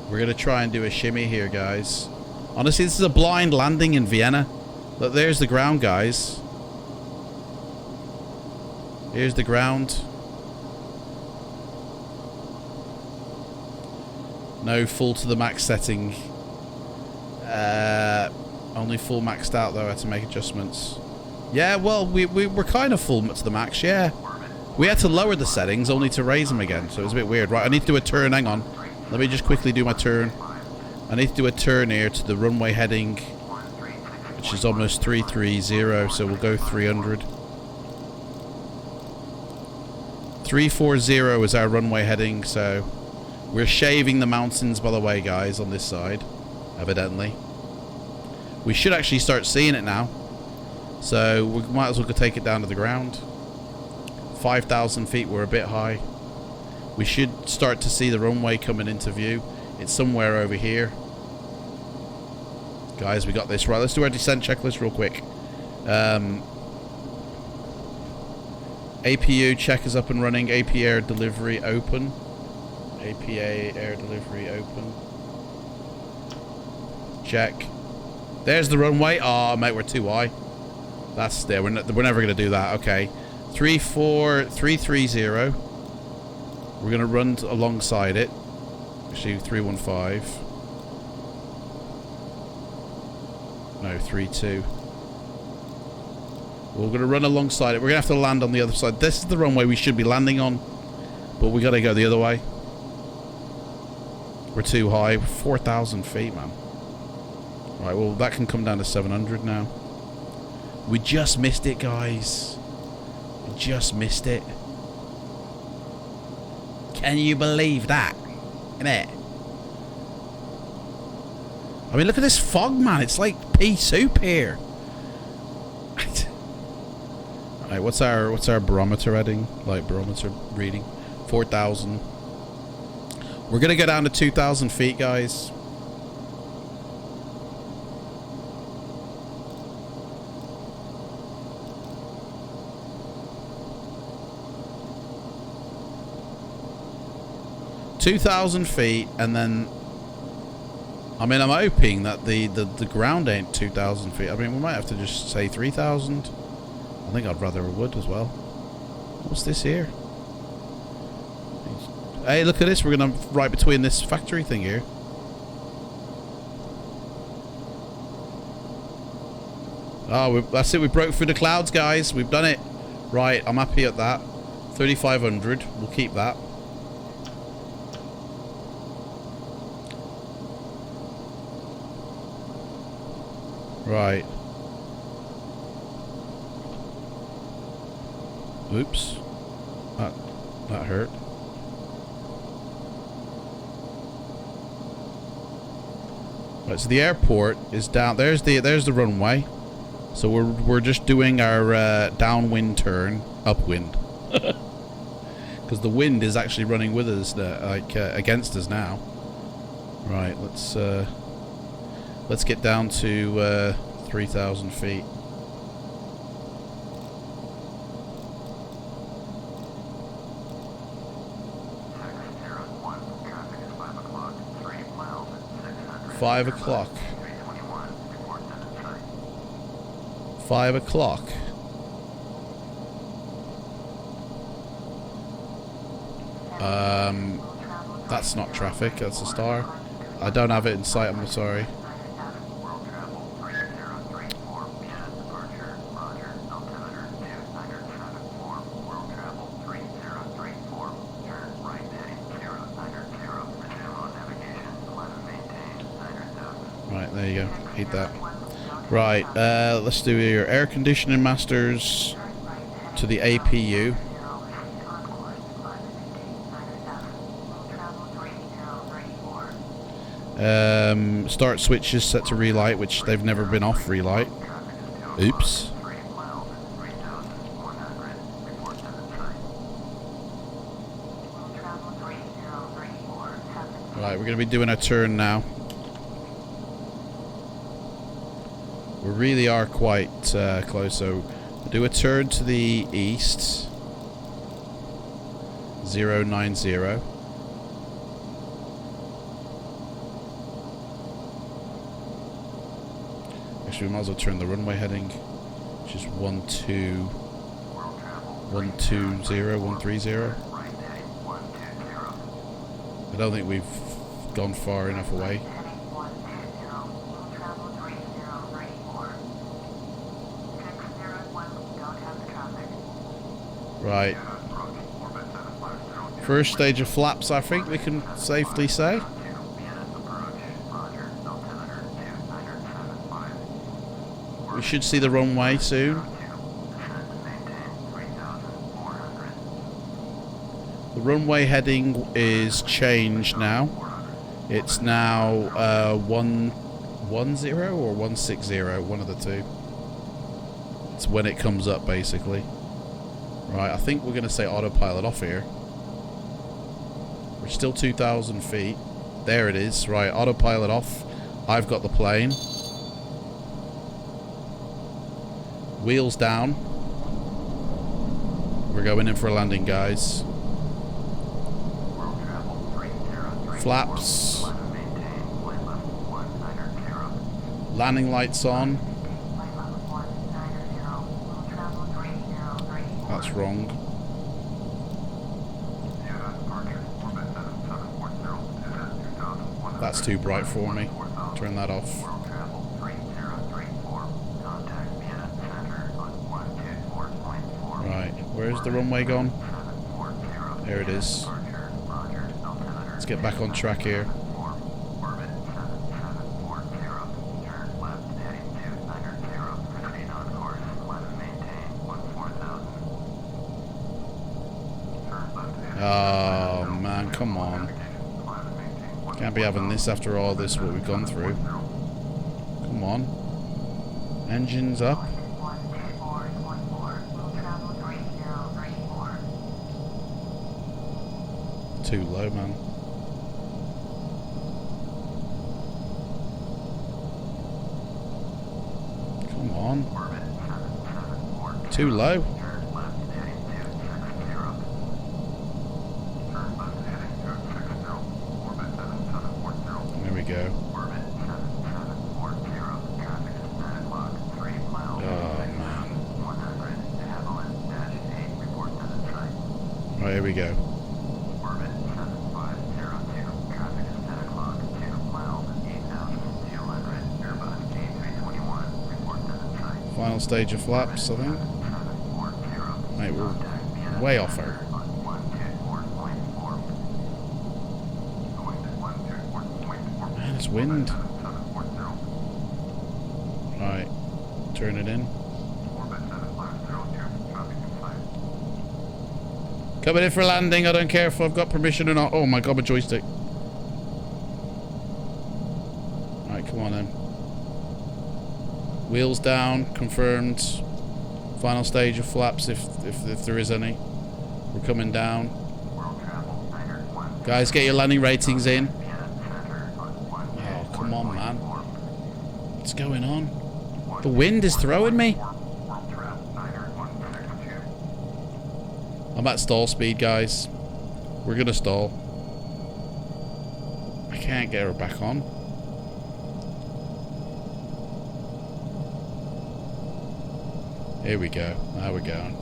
we're going to try and do a shimmy here, guys. Honestly, this is a blind landing in Vienna. Look, there's the ground, guys. Here's the ground. No full to the max setting. Only full maxed out, though. I had to make adjustments. Yeah, well, we were kind of full to the max, yeah. We had to lower the settings only to raise them again, so it was a bit weird. Right, I need to do a turn. Hang on. Let me just quickly do my turn. I need to do a turn here to the runway heading, which is almost 330, so we'll go 300. 340 is our runway heading, so we're shaving the mountains, by the way, guys, on this side, evidently. We should actually start seeing it now, so we might as well go take it down to the ground. 5,000 feet, we're a bit high. We should start to see the runway coming into view. It's somewhere over here. Guys, we got this. Right, let's do our descent checklist real quick. APU check is up and running. AP air delivery open. APA air delivery open. Check. There's the runway. Oh, mate, we're too high. That's there. We're never going to do that. Okay. 330. We're going to run alongside it. Actually, 315. No, 32. We're going to run alongside it. We're going to have to land on the other side. This is the runway we should be landing on, but we got to go the other way. We're too high. 4,000 feet, man. Right, well, that can come down to 700 now. We just missed it, guys. We just missed it. Can you believe that? Innit? I mean, look at this fog, man. It's like pea soup here. Alright, what's our barometer reading? Light barometer reading. 4,000. We're gonna go down to 2,000 feet, guys. $2,000 feet, and then I mean, I'm hoping that the ground ain't 2,000 feet. I mean, we might have to just say 3,000. I think I'd rather we would as well. What's this here? Hey, look at this. We're gonna right between this factory thing here. Oh, that's it. We broke through the clouds, guys. We've done it. Right, I'm happy at that. 3,500. We'll keep that. Right. Oops. That hurt. Right, so the airport is down. There's the runway. So we're just doing our downwind turn, upwind, because the wind is actually running with us, against us now. Right, let's get down to 3,000 feet. Five o'clock. 5 o'clock. That's not traffic, that's a star. I don't have it in sight, I'm sorry. There you go. Hate that. Right, let's do your air conditioning masters to the APU. Start switches set to relight, which they've never been off relight. Oops. Right, we're going to be doing a turn now. We really are quite close, so we'll do a turn to the east. 090. Actually, we might as well turn the runway heading, which is 120, 130. I don't think we've gone far enough away. Right. First stage of flaps, I think we can safely say. We should see the runway soon. The runway heading is changed now. It's now 110 or 160, one of the two. It's when it comes up, basically. Right, I think we're going to say autopilot off here. We're still 2,000 feet. There it is. Right, autopilot off. I've got the plane. Wheels down. We're going in for a landing, guys. Flaps. Landing lights on. That's wrong. That's too bright for me. Turn that off. Right, where's the runway gone? There it is. Let's get back on track here. Oh man, come on. Can't be having this after all this, what we've gone through. Come on. Engines up. Too low, man. Come on. Too low. There we go. Oh, man. Right, here we go. Final stage of flaps, I think. Mate, we're way off her. Man, it's wind. Right, turn it in. Coming in for landing, I don't care if I've got permission or not. Oh my god, my joystick. Right, come on then. Wheels down, confirmed. Final stage of flaps if there is any. We're coming down. Guys, get your landing ratings in. Oh, come on, man. What's going on? The wind is throwing me. I'm at stall speed, guys. We're gonna stall. I can't get her back on. Here we go. Now we're going.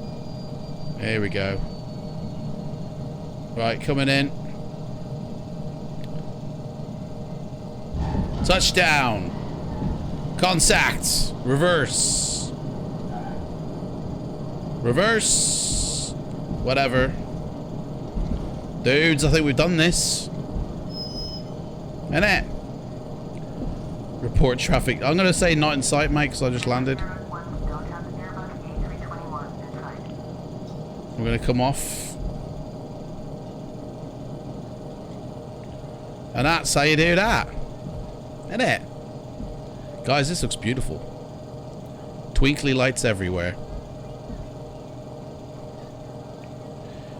Here we go. Right, coming in. Touchdown. Contact. Reverse. Reverse. Whatever. Dudes, I think we've done this. Innit? Report traffic. I'm gonna say not in sight, mate, because I just landed. We're gonna come off. And that's how you do that. Isn't it? Guys, this looks beautiful. Twinkly lights everywhere.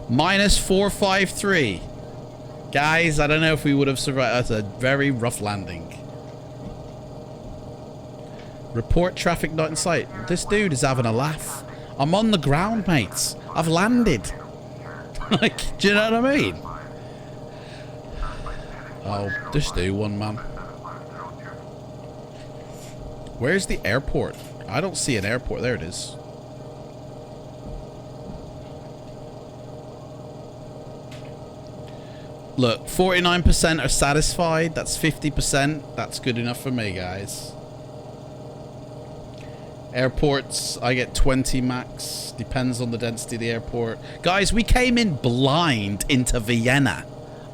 Minus 453. Guys, I don't know if we would have survived. That's a very rough landing. Report traffic not in sight. This dude is having a laugh. I'm on the ground, mates. I've landed. Like, do you know what I mean? Oh, this dude, one man. Where's the airport? I don't see an airport. There it is. Look, 49% are satisfied. That's 50%. That's good enough for me, guys. Airports, I get 20 max. Depends on the density of the airport. Guys, we came in blind into Vienna.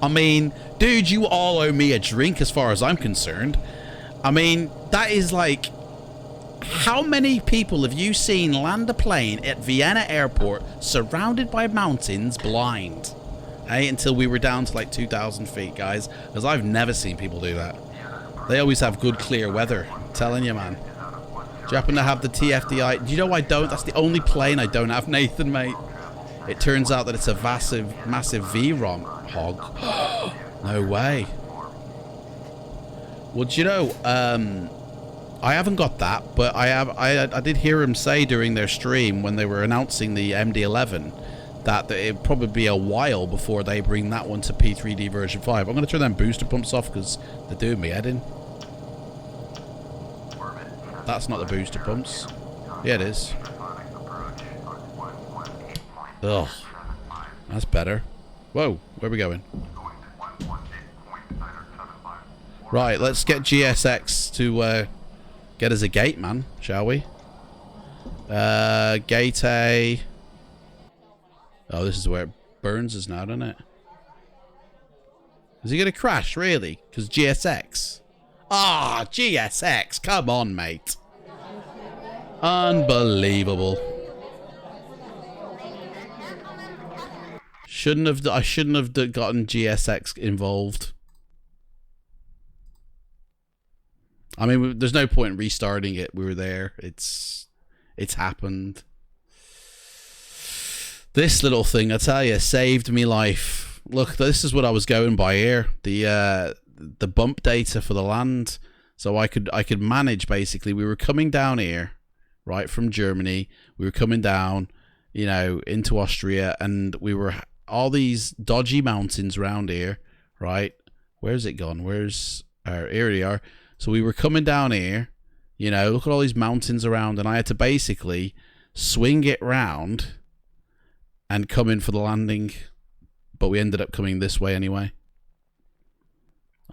I mean, dude, you all owe me a drink as far as I'm concerned. I mean, that is like... How many people have you seen land a plane at Vienna airport surrounded by mountains blind? Hey, until we were down to like 2,000 feet, guys. Because I've never seen people do that. They always have good, clear weather. I'm telling you, man. Do you happen to have the TFDI? Do you know I don't? That's the only plane I don't have, Nathan, mate. It turns out that it's a massive VROM hog. No way. Well, do you know, I haven't got that, but I did hear him say during their stream when they were announcing the MD-11 that it'd probably be a while before they bring that one to P3D version 5. I'm going to turn them booster pumps off because they're doing me head in. That's not the booster pumps. Yeah, it is. Ugh. That's better. Whoa, where are we going? Right, let's get GSX to get us a gate, man, shall we? Gate A. Oh, this is where it burns us now, doesn't it? Is he going to crash, really? Because GSX. Ah, GSX. Come on, mate. Unbelievable. I shouldn't have gotten GSX involved. I mean, there's no point in restarting it. We were there. It's happened. This little thing, I tell you, saved me life. Look, this is what I was going by here. The bump data for the land, so I could manage. Basically, we were coming down here, right from Germany. We were coming down, you know, into Austria, and we were all these dodgy mountains around here, right? Where's it gone? Where's here we are. So we were coming down here, you know, look at all these mountains around, and I had to basically swing it round and come in for the landing, but we ended up coming this way anyway.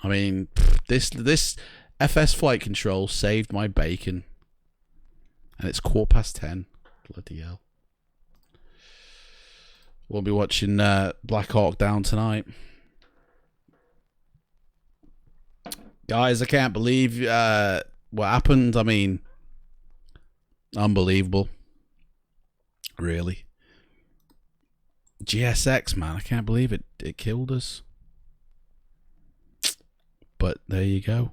I mean, this FS flight control saved my bacon. And it's 10:15. Bloody hell. We'll be watching Black Hawk Down tonight. Guys, I can't believe what happened. I mean, unbelievable. Really. GSX, man, I can't believe it. It killed us. But there you go.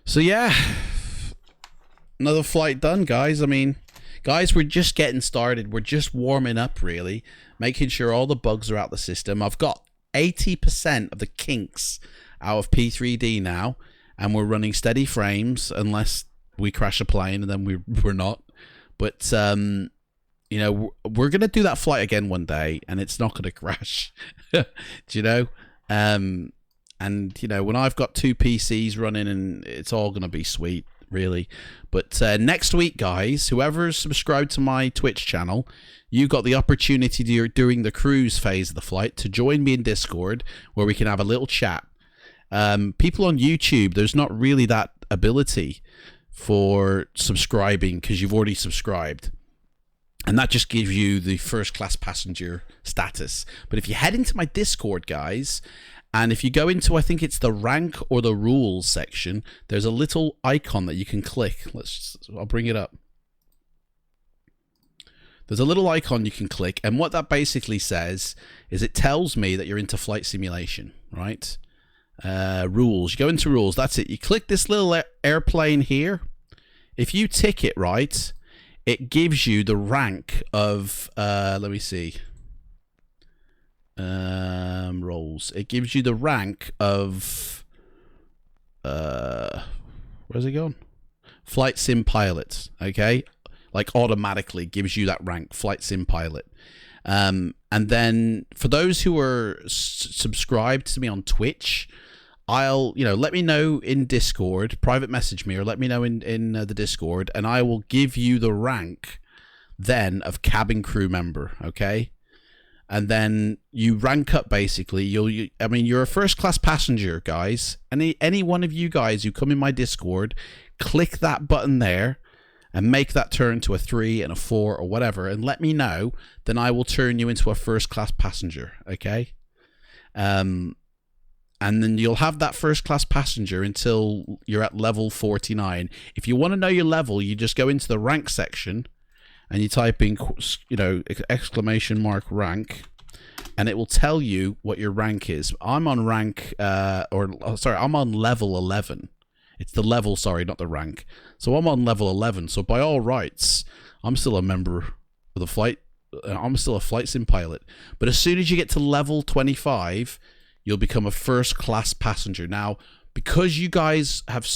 So yeah, another flight done, guys. I mean, guys, we're just getting started. We're just warming up, really, making sure all the bugs are out the system. I've got 80% of the kinks out of P3D now, and we're running steady frames unless we crash a plane, and then we're not. But you know, we're gonna do that flight again one day, and it's not gonna crash. Do you know? And you know, when I've got 2 PCs running, and it's all gonna be sweet, really. But next week, guys, whoever's subscribed to my Twitch channel, you got the opportunity during the cruise phase of the flight to join me in Discord, where we can have a little chat. People on YouTube, there's not really that ability for subscribing because you've already subscribed. And that just gives you the first class passenger status. But if you head into my Discord, guys, And if you go into, I think it's the rank or the rules section, there's a little icon that you can click. I'll bring it up. There's a little icon you can click, and what that basically says is it tells me that you're into flight simulation, right? Rules. You go into rules. That's it. You click this little airplane here. If you tick it right, it gives you the rank of, let me see. Roles. It gives you the rank of, where's it gone? Flight sim pilot, okay? Like automatically gives you that rank, flight sim pilot. And then for those who are subscribed to me on Twitch, let me know in Discord, private message me, or let me know in the Discord, and I will give you the rank then of cabin crew member, okay? And then you rank up basically. You're a first class passenger, guys. Any one of you guys who come in my Discord, click that button there and make that turn to a 3 and a 4 or whatever, and let me know. Then I will turn you into a first class passenger, okay? And then you'll have that first class passenger until you're at level 49. If you want to know your level, you just go into the rank section and you type in, exclamation mark rank, and it will tell you what your rank is. I'm on rank, I'm on level 11. It's the level, sorry, not the rank. So I'm on level 11. So by all rights, I'm still a member of the flight. I'm still a flight sim pilot. But as soon as you get to level 25, you'll become a first class passenger. Now, because you guys have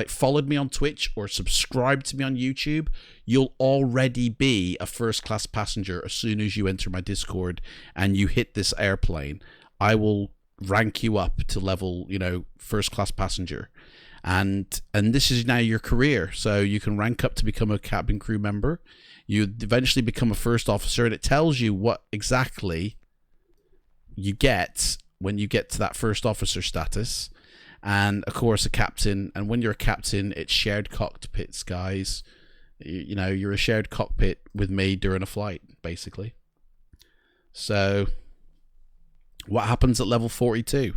followed me on Twitch or subscribed to me on YouTube, you'll already be a first class passenger as soon as you enter my Discord and you hit this airplane. I will rank you up to level, first class passenger. And this is now your career. So you can rank up to become a cabin crew member. You eventually become a first officer, and it tells you what exactly you get when you get to that first officer status. And of course a captain, and when you're a captain, it's shared cockpits, guys. You're a shared cockpit with me during a flight, basically. So what happens at level 42?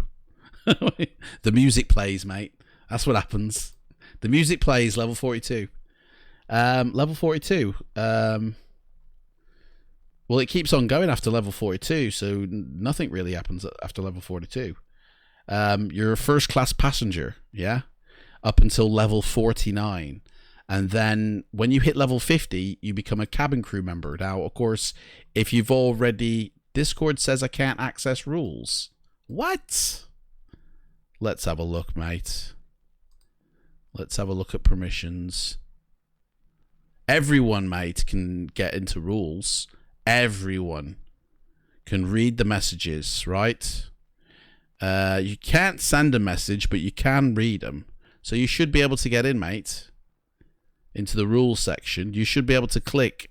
The music plays, mate. That's what happens. The music plays level 42. Level 42. Well, it keeps on going after level 42, so nothing really happens after level 42. You're a first class passenger, yeah, up until level 49. And then when you hit level 50, you become a cabin crew member. Now, of course, if you've already... Discord says I can't access rules. What? Let's have a look, mate. Let's have a look at permissions. Everyone, mate, can get into rules. Everyone can read the messages, right? You can't send a message, but you can read them. So you should be able to get in, mate, into the rules section. You should be able to click.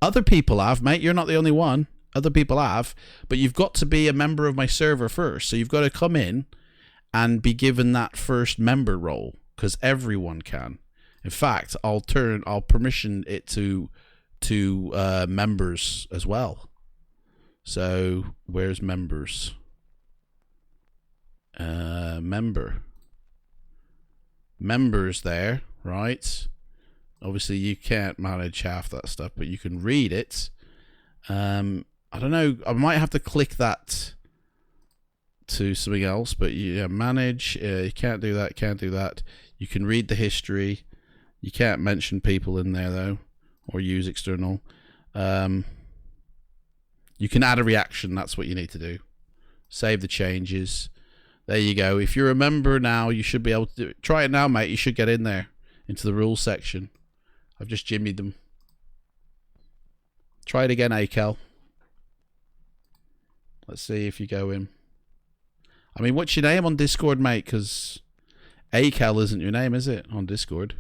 Other people have, mate. You're not the only one. Other people have. But you've got to be a member of my server first. So you've got to come in and be given that first member role, because everyone can. In fact, I'll permission it to members as well. So where's members? Members there, right? Obviously you can't manage half that stuff, but you can read it. I don't know, I might have to click that to something else, but yeah, manage, you can't do that. You can read the history. You can't mention people in there though, or use external. You can add a reaction, that's what you need to do. Save the changes. There you go. If you're a member now, you should be able to do it. Try it now, mate. You should get in there into the rules section. I've just jimmied them. Try it again, Akel. Let's see if you go in. I mean, what's your name on Discord, mate? Because Akel isn't your name, is it? On Discord.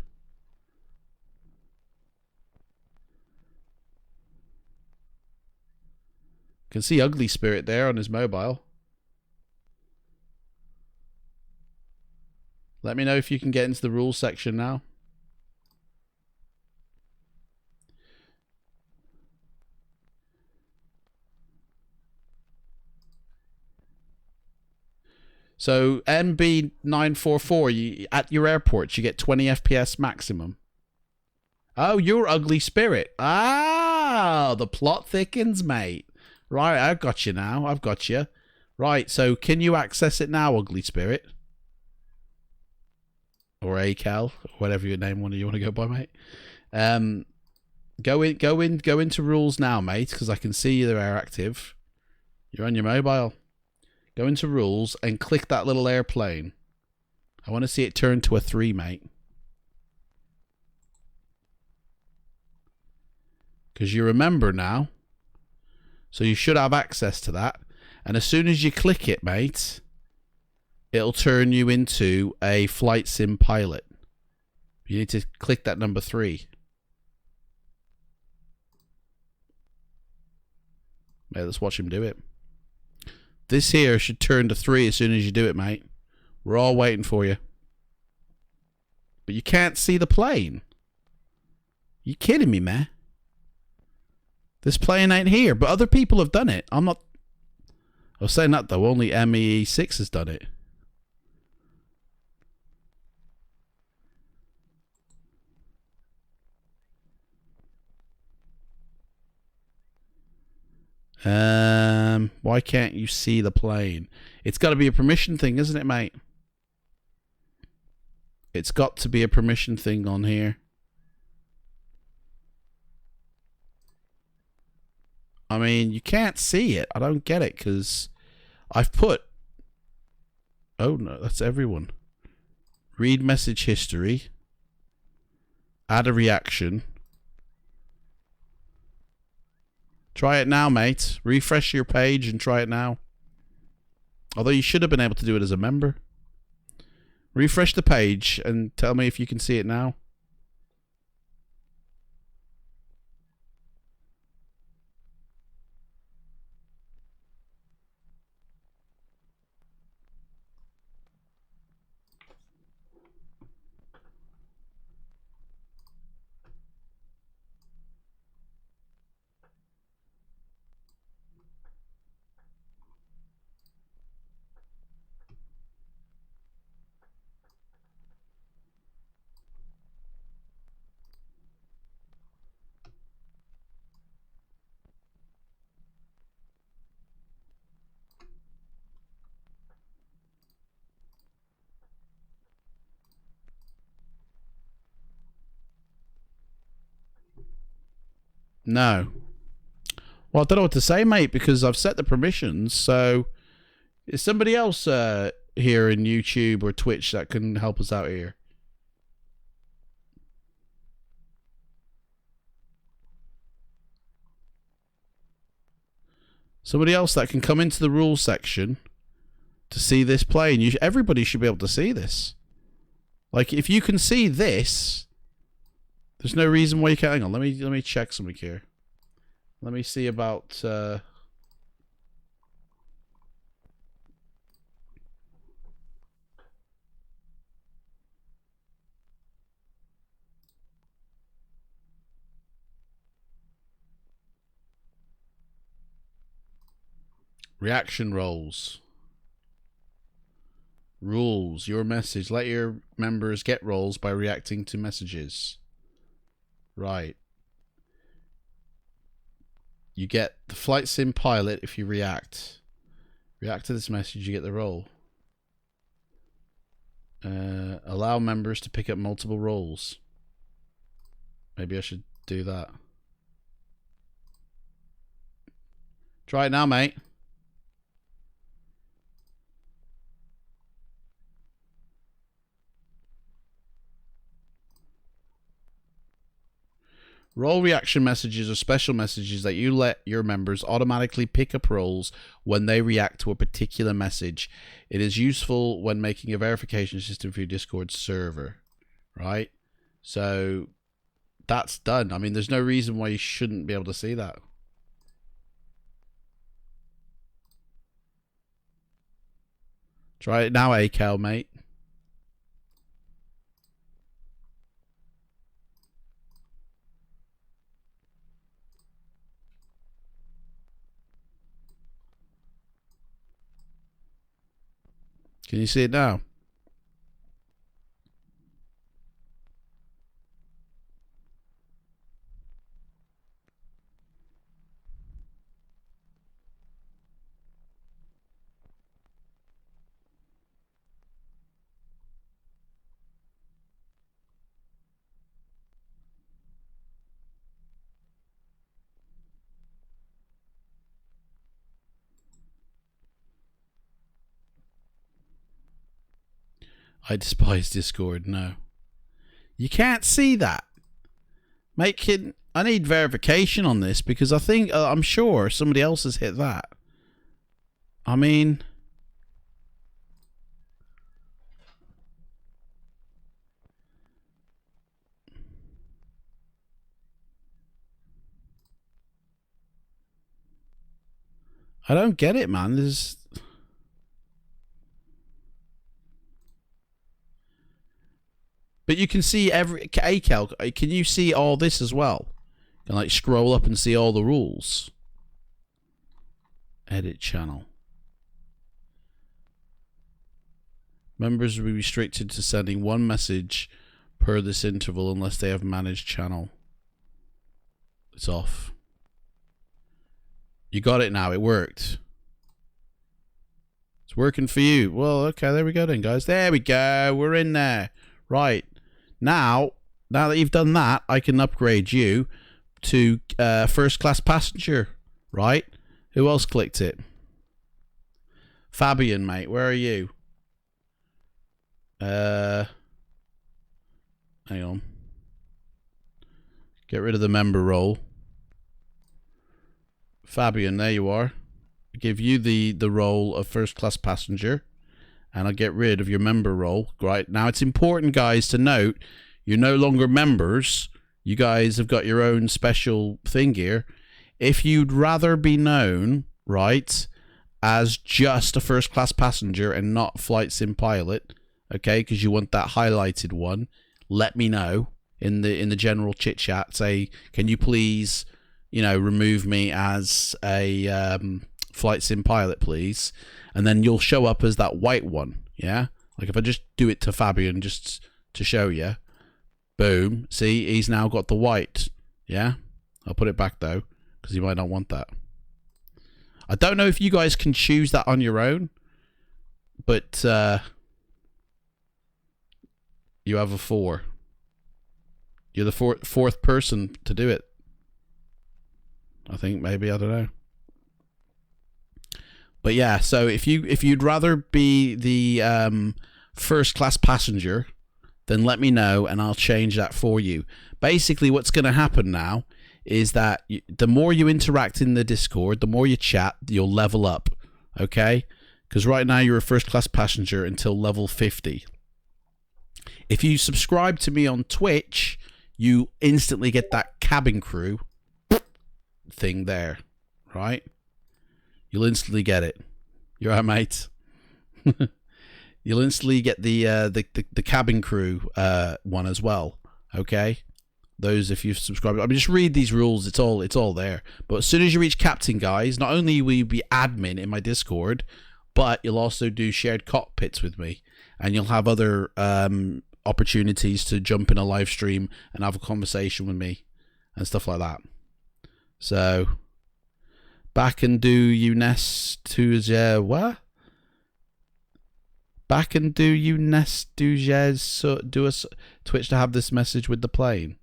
Can see Ugly Spirit there on his mobile. Let me know if you can get into the rules section now. So MB944, at your airports, you get 20 FPS maximum. Oh, you're Ugly Spirit. Ah, the plot thickens, mate. Right, I've got you now. I've got you. Right, so can you access it now, Ugly Spirit? Or ACAL, whatever your name you want to go by, mate. Go into rules now, mate, because I can see they're active. You're on your mobile. Go into rules and click that little airplane. I want to see it turn to a 3, mate. Because you remember now. So you should have access to that. And as soon as you click it, mate, it'll turn you into a flight sim pilot. You need to click that number 3. Mate, let's watch him do it. This here should turn to 3 as soon as you do it, mate. We're all waiting for you. But you can't see the plane. You kidding me, man? This plane ain't here, but other people have done it. I'm not... I was saying that, though. Only MEE6 has done it. Why can't you see the plane? It's got to be a permission thing, isn't it, mate? It's got to be a permission thing on here. I mean, you can't see it. I don't get it, because I've put... Oh, no, that's everyone. Read message history. Add a reaction. Try it now, mate. Refresh your page and try it now. Although you should have been able to do it as a member. Refresh the page and tell me if you can see it now. No. Well, I don't know what to say, mate, because I've set the permissions. So, is somebody else here in YouTube or Twitch that can help us out here? Somebody else that can come into the rules section to see this plane. Everybody should be able to see this. Like, if you can see this, there's no reason why you can't. Hang on, let me check something here. Let me see about reaction roles. Rules. Your message. Let your members get roles by reacting to messages. Right. You get the flight sim pilot if you react. React to this message, you get the role. Allow members to pick up multiple roles. Maybe I should do that. Try it now, mate. Role reaction messages are special messages that you let your members automatically pick up roles when they react to a particular message. It is useful when making a verification system for your Discord server. Right? So that's done. I mean, there's no reason why you shouldn't be able to see that. Try it now, ACAL, mate. Can you see it now? I despise Discord. No. You can't see that. I need verification on this because I think, I'm sure somebody else has hit that. I mean... I don't get it, man. There's... But you can see every... ACAL, can you see all this as well? You can like scroll up and see all the rules. Edit channel. Members will be restricted to sending one message per this interval unless they have managed channel. It's off. You got it now. It worked. It's working for you. Well, okay. There we go then, guys. There we go. We're in there. Right. Now that you've done that, I can upgrade you to first class passenger. Right? Who else clicked it? Fabian, mate. Where are you? Hang on. Get rid of the member role. Fabian, there you are. Give you the role of first class passenger, and I'll get rid of your member role. Right now, it's important, guys, to note you're no longer members. You guys have got your own special thing here. If you'd rather be known, right, as just a first class passenger and not flight sim pilot, okay, because you want that highlighted one, let me know in the general chit chat. Say, can you please, you know, remove me as a flight sim pilot, please, and then you'll show up as that white one. Yeah, like if I just do it to Fabian just to show you, boom. See, he's now got the white. Yeah, I'll put it back though because you might not want that. I don't know if you guys can choose that on your own, but you have a 4. You're the fourth person to do it. I think maybe, I don't know. But yeah, so if you'd rather be the first class passenger, then let me know and I'll change that for you. Basically, what's going to happen now is that the more you interact in the Discord, the more you chat, you'll level up. Okay? Because right now you're a first class passenger until level 50. If you subscribe to me on Twitch, you instantly get that cabin crew thing there, right? You'll instantly get it. You're right, mate. You'll instantly get the cabin crew one as well. Okay, those if you've subscribed. I mean, just read these rules. It's all there. But as soon as you reach captain, guys, not only will you be admin in my Discord, but you'll also do shared cockpits with me, and you'll have other opportunities to jump in a live stream and have a conversation with me and stuff like that. So, back and do UNES to what? Back and do UNES do a Twitch to have this message with the plane.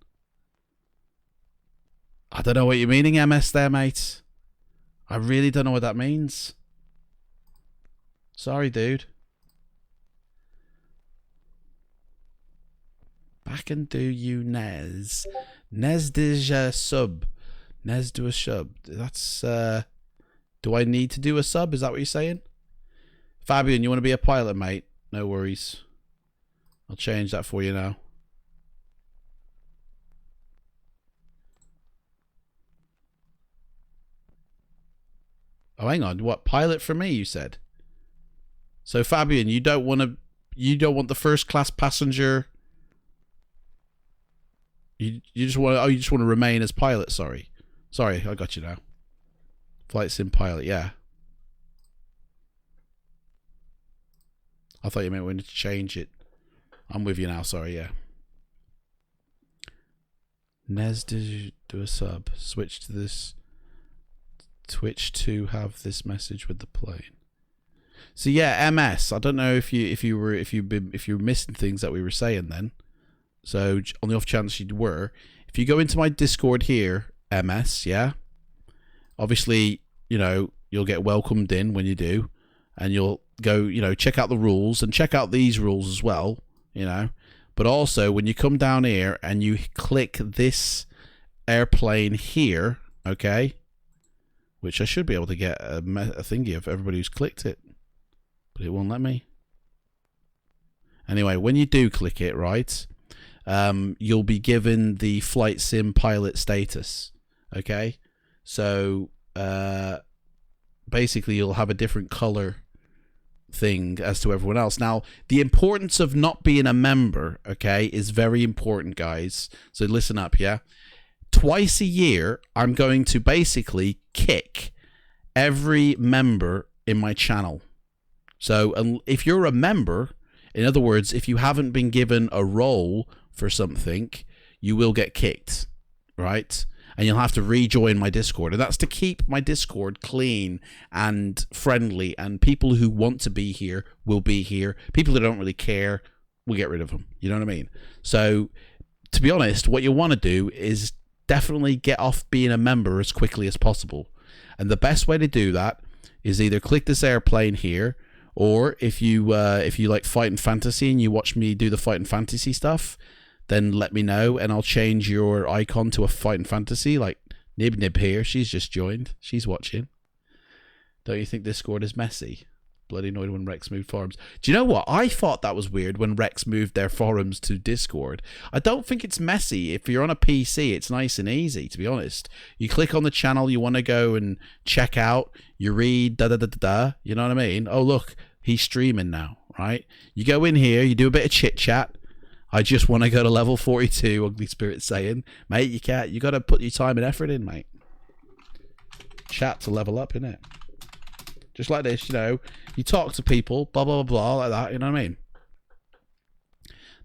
I don't know what you're meaning, MS there, mate. I really don't know what that means. Sorry, dude. Back and do UNES. NES déjà sub. NES do a sub. That's do I need to do a sub? Is that what you're saying? Fabian, you want to be a pilot, mate? No worries. I'll change that for you now. Oh, hang on. What, pilot for me, you said? So Fabian, you don't want the first class passenger. You just want to remain as pilot, sorry. Sorry, I got you now. Flight sim pilot, yeah. I thought you meant we need to change it. I'm with you now, sorry, yeah. Nez, did you do a sub? Switch to this. Twitch to have this message with the plane. So yeah, MS. I don't know if you're missing things that we were saying then. So on the off chance you were, if you go into my Discord here, MS, yeah. Obviously, you know, you'll get welcomed in when you do, and you'll go, you know, check out the rules and check out these rules as well, you know. But also when you come down here and you click this airplane here, okay, which I should be able to get a thingy of everybody who's clicked it, but it won't let me. Anyway, when you do click it, right, you'll be given the flight sim pilot status, okay? So basically you'll have a different color thing as to everyone else. Now, the importance of not being a member, okay, is very important, guys. So listen up, yeah? Twice a year, I'm going to basically kick every member in my channel. So if you're a member, in other words, if you haven't been given a role for something, you will get kicked, right? And you'll have to rejoin my Discord. And that's to keep my Discord clean and friendly. And people who want to be here will be here. People who don't really care, we'll get rid of them. You know what I mean? So, to be honest, what you want to do is definitely get off being a member as quickly as possible. And the best way to do that is either click this airplane here, or if you like Fight and Fantasy and you watch me do the Fight and Fantasy stuff, then let me know and I'll change your icon to a Fight and Fantasy, like Nib here. She's just joined. She's watching. Don't you think Discord is messy? Bloody annoyed when Rex moved forums. Do you know what? I thought that was weird when Rex moved their forums to Discord. I don't think it's messy. If you're on a PC, it's nice and easy, to be honest. You click on the channel you want to go and check out. You read da-da-da-da-da. You know what I mean? Oh, look, he's streaming now, right? You go in here, you do a bit of chit-chat. I just want to go to level 42, Ugly Spirit saying. Mate, you can't. You got to put your time and effort in, mate. Chat to level up, innit? Just like this, you know. You talk to people, blah, blah, blah, blah, like that, you know what I mean?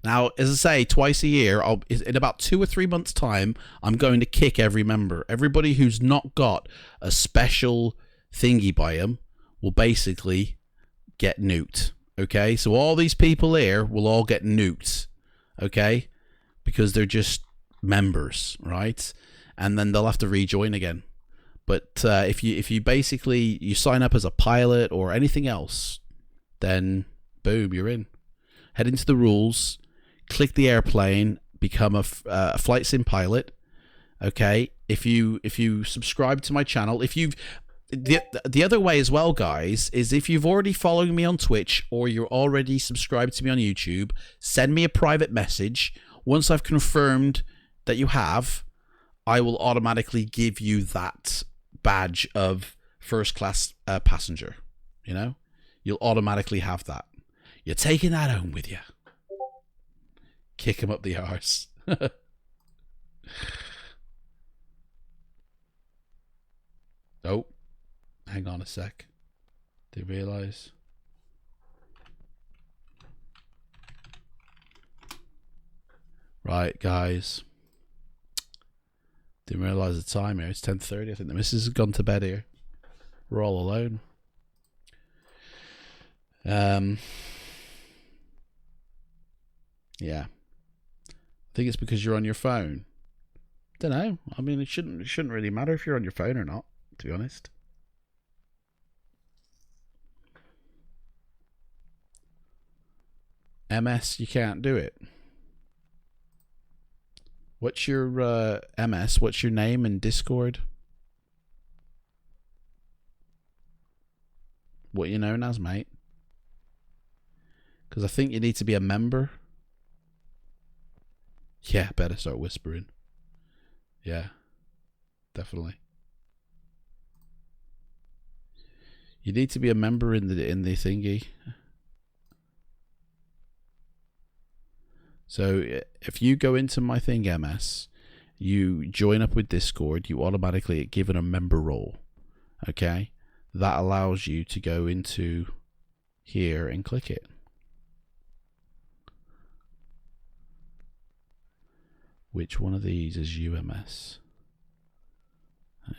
Now, as I say, twice a year, in about 2 or 3 months' time, I'm going to kick every member. Everybody who's not got a special thingy by them will basically get nuked, okay? So all these people here will all get nuked. Okay, because they're just members, right? And then they'll have to rejoin again. But if you basically you sign up as a pilot or anything else, then boom, you're in. Head into the rules, click the airplane, become a flight sim pilot. Okay, if you subscribe to my channel, if you've the other way as well, guys, is if you've already followed me on Twitch or you're already subscribed to me on YouTube, send me a private message. Once I've confirmed that you have, I will automatically give you that badge of first class passenger. You know, you'll automatically have that. You're taking that home with you. Kick him up the arse. Oh. Hang on a sec. Didn't realise. Right, guys. Didn't realise the time here. It's 10:30. I think the missus has gone to bed here. We're all alone. Yeah. I think it's because you're on your phone. Don't know. I mean, it shouldn't really matter if you're on your phone or not, to be honest. MS, you can't do it. What's your MS? What's your name in Discord? What you known as, mate? Because I think you need to be a member. Yeah, better start whispering. Yeah, definitely. You need to be a member in the thingy. So if you go into my thing, MS, you join up with Discord, you automatically get given a member role. Okay? That allows you to go into here and click it. Which one of these is UMS?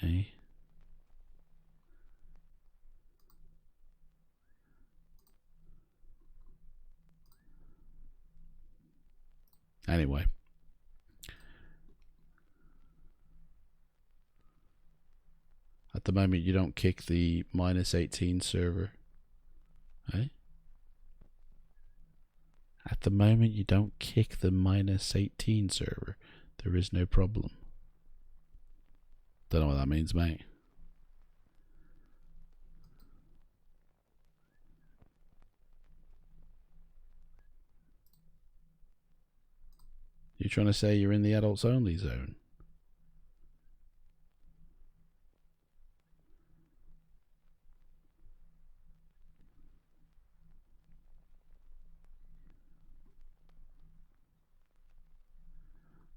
Hey. Anyway. At the moment, you don't kick the -18 server. Eh? At the moment, you don't kick the -18 server. There is no problem. Don't know what that means, mate. You trying to say you're in the adults only zone?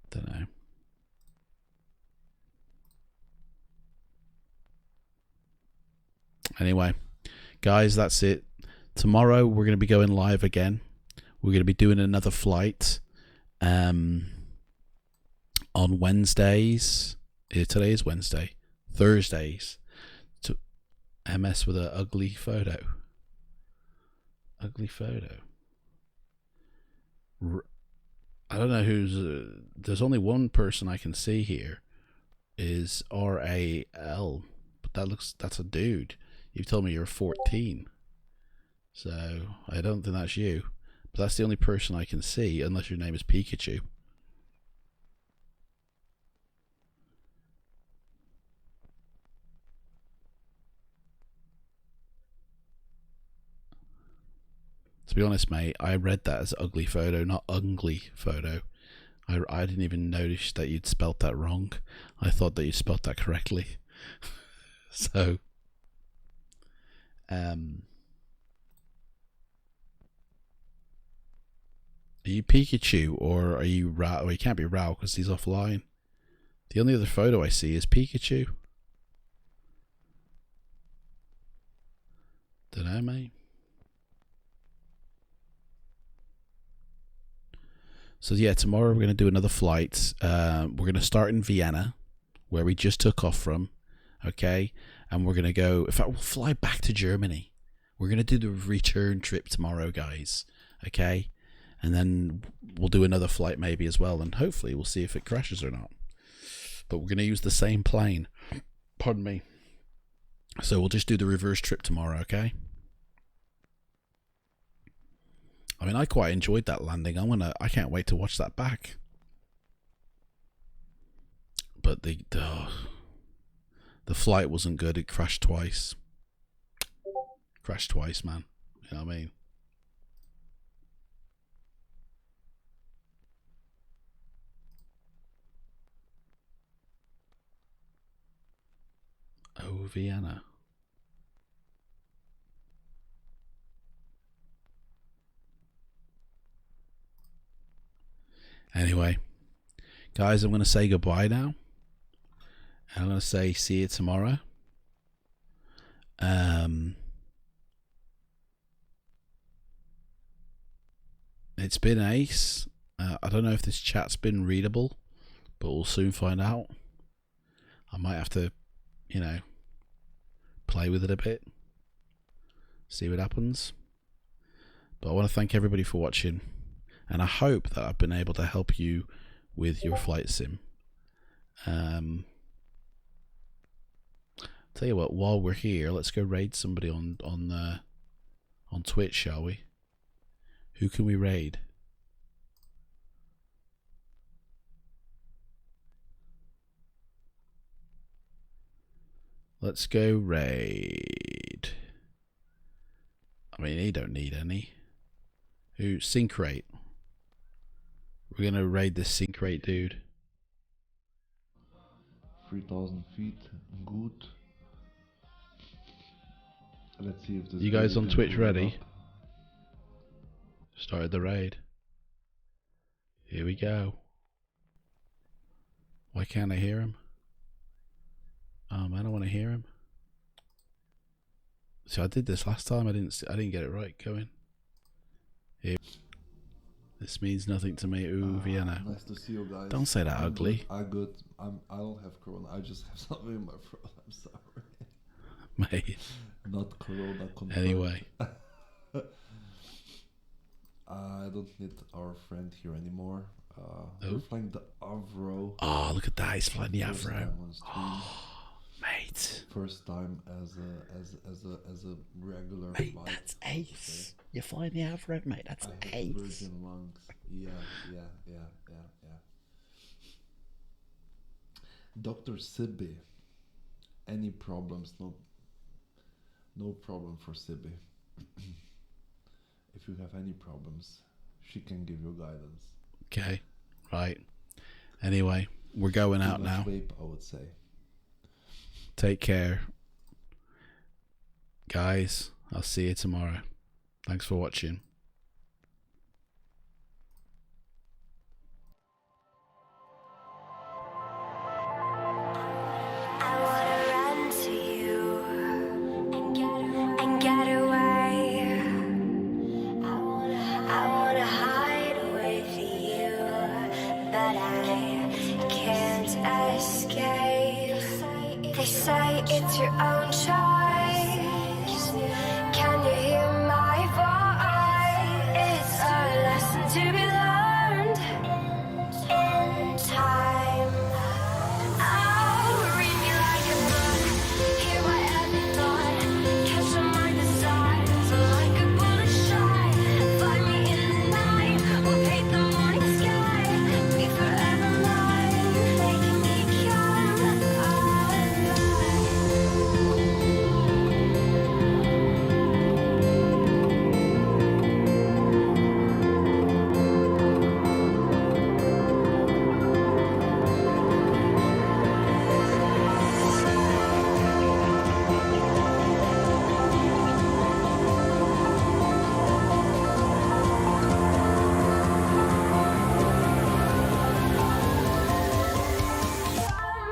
Don't know. Anyway, guys, that's it. Tomorrow we're going to be going live again. We're going to be doing another flight on Wednesdays. Today is Wednesday. Thursdays. To MS with an ugly photo. Ugly photo. I don't know who's. There's only one person I can see here. Is RAL, but that's a dude. You've told me you're 14, so I don't think that's you. But that's the only person I can see, unless your name is Pikachu. To be honest, mate, I read that as ugly photo, not ugly photo. I didn't even notice that you'd spelt that wrong. I thought that you spelt that correctly. So, are you Pikachu or are you Rao? Well, you can't be Rao because he's offline. The only other photo I see is Pikachu. Don't know, mate. So yeah, tomorrow we're going to do another flight. We're going to start in Vienna, where we just took off from, okay? And we're going to go, in fact, we'll fly back to Germany. We're going to do the return trip tomorrow, guys, okay? And then we'll do another flight maybe as well, and hopefully we'll see if it crashes or not. But we're going to use the same plane. Pardon me. So we'll just do the reverse trip tomorrow, okay? I mean, I quite enjoyed that landing. I can't wait to watch that back. But the flight wasn't good. It crashed twice. Crashed twice, man. You know what I mean? Oh, Vienna. Anyway, guys, I'm going to say goodbye now. And I'm going to say see you tomorrow. It's been ace. I don't know if this chat's been readable, but we'll soon find out. I might have to, you know, play with it a bit. See what happens. But I want to thank everybody for watching. And I hope that I've been able to help you with your flight sim. Tell you what, while we're here, let's go raid somebody on Twitch, shall we? Who can we raid? Let's go raid. I mean, he don't need any. Who? Sync rate. We're gonna raid this sync rate dude. 3,000 feet, good. Let's see if this. You guys on Twitch ready? Started the raid. Here we go. Why can't I hear him? Oh man, I want to hear him. So I did this last time. I didn't get it right. Going. Here. This means nothing to me. Ooh, Vienna. Nice to see you guys. Don't say that ugly. I'm good. I don't have corona. I just have something in my throat. I'm sorry. Mate. Not corona confirmed. Anyway. I don't need our friend here anymore. We're flying the Avro. Oh, look at that! He's flying the Avro. Mate. First time as a regular. Mate, flight. that's ace. You're flying the Avro, mate. That's ace. Virgin lungs. Yeah. Dr. Sibby. Any problems? No problem for Sibby. If you have any problems, she can give you guidance. Okay, right. Anyway, we're going out now. Vape, I would say. Take care. Guys, I'll see you tomorrow. Thanks for watching.